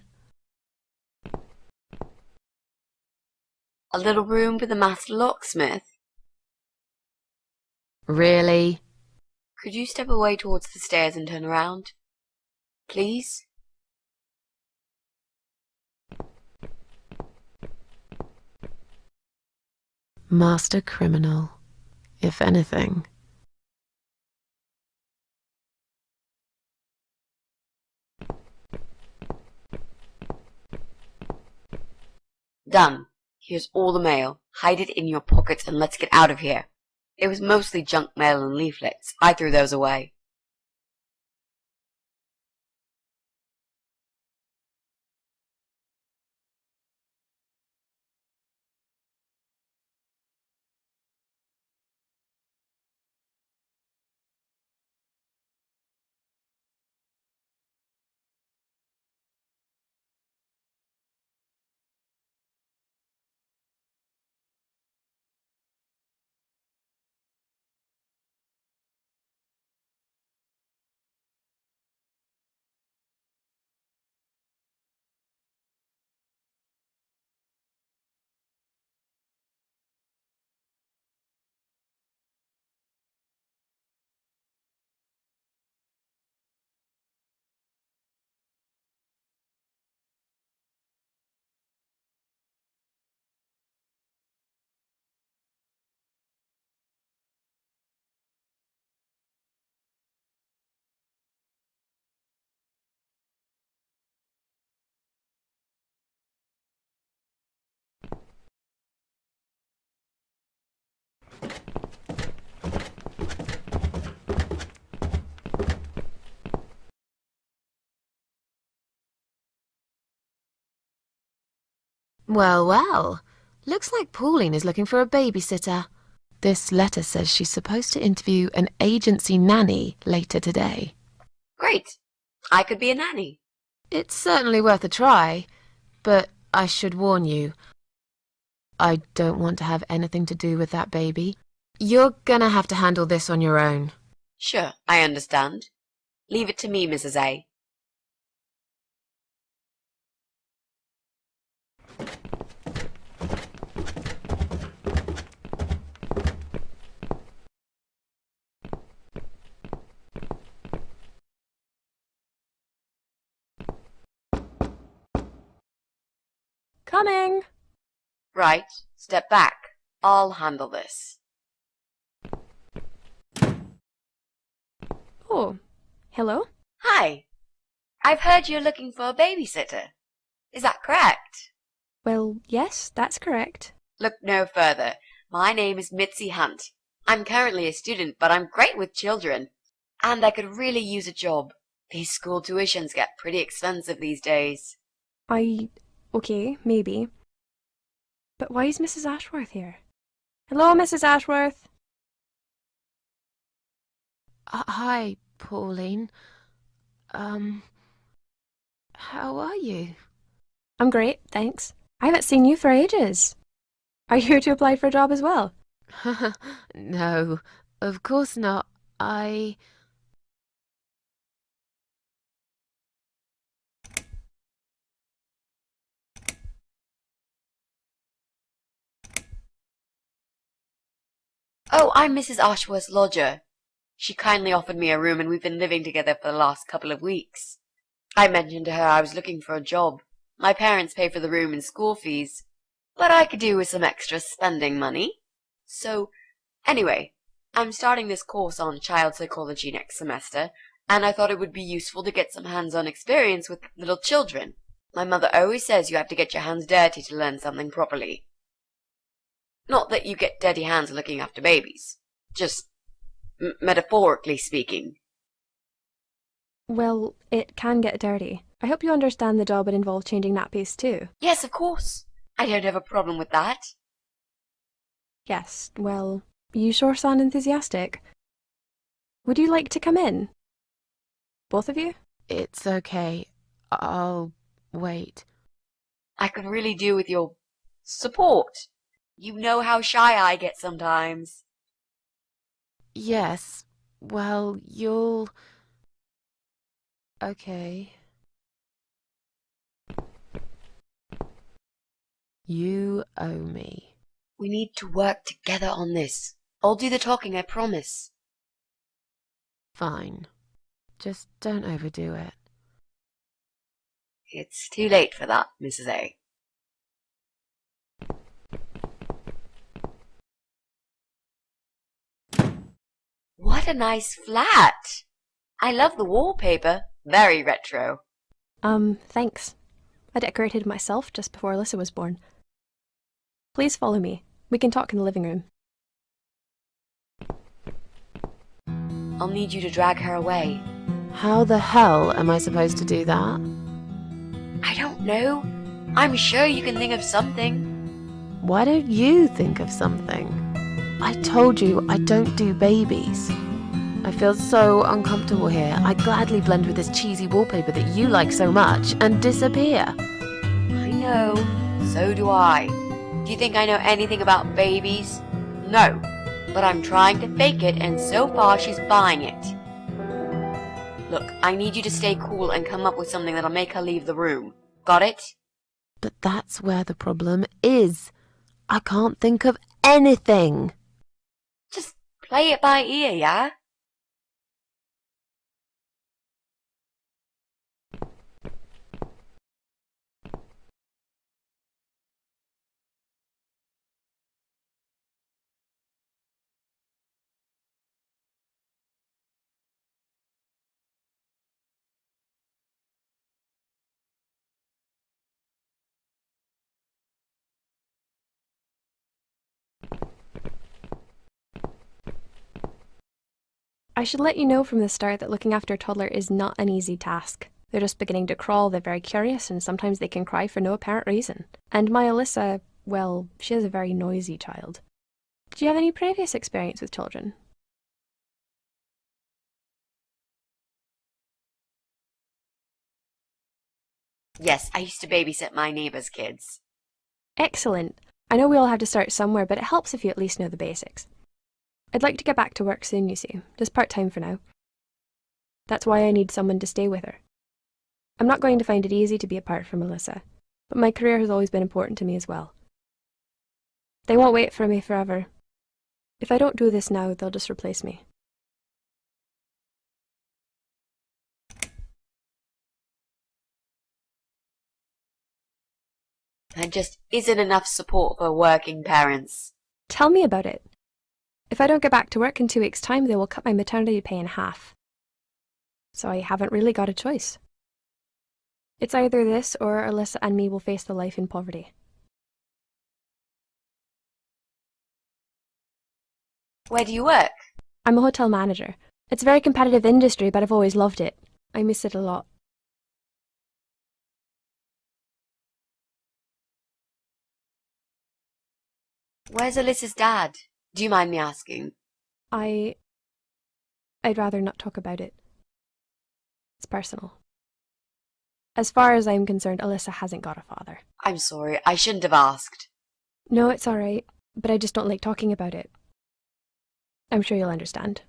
A little room for the master locksmith. Really? Could you step away towards the stairs and turn around? Please? Master criminal, if anything. Done. Here's all the mail. Hide it in your pockets and let's get out of here. It was mostly junk mail and leaflets. I threw those away. Well, well. Looks like Pauline is looking for a babysitter. This letter says she's supposed to interview an agency nanny later today. Great. I could be a nanny. It's certainly worth a try, but I should warn you, I don't want to have anything to do with that baby. You're gonna have to handle this on your own. Sure, I understand. Leave it to me, Mrs. A. Coming! Right, step back. I'll handle this. Oh, hello? Hi. I've heard you're looking for a babysitter. Is that correct? Well, yes, that's correct. Look no further. My name is MItzi Hunt. I'm currently a student, but I'm great with children. And I could really use a job. These school tuitions get pretty expensive these days. Okay, maybe. But why is Mrs. Ashworth here? Hello, Mrs. Ashworth? Hi, Pauline. How are you? I'm great, thanks. I haven't seen you for ages. Are you here to apply for a job as well? No, of course not. Oh, I'm Mrs. Ashworth's lodger. She kindly offered me a room and we've been living together for the last couple of weeks. I mentioned to her I was looking for a job. My parents pay for the room and school fees, but I could do with some extra spending money. So, anyway, I'm starting this course on child psychology next semester, and I thought it would be useful to get some hands-on experience with little children. My mother always says you have to get your hands dirty to learn something properly. Not that you get dirty hands looking after babies. Just metaphorically speaking. Well, it can get dirty. I hope you understand the job would involve changing nappies too. Yes, of course. I don't have a problem with that. Yes, well, you sure sound enthusiastic. Would you like to come in? Both of you? It's okay. I'll wait. I could really do with your support. You know how shy I get sometimes. Yes, well, you'll... Okay. You owe me. We need to work together on this. I'll do the talking, I promise. Fine. Just don't overdo it. It's too late for that, Mrs. A. What a nice flat! I love the wallpaper. Very retro. Thanks. I decorated it myself just before Alyssa was born. Please follow me. We can talk in the living room. I'll need you to drag her away. How the hell am I supposed to do that? I don't know. I'm sure you can think of something. Why don't you think of something? I told you I don't do babies. I feel so uncomfortable here. I gladly blend with this cheesy wallpaper that you like so much and disappear. I know. So do I. Do you think I know anything about babies? No. But I'm trying to fake it, and so far she's buying it. Look, I need you to stay cool and come up with something that'll make her leave the room. Got it? But that's where the problem is. I can't think of anything. Just play it by ear, yeah? I should let you know from the start that looking after a toddler is not an easy task. They're just beginning to crawl, they're very curious, and sometimes they can cry for no apparent reason. And my Alyssa, well, she is a very noisy child. Did you have any previous experience with children? Yes, I used to babysit my neighbour's kids. Excellent. I know we all have to start somewhere, but it helps if you at least know the basics. I'd like to get back to work soon, you see, just part-time for now. That's why I need someone to stay with her. I'm not going to find it easy to be apart from Alyssa, but my career has always been important to me as well. They won't wait for me forever. If I don't do this now, they'll just replace me. There just isn't enough support for working parents. Tell me about it. If I don't get back to work in 2 weeks' time, they will cut my maternity pay in half. So I haven't really got a choice. It's either this or Alyssa and me will face the life in poverty. Where do you work? I'm a hotel manager. It's a very competitive industry, but I've always loved it. I miss it a lot. Where's Alyssa's dad? Do you mind me asking? I'd rather not talk about it. It's personal. As far as I'm concerned, Alyssa hasn't got a father. I'm sorry, I shouldn't have asked. No, it's alright, but I just don't like talking about it. I'm sure you'll understand.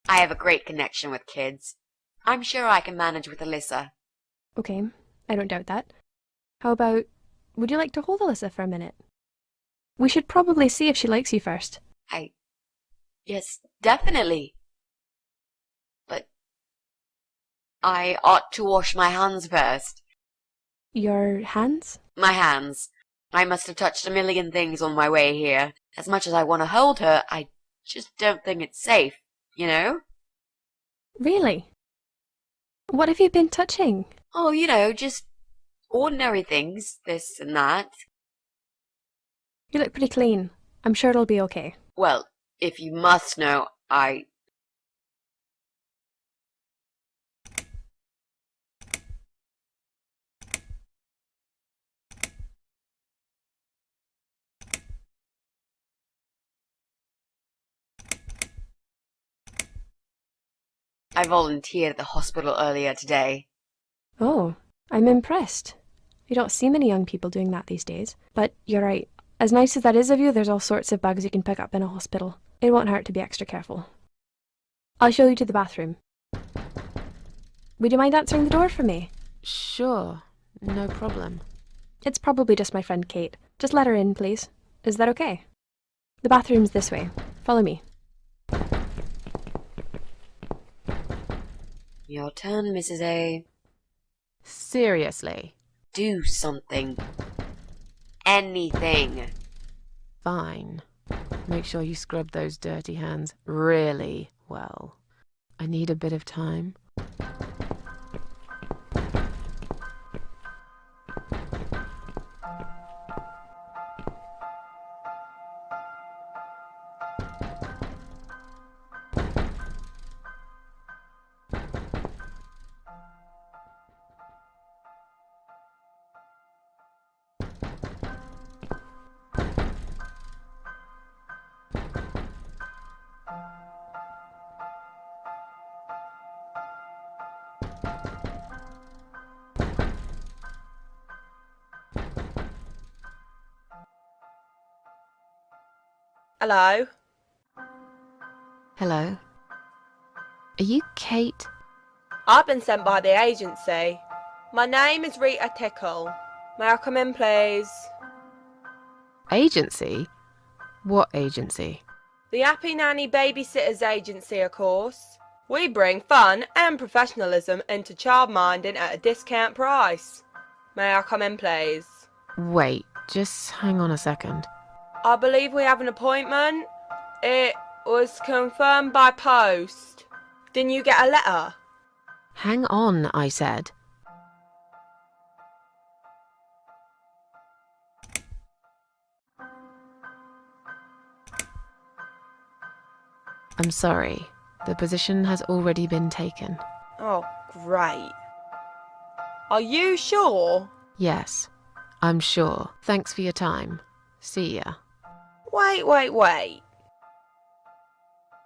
I have a great connection with kids. I'm sure I can manage with Alyssa. Okay, I don't doubt that. How about, would you like to hold Alyssa for a minute? We should probably see if she likes you first. Yes, definitely. But I ought to wash my hands first. Your hands? My hands. I must have touched a million things on my way here. As much as I want to hold her, I just don't think it's safe, you know? Really? What have you been touching? Oh, you know, just ordinary things, this and that. You look pretty clean. I'm sure it'll be okay. Well, if you must know, I volunteered at the hospital earlier today. Oh, I'm impressed. You don't see many young people doing that these days. But you're right. As nice as that is of you, there's all sorts of bugs you can pick up in a hospital. It won't hurt to be extra careful. I'll show you to the bathroom. Would you mind answering the door for me? Sure, no problem. It's probably just my friend Kate. Just let her in, please. Is that okay? The bathroom's this way. Follow me. Your turn, Mrs. A. Seriously? Do something. Anything. Fine. Make sure you scrub those dirty hands really well. I need a bit of time. Hello? Hello? Are you Kate? I've been sent by the agency. My name is Rita Tickle. May I come in, please? Agency? What agency? The Happy Nanny Babysitters Agency, of course. We bring fun and professionalism into childminding at a discount price. May I come in, please? Wait, just hang on a second. I believe we have an appointment. It was confirmed by post. Didn't you get a letter? Hang on, I said. I'm sorry. The position has already been taken. Oh, great. Are you sure? Yes, I'm sure. Thanks for your time. See ya. Wait.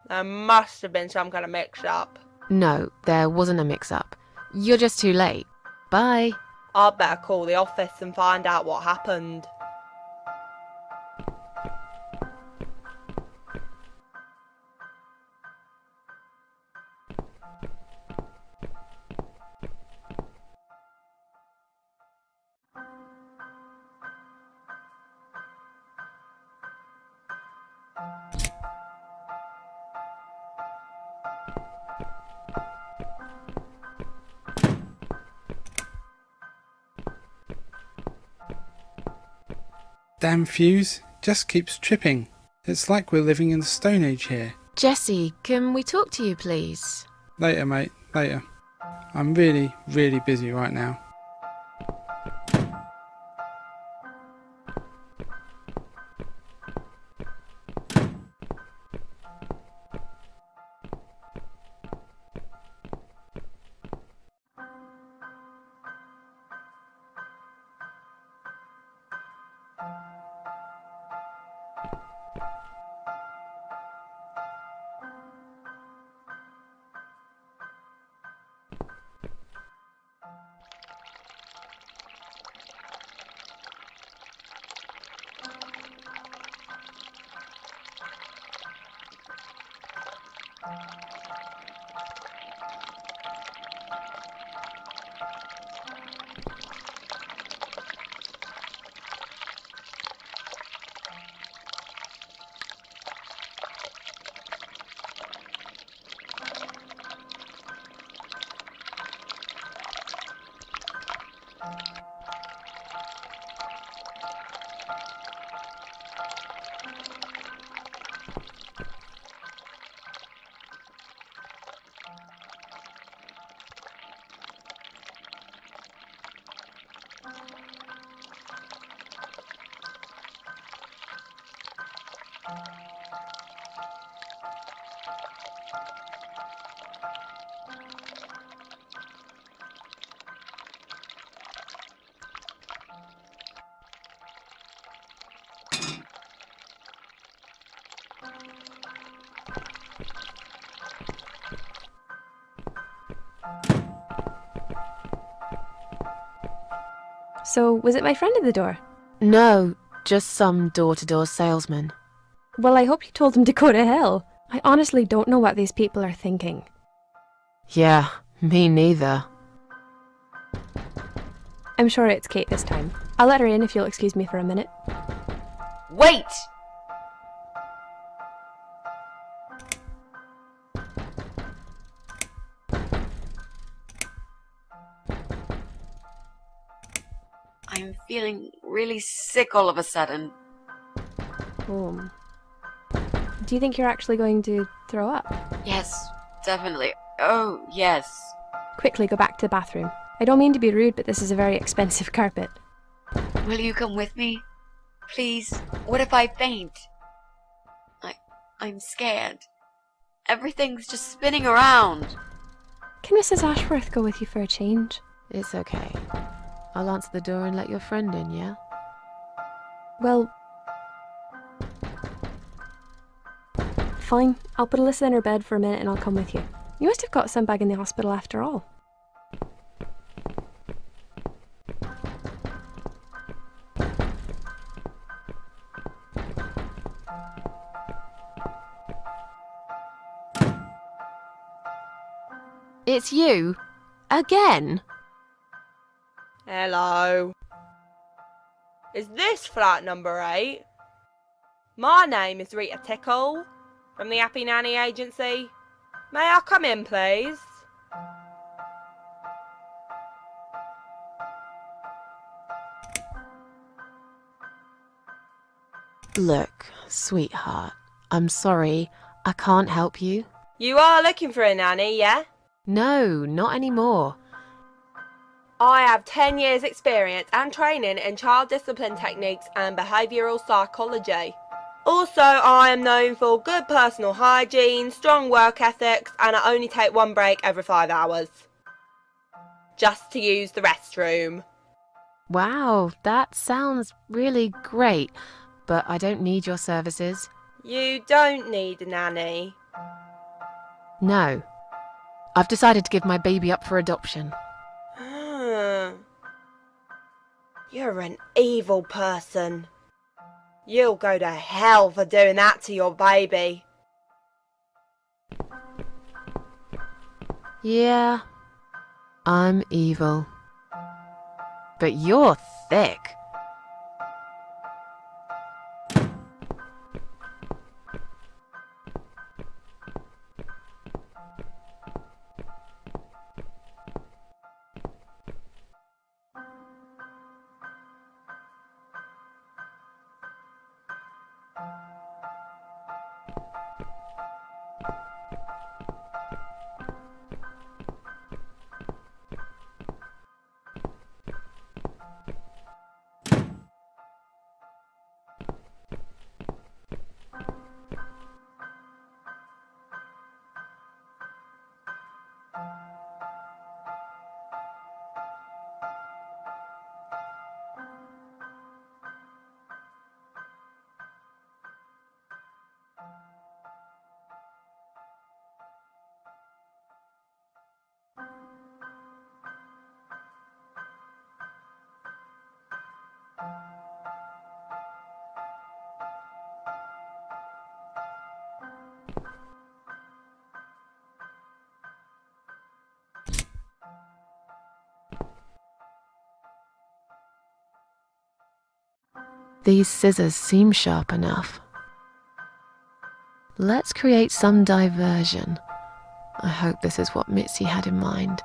There must have been some kind of mix-up. No, there wasn't a mix-up. You're just too late. Bye. I'd better call the office and find out what happened. Damn fuse just keeps tripping. It's like we're living in the Stone Age here. Jesse, can we talk to you, please? Later, mate, later. I'm really, really busy right now. So, was it my friend at the door? No, just some door-to-door salesman. Well, I hope you told him to go to hell. I honestly don't know what these people are thinking. Yeah, me neither. I'm sure it's Kate this time. I'll let her in if you'll excuse me for a minute. Wait! I'm feeling really sick all of a sudden. Oh. Do you think you're actually going to throw up? Yes, definitely. Oh, yes. Quickly go back to the bathroom. I don't mean to be rude, but this is a very expensive carpet. Will you come with me? Please? What if I faint? I'm scared. Everything's just spinning around. Can Mrs. Ashworth go with you for a change? It's okay. I'll answer the door and let your friend in, yeah? Well... fine. I'll put Alyssa in her bed for a minute and I'll come with you. You must have got some bug in the hospital after all. It's you? Again? Hello. Is this flat number 8? My name is Rita Tickle, from the Happy Nanny Agency. May I come in, please? Look, sweetheart, I'm sorry, I can't help you. You are looking for a nanny, yeah? No, not anymore. I have 10 years experience and training in child discipline techniques and behavioural psychology. Also, I am known for good personal hygiene, strong work ethics, and I only take one break every 5 hours. Just to use the restroom. Wow, that sounds really great, but I don't need your services. You don't need a nanny. No. I've decided to give my baby up for adoption. You're an evil person. You'll go to hell for doing that to your baby. Yeah, I'm evil. But you're thick. These scissors seem sharp enough. Let's create some diversion. I hope this is what MItzi had in mind.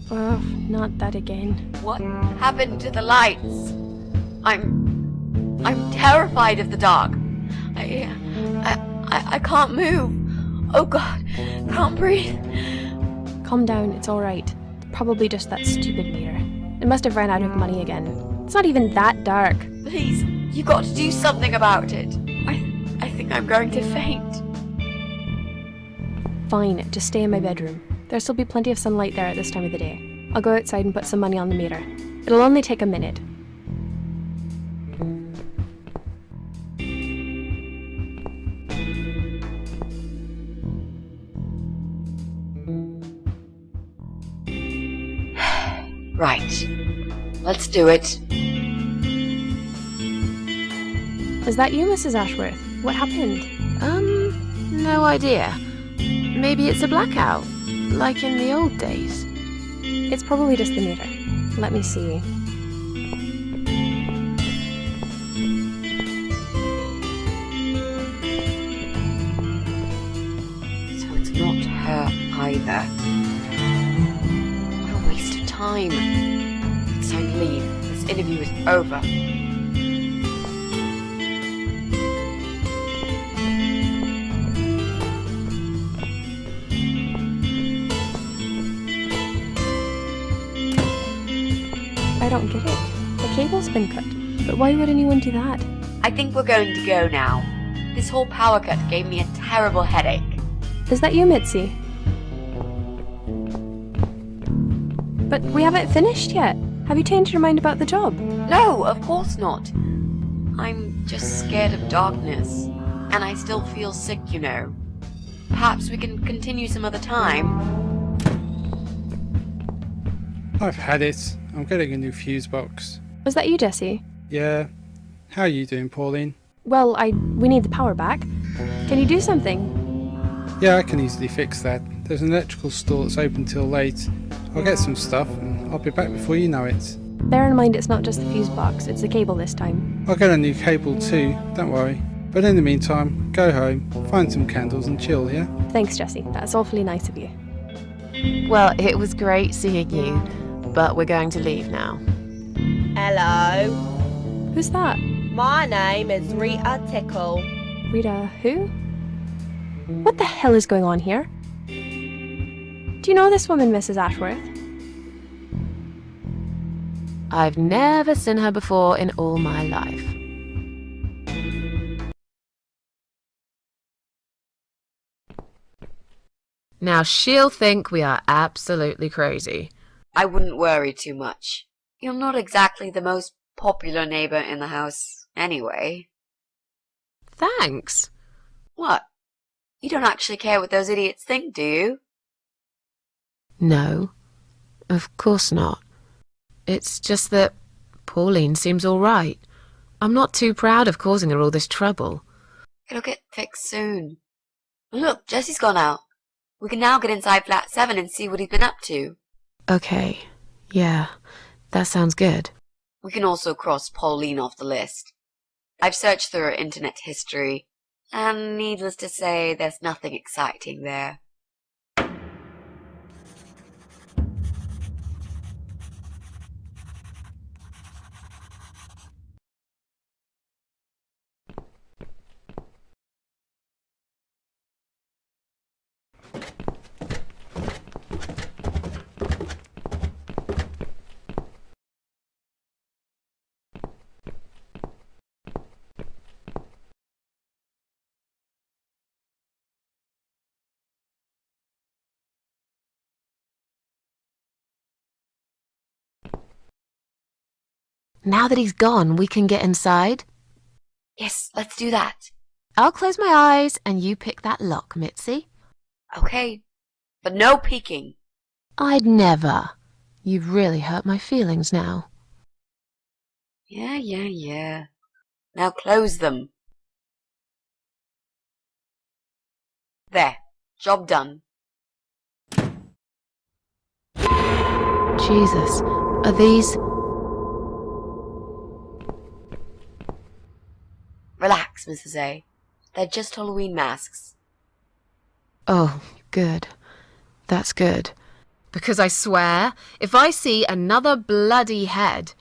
Oh, not that again. What happened to the lights? I'm terrified of the dark. I can't move. Oh God, can't breathe. Calm down, it's alright. Probably just that stupid meter. It must have ran out of money again. It's not even that dark. Please, you got to do something about it. I think I'm going to faint. Fine, just stay in my bedroom. There'll still be plenty of sunlight there at this time of the day. I'll go outside and put some money on the meter. It'll only take a minute. Right. Let's do it. Is that you, Mrs. Ashworth? What happened? No idea. Maybe it's a blackout, like in the old days. It's probably just the meter. Let me see. So it's not her either. What a waste of time. It's time to leave. This interview is over. I don't get it. The cable's been cut. But why would anyone do that? I think we're going to go now. This whole power cut gave me a terrible headache. Is that you, MItzi? But we haven't finished yet. Have you changed your mind about the job? No, of course not. I'm just scared of darkness. And I still feel sick, you know. Perhaps we can continue some other time. I've had it. I'm getting a new fuse box. Was that you, Jesse? Yeah. How are you doing, Pauline? Well, we need the power back. Can you do something? Yeah, I can easily fix that. There's an electrical store that's open till late. I'll get some stuff and I'll be back before you know it. Bear in mind it's not just the fuse box, it's the cable this time. I'll get a new cable too, don't worry. But in the meantime, go home, find some candles and chill, yeah? Thanks, Jesse. That's awfully nice of you. Well, it was great seeing you, but we're going to leave now. Hello. Who's that? My name is Rita Tickle. Rita who? What the hell is going on here? Do you know this woman, Mrs. Ashworth? I've never seen her before in all my life. Now she'll think we are absolutely crazy. I wouldn't worry too much. You're not exactly the most popular neighbor in the house, anyway. Thanks. What? You don't actually care what those idiots think, do you? No, of course not. It's just that Pauline seems all right. I'm not too proud of causing her all this trouble. It'll get fixed soon. Look, Jesse's gone out. We can now get inside flat 7 and see what he's been up to. Okay, yeah, that sounds good. We can also cross Pauline off the list. I've searched through her internet history, and needless to say, there's nothing exciting there. Now that he's gone, we can get inside. Yes, let's do that. I'll close my eyes and you pick that lock, Mitzi. Okay, but no peeking. I'd never. You've really hurt my feelings now. Yeah. Now close them. There, job done. Jesus, are these... Relax, Mrs. A. They're just Halloween masks. Oh, good. That's good. Because I swear, if I see another bloody head...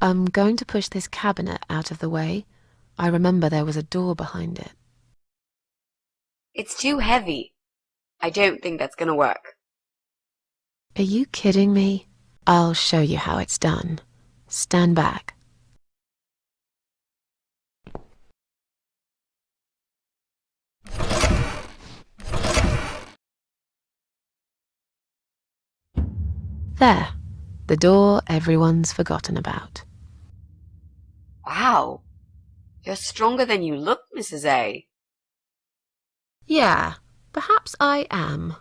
I'm going to push this cabinet out of the way. I remember there was a door behind it. It's too heavy. I don't think that's gonna work. Are you kidding me? I'll show you how it's done. Stand back. There, the door everyone's forgotten about. Wow. You're stronger than you look, Mrs. A. Yeah, perhaps I am.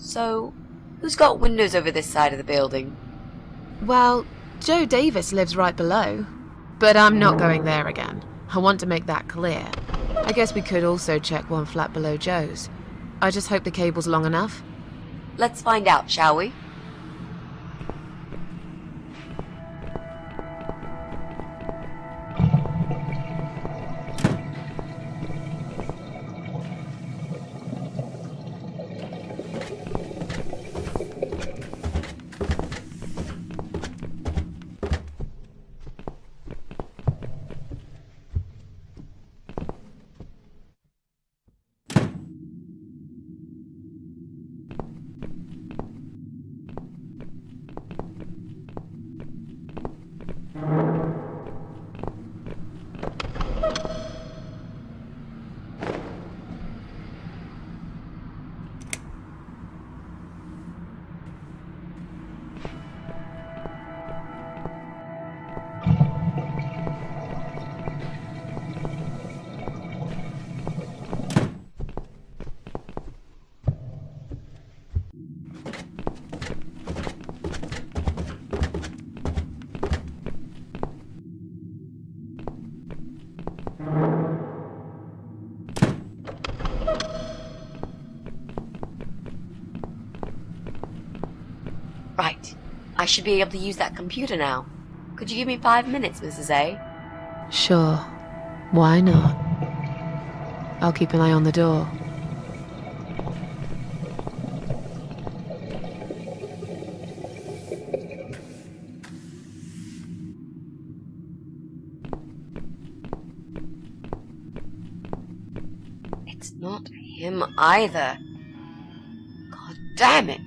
So, who's got windows over this side of the building? Well, Joe Davis lives right below. But I'm not going there again. I want to make that clear. I guess we could also check one flat below Joe's. I just hope the cable's long enough. Let's find out, shall we? Right. I should be able to use that computer now. Could you give me 5 minutes, Mrs. A? Sure. Why not? I'll keep an eye on the door. It's not him either. God damn it!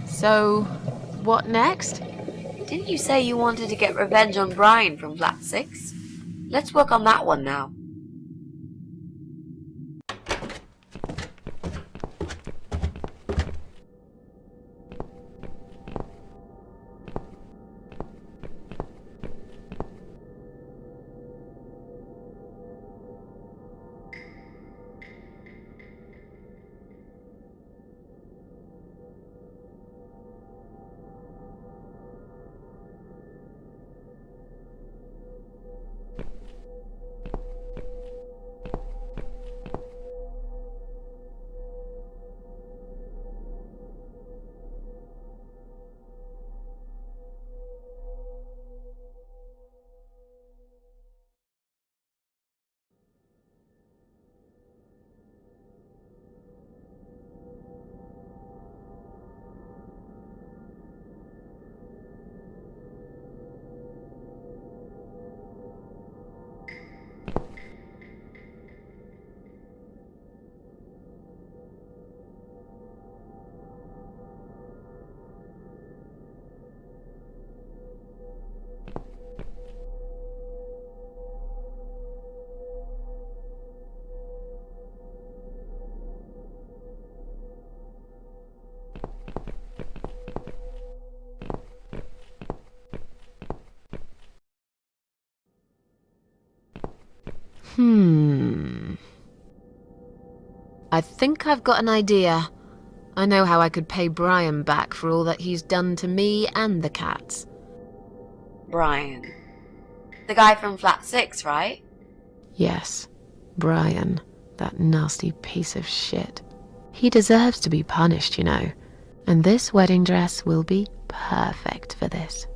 So, what next? Didn't you say you wanted to get revenge on Brian from Flat 6? Let's work on that one now. I think I've got an idea. I know how I could pay Brian back for all that he's done to me and the cats. Brian. The guy from Flat 6, right? Yes, Brian, that nasty piece of shit. He deserves to be punished, you know, and this wedding dress will be perfect for this.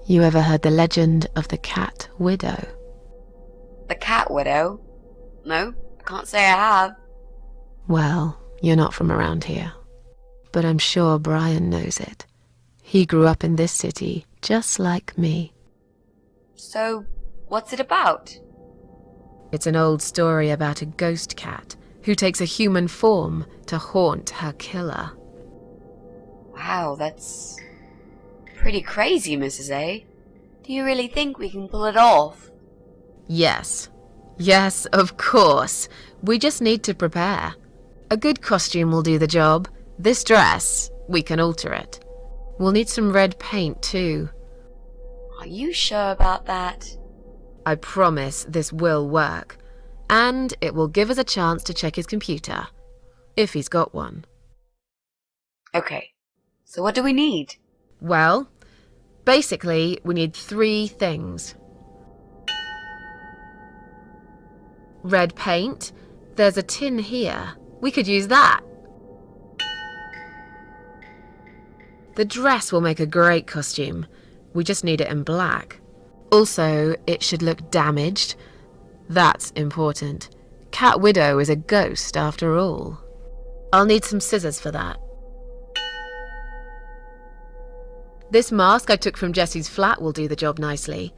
You ever heard the legend of the cat widow? The cat widow? No, I can't say I have. Well, you're not from around here, but I'm sure Brian knows it. He grew up in this city just like me. So, what's it about? It's an old story about a ghost cat who takes a human form to haunt her killer. Wow, that's pretty crazy, Mrs. A. Do you really think we can pull it off? Yes. Yes, of course. We just need to prepare. A good costume will do the job. This dress, we can alter it. We'll need some red paint too. Are you sure about that? I promise this will work. And it will give us a chance to check his computer. If he's got one. Okay, so what do we need? Well, basically, we need 3 things. Red paint. There's a tin here. We could use that. The dress will make a great costume. We just need it in black. Also, it should look damaged. That's important. Cat Widow is a ghost after all. I'll need some scissors for that. This mask I took from Jesse's flat will do the job nicely.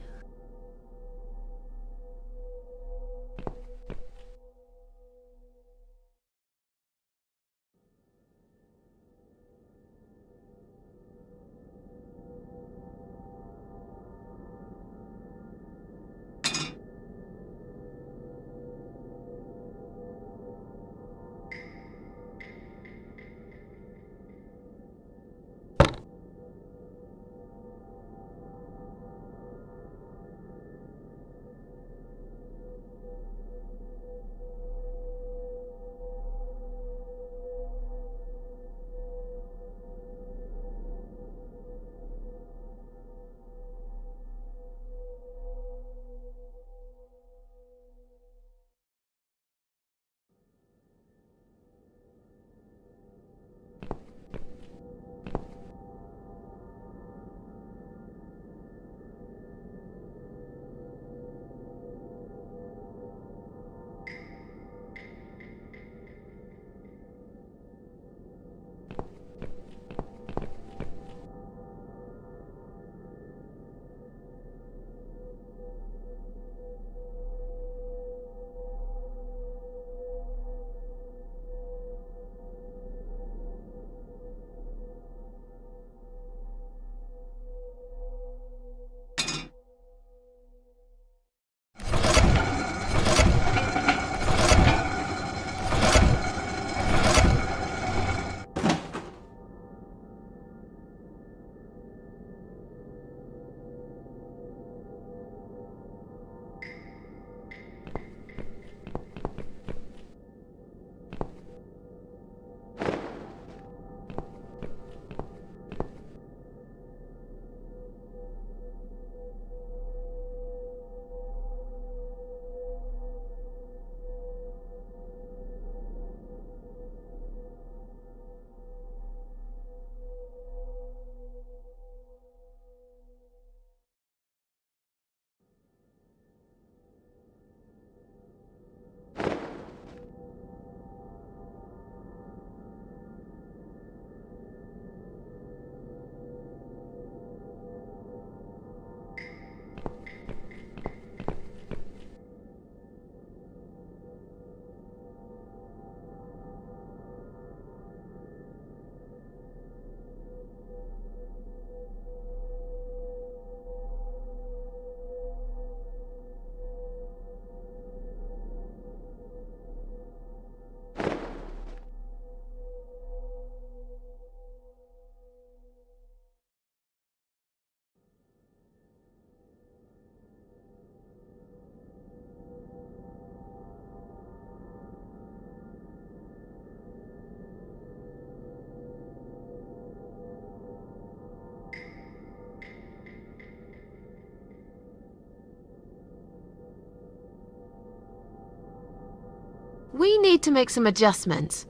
We need to make some adjustments.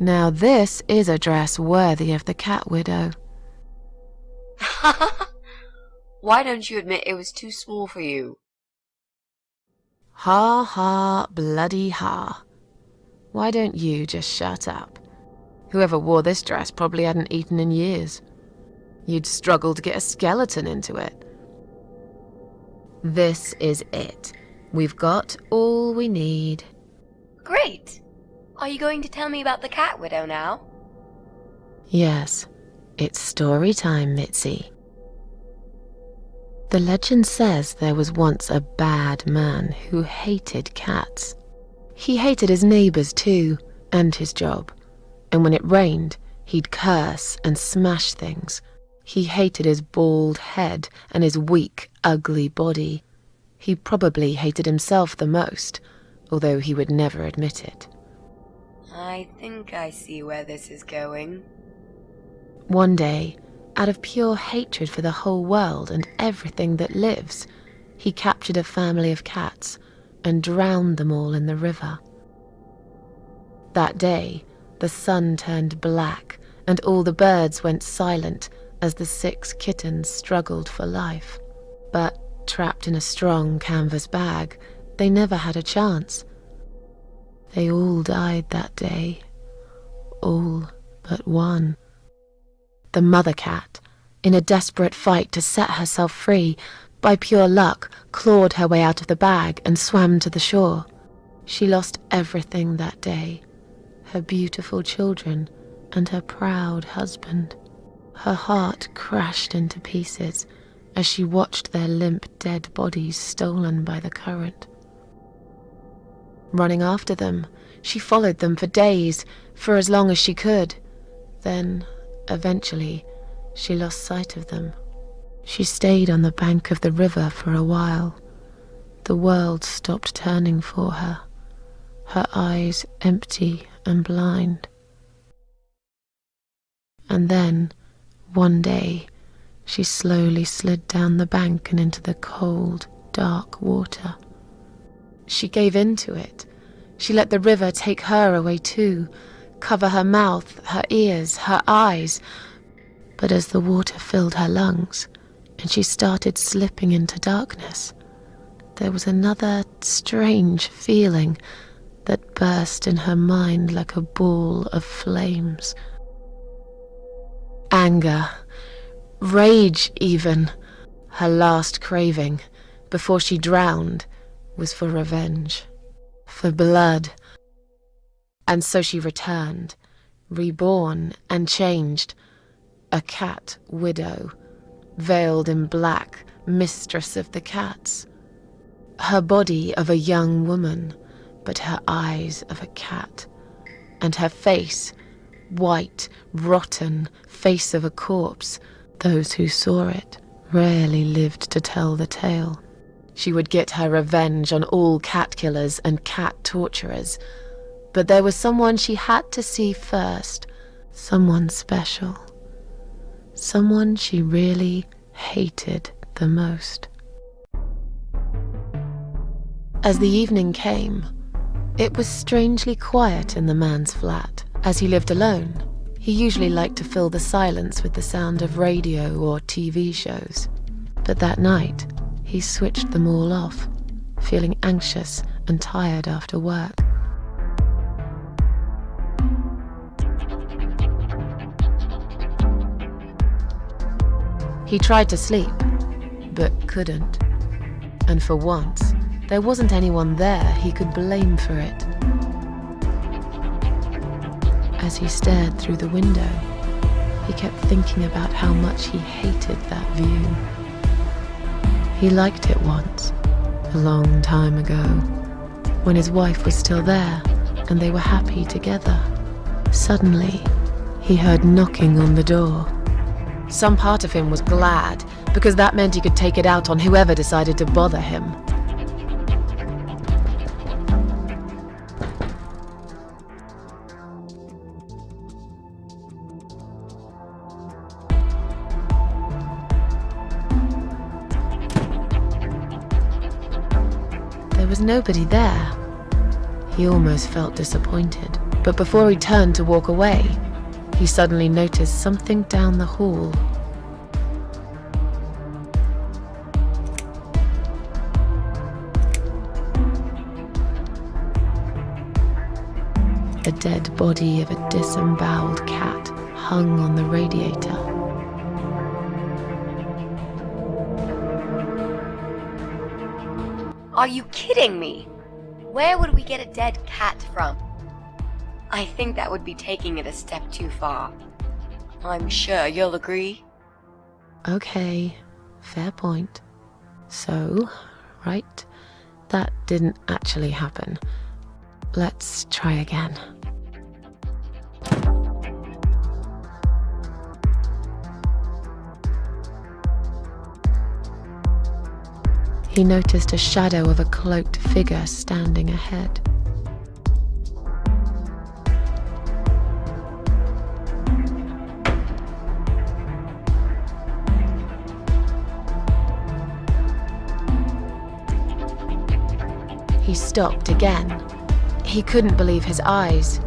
Now this is a dress worthy of the cat widow. Why don't you admit it was too small for you? Ha ha, bloody ha. Why don't you just shut up? Whoever wore this dress probably hadn't eaten in years. You'd struggle to get a skeleton into it. This is it. We've got all we need. Great! Are you going to tell me about the cat widow now? Yes, it's story time, MItzi. The legend says there was once a bad man who hated cats. He hated his neighbors too, and his job. And when it rained, he'd curse and smash things. He hated his bald head and his weak, ugly body. He probably hated himself the most, although he would never admit it. I think I see where this is going. One day, out of pure hatred for the whole world and everything that lives, he captured a family of cats and drowned them all in the river. That day, the sun turned black and all the birds went silent as the 6 kittens struggled for life. But trapped in a strong canvas bag, they never had a chance. They all died that day. All but one. The mother cat, in a desperate fight to set herself free, by pure luck clawed her way out of the bag and swam to the shore. She lost everything that day, her beautiful children and her proud husband. Her heart crashed into pieces as she watched their limp dead bodies stolen by the current. Running after them, she followed them for days, for as long as she could. Then, eventually, she lost sight of them. She stayed on the bank of the river for a while. The world stopped turning for her, her eyes empty and blind. And then, one day, she slowly slid down the bank and into the cold, dark water. She gave in to it. She let the river take her away too, cover her mouth, her ears, her eyes. But as the water filled her lungs, and she started slipping into darkness, there was another strange feeling that burst in her mind like a ball of flames. Anger, rage even. Her last craving, before she drowned, was for revenge, for blood. And so she returned, reborn and changed, a cat widow, veiled in black, mistress of the cats. Her body of a young woman, but her eyes of a cat, and her face, white, rotten, face of a corpse. Those who saw it rarely lived to tell the tale. She would get her revenge on all cat killers and cat torturers, but there was someone she had to see first, someone special, someone she really hated the most. As the evening came, it was strangely quiet in the man's flat. As he lived alone, he usually liked to fill the silence with the sound of radio or TV shows. But that night, he switched them all off, feeling anxious and tired after work. He tried to sleep, but couldn't. And for once, there wasn't anyone there he could blame for it. As he stared through the window, he kept thinking about how much he hated that view. He liked it once, a long time ago, when his wife was still there and they were happy together. Suddenly, he heard knocking on the door. Some part of him was glad, because that meant he could take it out on whoever decided to bother him. nobody there. He almost felt disappointed, but before he turned to walk away, he suddenly noticed something down the hall. The dead body of a disemboweled cat hung on the radiator. Are you kidding me? Where would we get a dead cat from? I think that would be taking it a step too far. I'm sure you'll agree. Okay, fair point. So, right, that didn't actually happen. Let's try again. He noticed a shadow of a cloaked figure standing ahead. He stopped again. He couldn't believe his eyes.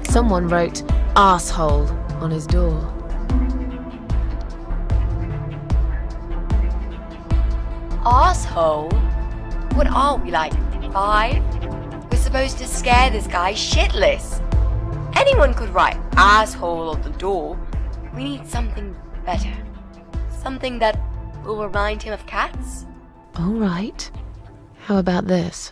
Someone wrote "asshole" on his door. Asshole? What are we, like 5? We're supposed to scare this guy shitless. Anyone could write "asshole" on the door. We need something better. Something that will remind him of cats? All right. How about this?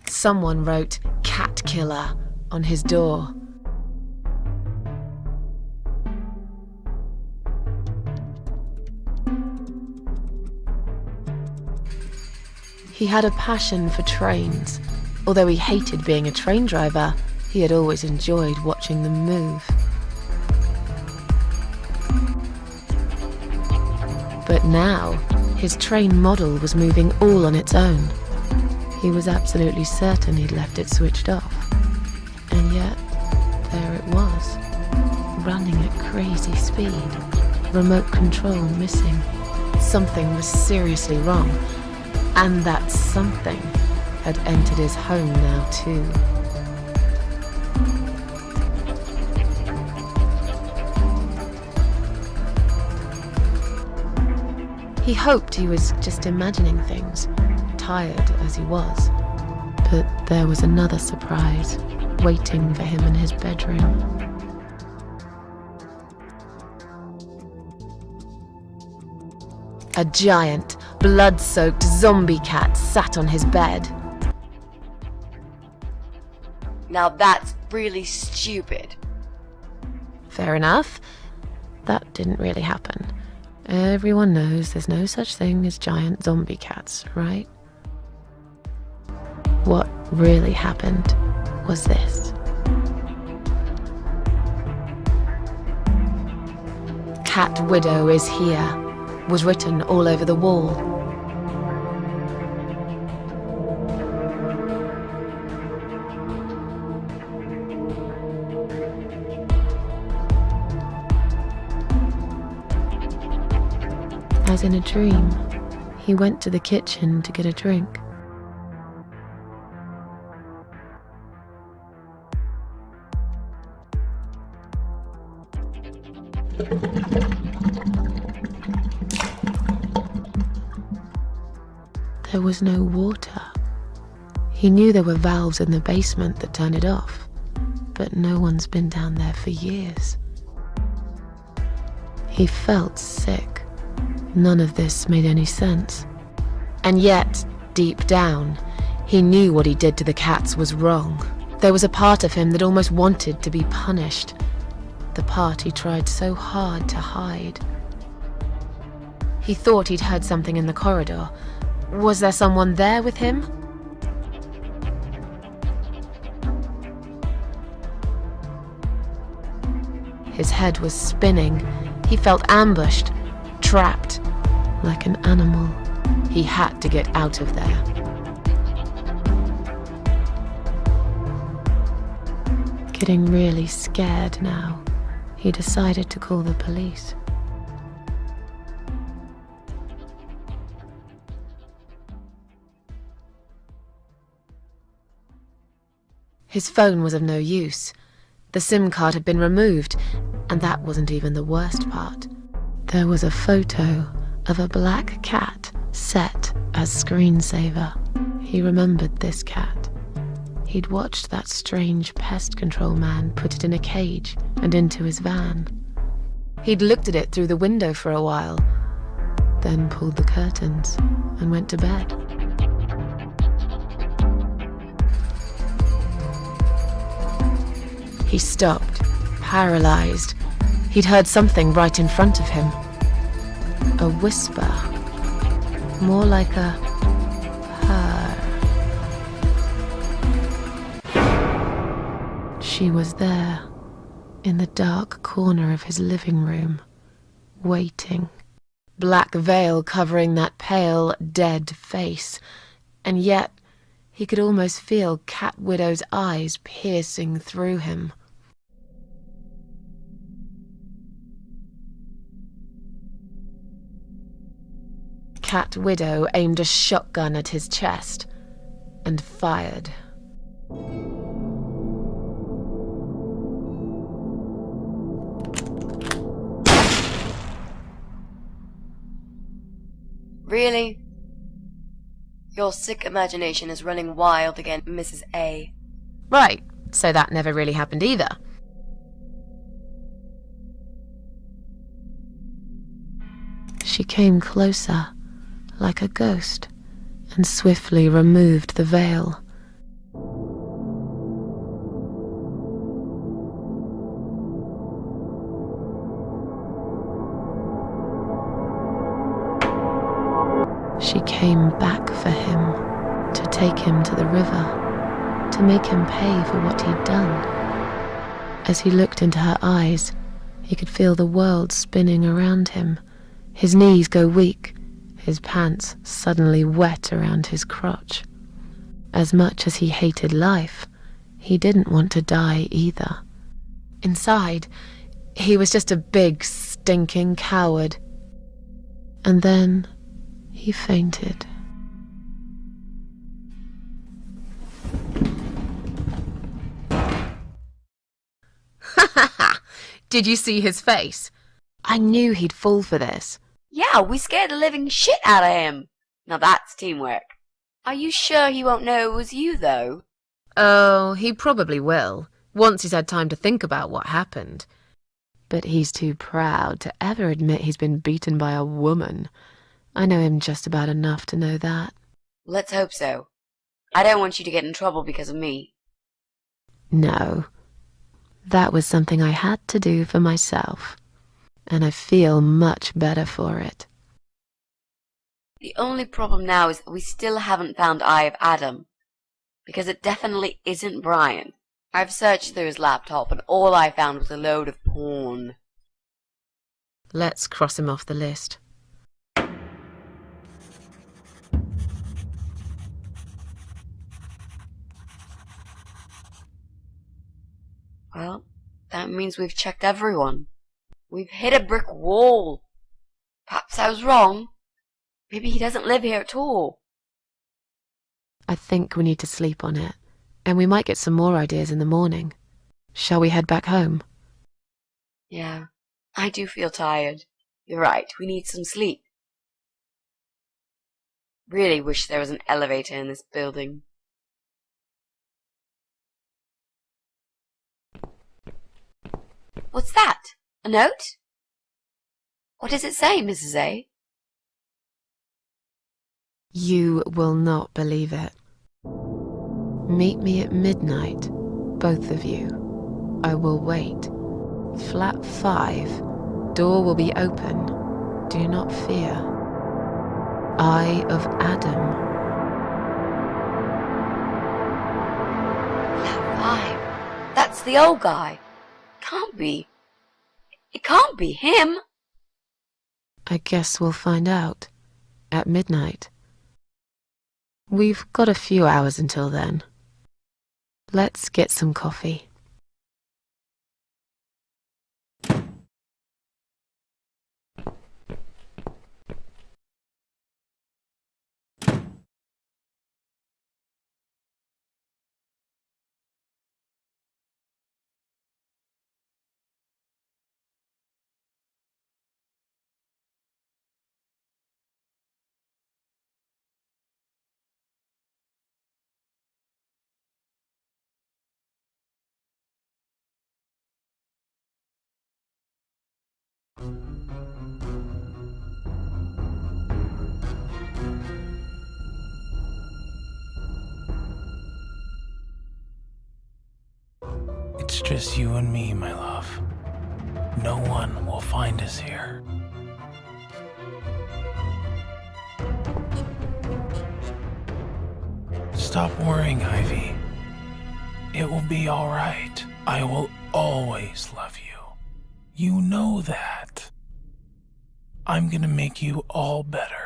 Someone wrote "cat killer" on his door. He had a passion for trains. Although he hated being a train driver, he had always enjoyed watching them move. But now, his train model was moving all on its own. He was absolutely certain he'd left it switched off. And yet, there it was, running at crazy speed, remote control missing. Something was seriously wrong, and that something had entered his home now too. He hoped he was just imagining things, tired as he was. But there was another surprise waiting for him in his bedroom. A giant, blood-soaked zombie cat sat on his bed. Now that's really stupid. Fair enough. That didn't really happen. Everyone knows there's no such thing as giant zombie cats, right? What really happened was this. "Cat Widow is here," was written all over the wall. As in a dream, he went to the kitchen to get a drink. There was no water. He knew there were valves in the basement that turned it off, but no one's been down there for years. He felt sick. None of this made any sense. And yet, deep down, he knew what he did to the cats was wrong. There was a part of him that almost wanted to be punished. The part he tried so hard to hide. He thought he'd heard something in the corridor. Was there someone there with him? His head was spinning. He felt ambushed, trapped, like an animal. He had to get out of there. getting really scared now. He decided to call the police. His phone was of no use. The SIM card had been removed, and that wasn't even the worst part. There was a photo of a black cat set as screensaver. He remembered this cat. He'd watched that strange pest control man put it in a cage and into his van. He'd looked at it through the window for a while, then pulled the curtains and went to bed. He stopped, paralyzed. He'd heard something right in front of him. A whisper, more like a purr. She was there, in the dark corner of his living room, waiting. Black veil covering that pale, dead face, and yet he could almost feel Cat Widow's eyes piercing through him. Cat Widow aimed a shotgun at his chest and fired. Really? Your sick imagination is running wild again, Mrs. A. Right, so that never really happened either. She came closer, like a ghost, and swiftly removed the veil. She came back for him, to take him to the river, to make him pay for what he'd done. As he looked into her eyes, he could feel the world spinning around him, his knees go weak, his pants suddenly wet around his crotch. As much as he hated life, he didn't want to die either. Inside, he was just a big, stinking coward. And then he fainted. Ha ha ha! Did you see his face? I knew he'd fall for this. Yeah, we scared the living shit out of him. Now that's teamwork. Are you sure he won't know it was you, though? Oh, he probably will, once he's had time to think about what happened. But he's too proud to ever admit he's been beaten by a woman. I know him just about enough to know that. Let's hope so. I don't want you to get in trouble because of me. No. That was something I had to do for myself. And I feel much better for it. The only problem now is that we still haven't found Eye of Adam. Because it definitely isn't Brian. I've searched through his laptop and all I found was a load of porn. Let's cross him off the list. Well, that means we've checked everyone. We've hit a brick wall. Perhaps I was wrong. Maybe he doesn't live here at all. I think we need to sleep on it, and we might get some more ideas in the morning. Shall we head back home? Yeah, I do feel tired. You're right, we need some sleep. Really wish there was an elevator in this building. What's that? A note? What does it say, Mrs. A? You will not believe it. Meet me at midnight, both of you. I will wait. Flat 5. Door will be open. Do not fear. Eye of Adam. Flat 5? That's the old guy. Can't be. It can't be him. I guess we'll find out. At midnight. We've got a few hours until then. Let's get some coffee. It's just you and me, my love. No one will find us here. Stop worrying, Ivy. It will be all right. I will always love you. You know that. I'm gonna make you all better.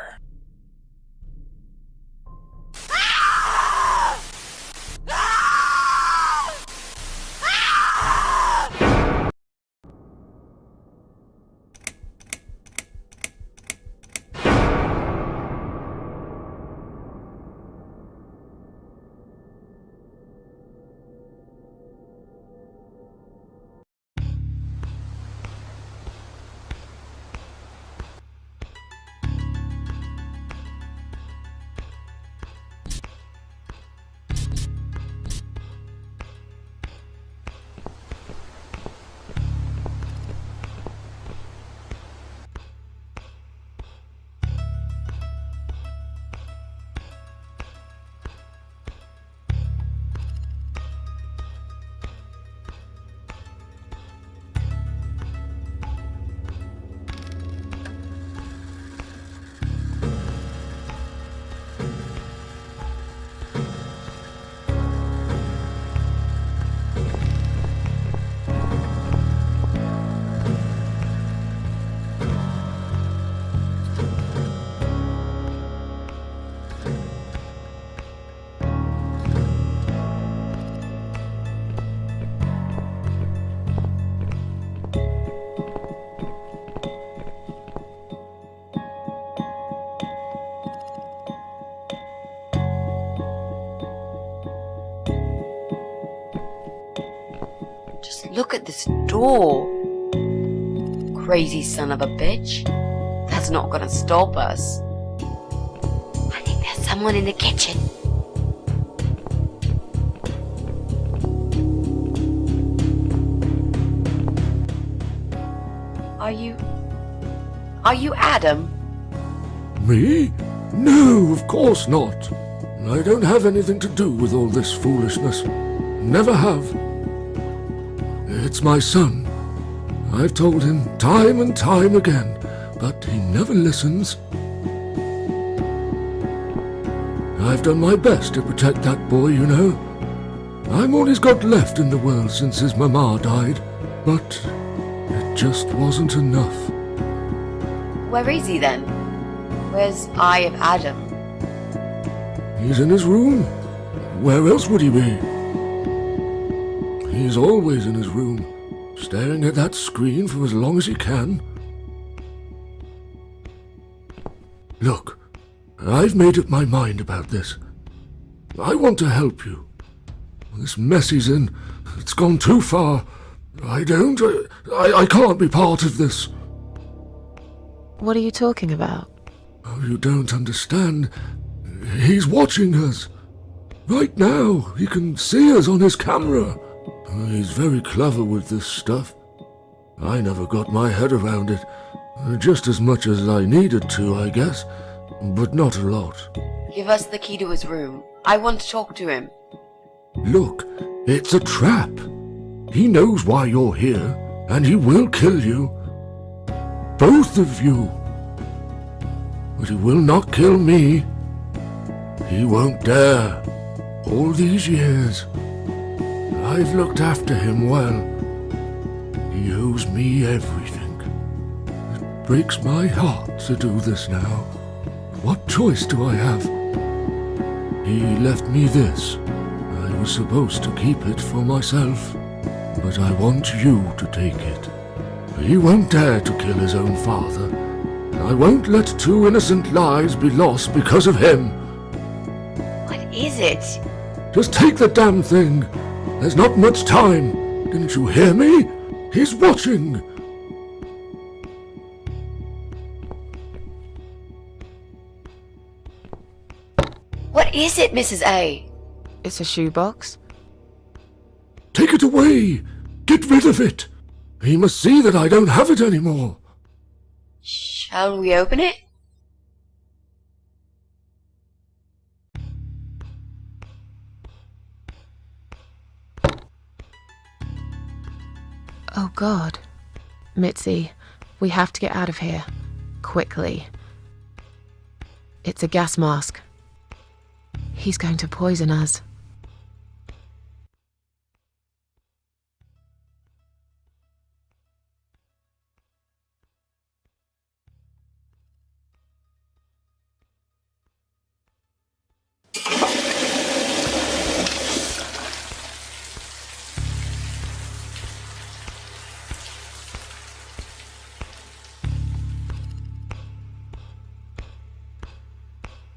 Just look at this door. Crazy son of a bitch. That's not gonna stop us. I think there's someone in the kitchen. Are you Adam? Me? No, of course not. I don't have anything to do with all this foolishness. Never have. It's my son. I've told him time and time again, but he never listens. I've done my best to protect that boy, you know. I'm all he's got left in the world since his mama died, but it just wasn't enough. Where is he then? Where's Eye of Adam? He's in his room. Where else would he be? He's always in his room, staring at that screen for as long as he can. Look, I've made up my mind about this. I want to help you. This mess he's in, it's gone too far. I can't be part of this. What are you talking about? Oh, you don't understand. He's watching us. Right now, he can see us on his camera. He's very clever with this stuff. I never got my head around it. Just as much as I needed to, I guess. But not a lot. Give us the key to his room. I want to talk to him. Look, it's a trap. He knows why you're here, and he will kill you. Both of you. But he will not kill me. He won't dare. All these years, I've looked after him well. He owes me everything. It breaks my heart to do this now. What choice do I have? He left me this. I was supposed to keep it for myself, but I want you to take it. He won't dare to kill his own father. I won't let 2 innocent lives be lost because of him. What is it? Just take the damn thing. There's not much time. Didn't you hear me? He's watching. What is it, Mrs. A? It's a shoebox. Take it away. Get rid of it. He must see that I don't have it anymore. Shall we open it? God. MItzi, we have to get out of here. Quickly. It's a gas mask. He's going to poison us.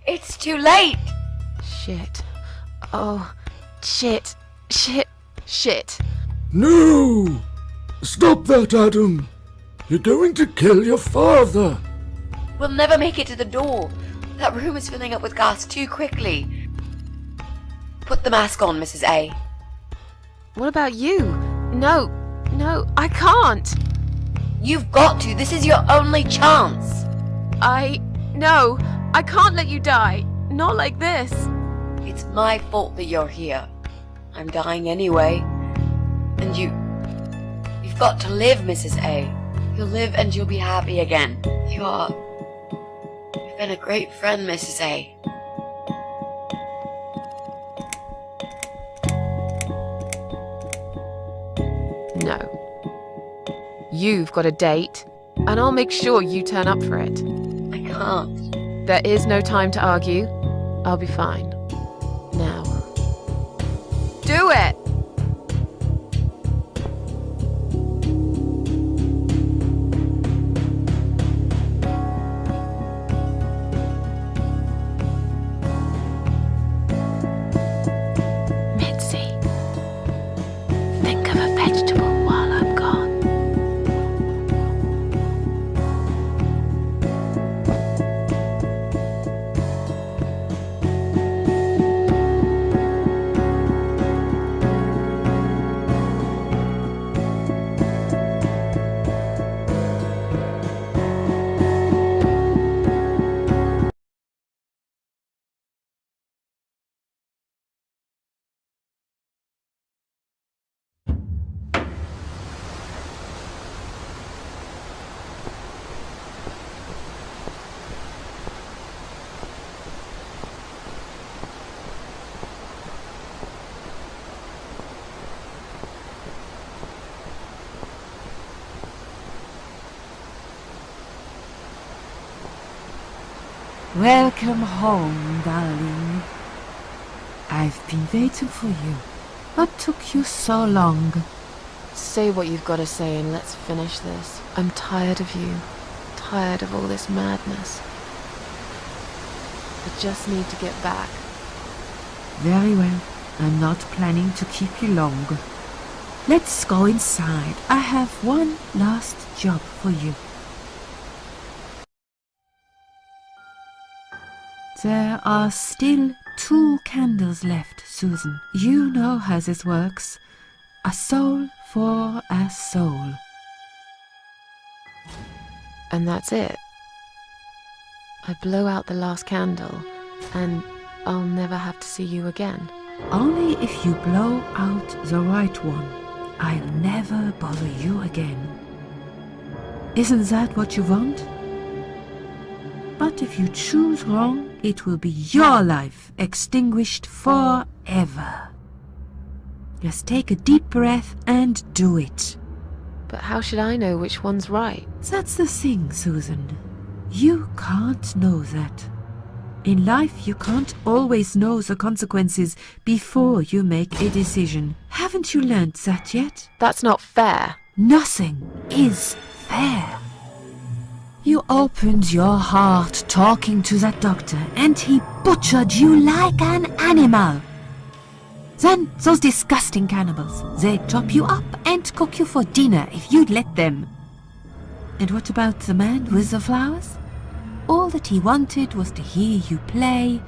It's too late! Shit. Oh, shit. Shit. Shit. No! Stop that, Adam! You're going to kill your father! We'll never make it to the door. That room is filling up with gas too quickly. Put the mask on, Mrs. A. What about you? No, I can't. You've got to. This is your only chance. No, I can't let you die. Not like this. It's my fault that you're here. I'm dying anyway. And you've got to live, Mrs. A. You'll live and you'll be happy again. You've been a great friend, Mrs. A. No. You've got a date, and I'll make sure you turn up for it. I can't. There is no time to argue. I'll be fine. Now. Do it! MItzi, think of a vegetable while I'm gone. Welcome home, darling. I've been waiting for you. What took you so long? Say what you've got to say and let's finish this. I'm tired of you. Tired of all this madness. I just need to get back. Very well. I'm not planning to keep you long. Let's go inside. I have one last job for you. There are still 2 candles left, Susan. You know how this works. A soul for a soul. And that's it. I blow out the last candle, and I'll never have to see you again. Only if you blow out the right one. I'll never bother you again. Isn't that what you want? But if you choose wrong, it will be your life extinguished forever. Just take a deep breath and do it. But how should I know which one's right? That's the thing, Susan. You can't know that. In life, you can't always know the consequences before you make a decision. Haven't you learned that yet? That's not fair. Nothing is fair. You opened your heart talking to that doctor, and he butchered you like an animal. Then those disgusting cannibals, they chop you up and cook you for dinner if you'd let them. And what about the man with the flowers? All that he wanted was to hear you play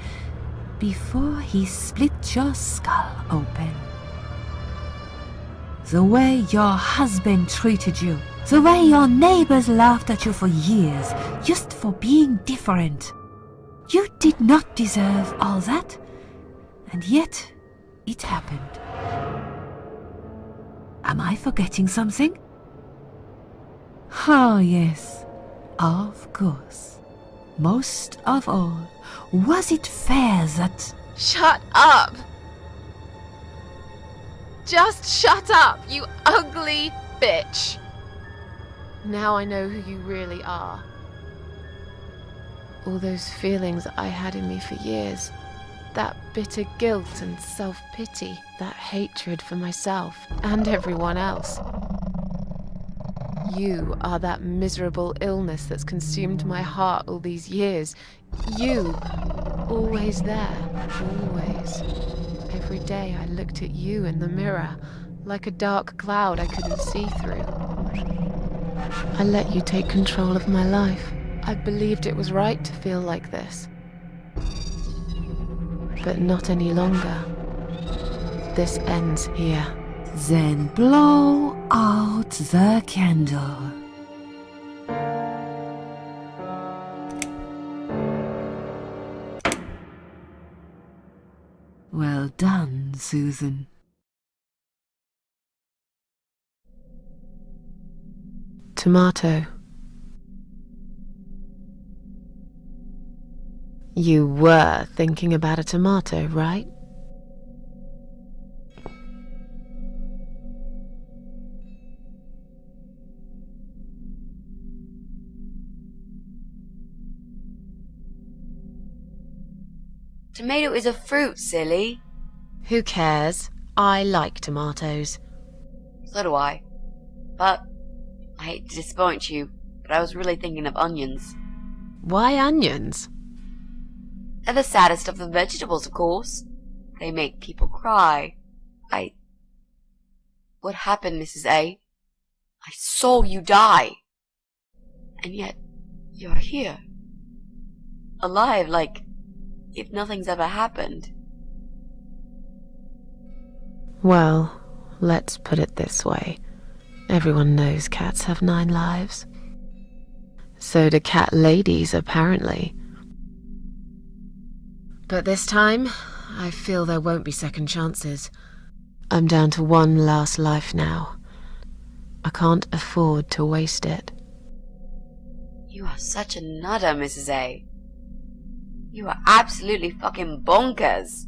before he split your skull open. The way your husband treated you, the way your neighbors laughed at you for years, just for being different. You did not deserve all that, and yet it happened. Am I forgetting something? Oh, yes. Of course. Most of all, was it fair that... Shut up! Just shut up, you ugly bitch! Now I know who you really are. All those feelings I had in me for years. That bitter guilt and self-pity. That hatred for myself and everyone else. You are that miserable illness that's consumed my heart all these years. You, always there, always. Every day I looked at you in the mirror, like a dark cloud I couldn't see through. I let you take control of my life. I believed it was right to feel like this. But not any longer. This ends here. Then blow out the candle. Well done, Susan. Tomato. You were thinking about a tomato, right? Tomato is a fruit, silly. Who cares? I like tomatoes. So do I. But I hate to disappoint you, but I was really thinking of onions. Why onions? They're the saddest of the vegetables, of course. They make people cry. What happened, Mrs. A? I saw you die. And yet, you're here. Alive, like if nothing's ever happened. Well, let's put it this way. Everyone knows cats have 9 lives. So do cat ladies, apparently. But this time, I feel there won't be second chances. I'm down to 1 last life now. I can't afford to waste it. You are such a nutter, Mrs. A. You are absolutely fucking bonkers.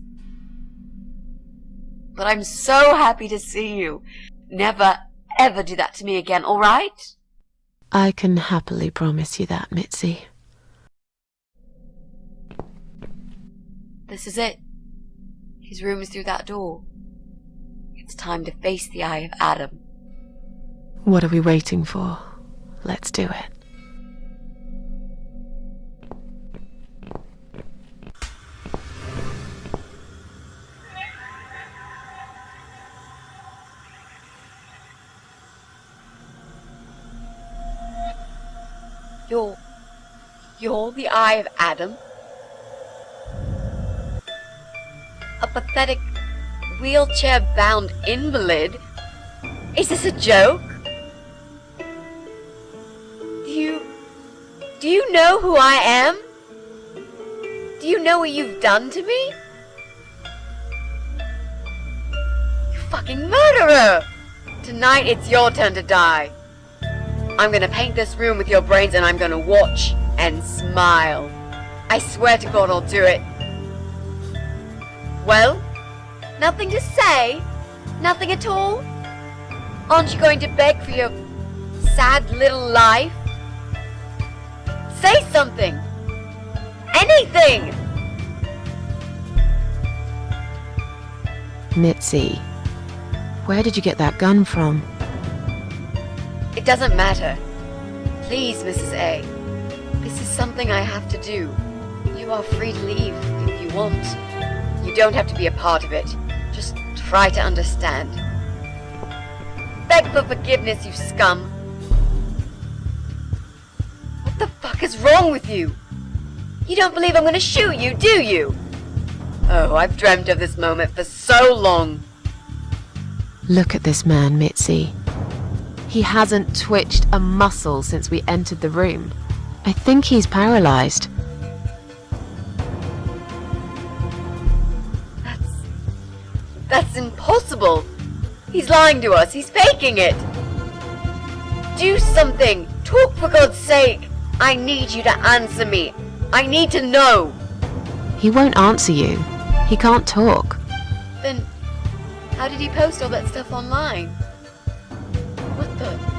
But I'm so happy to see you. Never, ever do that to me again, alright? I can happily promise you that, MItzi. This is it. His room is through that door. It's time to face the eye of Adam. What are we waiting for? Let's do it. You're the eye of Adam? A pathetic, wheelchair-bound invalid? Is this a joke? Do you know who I am? Do you know what you've done to me? You fucking murderer! Tonight it's your turn to die. I'm gonna paint this room with your brains and I'm gonna watch and smile. I swear to God I'll do it. Well? Nothing to say? Nothing at all? Aren't you going to beg for your sad little life? Say something! Anything! MItzi, where did you get that gun from? It doesn't matter. Please, Mrs. A. This is something I have to do. You are free to leave if you want. You don't have to be a part of it. Just try to understand. Beg for forgiveness, you scum. What the fuck is wrong with you? You don't believe I'm gonna shoot you, do you? Oh, I've dreamt of this moment for so long. Look at this man, MItzi. He hasn't twitched a muscle since we entered the room. I think he's paralyzed. That's impossible. He's lying to us. He's faking it. Do something. Talk, for God's sake! I need you to answer me. I need to know. He won't answer you. He can't talk. Then, how did he post all that stuff online? What the?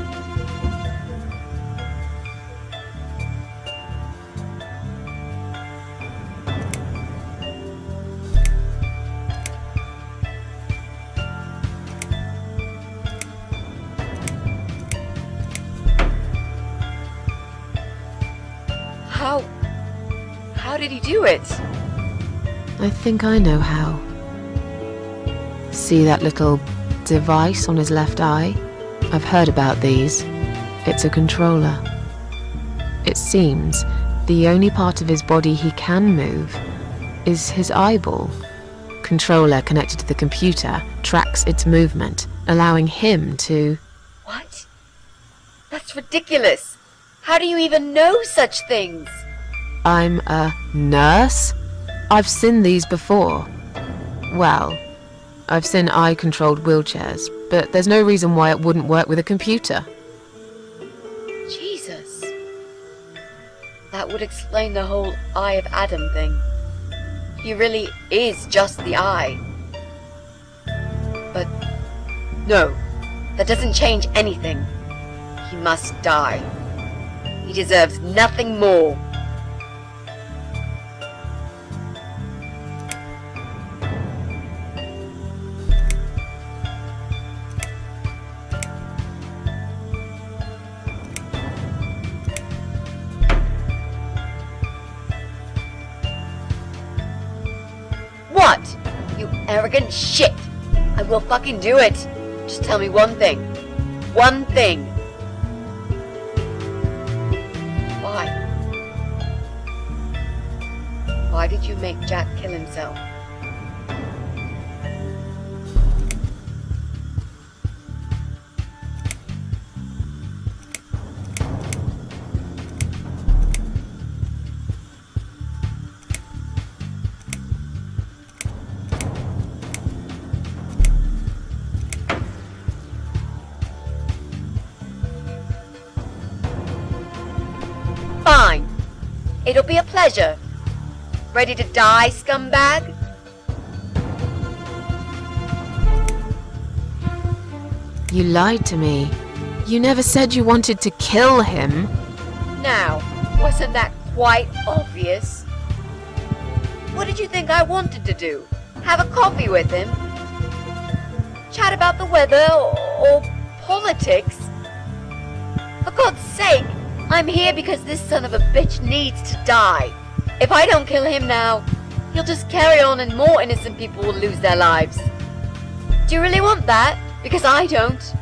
How did he do it? I think I know how. See that little device on his left eye? I've heard about these. It's a controller. It seems the only part of his body he can move is his eyeball. Controller connected to the computer tracks its movement, allowing him to... What? That's ridiculous. How do you even know such things? I'm a nurse? I've seen these before. Well, I've seen eye-controlled wheelchairs, but there's no reason why it wouldn't work with a computer. Jesus. That would explain the whole Eye of Adam thing. He really is just the eye. But no, that doesn't change anything. He must die. He deserves nothing more. What? You arrogant shit! I will fucking do it! Just tell me one thing. One thing. Why? Why did you make Jack kill himself? Fine. It'll be a pleasure. Ready to die, scumbag? You lied to me. You never said you wanted to kill him. Now, wasn't that quite obvious? What did you think I wanted to do? Have a coffee with him? Chat about the weather or politics? For God's sake, I'm here because this son of a bitch needs to die. If I don't kill him now, he'll just carry on and more innocent people will lose their lives. Do you really want that? Because I don't.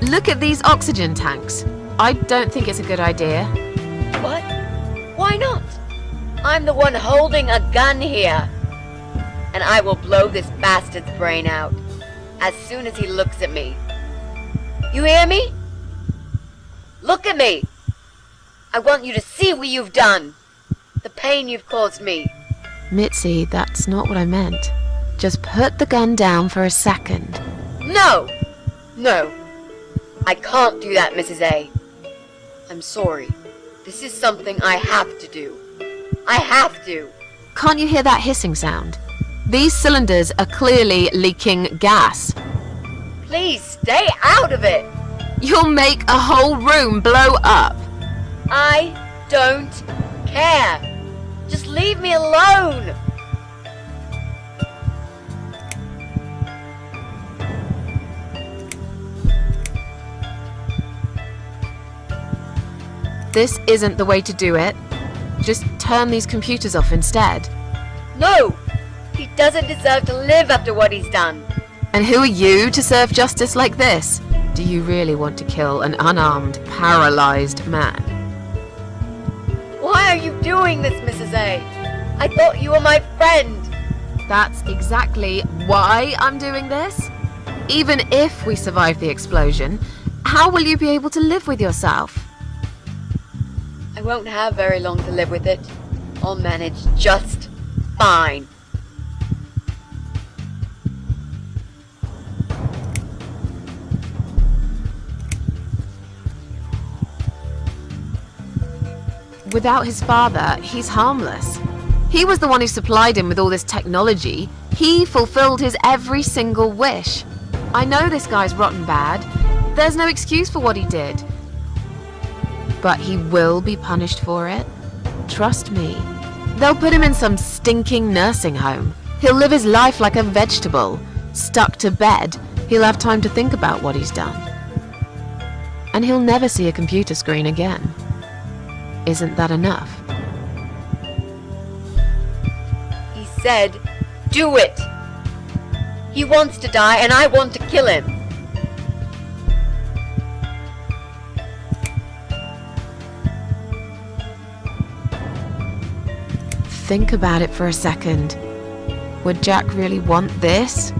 Look at these oxygen tanks. I don't think it's a good idea. What? Why not? I'm the one holding a gun here. And I will blow this bastard's brain out as soon as he looks at me. You hear me? Look at me. I want you to see what you've done. The pain you've caused me. MItzi, that's not what I meant. Just put the gun down for a second. No! No. I can't do that, Mrs. A. I'm sorry. This is something I have to do. I have to. Can't you hear that hissing sound? These cylinders are clearly leaking gas. Please stay out of it. You'll make a whole room blow up. I don't care. Just leave me alone. This isn't the way to do it. Just turn these computers off instead. No! He doesn't deserve to live after what he's done. And who are you to serve justice like this? Do you really want to kill an unarmed, paralyzed man? Why are you doing this, Mrs. A? I thought you were my friend. That's exactly why I'm doing this. Even if we survive the explosion, how will you be able to live with yourself? I won't have very long to live with it. I'll manage just fine. Without his father, he's harmless. He was the one who supplied him with all this technology. He fulfilled his every single wish. I know this guy's rotten bad. There's no excuse for what he did. But he will be punished for it. Trust me. They'll put him in some stinking nursing home. He'll live his life like a vegetable. Stuck to bed, he'll have time to think about what he's done. And he'll never see a computer screen again. Isn't that enough? He said, do it! He wants to die and I want to kill him. Think about it for a second. Would Jack really want this?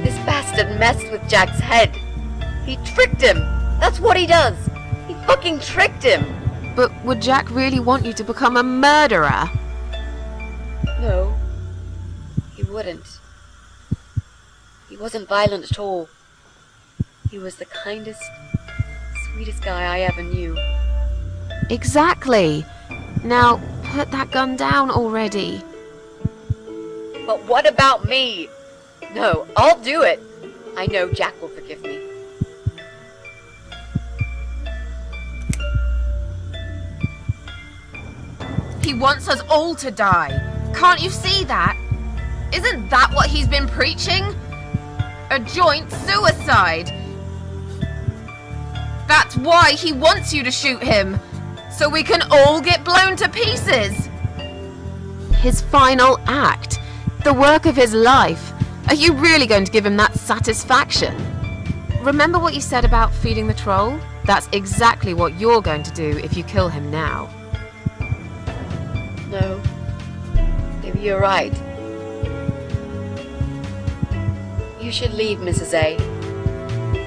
This bastard messed with Jack's head. He tricked him. That's what he does. He fucking tricked him. But would Jack really want you to become a murderer? No. He wouldn't. He wasn't violent at all. He was the kindest, sweetest guy I ever knew. Exactly. Now, put that gun down already. But what about me? No, I'll do it. I know Jack will forgive me. He wants us all to die. Can't you see that? Isn't that what he's been preaching? A joint suicide. That's why he wants you to shoot him. So we can all get blown to pieces. His final act. The work of his life. Are you really going to give him that satisfaction? Remember what you said about feeding the troll? That's exactly what you're going to do if you kill him now. No. Maybe you're right. You should leave, Mrs. A.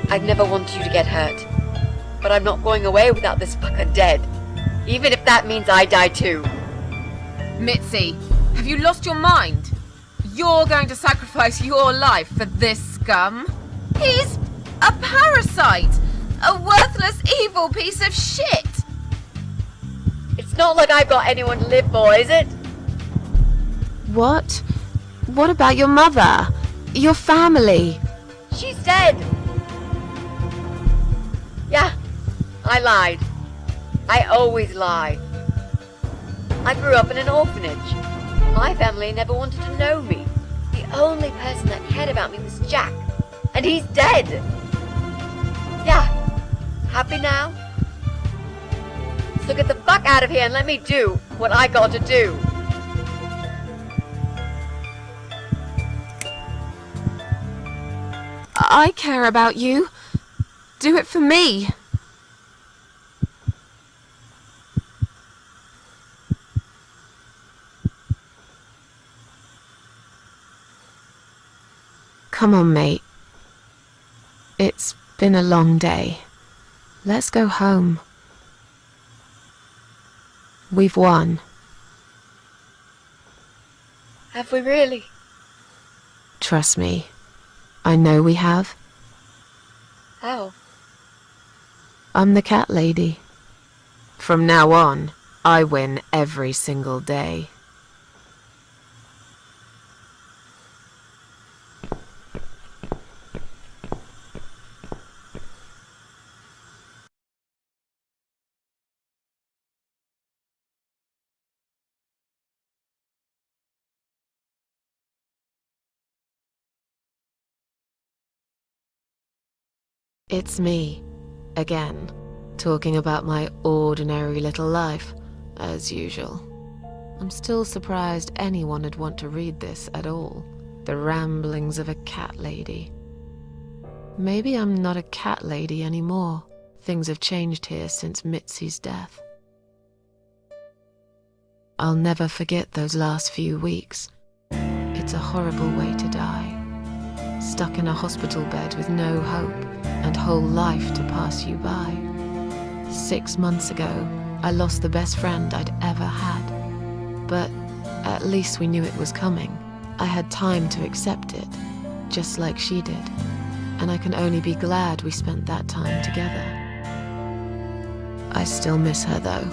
I'd never want you to get hurt. But I'm not going away without this fucker dead. Even if that means I die too. MItzi, have you lost your mind? You're going to sacrifice your life for this scum? He's a parasite! A worthless, evil piece of shit! It's not like I've got anyone to live for, is it? What? What about your mother? Your family? She's dead! Yeah, I lied. I always lie. I grew up in an orphanage. My family never wanted to know me. The only person that cared about me was Jack. And he's dead! Yeah, happy now? So get the fuck out of here and let me do what I got to do. I care about you. Do it for me. Come on, mate. It's been a long day. Let's go home. We've won. Have we really? Trust me. I know we have. How? I'm the cat lady. From now on, I win every single day. It's me, again, talking about my ordinary little life, as usual. I'm still surprised anyone would want to read this at all. The ramblings of a cat lady. Maybe I'm not a cat lady anymore. Things have changed here since MItzi's death. I'll never forget those last few weeks. It's a horrible way to die. Stuck in a hospital bed with no hope and whole life to pass you by. 6 months ago, I lost the best friend I'd ever had. But at least we knew it was coming. I had time to accept it, just like she did. And I can only be glad we spent that time together. I still miss her though,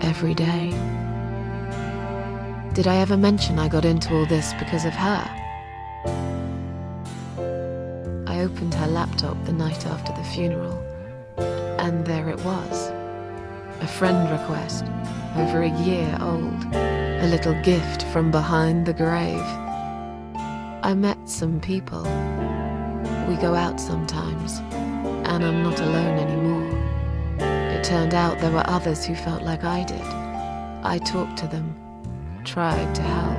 every day. Did I ever mention I got into all this because of her? I opened her laptop the night after the funeral, and there it was. A friend request, over a year old, a little gift from behind the grave. I met some people. We go out sometimes, and I'm not alone anymore. It turned out there were others who felt like I did. I talked to them, tried to help.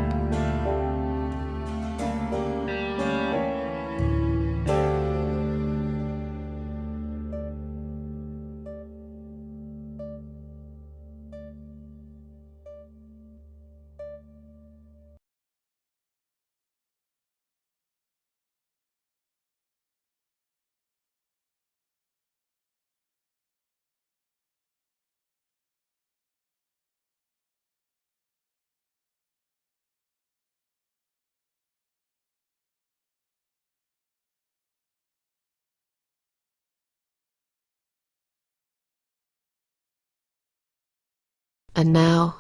And now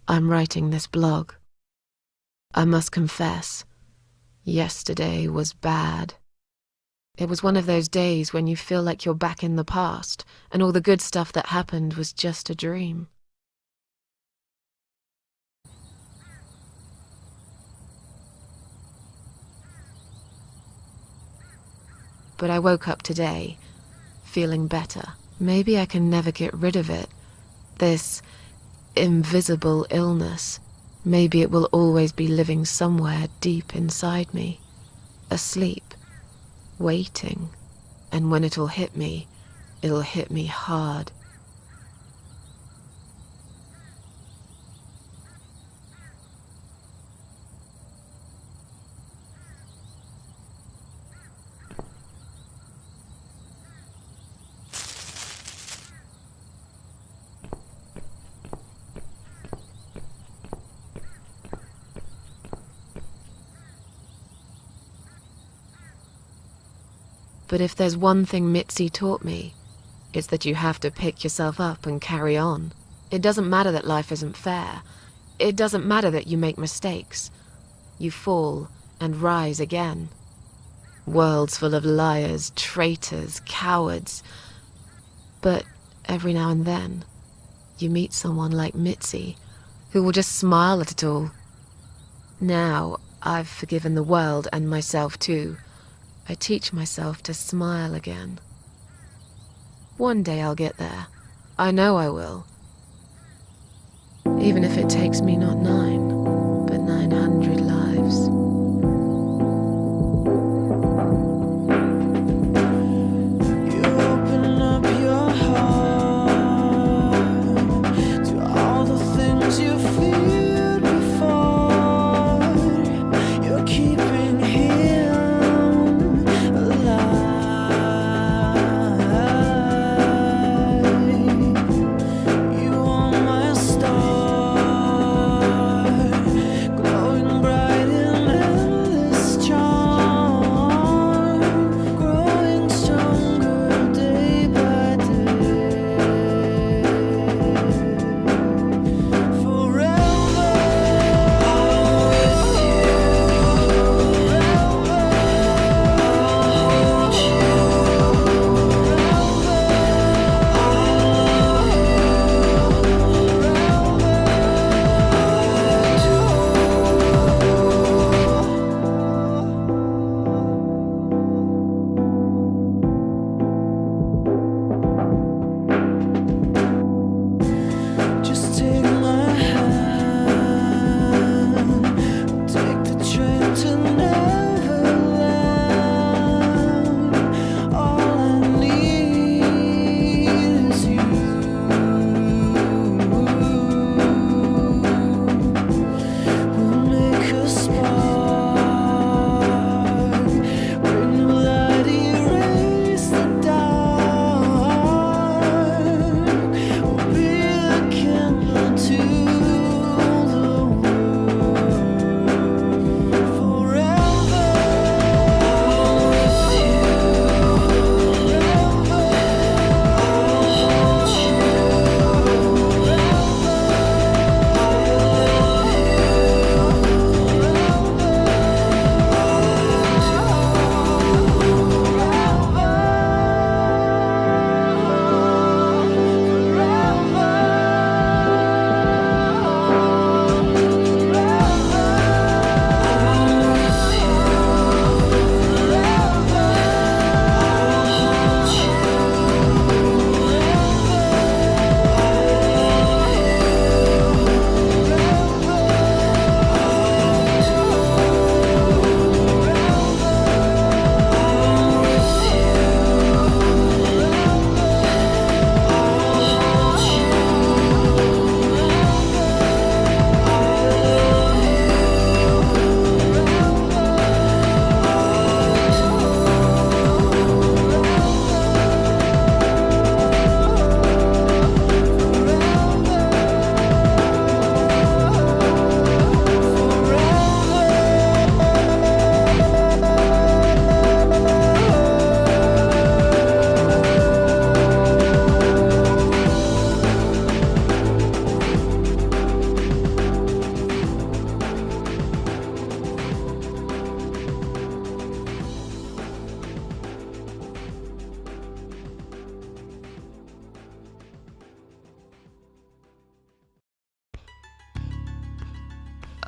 I'm writing this blog. I must confess, yesterday was bad. It was one of those days when you feel like you're back in the past, and all the good stuff that happened was just a dream. But I woke up today, feeling better. Maybe I can never get rid of it. This invisible illness. Maybe it will always be living somewhere deep inside me, asleep, waiting. And when it'll hit me hard. But if there's one thing MItzi taught me, it's that you have to pick yourself up and carry on. It doesn't matter that life isn't fair. It doesn't matter that you make mistakes. You fall and rise again. Worlds full of liars, traitors, cowards. But every now and then, you meet someone like MItzi, who will just smile at it all. Now, I've forgiven the world and myself too. I teach myself to smile again. One day I'll get there. I know I will. Even if it takes me not 9, but 900 lives. You open up your heart to all the things you feared before. You're keeping him alive. You are my star.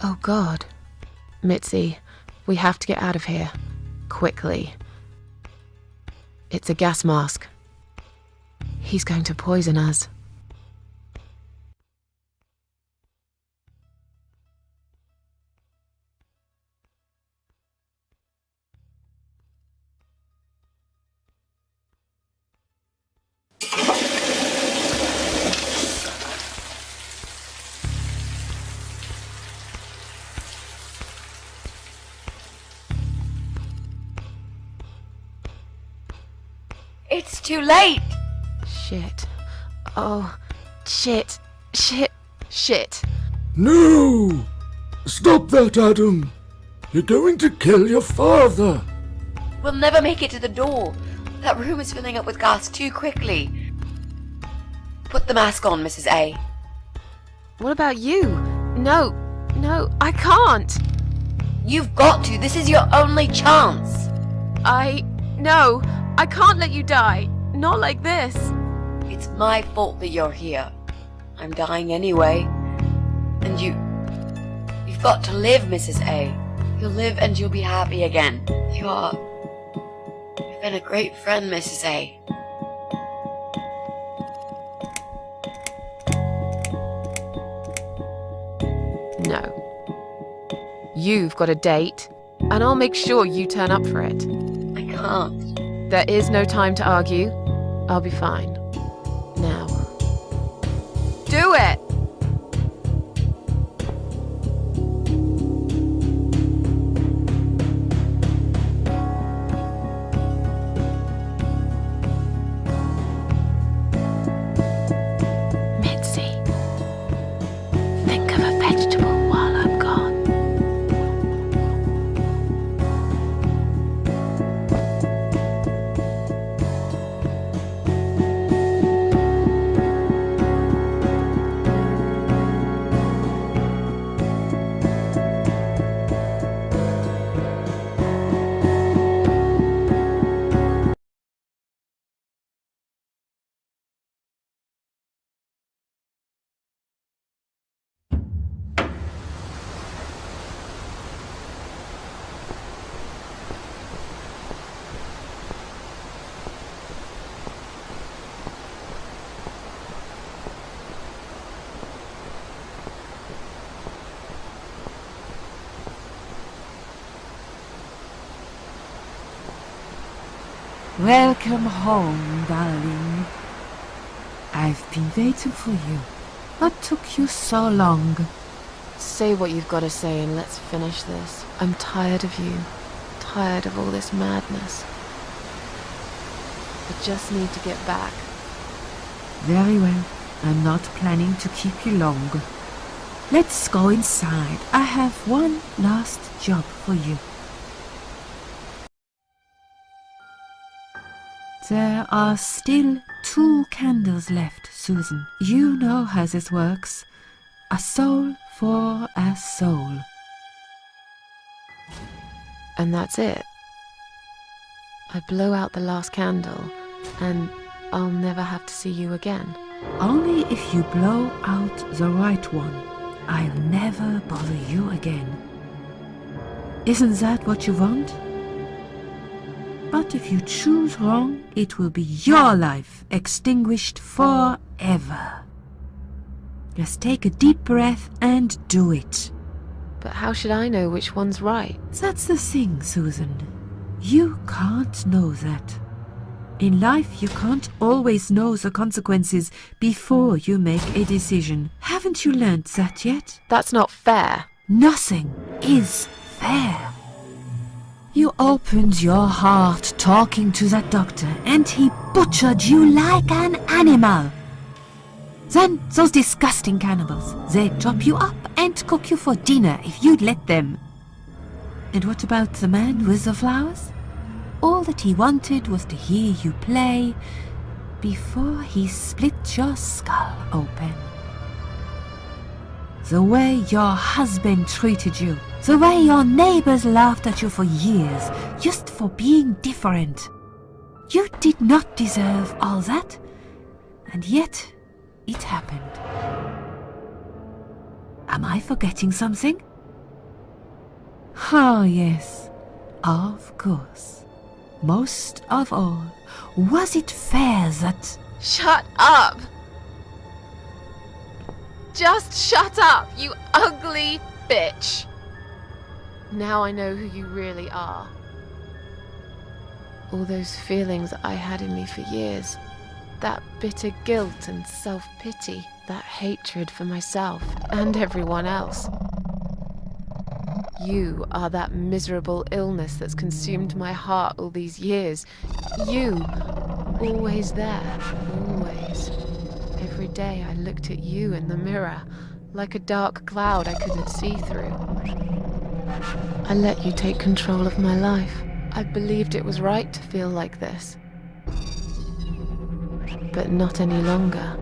Oh God. MItzi, we have to get out of here. Quickly. It's a gas mask. He's going to poison us. It's too late! Shit. Oh, shit. Shit. Shit. No! Stop that, Adam! You're going to kill your father! We'll never make it to the door. That room is filling up with gas too quickly. Put the mask on, Mrs. A. What about you? No, I can't. You've got to. This is your only chance. No, I can't let you die. Not like this. It's my fault that you're here. I'm dying anyway. And you've got to live, Mrs. A. You'll live and you'll be happy again. You've been a great friend, Mrs. A. No. You've got a date, and I'll make sure you turn up for it. I can't. There is no time to argue. I'll be fine. Now. Do it! MItzi, think of a vegetable while I'm gone. Welcome home, darling. I've been waiting for you. What took you so long? Say what you've got to say and let's finish this. I'm tired of you. Tired of all this madness. I just need to get back. Very well. I'm not planning to keep you long. Let's go inside. I have one last job for you. There are still 2 candles left, Susan. You know how this works. A soul for a soul. And that's it. I blow out the last candle, and I'll never have to see you again. Only if you blow out the right one. I'll never bother you again. Isn't that what you want? But if you choose wrong, it will be your life extinguished forever. Just take a deep breath and do it. But how should I know which one's right? That's the thing, Susan. You can't know that. In life, you can't always know the consequences before you make a decision. Haven't you learned that yet? That's not fair. Nothing is fair. You opened your heart talking to that doctor, and he butchered you like an animal. Then those disgusting cannibals, they'd chop you up and cook you for dinner if you'd let them. And what about the man with the flowers? All that he wanted was to hear you play before he split your skull open. The way your husband treated you, the way your neighbors laughed at you for years, just for being different. You did not deserve all that, and yet it happened. Am I forgetting something? Oh, yes, of course. Most of all, was it fair that... Shut up! Just shut up, you ugly bitch! Now I know who you really are. All those feelings I had in me for years. That bitter guilt and self-pity. That hatred for myself and everyone else. You are that miserable illness that's consumed my heart all these years. You, always there, always. Every day I looked at you in the mirror, like a dark cloud I couldn't see through. I let you take control of my life. I believed it was right to feel like this. But not any longer.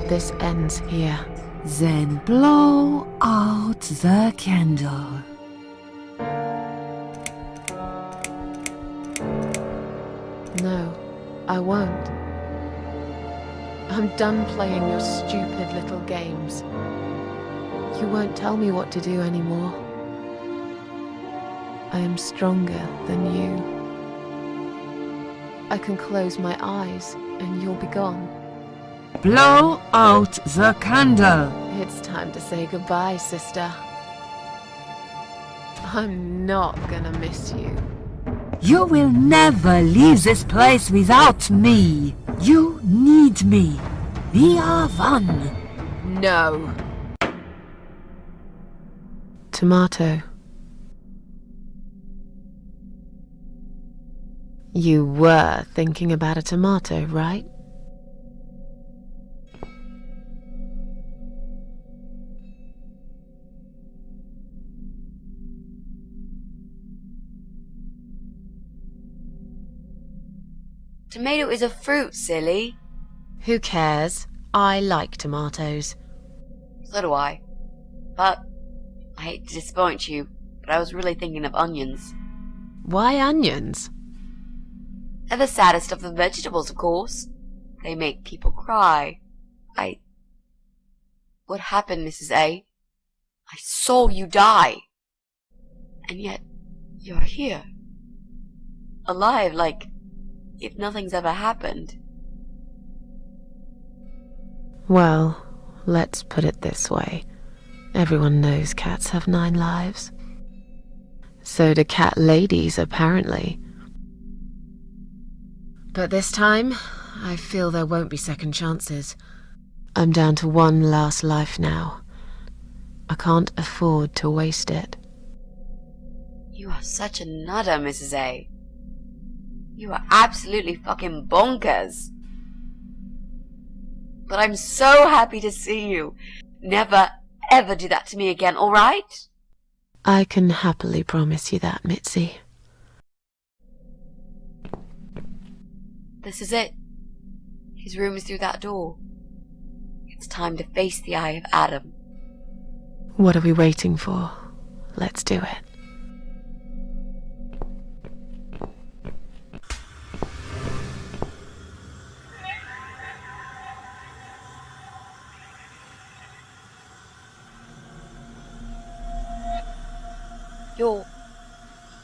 This ends here. Then blow out the candle. No, I won't. I'm done playing your stupid little games. You won't tell me what to do anymore. I am stronger than you. I can close my eyes and you'll be gone. Blow out the candle. It's time to say goodbye, sister. I'm not gonna miss you. You will never leave this place without me. You need me. We are one. No. Tomato. You were thinking about a tomato, right? Tomato is a fruit, silly. Who cares? I like tomatoes. So do I. But I hate to disappoint you, but I was really thinking of onions. Why onions? They're the saddest of the vegetables, of course. They make people cry. What happened, Mrs. A? I saw you die. And yet, you're here. Alive, like if nothing's ever happened. Well, let's put it this way. Everyone knows cats have 9 lives. So do cat ladies, apparently. But this time, I feel there won't be second chances. I'm down to one last life now. I can't afford to waste it. You are such a nutter, Mrs. A. You are absolutely fucking bonkers. But I'm so happy to see you. Never, ever do that to me again, alright? I can happily promise you that, MItzi. This is it. His room is through that door. It's time to face the eye of Adam. What are we waiting for? Let's do it.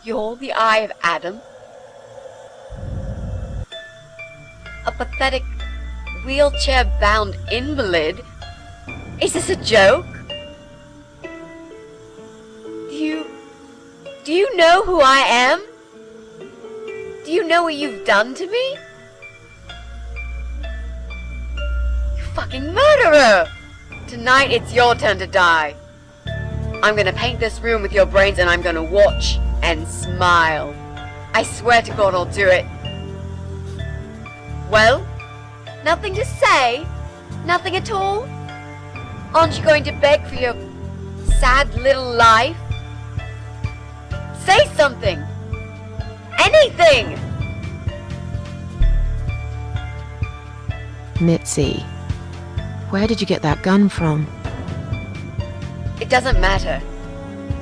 You're the eye of Adam? A pathetic, wheelchair-bound invalid? Is this a joke? Do you know who I am? Do you know what you've done to me? You fucking murderer! Tonight it's your turn to die. I'm gonna paint this room with your brains and I'm gonna watch and smile. I swear to God I'll do it. Well? Nothing to say? Nothing at all? Aren't you going to beg for your sad little life? Say something! Anything! MItzi, where did you get that gun from? It doesn't matter.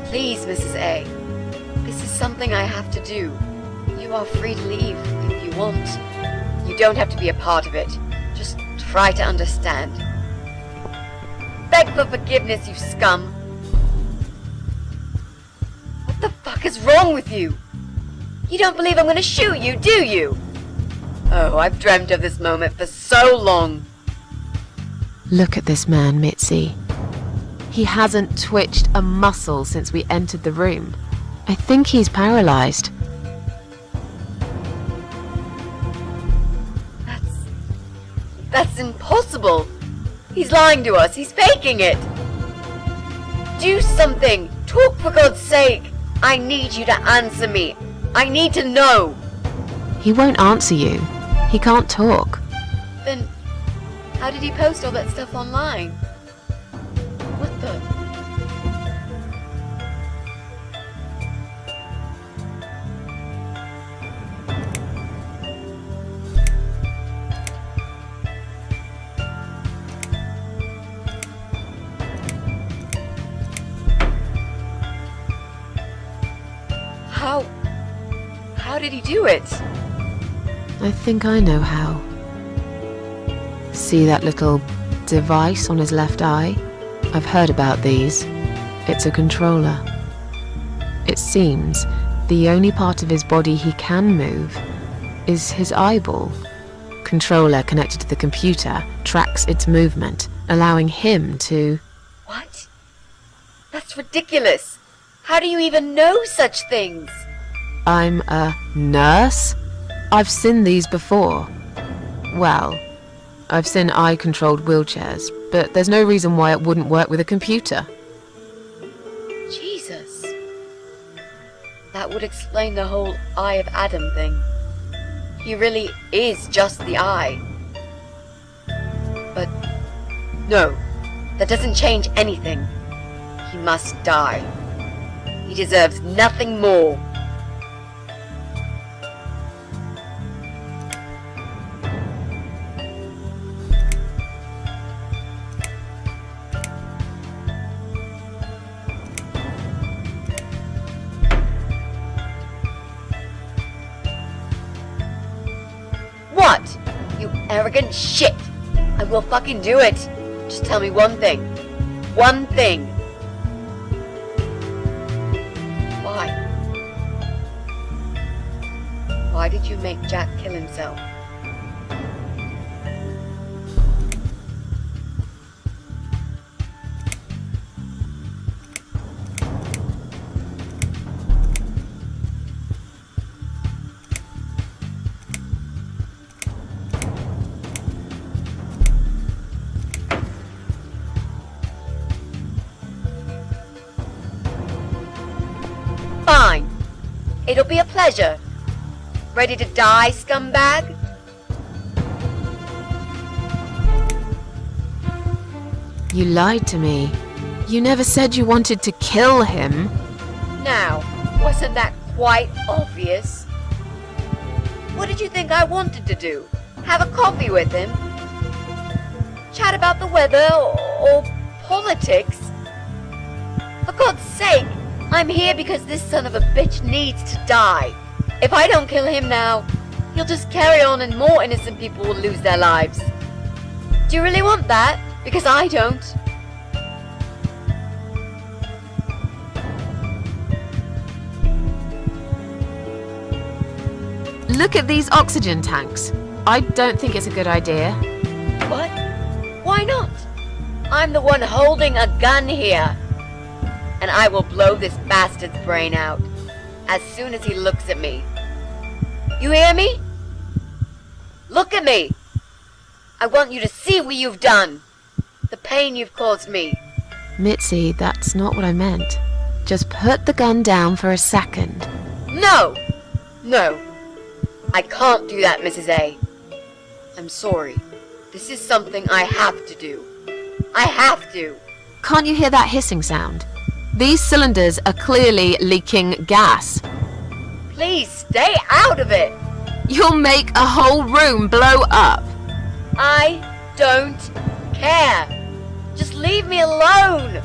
Please, Mrs. A. This is something I have to do. You are free to leave if you want. You don't have to be a part of it. Just try to understand. Beg for forgiveness, you scum. heck is wrong with you? You don't believe I'm gonna shoot you, do you? Oh, I've dreamt of this moment for so long. Look at this man, MItzi. He hasn't twitched a muscle since we entered the room. I think he's paralyzed. That's impossible. He's lying to us. He's faking it. Do something. Talk for God's sake. I need you to answer me. I need to know. He won't answer you. He can't talk. Then, how did he post all that stuff online? What the? How did he do it? I think I know how. See that little device on his left eye? I've heard about these. It's a controller. It seems the only part of his body he can move is his eyeball. Controller connected to the computer tracks its movement, allowing him to... What? That's ridiculous. How do you even know such things? I'm a nurse? I've seen these before. Well, I've seen eye-controlled wheelchairs, but there's no reason why it wouldn't work with a computer. Jesus. That would explain the whole Eye of Adam thing. He really is just the eye. But no, that doesn't change anything. He must die. He deserves nothing more. What? You arrogant shit! I will fucking do it! Just tell me one thing. One thing. Why? Why did you make Jack kill himself? Fine. It'll be a pleasure. Ready to die, scumbag? You lied to me. You never said you wanted to kill him. Now, wasn't that quite obvious? What did you think I wanted to do? Have a coffee with him? Chat about the weather or politics? For God's sake, I'm here because this son of a bitch needs to die. If I don't kill him now, he'll just carry on and more innocent people will lose their lives. Do you really want that? Because I don't. Look at these oxygen tanks. I don't think it's a good idea. What? Why not? I'm the one holding a gun here. And I will blow this bastard's brain out as soon as he looks at me. You hear me? Look at me. I want you to see what you've done. The pain you've caused me. MItzi, that's not what I meant. Just put the gun down for a second. No! No. I can't do that, Mrs. A. I'm sorry. This is something I have to do. I have to. Can't you hear that hissing sound? These cylinders are clearly leaking gas. Please stay out of it. You'll make a whole room blow up. I don't care. Just leave me alone.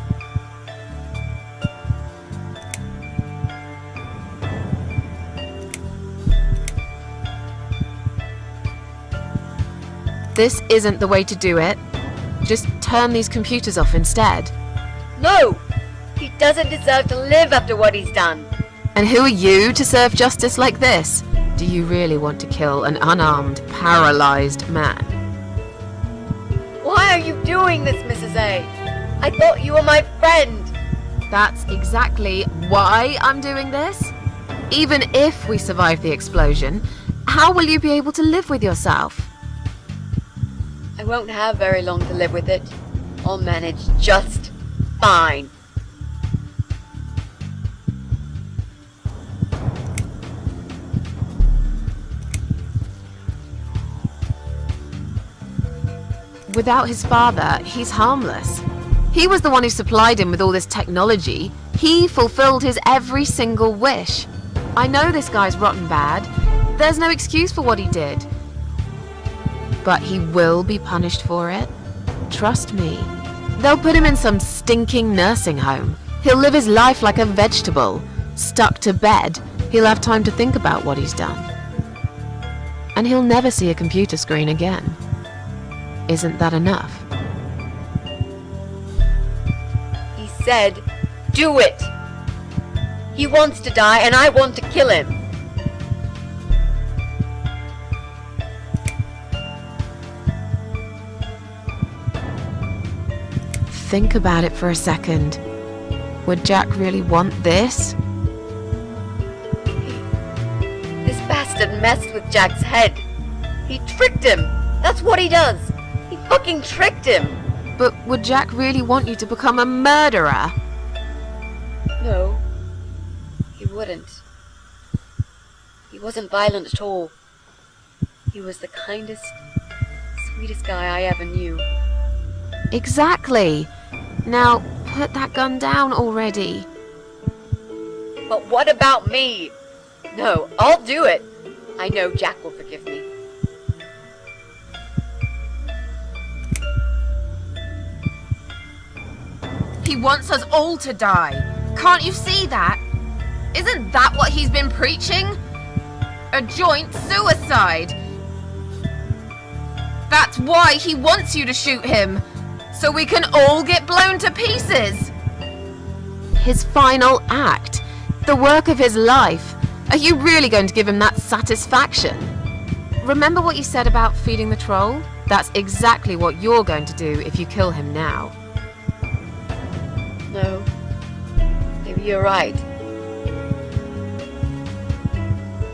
This isn't the way to do it. Just turn these computers off instead. No! He doesn't deserve to live after what he's done. And who are you to serve justice like this? Do you really want to kill an unarmed, paralyzed man? Why are you doing this, Mrs. A? I thought you were my friend. That's exactly why I'm doing this. Even if we survive the explosion, how will you be able to live with yourself? I won't have very long to live with it. I'll manage just fine. Without his father, he's harmless. He was the one who supplied him with all this technology. He fulfilled his every single wish. I know this guy's rotten bad. There's no excuse for what he did. But he will be punished for it. Trust me. They'll put him in some stinking nursing home. He'll live his life like a vegetable. Stuck to bed, he'll have time to think about what he's done. And he'll never see a computer screen again. Isn't that enough? He said, do it! He wants to die and I want to kill him. Think about it for a second. Would Jack really want this? This bastard messed with Jack's head. He tricked him. That's what he does. He fucking tricked him. But would Jack really want you to become a murderer? No. He wouldn't. He wasn't violent at all. He was the kindest, sweetest guy I ever knew. Exactly. Now, put that gun down already. But what about me? No, I'll do it. I know Jack will forgive me. He wants us all to die. Can't you see that? Isn't that what he's been preaching? A joint suicide. That's why he wants you to shoot him. So we can all get blown to pieces. His final act. The work of his life. Are you really going to give him that satisfaction? Remember what you said about feeding the troll? That's exactly what you're going to do if you kill him now. No. Maybe you're right.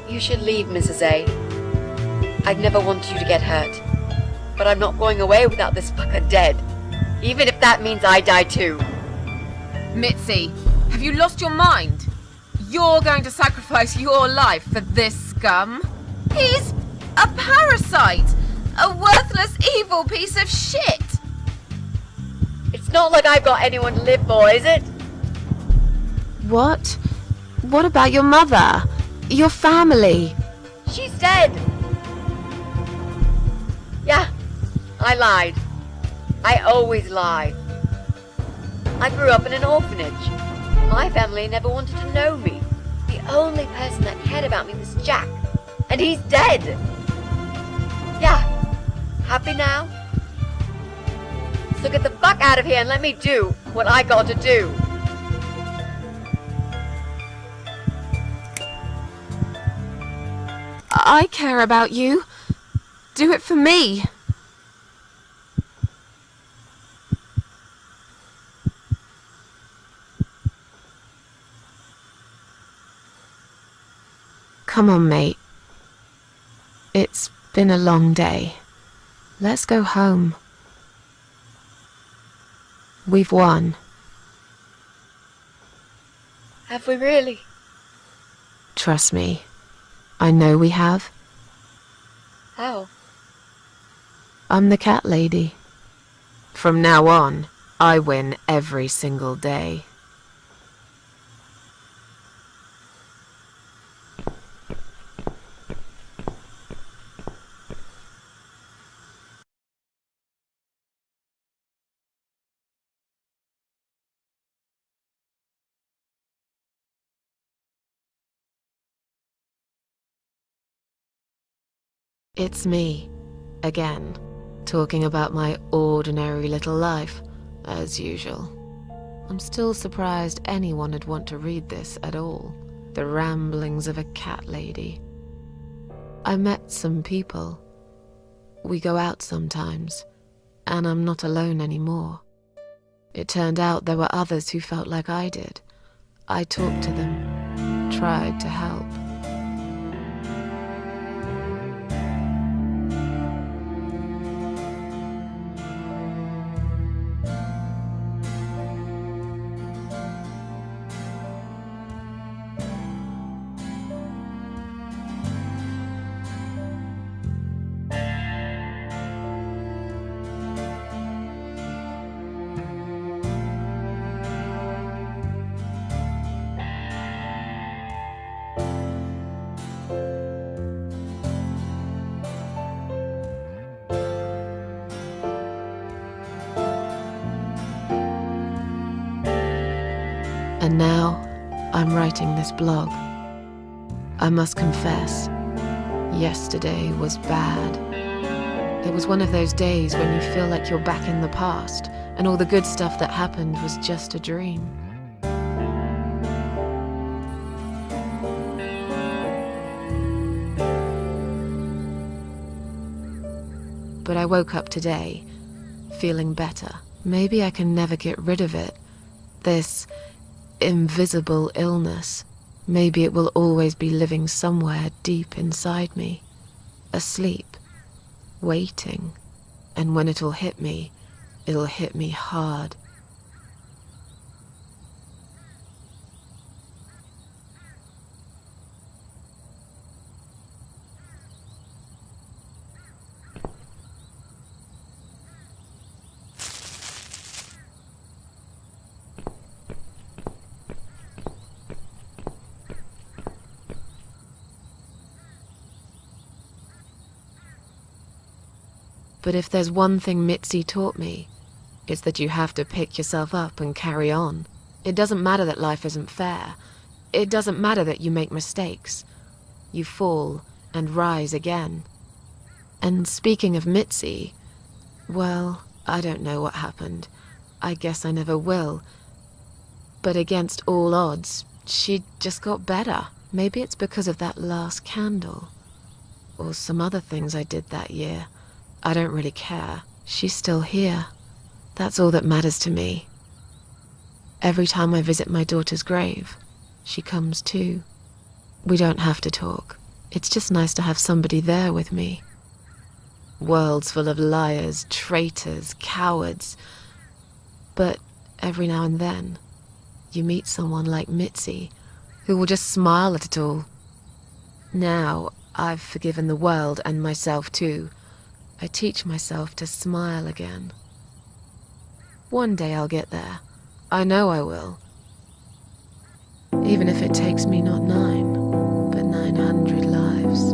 You should leave, Mrs. A. I'd never want you to get hurt. But I'm not going away without this fucker dead. Even if that means I die too. MItzi, have you lost your mind? You're going to sacrifice your life for this scum? He's a parasite! A worthless, evil piece of shit! It's not like I've got anyone to live for, is it? What? What about your mother? Your family? She's dead! Yeah, I lied. I always lie. I grew up in an orphanage. My family never wanted to know me. The only person that cared about me was Jack. And he's dead! Yeah, happy now? So get the fuck out of here and let me do what I got to do. I care about you. Do it for me. Come on, mate. It's been a long day. Let's go home. We've won. Have we really? Trust me. I know we have. How? I'm the cat lady. From now on, I win every single day. It's me, again, talking about my ordinary little life, as usual. I'm still surprised anyone would want to read this at all. The ramblings of a cat lady. I met some people. We go out sometimes, and I'm not alone anymore. It turned out there were others who felt like I did. I talked to them, tried to help. And now, I'm writing this blog. I must confess, yesterday was bad. It was one of those days when you feel like you're back in the past, and all the good stuff that happened was just a dream. But I woke up today, feeling better. Maybe I can never get rid of it. This invisible illness. Maybe it will always be living somewhere deep inside me, asleep, waiting, and when it'll hit me hard. But if there's one thing MItzi taught me, it's that you have to pick yourself up and carry on. It doesn't matter that life isn't fair. It doesn't matter that you make mistakes. You fall and rise again. And speaking of MItzi, well, I don't know what happened. I guess I never will. But against all odds, she just got better. Maybe it's because of that last candle. Or some other things I did that year. I don't really care. She's still here. That's all that matters to me. Every time I visit my daughter's grave, she comes too. We don't have to talk. It's just nice to have somebody there with me. Worlds full of liars, traitors, cowards. But every now and then, you meet someone like MItzi, who will just smile at it all. Now, I've forgiven the world and myself too. I teach myself to smile again. One day I'll get there. I know I will. Even if it takes me not 9, but 900 lives.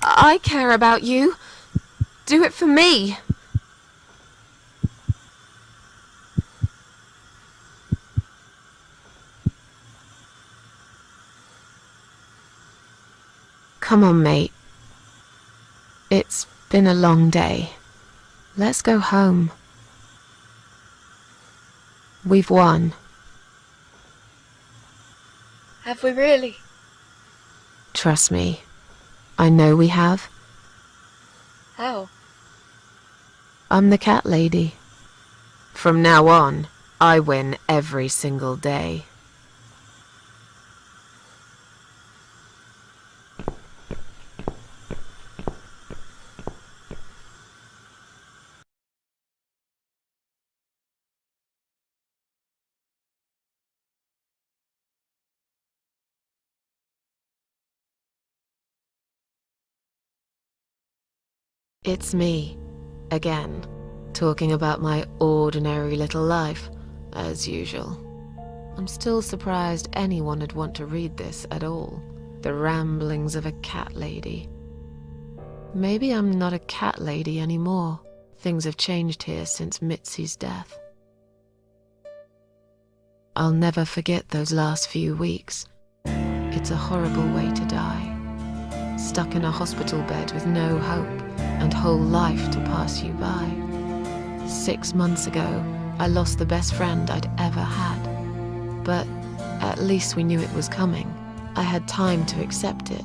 I care about you. Do it for me. Come on, mate. It's been a long day. Let's go home. We've won. Have we really? Trust me. I know we have. How? I'm the cat lady. From now on, I win every single day. It's me, again, talking about my ordinary little life, as usual. I'm still surprised anyone would want to read this at all. The ramblings of a cat lady. Maybe I'm not a cat lady anymore. Things have changed here since MItzi's death. I'll never forget those last few weeks. It's a horrible way to die. stuck in a hospital bed with no hope and whole life to pass you by. 6 months ago, I lost the best friend I'd ever had. But at least we knew it was coming. I had time to accept it,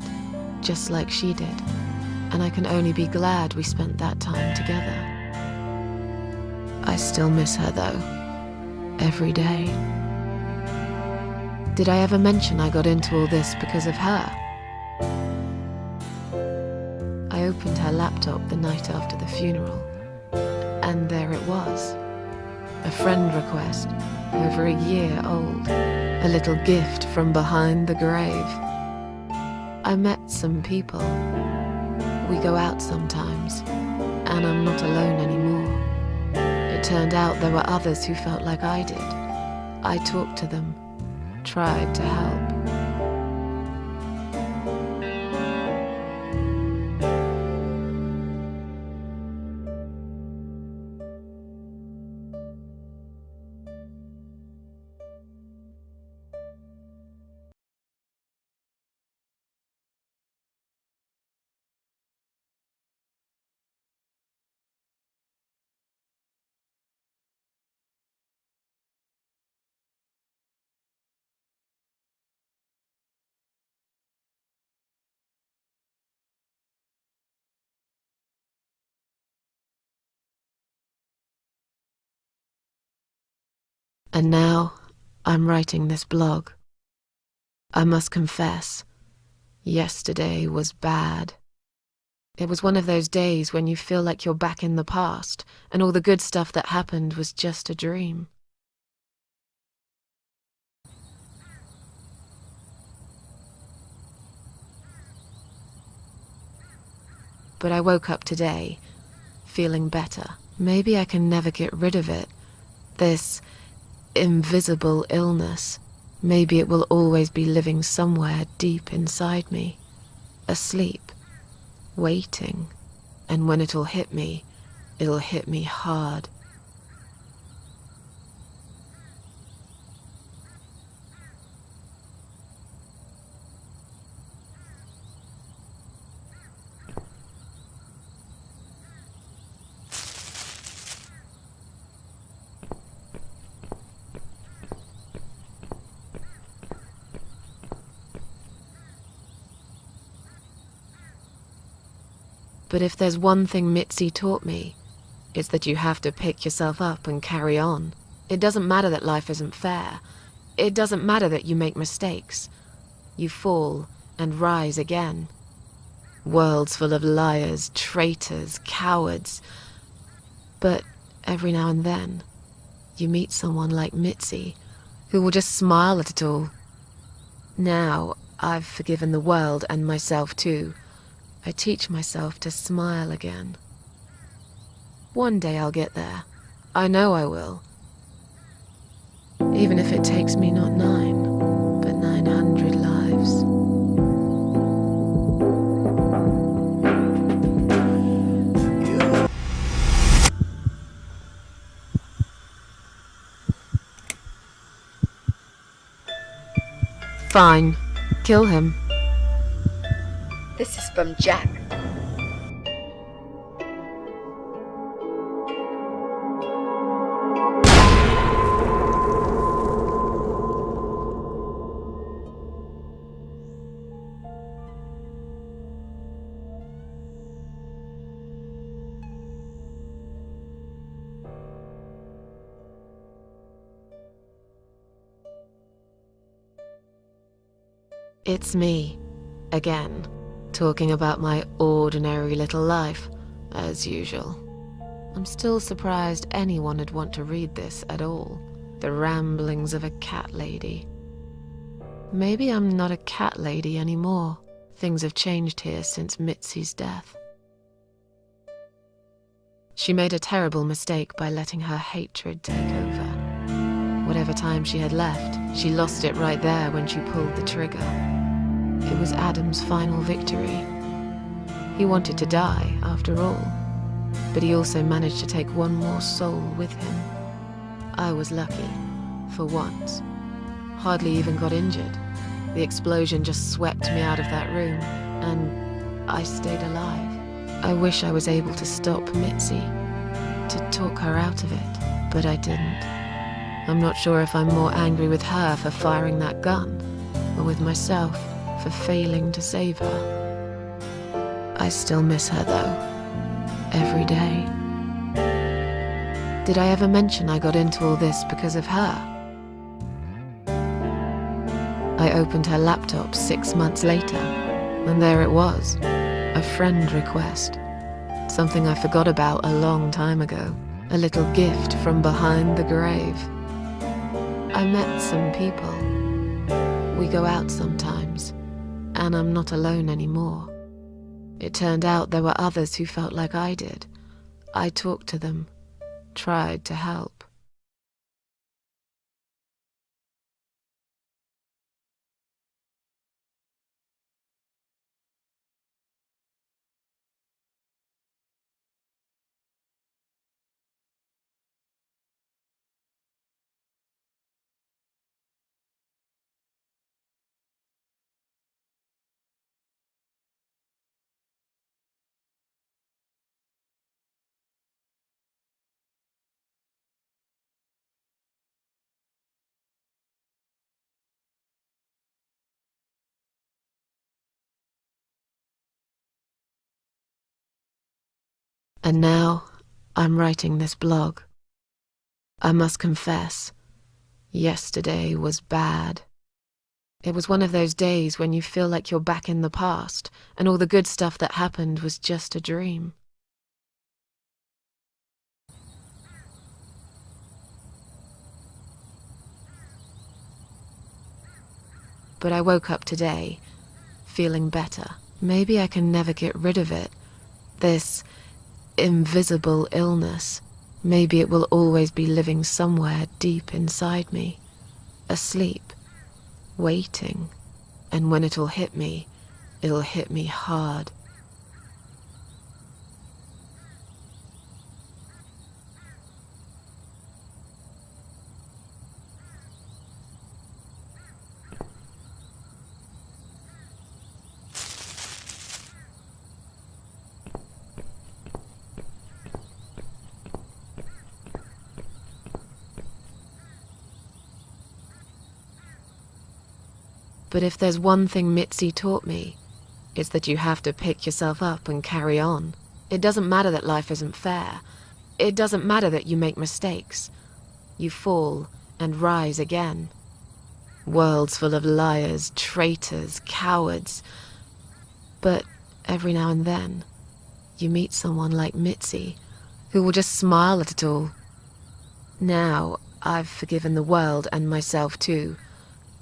just like she did. And I can only be glad we spent that time together. I still miss her though, every day. Did I ever mention I got into all this because of her? I opened her laptop the night after the funeral, and there it was. A friend request, over a year old, a little gift from behind the grave. I met some people. We go out sometimes, and I'm not alone anymore. It turned out there were others who felt like I did. I talked to them, tried to help. And now, I'm writing this blog. I must confess, yesterday was bad. It was one of those days when you feel like you're back in the past, and all the good stuff that happened was just a dream. But I woke up today, feeling better. Maybe I can never get rid of it. This invisible illness. Maybe it will always be living somewhere deep inside me, asleep, waiting, and when it'll hit me hard. But if there's one thing MItzi taught me, it's that you have to pick yourself up and carry on. It doesn't matter that life isn't fair. It doesn't matter that you make mistakes. You fall and rise again. Worlds full of liars, traitors, cowards. But every now and then, you meet someone like MItzi, who will just smile at it all. Now, I've forgiven the world and myself too. I teach myself to smile again. One day I'll get there. I know I will. Even if it takes me not 9, but 900 lives. Fine. Kill him. This is from Jack. It's me, again. Talking about my ordinary little life, as usual. I'm still surprised anyone would want to read this at all. The ramblings of a cat lady. Maybe I'm not a cat lady anymore. Things have changed here since MItzi's death. She made a terrible mistake by letting her hatred take over. Whatever time she had left, she lost it right there when she pulled the trigger. It was Adam's final victory. He wanted to die, after all, but he also managed to take one more soul with him. I was lucky, for once. Hardly even got injured. The explosion just swept me out of that room, and I stayed alive. I wish I was able to stop MItzi, to talk her out of it, but I didn't. I'm not sure if I'm more angry with her for firing that gun, or with myself for failing to save her. I still miss her though, every day. Did I ever mention I got into all this because of her? I opened her laptop 6 months later, and there it was, a friend request. Something I forgot about a long time ago, a little gift from behind the grave. I met some people. We go out sometimes, and I'm not alone anymore. It turned out there were others who felt like I did. I talked to them, tried to help. And now, I'm writing this blog. I must confess, yesterday was bad. It was one of those days when you feel like you're back in the past, and all the good stuff that happened was just a dream. But I woke up today, feeling better. Maybe I can never get rid of it. This invisible illness. Maybe it will always be living somewhere deep inside me, asleep, waiting, and when it'll hit me hard. But if there's one thing MItzi taught me, it's that you have to pick yourself up and carry on. It doesn't matter that life isn't fair. It doesn't matter that you make mistakes. You fall and rise again. Worlds full of liars, traitors, cowards. But every now and then, you meet someone like MItzi, who will just smile at it all. Now, I've forgiven the world and myself too.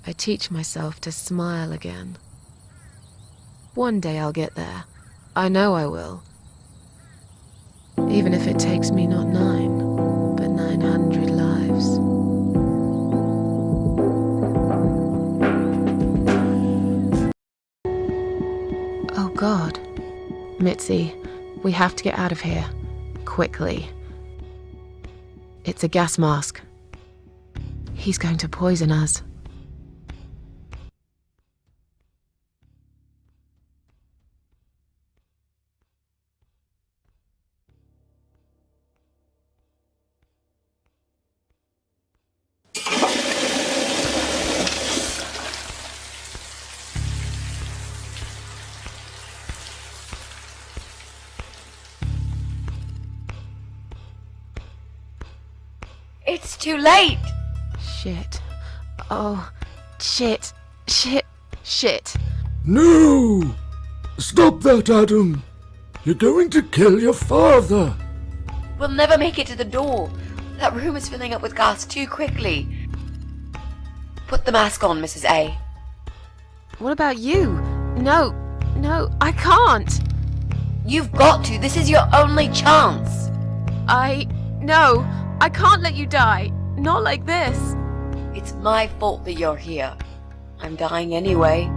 I teach myself to smile again. One day I'll get there. I know I will. Even if it takes me not 9, but 900 lives. Oh God. MItzi, we have to get out of here. Quickly. It's a gas mask. He's going to poison us. It's too late! Shit. Oh, shit. Shit. No! Stop that, Adam! You're going to kill your father! We'll never make it to the door. That room is filling up with gas too quickly. Put the mask on, Mrs. A. What about you? No, I can't. You've got to. This is your only chance. No, I can't let you die. Not like this. It's my fault that you're here. I'm dying anyway.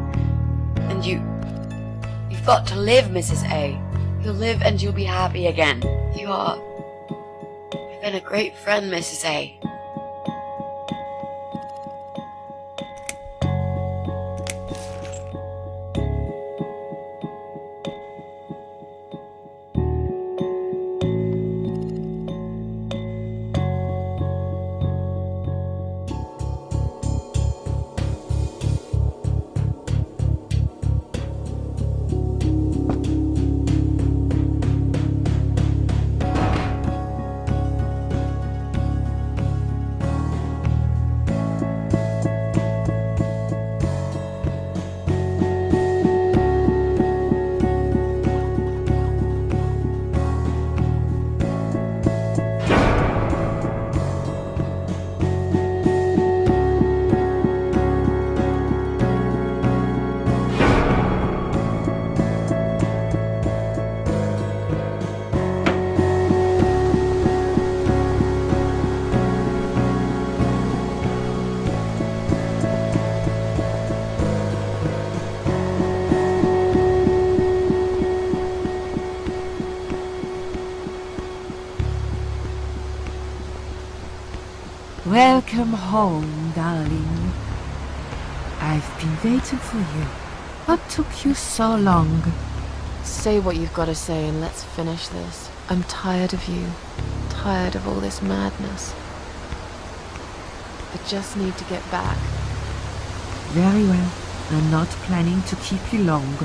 And you've got to live, Mrs. A. You'll live and you'll be happy again. You've been a great friend, Mrs. A. Welcome home, darling. I've been waiting for you. What took you so long? Say what you've got to say and let's finish this. I'm tired of you. Tired of all this madness. I just need to get back. Very well. I'm not planning to keep you long.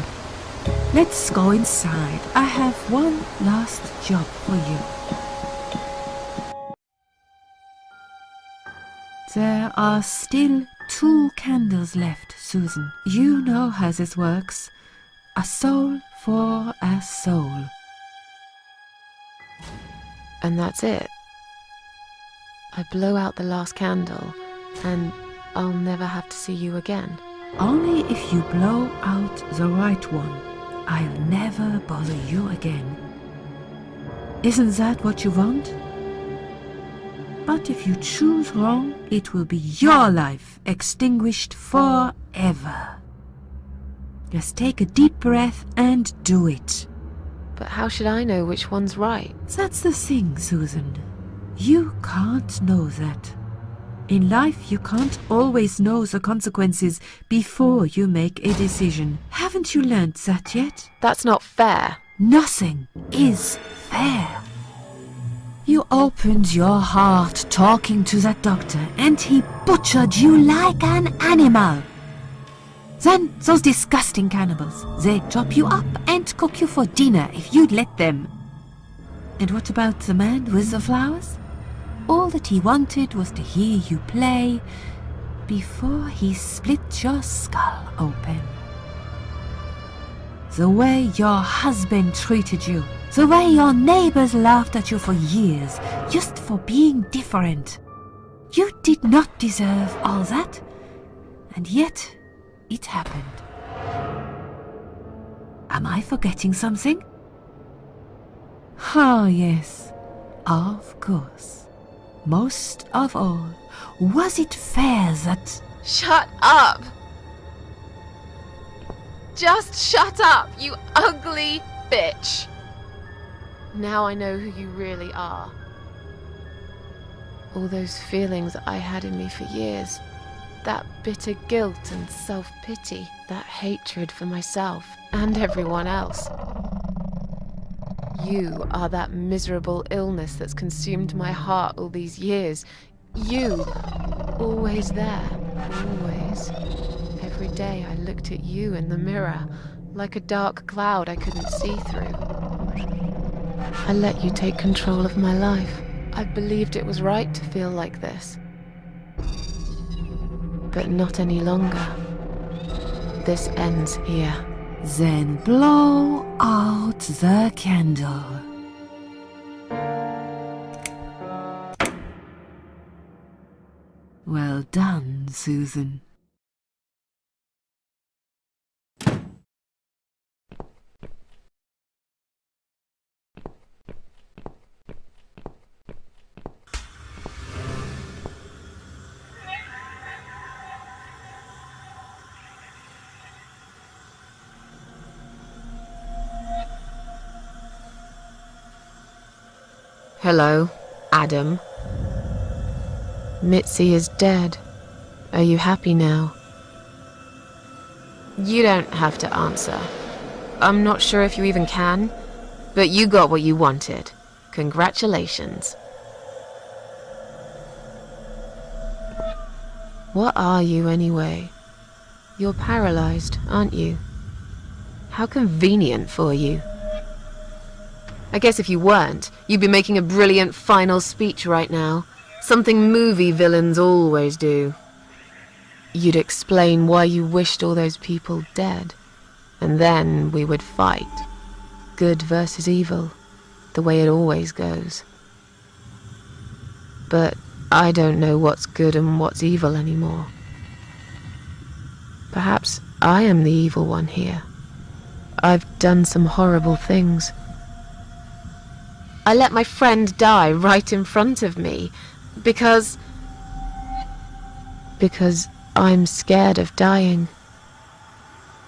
Let's go inside. I have one last job for you. There are still 2 candles left, Susan. You know how this works. A soul for a soul. And that's it. I blow out the last candle, and I'll never have to see you again. Only if you blow out the right one. I'll never bother you again. Isn't that what you want? But if you choose wrong, it will be your life extinguished forever. Just take a deep breath and do it. But how should I know which one's right? That's the thing, Susan. You can't know that. In life, you can't always know the consequences before you make a decision. Haven't you learned that yet? That's not fair. Nothing is fair. You opened your heart talking to that doctor, and he butchered you like an animal. Then those disgusting cannibals, they chop you up and cook you for dinner if you'd let them. And what about the man with the flowers? All that he wanted was to hear you play before he split your skull open. The way your husband treated you, the way your neighbors laughed at you for years, just for being different. You did not deserve all that, and yet it happened. Am I forgetting something? Oh, yes, of course. Most of all, was it fair that... Shut up! Just shut up, you ugly bitch! Now I know who you really are. All those feelings I had in me for years. That bitter guilt and self-pity. That hatred for myself and everyone else. You are that miserable illness that's consumed my heart all these years. You, always there, always. Every day I looked at you in the mirror, like a dark cloud I couldn't see through. I let you take control of my life. I believed it was right to feel like this. But not any longer. This ends here. Then blow out the candle. Well done, Susan. Hello, Adam. MItzi is dead. Are you happy now? You don't have to answer. I'm not sure if you even can, but you got what you wanted. Congratulations. What are you anyway? You're paralyzed, aren't you? How convenient for you. I guess if you weren't, you'd be making a brilliant final speech right now. Something movie villains always do. You'd explain why you wished all those people dead. And then we would fight. Good versus evil. The way it always goes. But I don't know what's good and what's evil anymore. Perhaps I am the evil one here. I've done some horrible things. I let my friend die right in front of me, because I'm scared of dying.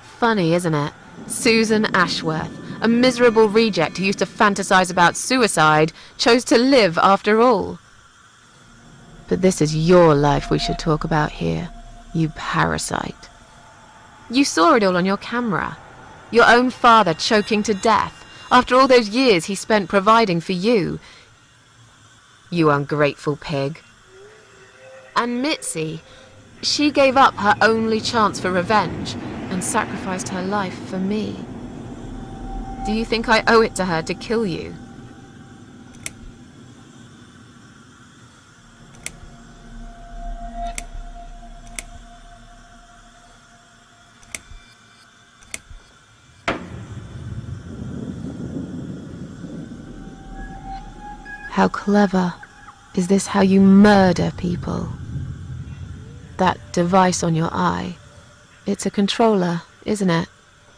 Funny, isn't it? Susan Ashworth, a miserable reject who used to fantasize about suicide, chose to live after all. But this is your life we should talk about here, you parasite. You saw it all on your camera. Your own father choking to death, after all those years he spent providing for you. You ungrateful pig. And MItzi, she gave up her only chance for revenge and sacrificed her life for me. Do you think I owe it to her to kill you? How clever. Is this how you murder people? That device on your eye, it's a controller, isn't it?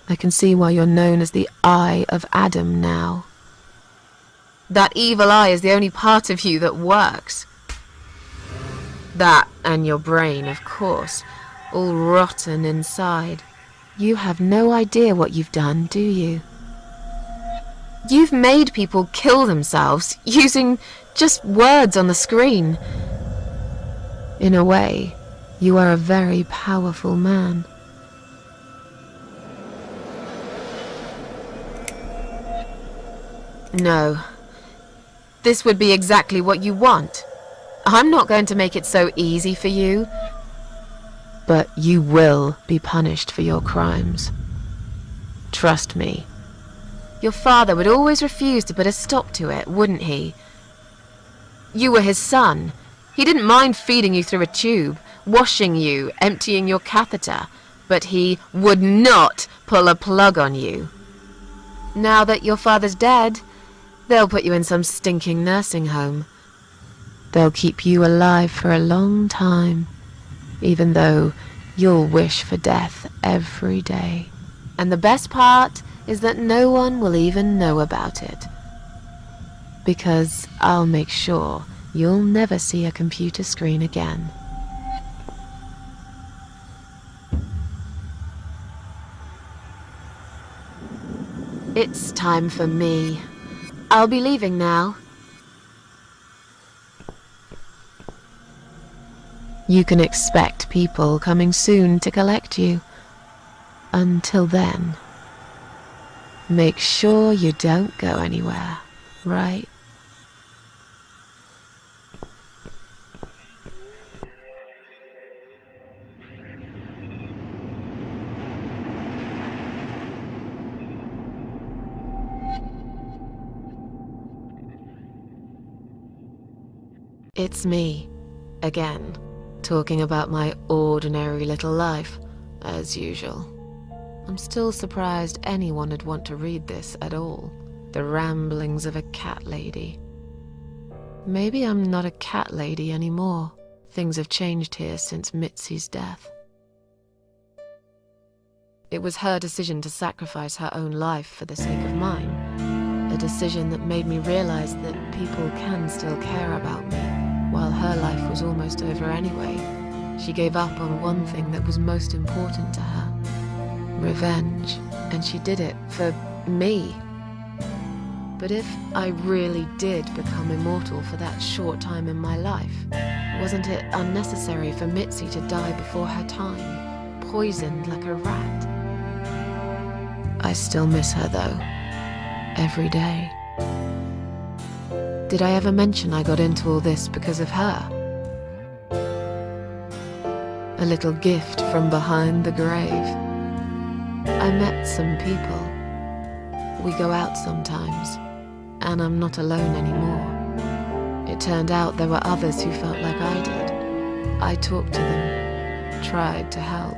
I can see why you're known as the Eye of Adam now. That evil eye is the only part of you that works. That and your brain, of course, all rotten inside. You have no idea what you've done, do you? You've made people kill themselves using just words on the screen. In a way, you are a very powerful man. No. This would be exactly what you want. I'm not going to make it so easy for you. But you will be punished for your crimes. Trust me. Your father would always refuse to put a stop to it, wouldn't he? You were his son. He didn't mind feeding you through a tube, washing you, emptying your catheter, but he would not pull a plug on you. Now that your father's dead, they'll put you in some stinking nursing home. They'll keep you alive for a long time, even though you'll wish for death every day. And the best part is that no one will even know about it. Because I'll make sure you'll never see a computer screen again. It's time for me. I'll be leaving now. You can expect people coming soon to collect you. Until then, make sure you don't go anywhere, right? It's me, again, talking about my ordinary little life, as usual. I'm still surprised anyone would want to read this at all. The ramblings of a cat lady. Maybe I'm not a cat lady anymore. Things have changed here since MItzi's death. It was her decision to sacrifice her own life for the sake of mine. A decision that made me realize that people can still care about me, while her life was almost over anyway. She gave up on one thing that was most important to her. Revenge, and she did it for me. But if I really did become immortal for that short time in my life, wasn't it unnecessary for MItzi to die before her time, poisoned like a rat? I still miss her though, every day. Did I ever mention I got into all this because of her? A little gift from behind the grave. I met some people. We go out sometimes, and I'm not alone anymore. It turned out there were others who felt like I did. I talked to them, tried to help.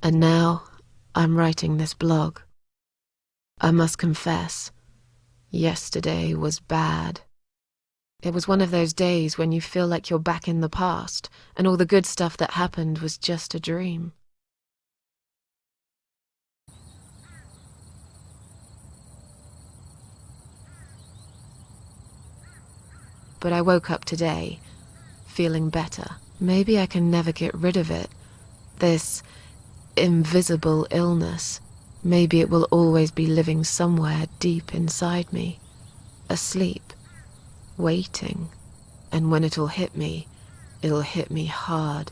And now I'm writing this blog. I must confess, yesterday was bad. It was one of those days when you feel like you're back in the past, and all the good stuff that happened was just a dream. But I woke up today, feeling better. Maybe I can never get rid of it, this invisible illness. Maybe it will always be living somewhere deep inside me, asleep, waiting. And when it'll hit me hard.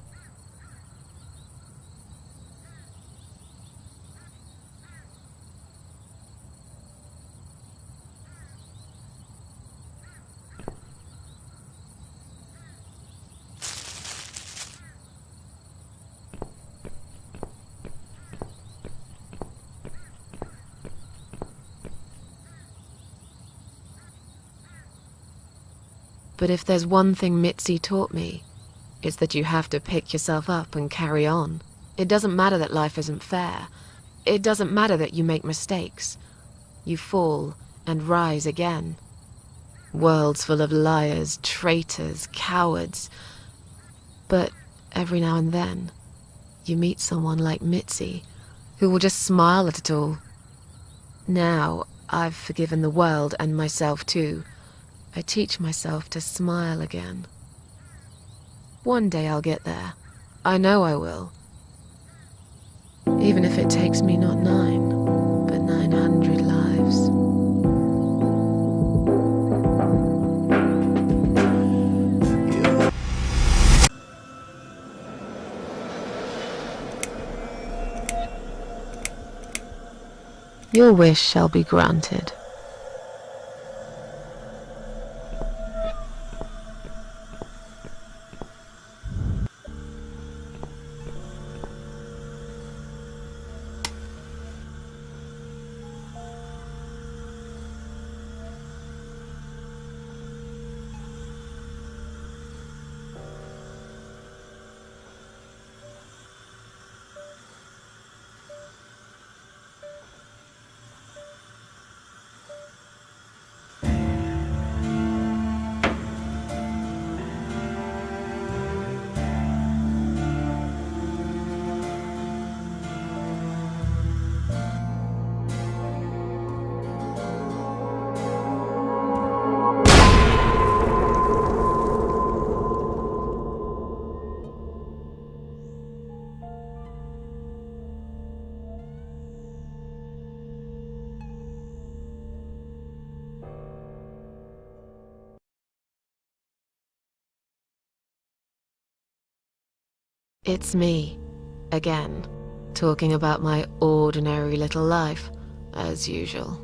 But if there's one thing MItzi taught me, it's that you have to pick yourself up and carry on. It doesn't matter that life isn't fair. It doesn't matter that you make mistakes. You fall and rise again. Worlds full of liars, traitors, cowards. But every now and then, you meet someone like MItzi, who will just smile at it all. Now, I've forgiven the world and myself too. I teach myself to smile again. One day I'll get there. I know I will. Even if it takes me not 9, but 900 lives. Your wish shall be granted. It's me, again, talking about my ordinary little life, as usual.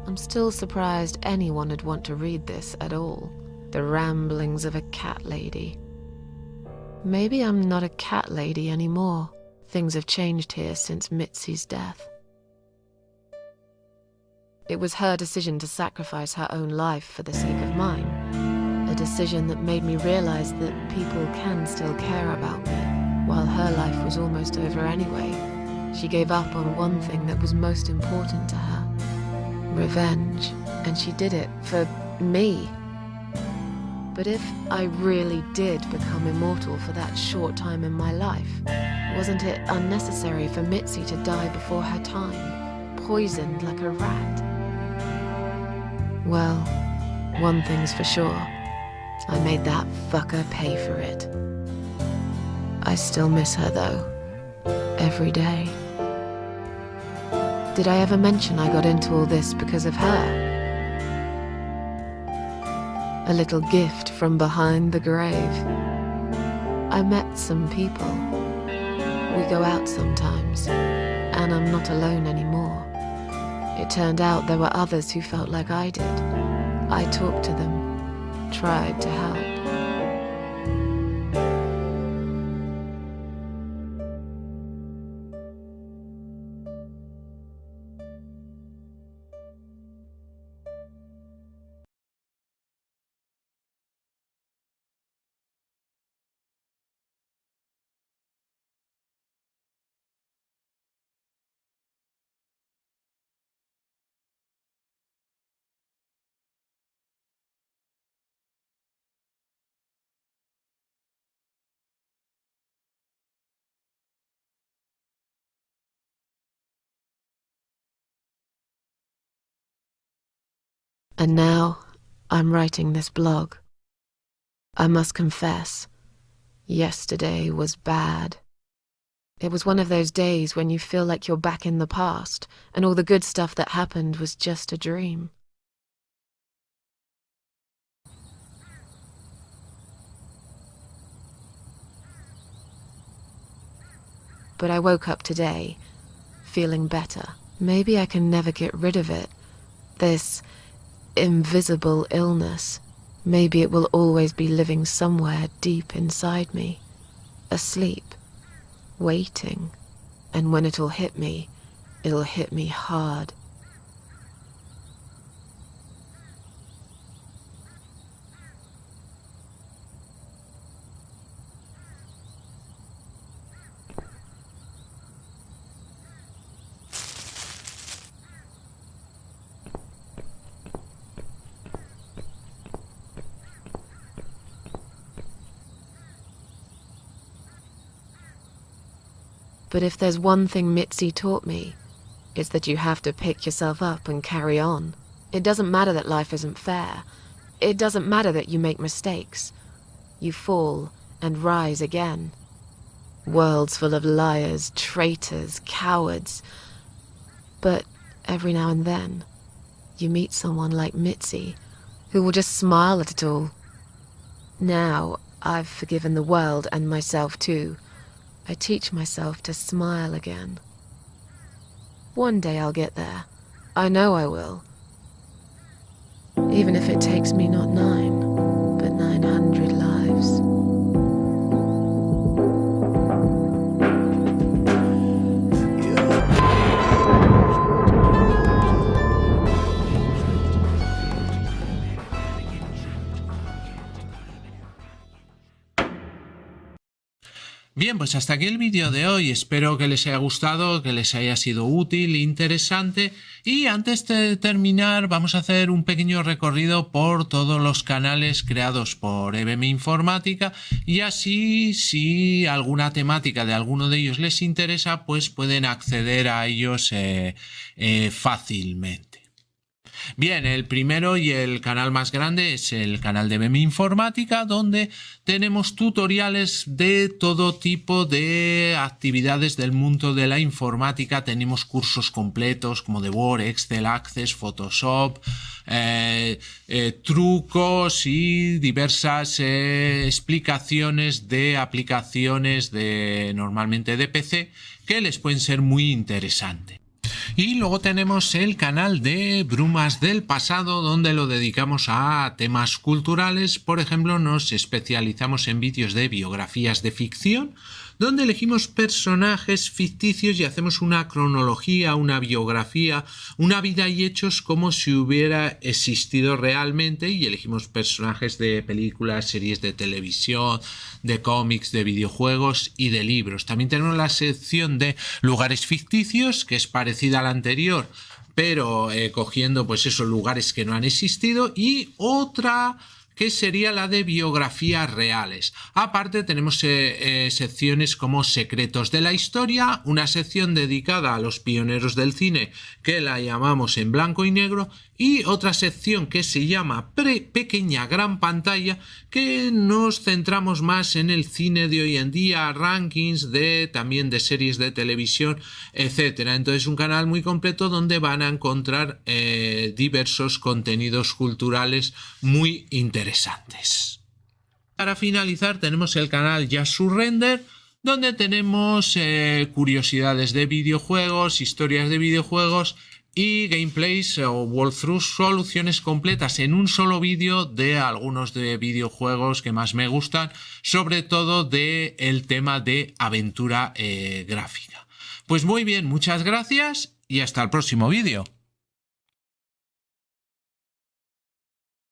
I'm still surprised anyone would want to read this at all. The ramblings of a cat lady. Maybe I'm not a cat lady anymore. Things have changed here since MItzi's death. It was her decision to sacrifice her own life for the sake of mine. A decision that made me realize that people can still care about me. While her life was almost over anyway, she gave up on one thing that was most important to her. Revenge. And she did it for me. But if I really did become immortal for that short time in my life, wasn't it unnecessary for MItzi to die before her time, poisoned like a rat? Well, one thing's for sure. I made that fucker pay for it. I still miss her though, every day. Did I ever mention I got into all this because of her? A little gift from behind the grave. I met some people. We go out sometimes, and I'm not alone anymore. It turned out there were others who felt like I did. I talked to them, tried to help. And now I'm writing this blog. I must confess, yesterday was bad. It was one of those days when you feel like you're back in the past, and all the good stuff that happened was just a dream. But I woke up today, feeling better. Maybe I can never get rid of it. This invisible illness. Maybe it will always be living somewhere deep inside me, asleep, waiting. And when it'll hit me hard. But if there's one thing MItzi taught me, it's that you have to pick yourself up and carry on. It doesn't matter that life isn't fair. It doesn't matter that you make mistakes. You fall and rise again. Worlds full of liars, traitors, cowards. But every now and then, you meet someone like MItzi, who will just smile at it all. Now, I've forgiven the world and myself too. I teach myself to smile again. One day I'll get there. I know I will. Even if it takes me not 9, but 900 lives. Bien, pues hasta aquí el vídeo de hoy. Espero que les haya gustado, que les haya sido útil, interesante. Y antes de terminar, vamos a hacer un pequeño recorrido por todos los canales creados por EBM Informática. Y así, si alguna temática de alguno de ellos les interesa, pues pueden acceder a ellos fácilmente. Bien, el primero y el canal más grande es el canal de EBM Informática, donde tenemos tutoriales de todo tipo de actividades del mundo de la informática. Tenemos cursos completos como de Word, Excel, Access, Photoshop, trucos y diversas explicaciones de aplicaciones normalmente de PC que les pueden ser muy interesantes. Y luego tenemos el canal de Brumas del Pasado, donde lo dedicamos a temas culturales. Por ejemplo, nos especializamos en vídeos de biografías de ficción, donde elegimos personajes ficticios y hacemos una cronología, una biografía, una vida y hechos como si hubiera existido realmente, y elegimos personajes de películas, series de televisión, de cómics, de videojuegos y de libros. También tenemos la sección de lugares ficticios, que es parecida a la anterior, pero cogiendo pues esos lugares que no han existido, y otra que sería la de biografías reales. Aparte tenemos secciones como secretos de la historia, una sección dedicada a los pioneros del cine que la llamamos en blanco y negro, y otra sección que se llama pequeña gran pantalla, que nos centramos más en el cine de hoy en día, rankings también de series de televisión, etcétera. Entonces un canal muy completo donde van a encontrar diversos contenidos culturales muy interesantes. Para finalizar tenemos el canal Just Surrender, donde tenemos curiosidades de videojuegos, historias de videojuegos y gameplays o walkthroughs, soluciones completas en un solo vídeo de algunos de videojuegos que más me gustan, sobre todo del tema de aventura gráfica. Pues muy bien, muchas gracias y hasta el próximo vídeo.